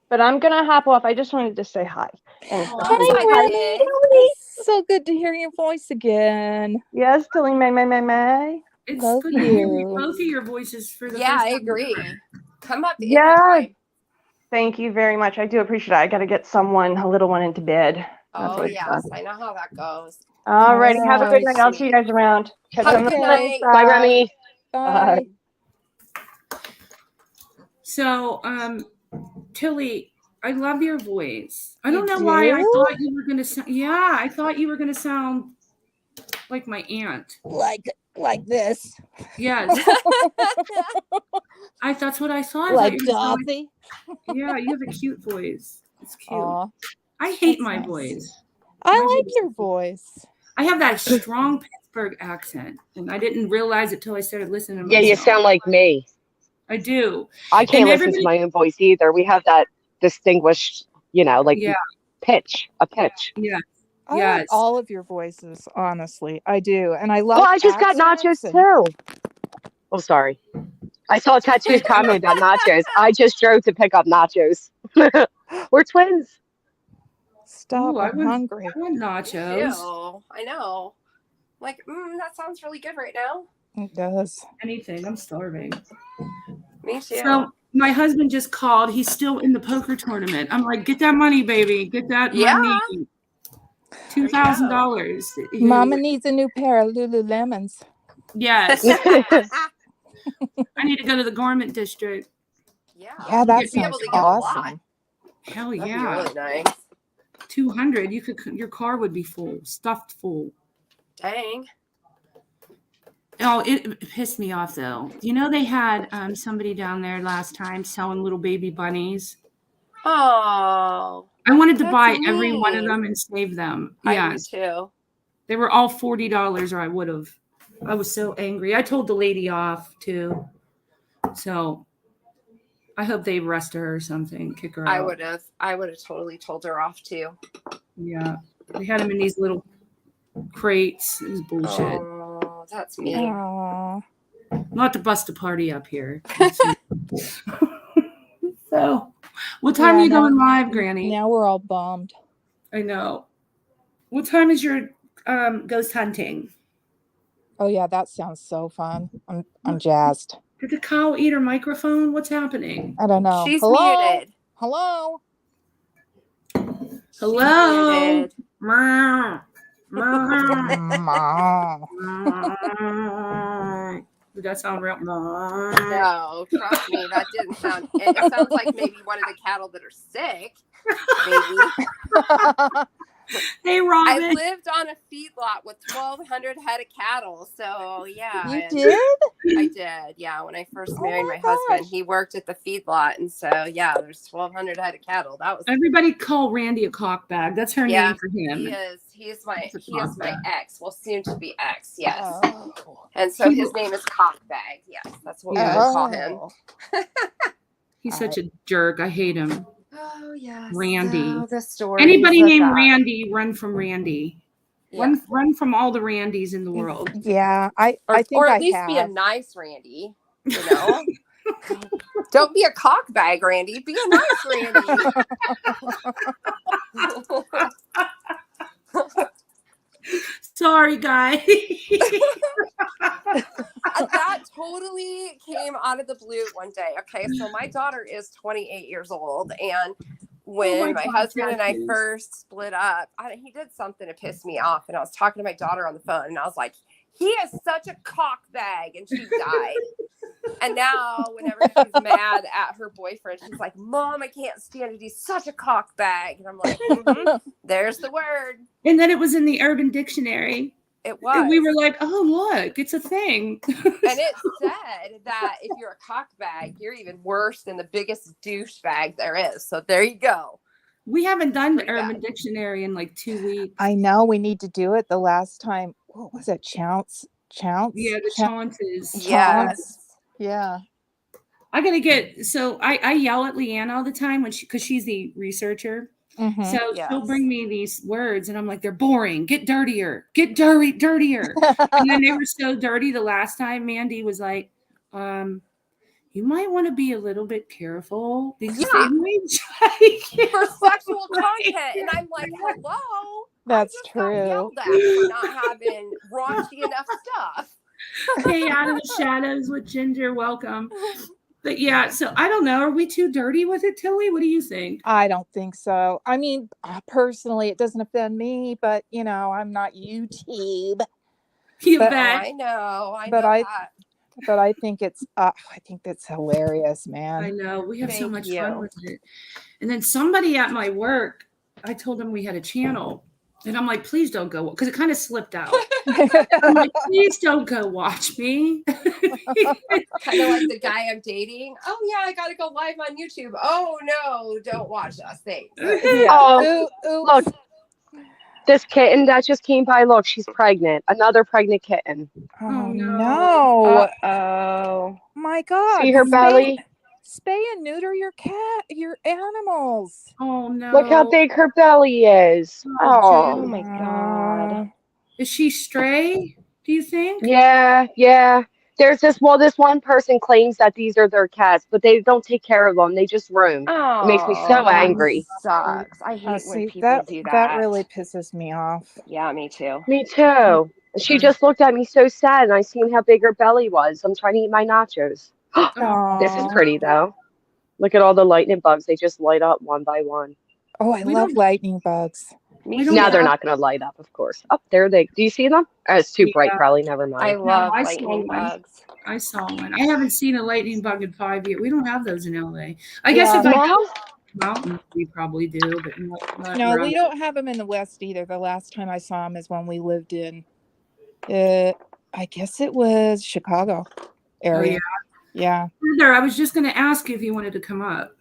But I'm going to hop off. I just wanted to say hi. And Hi, Remy. It's so good to hear your voice again. Yes, Tilly May. It's Love good to hear you. both of your voices for the Yeah, first I time agree. ever. Come up. Yeah. anytime. Thank you very much. I do appreciate it. I got to get a little one into bed. That's Oh, what it's yes. done. I know how that goes. Alrighty, have a good Alright. night. I'll see you guys around. Catch you on the Okay. flip side. Bye, Remy. Bye. So, Tilly, I love your voice. I You don't know why I do? thought you were gonna sound. Yeah, I thought you were gonna sound like my aunt. Like this. Yes, that's what I thought. I Like thought you were gonna sound Dorothy. yeah, you have a cute voice. It's cute. Aw, I hate that's my nice. voice. I My like voice- your voice. I have that strong Pittsburgh accent, and I didn't realize it till I started listening to Yeah, you myself. sound like me. I do. I can't And listen to everybody- my own voice either. We have that distinguished, like Yeah, pitch, a pitch. yeah, I like yes. all of your voices, honestly. I do. And I love Oh, I just got accents nachos and- too. Oh, sorry. I saw Tattoo's comment about nachos. I just drove to pick up nachos. We're twins. Stop, Ooh, I I'm want- hungry. I want nachos. Ew, I know. Like, that sounds really good right now. It does. Anything. I'm starving. Me too. So my husband just called. He's still in the poker tournament. I'm like, get that money, baby. Get that Yeah. money. $2,000. Mama needs a new pair of Lululemons. Yes. I need to go to the garment district. Yeah. Yeah, that You'd be able sounds to get a lot. awesome. Hell That'd be yeah. really nice. 200. Your car would be full, stuffed full. Dang. Oh, it pissed me off though. You know they had somebody down there last time selling little baby bunnies. Oh. I wanted to That's buy every one of mean. them and save them. I Yes. do too. They were all $40 or I would have. I was so angry. I told the lady off too. So I hope they arrest her or something, kick her out. I would have totally told her off too. Yeah. They had them in these little crates. It was bullshit. Oh, that's mean. Aw. Not to bust a party up here. So what time Yeah, are you now- going live, Granny? Now we're all bummed. I know. What time is your ghost hunting? Oh yeah, that sounds so fun. I'm jazzed. Did the cow eat her microphone? What's happening? I don't know. She's Hello? muted. Hello? Hello? muted. Meow. Mom. Did that sound real? No, trust me, that didn't sound. It sounds like maybe one of the cattle that are sick. Maybe. Hey, I Robin. lived on a feedlot with 1,200 head of cattle, so yeah. You and did? I did, yeah. When I first married my my husband, gosh. he worked at the feedlot, and so yeah, there's 1,200 head of cattle. That was Everybody call Randy a cockbag. That's her Yeah, name for him. he is. He is my It's a he is my cockbag. ex. Well, soon to be ex. Yes. Oh. And so his name is Cockbag. Yes, that's what we would call him. Oh. He's such a jerk. I hate him. Oh yes. Randy. Oh, the story. Anybody named Randy, run from Randy. Yeah. Run from all the Randys in the world. Yeah, I think or at I least have. be a nice Randy. You know. Don't be a cockbag, Randy. Be a nice Randy. Sorry, guys. That totally came out of the blue one day. Okay, so my daughter is 28 years old, and when my God, husband and I tattoos. first split up, he did something to piss me off, and I was talking to my daughter on the phone, and I was like, "He is such a cockbag," and she died. And now, whenever she's mad at her boyfriend, she's like, "Mom, I can't stand it. He's such a cockbag," and I'm like, "There's the word." And then it was in the Urban Dictionary. It was. And we were like, oh, look, it's a thing. And it said that if you're a cockbag, you're even worse than the biggest douchebag there is. So there you go. We haven't done the Pretty Urban bad. Dictionary in like 2 weeks. I know we need to do it. The last time, what was it? Chounce? Yeah, the chaunces. Yes. Yeah. I gotta get I yell at Leanne all the time because she's the researcher. Mhm. So she'll Yes. bring me these words and I'm like, they're boring. Get dirtier. Get dirtier. And then they were so dirty the last time. Mandy was like, you might want to be a little bit careful because Yeah. they may try For you. sexual content. And I'm like, hello. That's I just got true. yelled at for not having raunchy enough stuff. Hey, out of the shadows with Ginger, welcome. But yeah, so I don't know. Are we too dirty with it, Tilly? What do you think? I don't think so. I mean, personally, it doesn't offend me, but I'm not YouTube. You But- bet. I know. But know I- that. But I think I think that's hilarious, I man. know. We have so Thank much you. fun with it. And then somebody at my work, I told them we had a channel. And I'm like, please don't go, because it kind of slipped out. I'm like, please don't go watch me. Kind of like the guy I'm dating. Oh yeah, I gotta go live on YouTube. Oh no, don't watch us. Thanks. Oh, look, this kitten that just came by. Look, she's pregnant. Another pregnant kitten. Oh no! Oh, My God! see her belly? Spay and neuter your animals. Oh no! Look how big her belly is. Oh, Oh my God! Is she stray? Do you think? Yeah. There's this one person claims that these are their cats, but they don't take care of them. They just roam. It makes me so angry. Sucks. I hate See, when people do that. That really pisses me off. Yeah, me too. Me too. She just looked at me so sad, and I seen how big her belly was. I'm trying to eat my nachos. This is pretty though. Look at all the lightning bugs. They just light up one by one. Oh, I love lightning bugs. Now they're not going to light up, of course. Oh, there they. Do you see them? Oh, it's too bright, probably. Never mind. I love I lightning saw one. bugs. I saw one. I haven't seen a lightning bug in 5 years. We don't have those in LA. I guess Yeah. if I No? go to the mountains, we probably do, but not No, around. we don't have them in the West either. The last time I saw them is when we lived in, I guess it was Chicago area. Yeah. Heather, I was just going to ask you if you wanted to come up.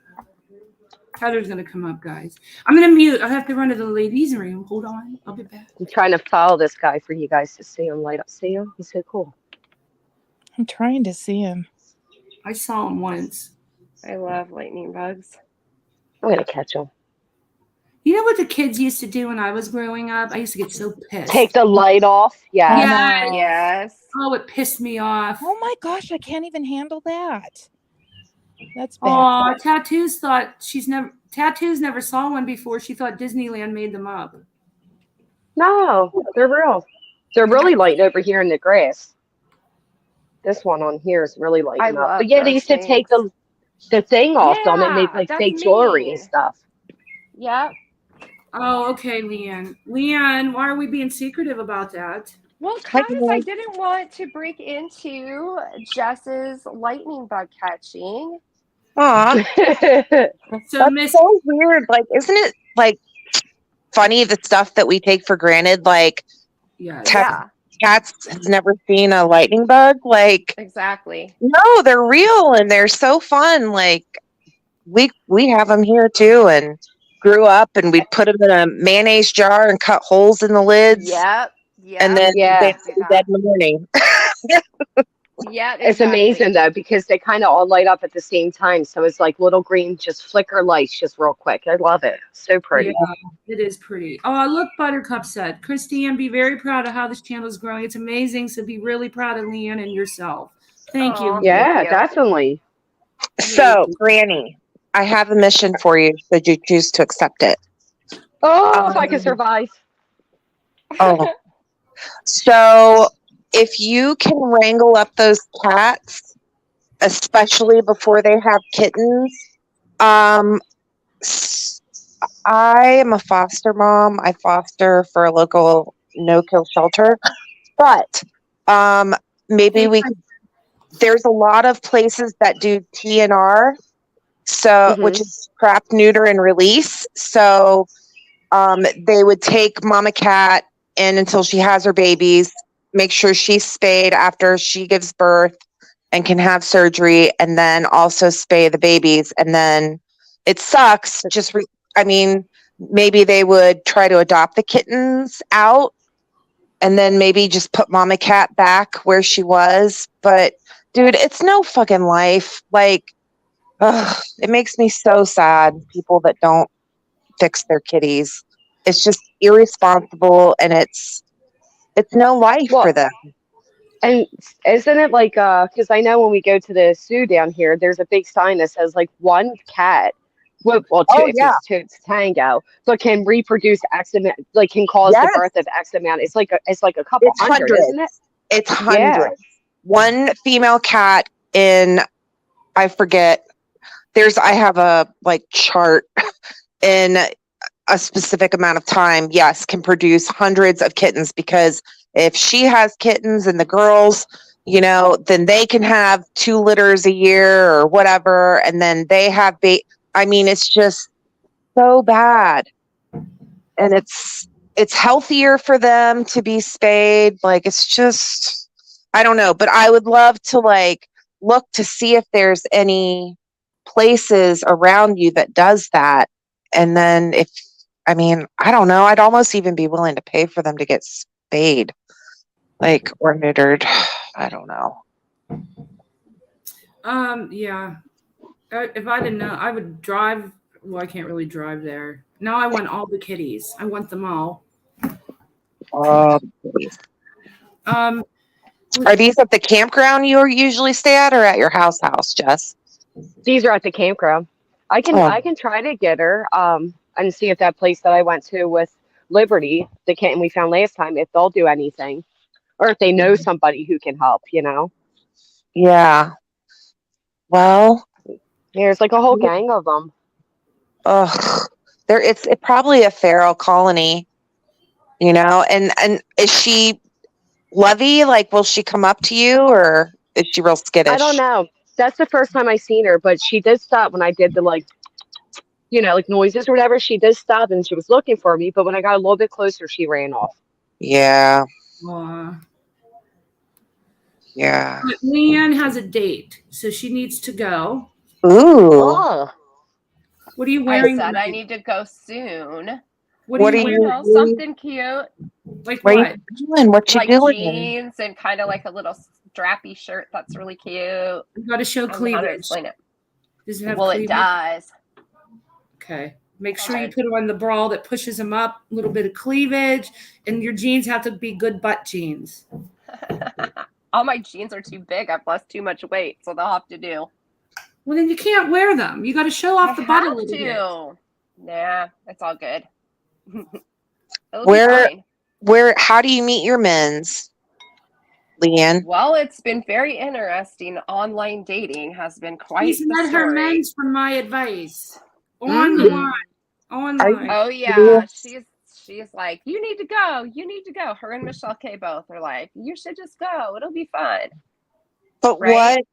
Heather's going to come up, guys. I'm going to mute. I have to run to the ladies' room. Hold on. I'll be back. I'm trying to follow this guy for you guys to see him light up. See him? He's so cool. I'm trying to see him. I saw him once. I love lightning bugs. I'm going to catch him. You know what the kids used to do when I was growing up? I used to get so pissed. Take the light off. Yeah. Yeah. Yes. Oh, it pissed me off. Oh my gosh, I can't even handle that. That's bad. Oh, Tattoos never saw one before. She thought Disneyland made them up. No, they're real. They're really lighting over here in the grass. This one on here is really lighting I up. love But yeah, they those used to take the thing off them and make Yeah, like that's fake jewelry and mean. stuff. Yep. Oh, okay, Leanne. Leanne, why are we being secretive about that? Well, because I didn't want to break into Jess's lightning bug catching. Aw. So That's Miss so weird. Like, isn't it like funny the stuff that we take for granted? Like, Yeah. cats has never seen a lightning bug. Like, Exactly. no, they're real and they're so fun. Like, we have them here too, and grew up, and we'd put them in a mayonnaise jar and cut holes in the lids. Yep. Yep. And then Yeah. they'd be dead in the morning. Yeah, It's amazing though because they kind of all light up at the same time. So it's like little green, just flicker lights, just real quick. I love it. So pretty. Yeah, it is pretty. Oh, look, Buttercup said, Christine, be very proud of how this channel is growing. It's amazing. So be really proud of Leanne and yourself. Thank you. Yeah, definitely. So, Granny, I have a mission for you. Should you choose to accept it? Oh, if I can survive. Oh. So, if you can wrangle up those cats, especially before they have kittens, I am a foster mom. I foster for a local no-kill shelter, but maybe there's a lot of places that do TNR, so which is trap, neuter, and release. So they would take mama cat in until she has her babies, make sure she's spayed after she gives birth and can have surgery, and then also spay the babies. And then it sucks. Maybe they would try to adopt the kittens out and then maybe just put mama cat back where she was. But dude, it's no fucking life. Like, it makes me so sad. People that don't fix their kitties. It's just irresponsible, and it's no life for them. And isn't it like, because I know when we go to the zoo down here, there's a big sign that says like one cat, two, it's tango, but can reproduce X amount, like can cause the birth of X amount. It's like a couple hundred, isn't it? It's hundreds. One female cat in I forget. I have a like chart in a specific amount of time, yes, can produce hundreds of kittens, because if she has kittens and the girls, then they can have 2 litters a year or whatever. And then they have, I mean, it's just so bad. And it's healthier for them to be spayed. Like, it's just, I don't know, but I would love to like look to see if there's any places around you that does that. And then I don't know, I'd almost even be willing to pay for them to get spayed, like, or neutered. I don't know. Yeah. If I didn't know, I would drive. Well, I can't really drive there. Now I want all the kitties. I want them all. Are these at the campground you usually stay at, or at your house, Jess? These are at the campground. I can try to get her and see if that place that I went to with Liberty, the kitten we found last time, if they'll do anything, or if they know somebody who can help. Yeah. Well, there's like a whole gang of them. Ugh. It's probably a feral colony, and is she lovey? Like, will she come up to you, or is she real skittish? I don't know. That's the first time I seen her, but she did stop when I did the like noises or whatever. She did stop and she was looking for me, but when I got a little bit closer, she ran off. Yeah. But Leanne has a date, so she needs to go. Ooh. Oh. What are you wearing? I said I need to go soon. What are you wearing? Something cute. Like what? What? What you like doing? Jeans and kind of like a little strappy shirt that's really cute. You got to show cleavage. Explain it. Does it have Well, cleavage? it does. Okay. Make sure you put on the bra that pushes them up, a little bit of cleavage, and your jeans have to be good butt jeans. All my jeans are too big. I've lost too much weight, so they'll have to do. Well, then you can't wear them. You got to show off the butt a little bit. Nah, it's all good. How do you meet your men's, Leanne? Well, it's been very interesting. Online dating has been quite She's the met story. her men's from my advice. Online. Oh yeah, she's like, you need to go. Her and Michelle K both are like, you should just go. It'll be fun. But right?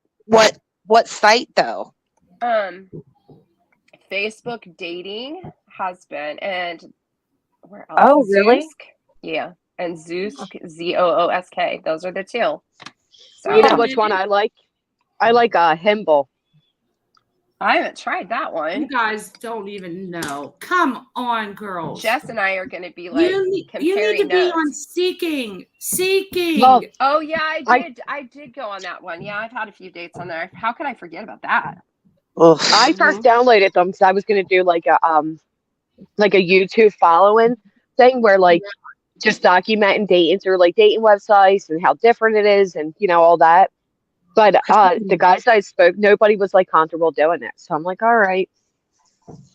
what site though? Facebook dating has been, and where else? Oh, really? Zoosk? Yeah, and Zoosk, Zoosk. Those are the two. So You know which one I like? I like Himble. I haven't tried that one. You guys don't even know. Come on, girls. Jess and I are going to be like comparing you need to be notes. on Seeking. Well, Oh yeah, I did go on that one. Yeah, I've had a few dates on there. How could I forget about that? I first downloaded them because I was going to do like a YouTube following thing where like just documenting dating through like dating websites and how different it is and all that. But the guys that I spoke, nobody was like comfortable doing it. So I'm like, all right.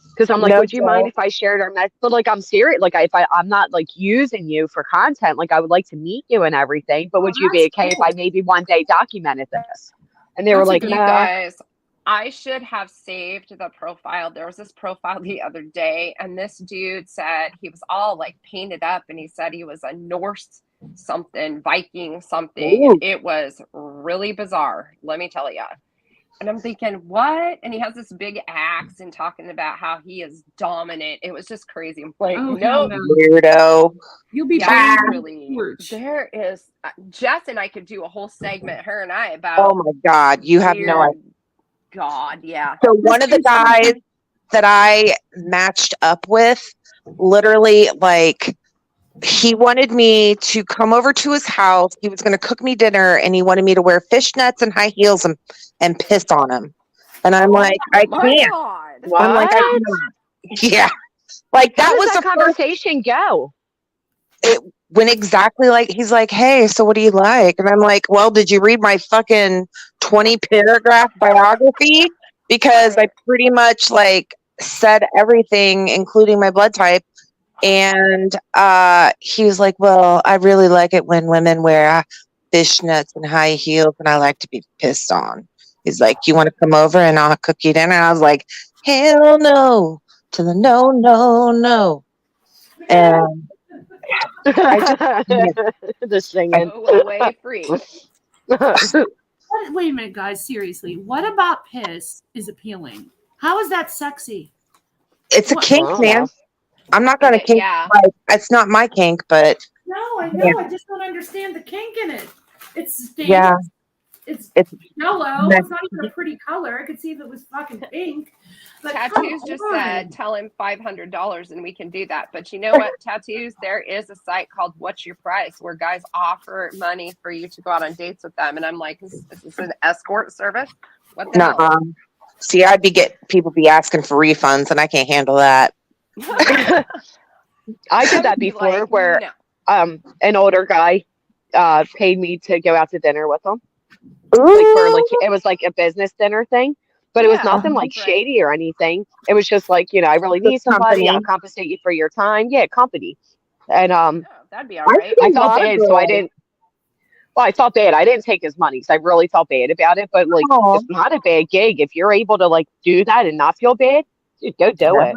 Because I'm like, would you mind if I shared our message? But like, I'm serious. Like, I'm not like using you for content. Like, I would like to meet you and everything. But would you be okay if I maybe one day documented this? And they were like, you nah. guys, I should have saved the profile. There was this profile the other day, and this dude said he was all like painted up, and he said he was a Norse something, Viking something. Ooh. It was really bizarre, let me tell you. And I'm thinking, what? And he has this big axe and talking about how he is dominant. It was just crazy. I'm like, no, Weirdo. You'll be really. There is Jess and I could do a whole segment, her and I, about. Oh my God, you have no idea. God, yeah. So one of the guys that I matched up with, literally, like, he wanted me to come over to his house. He was going to cook me dinner, and he wanted me to wear fishnets and high heels and piss on him. And I'm like, I can't. I'm like, I can't. Yeah. Like, that was the conversation go? It went exactly like, he's like, hey, so what do you like? And I'm like, well, did you read my fucking 20 paragraph biography? Because I pretty much like said everything, including my blood type. And he was like, well, I really like it when women wear fishnets and high heels, and I like to be pissed on. He's like, "You want to come over and I'll cook you dinner?" I was like, "Hell no, to the no, no, no." And the singing. Go away free. Wait a minute, guys. Seriously, what about piss is appealing? How is that sexy? It's a What- kink, man. I'm not gonna kink. Yeah. Like, it's not my kink, but No, I know. Yeah. I just don't understand the kink in it. It's standard. yeah, It's it's yellow. It's not even a pretty color. I could see if it was fucking pink. But Tattoos just said, tell him $500 and we can do that. But you know what, Tattoos, there is a site called What's Your Price where guys offer money for you to go out on dates with them. And I'm like, is this an escort service? What the hell? See, people be asking for refunds, and I can't handle that. I did that before where an older guy paid me to go out to dinner with him. It was like a business dinner thing, but it was nothing like shady or anything. It was just like, I really need somebody. I'll compensate you for your time. Yeah, company. And that'd be all right. I felt bad, so I didn't. Well, I felt bad. I didn't take his money, so I really felt bad about it. But like, it's not a bad gig if you're able to like do that and not feel bad. Dude, go do it.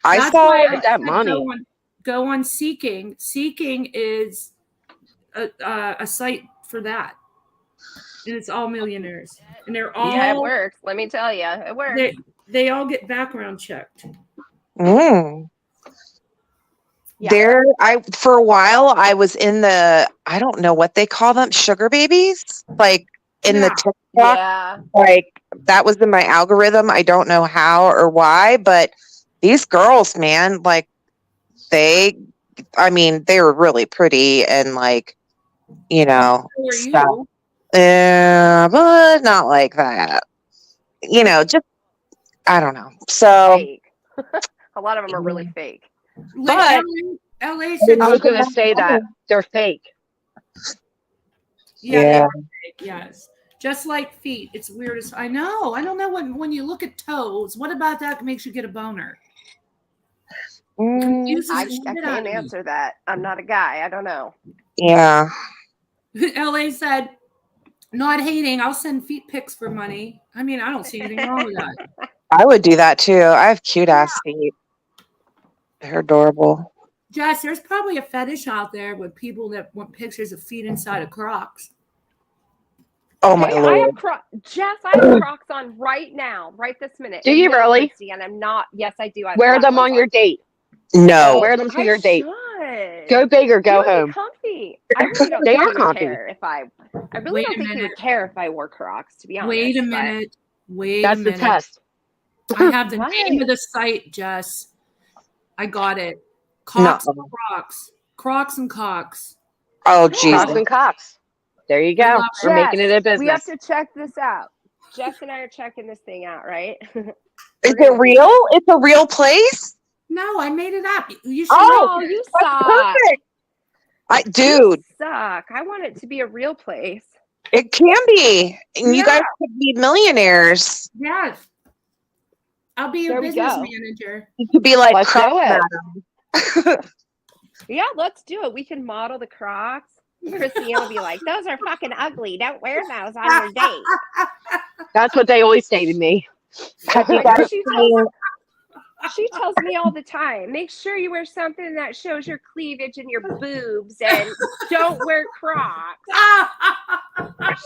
That's why I Get that said money. Go on Seeking. Seeking is a site for that, and it's all millionaires, and they're all Yeah, it works. Let me tell you, it works. They all get background checked. For a while I was in I don't know what they call them, sugar babies, like in the TikTok. Yeah. Like that was in my algorithm. I don't know how or why, but these girls, man, like they were really pretty and like, stuff. But not like that. Just I don't know. So Fake. A lot of them are really fake. But LA said I was going to say that they're fake. Yeah. Yeah. They're fake, yes. Just like feet. It's weird as I know. I don't know when you look at toes. What about that makes you get a boner? Confuses I the shit out can't of me. answer that. I'm not a guy. I don't know. Yeah. LA said, not hating. I'll send feet pics for money. I mean, I don't see anything wrong with that. I would do that too. I have cute ass feet. They're adorable. Jess, there's probably a fetish out there with people that want pictures of feet inside of Crocs. Oh my Hey, I lord. have Jess, I have Crocs on right now, right this minute. Do you really? Christy, and I'm not. Yes, I do. I have Wear black them ones on your date. No. Wear them to I your date. should. Go big or go They would be home. comfy. I really don't They think are he would comfy. care if I really Wait don't a think he minute. would care if I wore Crocs, to be honest. Wait a but- minute. Wait That's a the minute. test. I have the What? name of the site, Jess. I got it. Cox and Crocs. Crocs and Cox. Oh Crocs Jesus. and Cox. There you I go. love We're making it a Jess, we have business. to check this out. Jess and I are checking this thing out, right? Is it real? It's a real place? No, I made it up. You should Oh, you suck. Perfect. Dude, Suck. I want it to be a real place. it can be. And you Yeah. guys could be millionaires. Yes. I'll be your There we business go. manager. You could be like Let's Croc do it. Madam. Yeah, let's do it. We can model the Crocs. Christy will be like, those are fucking ugly. Don't wear those on your date. That's what they always say to me. Have you I know guys she seen She tells me all the time, make sure you wear something that shows your cleavage and your boobs and don't wear Crocs.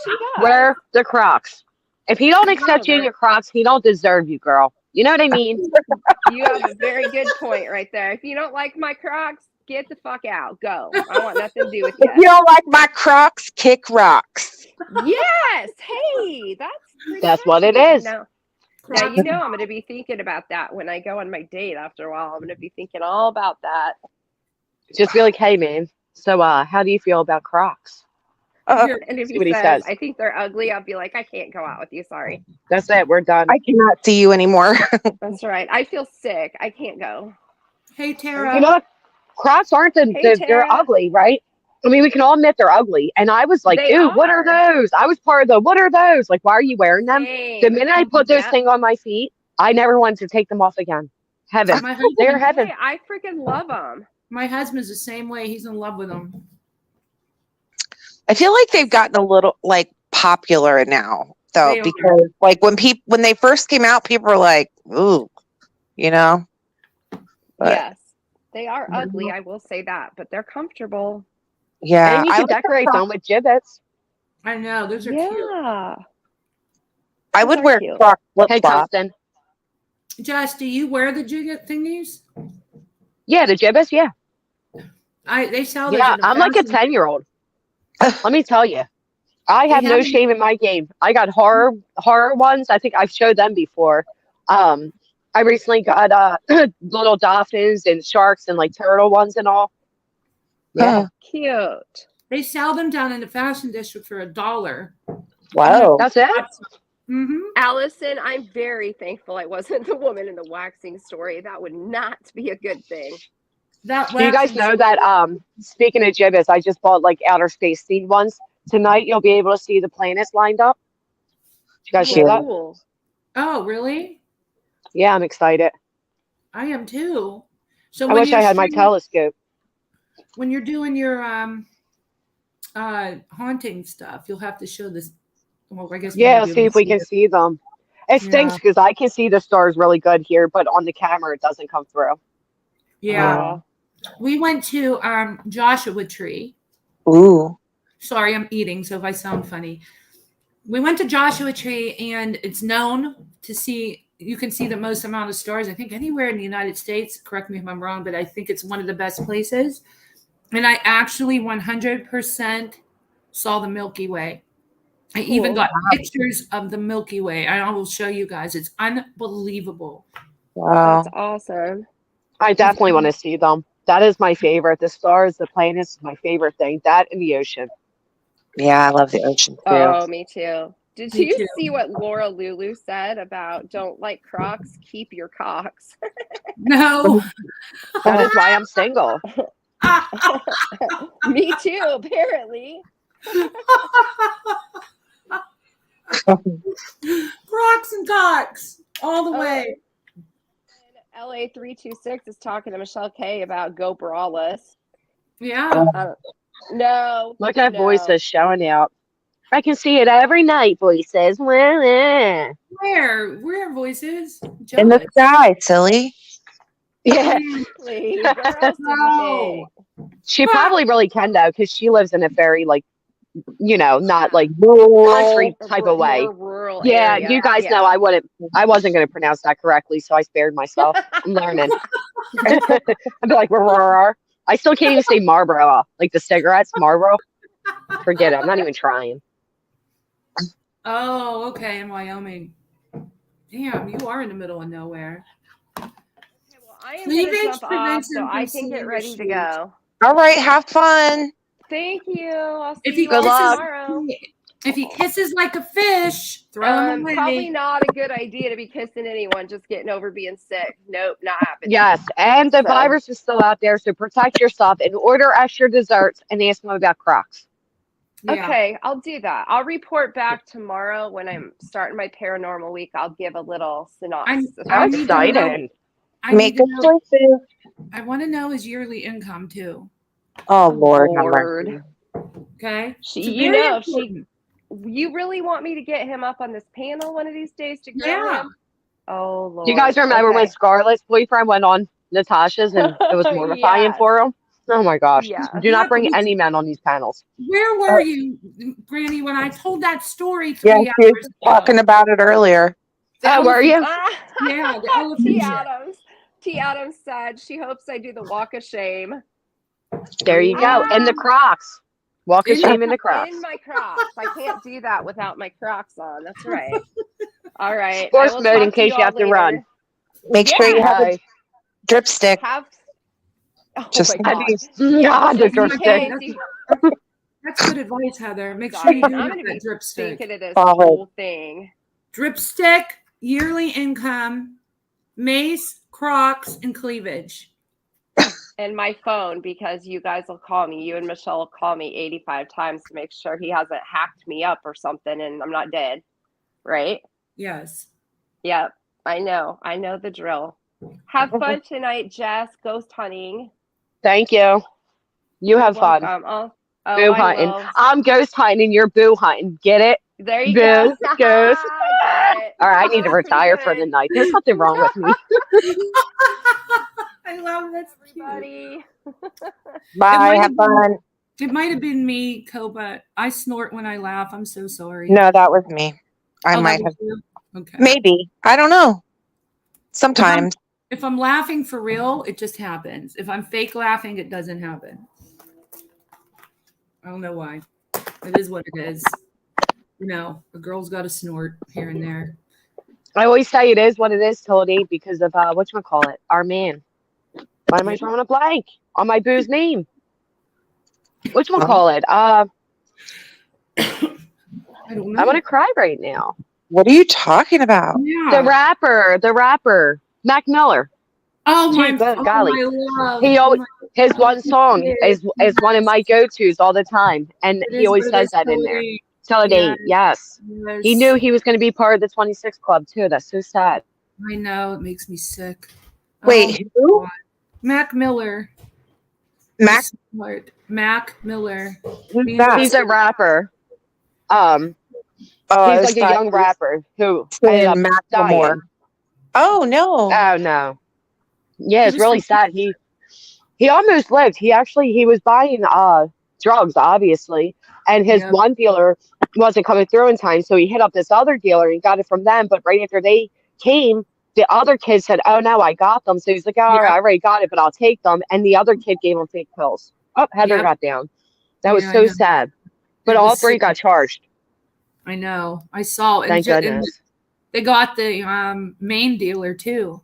She does. Wear the Crocs. If he don't accept you in your Crocs, he don't deserve you, girl. You know what I mean? You have a very good point right there. If you don't like my Crocs, get the fuck out. Go. I want nothing to do with if you you. don't like my Crocs, kick rocks? Yes. Hey, that's pretty That's what it catchy. is. Now you know I'm going to be thinking about that when I go on my date after a while. I'm going to be thinking all about that. Just be like, hey, man. So, how do you feel about Crocs? And if See he what he says, says. I think they're ugly, I'll be like, I can't go out with you. Sorry. That's it. We're done. I cannot see you anymore. That's right. I feel sick. I can't go. Hey, Tara. You know what? Crocs aren't Hey, they're Tara. ugly, right? I mean, we can all admit they're ugly. And I was like, They dude, what are those? I was part of the, what are those? Like, why are you wearing them? Same. The minute I put those Yep. things on my feet, I never wanted to take them off again. Heaven. My husband, They're heaven. Hey, I freaking love them. my husband's the same way. He's in love with them. I feel like they've gotten a little like popular now. though, They are. because like when they first came out, people were like, "Ooh," you know. But Yes, they are ugly. I will say that, but they're comfortable. yeah, And you I can like the decorate Crocs. them with gibbets. I know those are cute. Yeah, I those would are wear cute. Croc flip Hey, flops. Justin. Jess, do you wear the jigget thingies? Yeah, the gibbets. Yeah. They sell those Yeah, in the I'm like a fashion. 10-year-old. Let me tell you, I They have no have them. shame in my game. I got horror ones. I think I've showed them before. I recently got little dolphins and sharks and like turtle ones and all. Yeah. Cute. They sell them down in the fashion district for $1. Wow. That's it. Mm-hmm. Allison, I'm very thankful I wasn't the woman in the waxing story. That would not be a good thing. That Do you guys waxing know that speaking of gibbets, I just bought like outer space themed ones. Tonight you'll be able to see the planets lined up. Did you guys know that? Cool. Oh, really? Yeah, I'm excited. I am too. So I wish I had my telescope. when you're doing your haunting stuff, you'll have to show this. Well, I guess Yeah, we'll be see able if to we see can it. see them. It stinks Yeah. because I can see the stars really good here, but on the camera it doesn't come through. Yeah. We went to Joshua Tree. Ooh. Sorry, I'm eating, so if I sound funny. We went to Joshua Tree, and it's known to see, you can see the most amount of stars, I think, anywhere in the United States. Correct me if I'm wrong, but I think it's one of the best places. And I actually 100% saw the Milky Way. I even Cool. got pictures of the Milky Way. I will show you guys. It's unbelievable. Wow. That's awesome. I definitely want to see them. That is my favorite. The stars, the planets is my favorite thing. That and the ocean. Yeah, I love the ocean too. Oh, me too. Did Me you too. see what Laura Lulu said about don't like Crocs, keep your cocks? No. That is why I'm single. Me too, apparently. Crocs and cocks all the way. LA 326 is talking to Michelle K about go braless. Yeah. No. Look at no. Voices showing out. I can see it every night, Voices. Where Voices? In the Jealous. sky, silly. Yeah. Exactly. Where else did you think? She probably really can though, because she lives in a very like, not like country type of way. More rural Yeah, area. you guys know I wasn't going to pronounce that correctly, so I spared myself. I'm learning. I'd be like, "Rawr." I still can't even say Marlboro, like the cigarettes, Marlboro. Forget it. I'm not even trying. Oh, okay, in Wyoming. Damn, you are in the middle of nowhere. Well, I am Cleavage gonna jump off, prevents so him I from can get seeing ready the to shoes. go. All right, have fun. Thank you. I'll see If he you all kisses, tomorrow. if he kisses like a fish, throw him away. Probably not a good idea to be kissing anyone just getting over being sick. Nope, not happening. Yes, and the So- virus is still out there, so protect yourself and order extra desserts and ask them about Crocs. Yeah. Okay, I'll do that. I'll report back tomorrow when I'm starting my paranormal week. I'll give a little synopsis. How need to know- exciting. Make good choices. I want to know his yearly income too. Oh, Lord. have Lord. mercy. Okay. She, It's you very know, important. you really want me to get him up on this panel one of these days to grill Yeah. him? Oh, Lord. Do you guys remember when Okay. Scarlett's boyfriend went on Natasha's and it was mortifying Yes. for him? Oh my gosh. Yes. Do not Yeah, bring but any men on these panels. Where were you, Granny, when I told that story Yeah, 3 she hours was ago? talking about it earlier. Oh, were you? Yeah, the T. elephant. Adams. T. Adams said she hopes I do the walk of shame. There you go. And the Crocs. Walk of shame in the Crocs. In my Crocs. I can't do that without my Crocs on. That's right. All right. Force I will mode in talk case you you have all to run. later. Make sure you have a Bye. drip stick. Have. Oh Just my I God. mean, God, the Just in drip case stick. you- That's good advice, Heather. Make sure Sorry, you do I'm have gonna be that drip stick. thinking of this Solid. whole thing. Drip stick, yearly income, mace, Crocs, and cleavage. And my phone, because you guys will call me. You and Michelle will call me 85 times to make sure he hasn't hacked me up or something and I'm not dead. Right? Yes. Yep. I know. I know the drill. Have fun tonight, Jess. Ghost hunting. Thank you. You have fun. Welcome. Boo I hunting. will. I'm ghost hunting and you're boo hunting. Get it? There you go. Goose. Got it. All right, I need to That was pretty retire for the good. night. There's something wrong with me. I love that. Everybody. Bye. Have fun. It might have been me, Koba. I snort when I laugh. I'm so sorry. No, that was me. I Oh, that might was have. you? Okay. Maybe. I don't know. Sometimes. If I'm laughing for real, it just happens. If I'm fake laughing, it doesn't happen. I don't know why. It is what it is. You know, a girl's got to snort here and there. I always say it is what it is, Tony, because of whatchamacallit, our man. Why am I drawing a blank on my boo's name? Whatchamacallit? I don't know. I want to cry right now. What are you talking about? The rapper, Mac Miller. Oh my, golly. my love. He always his one song Yes. is one of my go-tos all the time, and It he is always what it says is, that in there. Tony. Tell a date, yes. Yes. He knew he was going to be part of the 26 Club too. That's so sad. I know. It makes me sick. Wait, Oh, who? God. Mac Miller. Mac? Smart. Mac Miller. Who's that? He's a rapper. Oh, He's like a young rapper who ended up dying. Macklemore. Oh no. Oh no. Yeah, it's really sad. He almost lived. He was buying drugs, obviously, and his one dealer wasn't coming through in time, so he hit up this other dealer and got it from them. But right after they came, the other kid said, "Oh no, I got them." So he's like, "All right, I already got it, but I'll take them." And the other kid gave him fake pills. Oh, Heather got down. That was Yeah, I so know. sad. But It all was three sick. got charged. I know. I saw. And Thank and goodness. they got the main dealer too.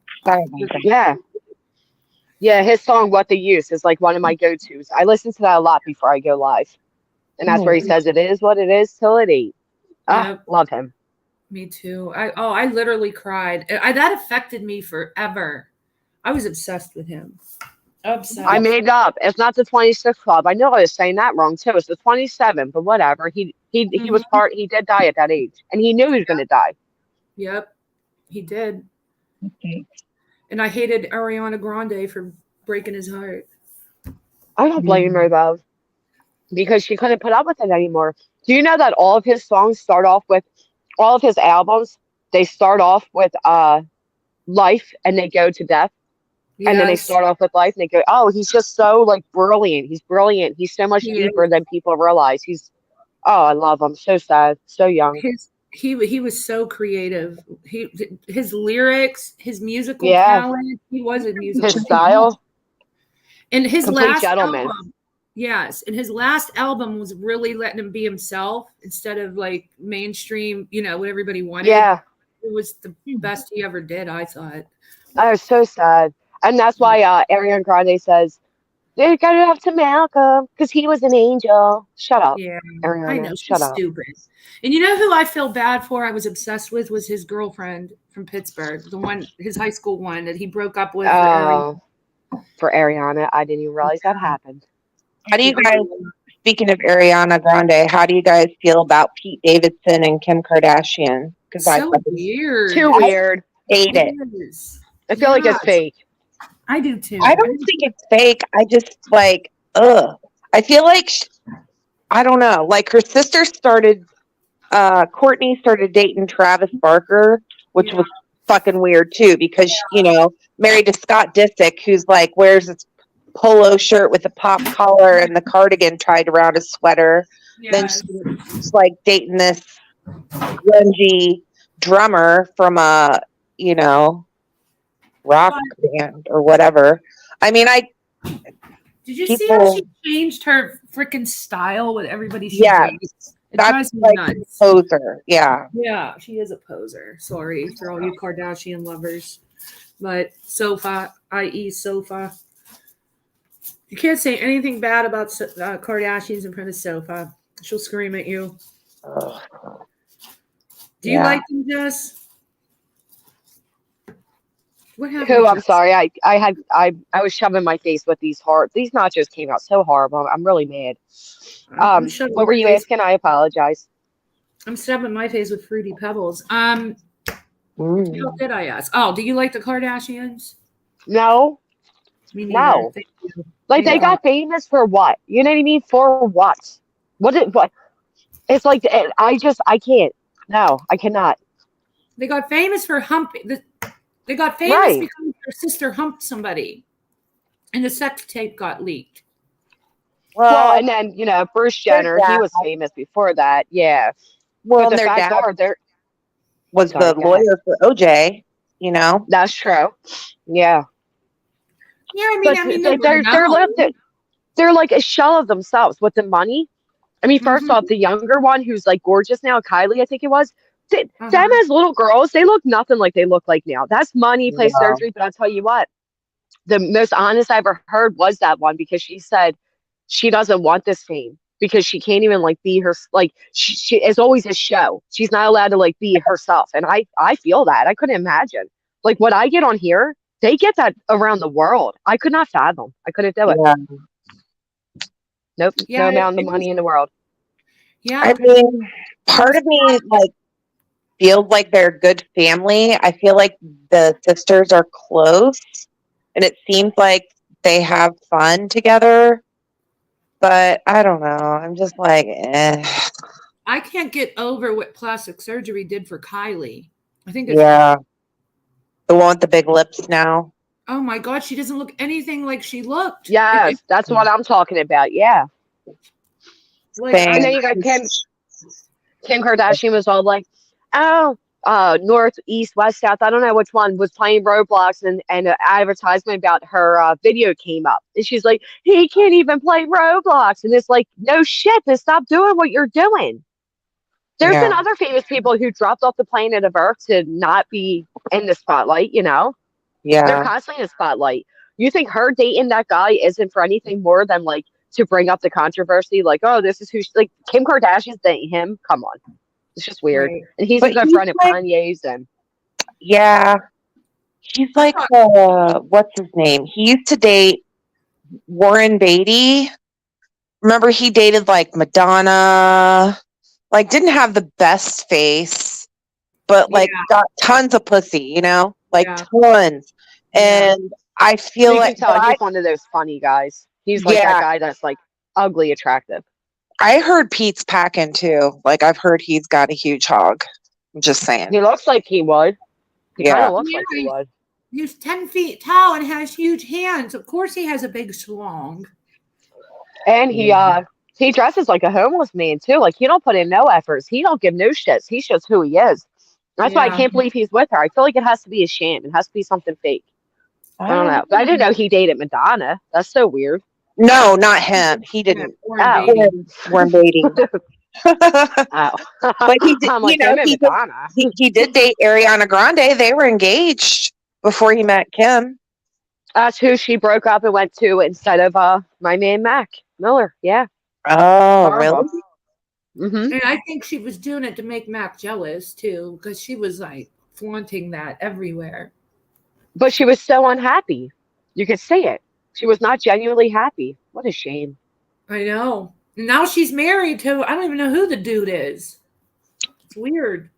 Yeah. Yeah, his song "What the Use" is like one of my go-tos. I listen to that a lot before I go live, and that's where he says, "It is what it is till it ain't." Yep. Love him. Me too. I literally cried. That affected me forever. I was obsessed with him. Obsessed. I made it up. It's not the 26 Club. I know I was saying that wrong too. It's the 27, but whatever. He was part. He did die at that age, and he knew he was going to die. Yep, he did. And I hated Ariana Grande for breaking his heart. I don't blame her though, because she couldn't put up with it anymore. Do you know that all of his songs all of his albums, they start off with life and they go to death. And then they Yes. start off with life and they go, oh, he's just so like brilliant. He's brilliant. He's so much He deeper than people realize. I love him. So sad. So young. He was so creative. His lyrics, his musical Yeah. talent. He was a musical His style. And his Complete last gentleman. album, yes, and his last album was really letting him be himself instead of like mainstream, what everybody wanted. Yeah. It was the best he ever did, I thought. I was so sad. And that's why Ariana Grande says, they got it up to Malcolm because he was an angel. Shut up. Yeah, Ariana, I know. shut She's up. stupid. And you know who I feel bad for? I was obsessed with was his girlfriend from Pittsburgh, his high school one that he broke up with. For Ariana, I didn't even realize that happened. How do you guys, speaking of Ariana Grande, how do you guys feel about Pete Davidson and Kim Kardashian? Because So weird. Too weird. hate it. I feel like it's fake. I do too. I don't think it's fake. I just like, ugh. I feel like, I don't know. Like her sister Courtney started dating Travis Barker, which was fucking weird too, because, married to Scott Disick, who's like, wears this polo shirt with a pop collar and the cardigan tied around his sweater. Then she's like dating this grungy drummer from a, rock band or whatever. I mean, Did you see how she changed her freaking style with everybody she dates? It that's drives me like nuts. a poser. Yeah. Yeah, she is a poser. Sorry for all you Kardashian lovers. But Sofa, i.e. Sofa. You can't say anything bad about Kardashians in front of Sofa. She'll scream at you. Do you like them, Jess? What happened? Who? I'm sorry. I was shoving my face with these nachos came out so horrible. I'm really mad. What were you asking? I apologize. I'm stubbing my face with Fruity Pebbles. What did I ask? Oh, do you like the Kardashians? No. Me neither. No. Thank you. Like they got famous for what? You know what I mean? For what? What? It's like I can't. No, I cannot. They got famous for humping. They got famous Right. because their sister humped somebody, and the sex tape got leaked. Well, and then Bruce Jenner, he was famous before that. Yeah. Well, But the their fact dad are, they're was sorry, the go ahead. lawyer for OJ. You know, That's true. Yeah. Yeah, I But they're like a shell of themselves with the money. I mean, 1st off, the younger one who's like gorgeous now, Kylie, I think it was. Them as little girls, they look nothing like they look like now. That's money, play Yeah. surgery. But I'll tell you what, the most honest I ever heard was that one, because she said she doesn't want this fame because she can't even like be her. Like she is always a show. She's not allowed to like be herself. And I feel that. I couldn't imagine. Like what I get on here, they get that around the world. I could not fathom. I couldn't do it. Yeah. Nope. Yeah, No amount it of money was- in the world. Yeah. I mean, part of me like feels like they're a good family. I feel like the sisters are close, and it seems like they have fun together. But I don't know. I'm just like, I can't get over what plastic surgery did for Kylie. I think it's yeah. The one with the big lips now. Oh my God, she doesn't look anything like she looked. Yes, that's what I'm talking about. Yeah. Like, And then you got Kim Kardashian was all like, oh, north, east, west, south. I don't know which one was playing Roblox, and an advertisement about her video came up. And she's like, he can't even play Roblox. And it's like, no shit, then stop doing what you're doing. There's been other famous people who dropped off the planet of Earth to not be in the spotlight, Yeah. They're constantly in the spotlight. You think her dating that guy isn't for anything more than like to bring up the controversy? Like, oh, this is who like Kim Kardashian's dating him. Come on. It's just weird. Right. And he's But a good he's friend of like- Kanye's and Yeah. He's like, what's his name? He used to date Warren Beatty. Remember, he dated like Madonna. Like, didn't have the best face, but like got tons of pussy, like tons. And I feel you like can tell he's one of those funny guys. He's like that guy that's like ugly attractive. I heard Pete's packing too. Like, I've heard he's got a huge hog. I'm just saying. He looks like he would. He kind Yeah. of looks like he would. He's 10 feet tall and has huge hands. Of course, he has a big schlong. And he dresses like a homeless man too. Like he don't put in no efforts. He don't give no shits. He's just who he is. That's why I Yeah. can't believe he's with her. I feel like it has to be a sham. It has to be something fake. I don't know. But I didn't know he dated Madonna. That's so weird. No, not him. He didn't. Warren Beatty. Oh. But he did, I'm like, him and Madonna. he did date Ariana Grande. They were engaged before he met Kim. That's who she broke up and went to instead of my man Mac Miller. Yeah. Oh, Horrible. really? Mm-hmm. And I think she was doing it to make Mac jealous too, because she was like flaunting that everywhere. But she was so unhappy. You could see it. She was not genuinely happy. What a shame. I know. And now she's married to, I don't even know who the dude is. It's weird.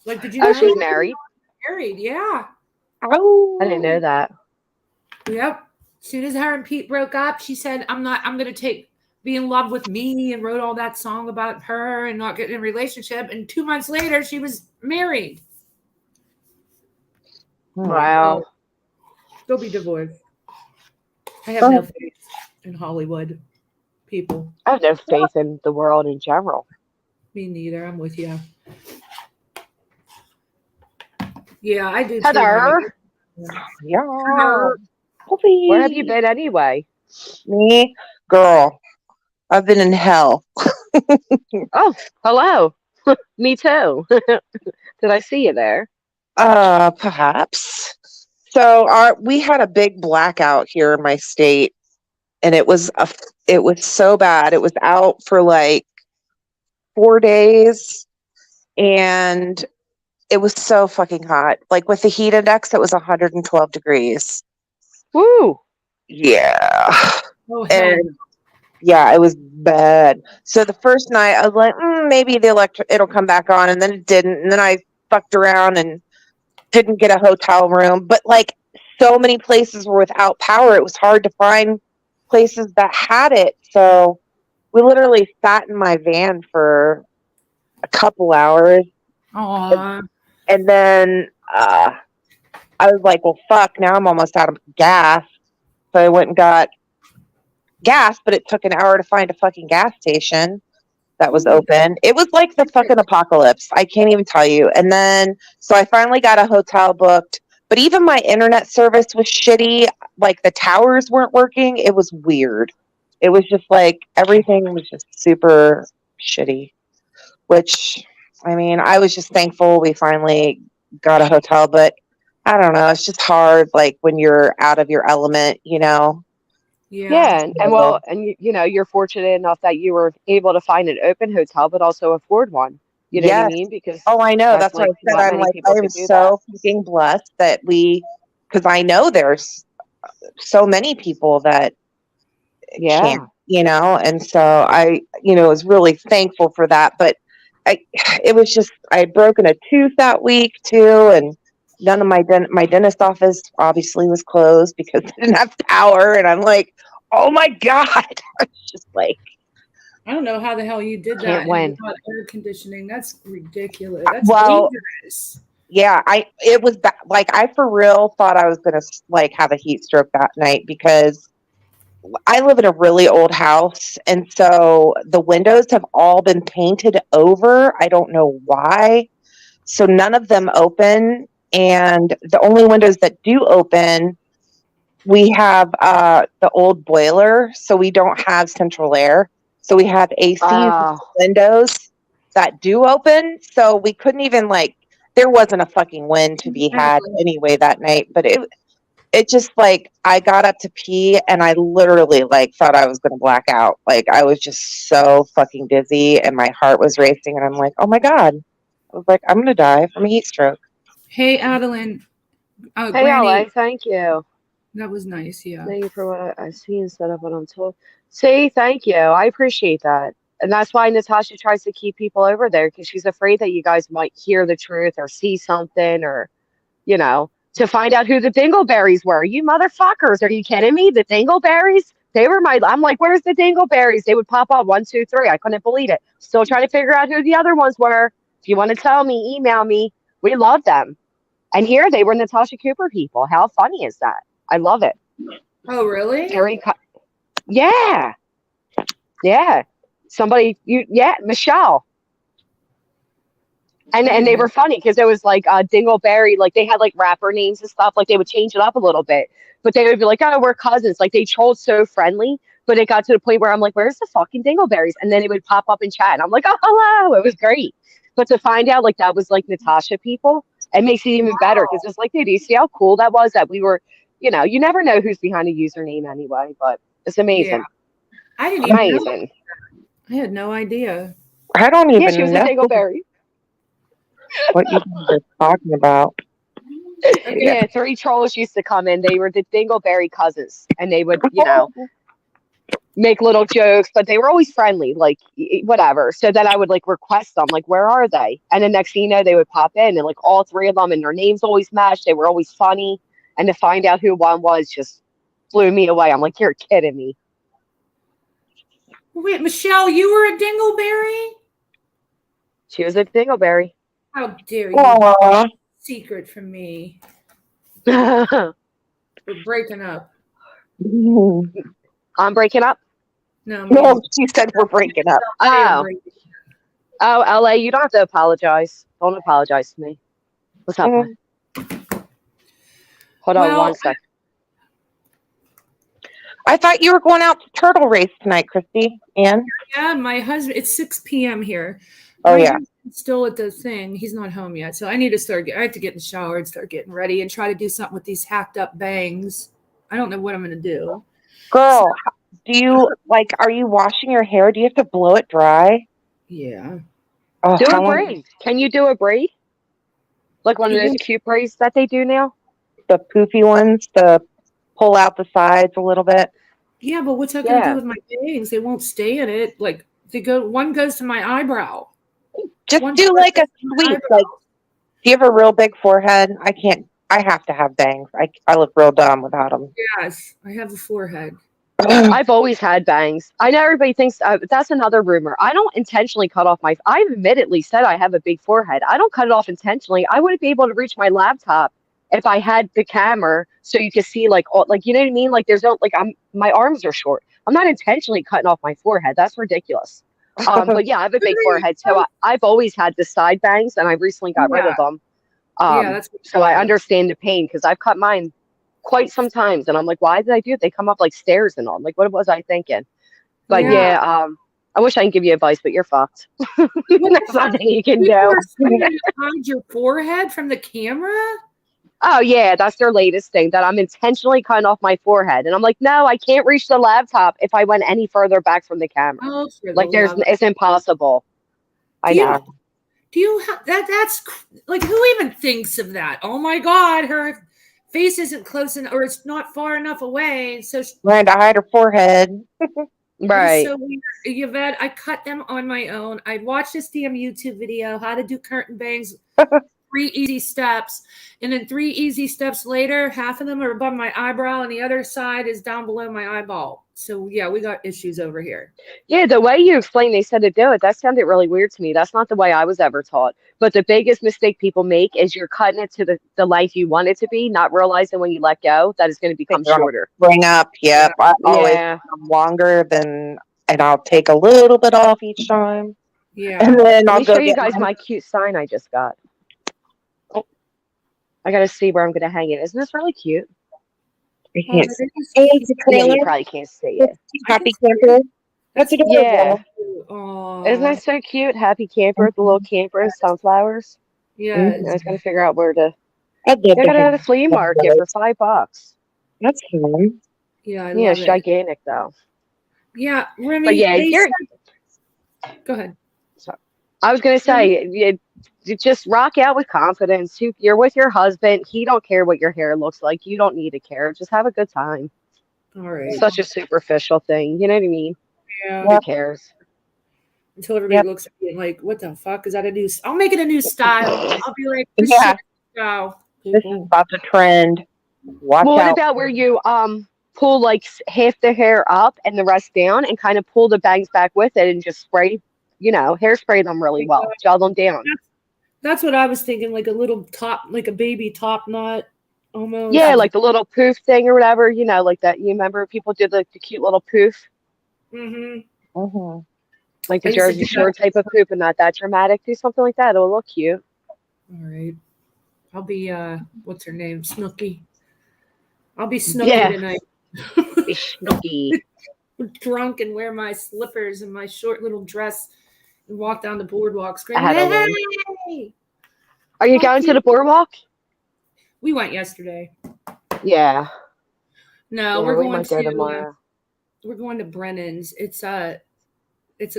Like, did you Oh, know she's that? married? Married, yeah. Oh. I didn't know that. Yep. As soon as her and Pete broke up, she said, I'm going to be in love with me, and wrote all that song about her and not getting in a relationship. And 2 months later, she was married. Wow. They'll be divorced. I have no faith in Hollywood people. I have no faith in the world in general. Me neither. I'm with you. Yeah, I do. too, Heather. Yeah. Heather. Where have you been anyway? Me? Girl. I've been in hell. Oh, hello. Me too. Did I see you there? Perhaps. So we had a big blackout here in my state, and it was so bad. It was out for like 4 days, and it was so fucking hot. Like with the heat index, it was 112 degrees. Woo. Yeah. Oh, hell. And yeah, it was bad. So the first night I was like, maybe it'll come back on, and then it didn't. And then I fucked around and didn't get a hotel room. But like so many places were without power, it was hard to find places that had it. So we literally sat in my van for a couple hours. Aw. And then I was like, well, fuck, now I'm almost out of gas. So I went and got gas, but it took an hour to find a fucking gas station that was open. It was like the fucking apocalypse. I can't even tell you. And then, so I finally got a hotel booked, but even my internet service was shitty. Like the towers weren't working. It was weird. It was just like everything was just super shitty, which, I mean, I was just thankful we finally got a hotel, but I don't know. It's just hard, like when you're out of your element, you know? Yeah, and well, and you know, you're fortunate enough that you were able to find an open hotel, but also afford one. You know what I Yes. mean? Because Oh, I know. That's why I said not I'm many like, people I am could do so fucking blessed that because I know there's so many people that Yeah. can't, you know, and so I, was really thankful for that. But it was just, I had broken a tooth that week too, and none of my dentist office obviously was closed because they didn't have power, and I'm like, oh my God. I was just like, I don't know how the hell you did Can't that win. without air conditioning. That's ridiculous. That's well, dangerous. yeah, it was like I for real thought I was gonna like have a heat stroke that night because I live in a really old house, and so the windows have all been painted over. I don't know why. So none of them open, and the only windows that do open, we have the old boiler, so we don't have central air. So we have AC windows that do open, so we couldn't even there wasn't a fucking wind to be had anyway that night, but it just I got up to pee and I literally thought I was going to black out. I was just so fucking dizzy and my heart was racing and I'm like, oh my God. I was like, I'm going to die from a heat stroke. Hey, Adeline. Hey, Granny, LA, thank you. that was nice. Yeah. Thank you for what I see instead of what I'm told. See, thank you. I appreciate that. And that's why Natasha tries to keep people over there because she's afraid that you guys might hear the truth or see something or, to find out who the dingleberries were. You motherfuckers, are you kidding me? The dingleberries? They were I'm like, where's the dingleberries? They would pop up 1, 2, 3. I couldn't believe it. Still trying to figure out who the other ones were. If you want to tell me, email me. We love them. And here they were Natasha Cooper people. How funny is that? I love it. Oh, really? Yeah. Yeah. Michelle. And they were funny because it was Dingleberry, they had rapper names and stuff. They would change it up a little bit, but they would be like, oh, we're cousins. They trolled so friendly, but it got to the point where I'm like, where's the fucking Dingleberries? And then it would pop up in chat and I'm like, oh, hello. It was great. But to find out that was Natasha people, it makes it even better because it's dude, you see how cool that was that we were, you never know who's behind a username anyway, but it's amazing. Yeah. I didn't even know. Amazing. I had no idea. I don't even Yeah, she was a know Dingleberry. what you guys are talking about. Yeah, 3 trolls used to come in. They were the Dingleberry cousins, and they would, make little jokes, but they were always friendly, whatever. So then I would request them, where are they? And the next thing you know, they would pop in, and all 3 of them, and their names always matched. They were always funny, and to find out who one was just blew me away. I'm like, you're kidding me. Wait, Michelle, you were a Dingleberry? She was a Dingleberry. How dare you? Aww. Secret from me. I'm We're breaking up. breaking up. No, she said we're breaking up. Oh, LA, you don't have to apologize. Don't apologize to me. What's up, man? Hold on 1 sec. I thought you were going out to turtle race tonight, Christy. Ann? Yeah, my husband, it's 6 p.m. here. Oh, My yeah. husband's still at the thing. He's not home yet. So I need to I have to get in the shower and start getting ready and try to do something with these hacked up bangs. I don't know what I'm going to do. Girl, do you, are you washing your hair? Do you have to blow it dry? Yeah. Oh, Do a braid. Can you do a braid? Like one of those cute braids that they do now? The poofy ones, the pull out the sides a little bit. Yeah, but what's that going to do with my bangs? They won't stay in it. One goes to my eyebrow. Just do a sweep. Do you have a real big forehead? I have to have bangs. I look real dumb without them. Yes, I have a forehead. I've always had bangs. I know everybody thinks that's another rumor. I don't intentionally cut off my. I've admittedly said I have a big forehead. I don't cut it off intentionally. I wouldn't be able to reach my laptop if I had the camera, so you could see like all, like you know what I mean. Like there's no like my arms are short. I'm not intentionally cutting off my forehead. That's ridiculous. But yeah, I have a big forehead, so I've always had the side bangs, and I recently got rid of them. So I understand the pain because I've cut mine quite some times, and I'm like, why did I do it? They come up like stairs and all. I'm like, what was I thinking? But I wish I could give you advice, but you're fucked. There's nothing you can do. Hide your forehead from the camera? Oh yeah, that's their latest thing, that I'm intentionally cutting off my forehead, and I'm like, no, I can't reach the laptop if I went any further back from the camera. Oh, like it's impossible. I know. Do you have that's like, who even thinks of that? Oh my God, her face isn't close enough, or it's not far enough away. So trying to hide her forehead. Right. So weird. Yvette, I cut them on my own. I watched this damn YouTube video, how to do curtain bangs, 3 easy steps. And then 3 easy steps later, half of them are above my eyebrow and the other side is down below my eyeball. So yeah, we got issues over here. Yeah, the way you explained they said to do it, that sounded really weird to me. That's not the way I was ever taught. But the biggest mistake people make is you're cutting it to the length you want it to be, not realizing when you let go that it's going to become shorter. Bring up, yep. I always longer than, and I'll take a little bit off each time. Yeah. And then I'll I'll show go you get guys my cute sign I just got. Oh, I got to see where I'm going to hang it. Isn't this really cute? I can't see. Yeah, you probably can't see it. Happy camper. That's adorable. Yeah. Aww. Isn't that so cute? Happy camper, the little camper and sunflowers. Yeah. I was going to figure out where to. I'd I love got to it at have a flea market for $5. That's fun. Yeah, I Yeah, love it's it. gigantic though. Yeah, Remy, But yeah, they you're. go ahead. I was gonna say, you just rock out with confidence. You're with your husband. He don't care what your hair looks like. You don't need to care. Just have a good time. All right. It's such a superficial thing. You know what I mean? Yeah. Who cares? Until everybody looks at me and like, what the fuck? Is that a new? I'll make it a new style. I'll be like, this Yeah. shit is style. This is about to trend. Watch Well, what out. about where you pull like half the hair up and the rest down, and kind of pull the bangs back with it, and just spray, hairspray them really well, gel them down. That's what I was thinking, like a little top, like a baby top knot, almost. Yeah, like the little poof thing or whatever, like that. You remember people did the cute little poof, Mm-hmm. Mm-hmm. like the I used to Jersey do Shore that. type of poof, and not that dramatic. Do something like that. It'll look cute. All right. I'll be what's her name? Snooky. I'll be Snooky Yeah. tonight. Snooky. Drunk and wear my slippers and my short little dress and walk down the boardwalk screaming, Adeline. hey! Are you going to the boardwalk? We went yesterday. Yeah. No, Yeah, we're we going might go to tomorrow. we're going to Brennan's. It's a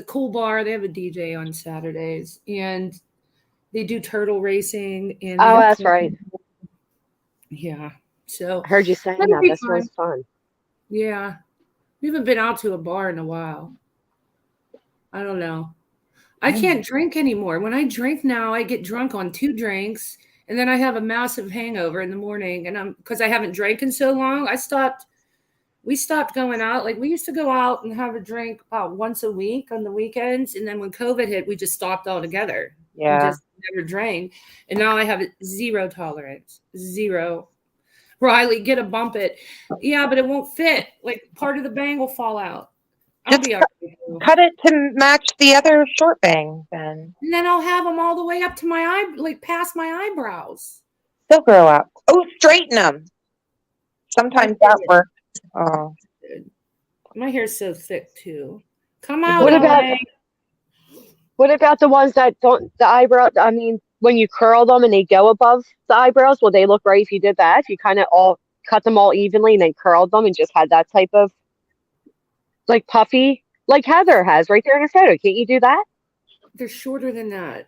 cool bar. They have a DJ on Saturdays and they do turtle racing and they Oh, have that's corn- right. Yeah. So I heard you saying that'll that. be That sounds fun. Yeah. We haven't been out to a bar in a while. I don't know. I can't drink anymore. When I drink now, I get drunk on 2 drinks and then I have a massive hangover in the morning. And because I haven't drank in so long, we stopped going out. Like we used to go out and have a drink about once a week on the weekends. And then when COVID hit, we just stopped altogether. Yeah. We just never drank. And now I have zero tolerance. Zero. Riley, get a bump it. Yeah, but it won't fit. Like part of the bang will fall out. I'll be all right. Cut it to match the other short bang then. And then I'll have them all the way up to my eye, like past my eyebrows. They'll grow out. Oh, straighten them. Sometimes that works. Oh. My hair's so thick too. Come out. What about LA. what about the ones that don't the eyebrow? I mean, when you curl them and they go above the eyebrows, will they look right if you did that? If you kind of all cut them all evenly and then curled them and just had that type of like puffy, like Heather has right there in her photo. Can't you do that? They're shorter than that.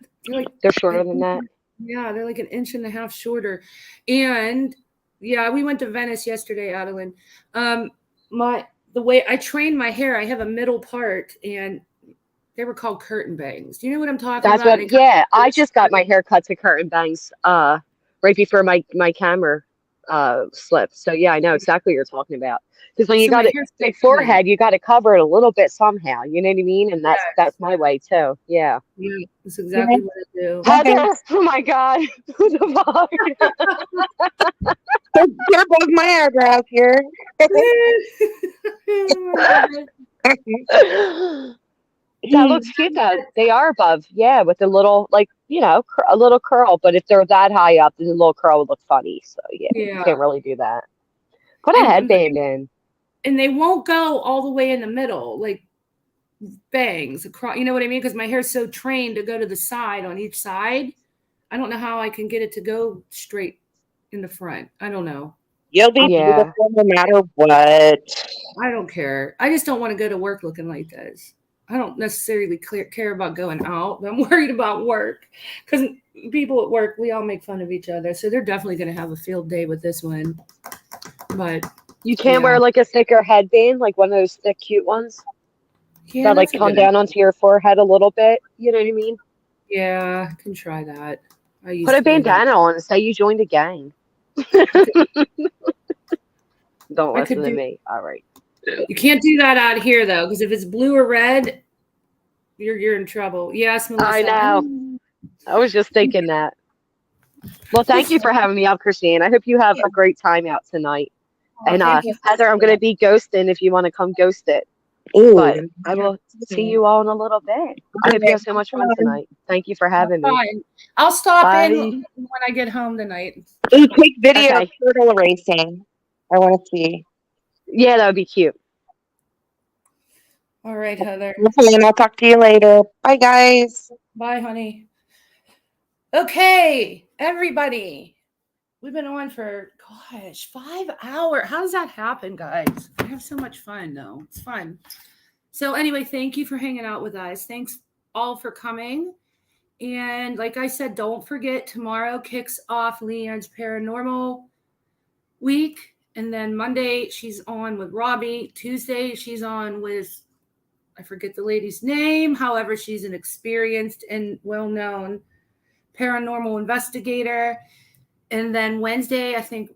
They're shorter than that. Yeah, they're like 1.5 inches shorter. And yeah, we went to Venice yesterday, Adeline. The way I train my hair, I have a middle part, and they were called curtain bangs. Do you know what I'm talking That's about? what. Yeah, I just got my hair cut to curtain bangs. Right before my camera slip. So yeah, I know exactly what you're talking about. Because when you So got my a hair's big so thin. forehead, you got to cover it a little bit somehow. You know what I mean? And that's my way too. Yeah. Yeah, that's exactly what I do. Heather, oh my God, who the fuck? They're above my eyebrows here. That looks cute though. They are above, yeah, with a little like a little curl. But if they're that high up, then the little curl would look funny. So yeah, you Yeah. can't really do that. Put a And- headband in. And they won't go all the way in the middle, like bangs across. You know what I mean? Because my hair's so trained to go to the side on each side. I don't know how I can get it to go straight in the front. I don't know. You'll be Yeah. beautiful no matter what. I don't care. I just don't want to go to work looking like this. I don't necessarily care about going out, but I'm worried about work because people at work, we all make fun of each other. So they're definitely going to have a field day with this one. But You can't yeah. wear like a thicker headband, like one of those thick, cute ones Yeah, that like that's a come good down onto your forehead a little bit. You know what I mean? Yeah, I can try that. I used Put a to do that. bandana on and say you joined a gang. Don't I could listen to do- me. All right. You can't do that out here though, because if it's blue or red, you're in trouble. Yes, Melissa. I know. I was just thinking that. Well, thank you for having me up, Christine. I hope you have a great time out tonight. And thank you. Heather, I'm going to be ghosting if you want to come ghost it. Ooh. But I will see you all in a little bit. I hope you have so much fun tonight. Thank you for having me. Fine. I'll stop Bye. in when I get home tonight. Ooh, quick video Okay. of turtle racing. I want to see. Yeah, that would be cute. All right, Heather. Okay, and I'll talk to you later. Bye, guys. Bye, honey. Okay, everybody. We've been on for, 5 hours. How does that happen, guys? I have so much fun, though. It's fun. So anyway, thank you for hanging out with us. Thanks all for coming. And like I said, don't forget, tomorrow kicks off Leanne's Paranormal Week. And then Monday, she's on with Robbie. Tuesday, she's on with, I forget the lady's name. However, she's an experienced and well-known paranormal investigator. And then Wednesday, I think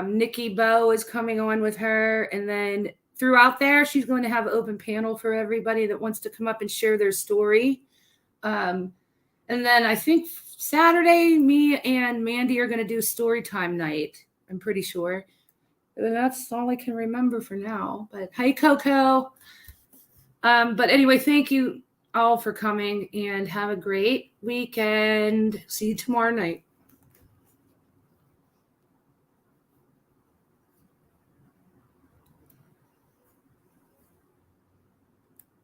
Nikki Bowe is coming on with her. And then throughout there, she's going to have an open panel for everybody that wants to come up and share their story. And then I think Saturday, me and Mandy are going to do story time night. I'm pretty sure. And that's all I can remember for now. But hey, Coco. But anyway, thank you all for coming and have a great weekend. See you tomorrow night.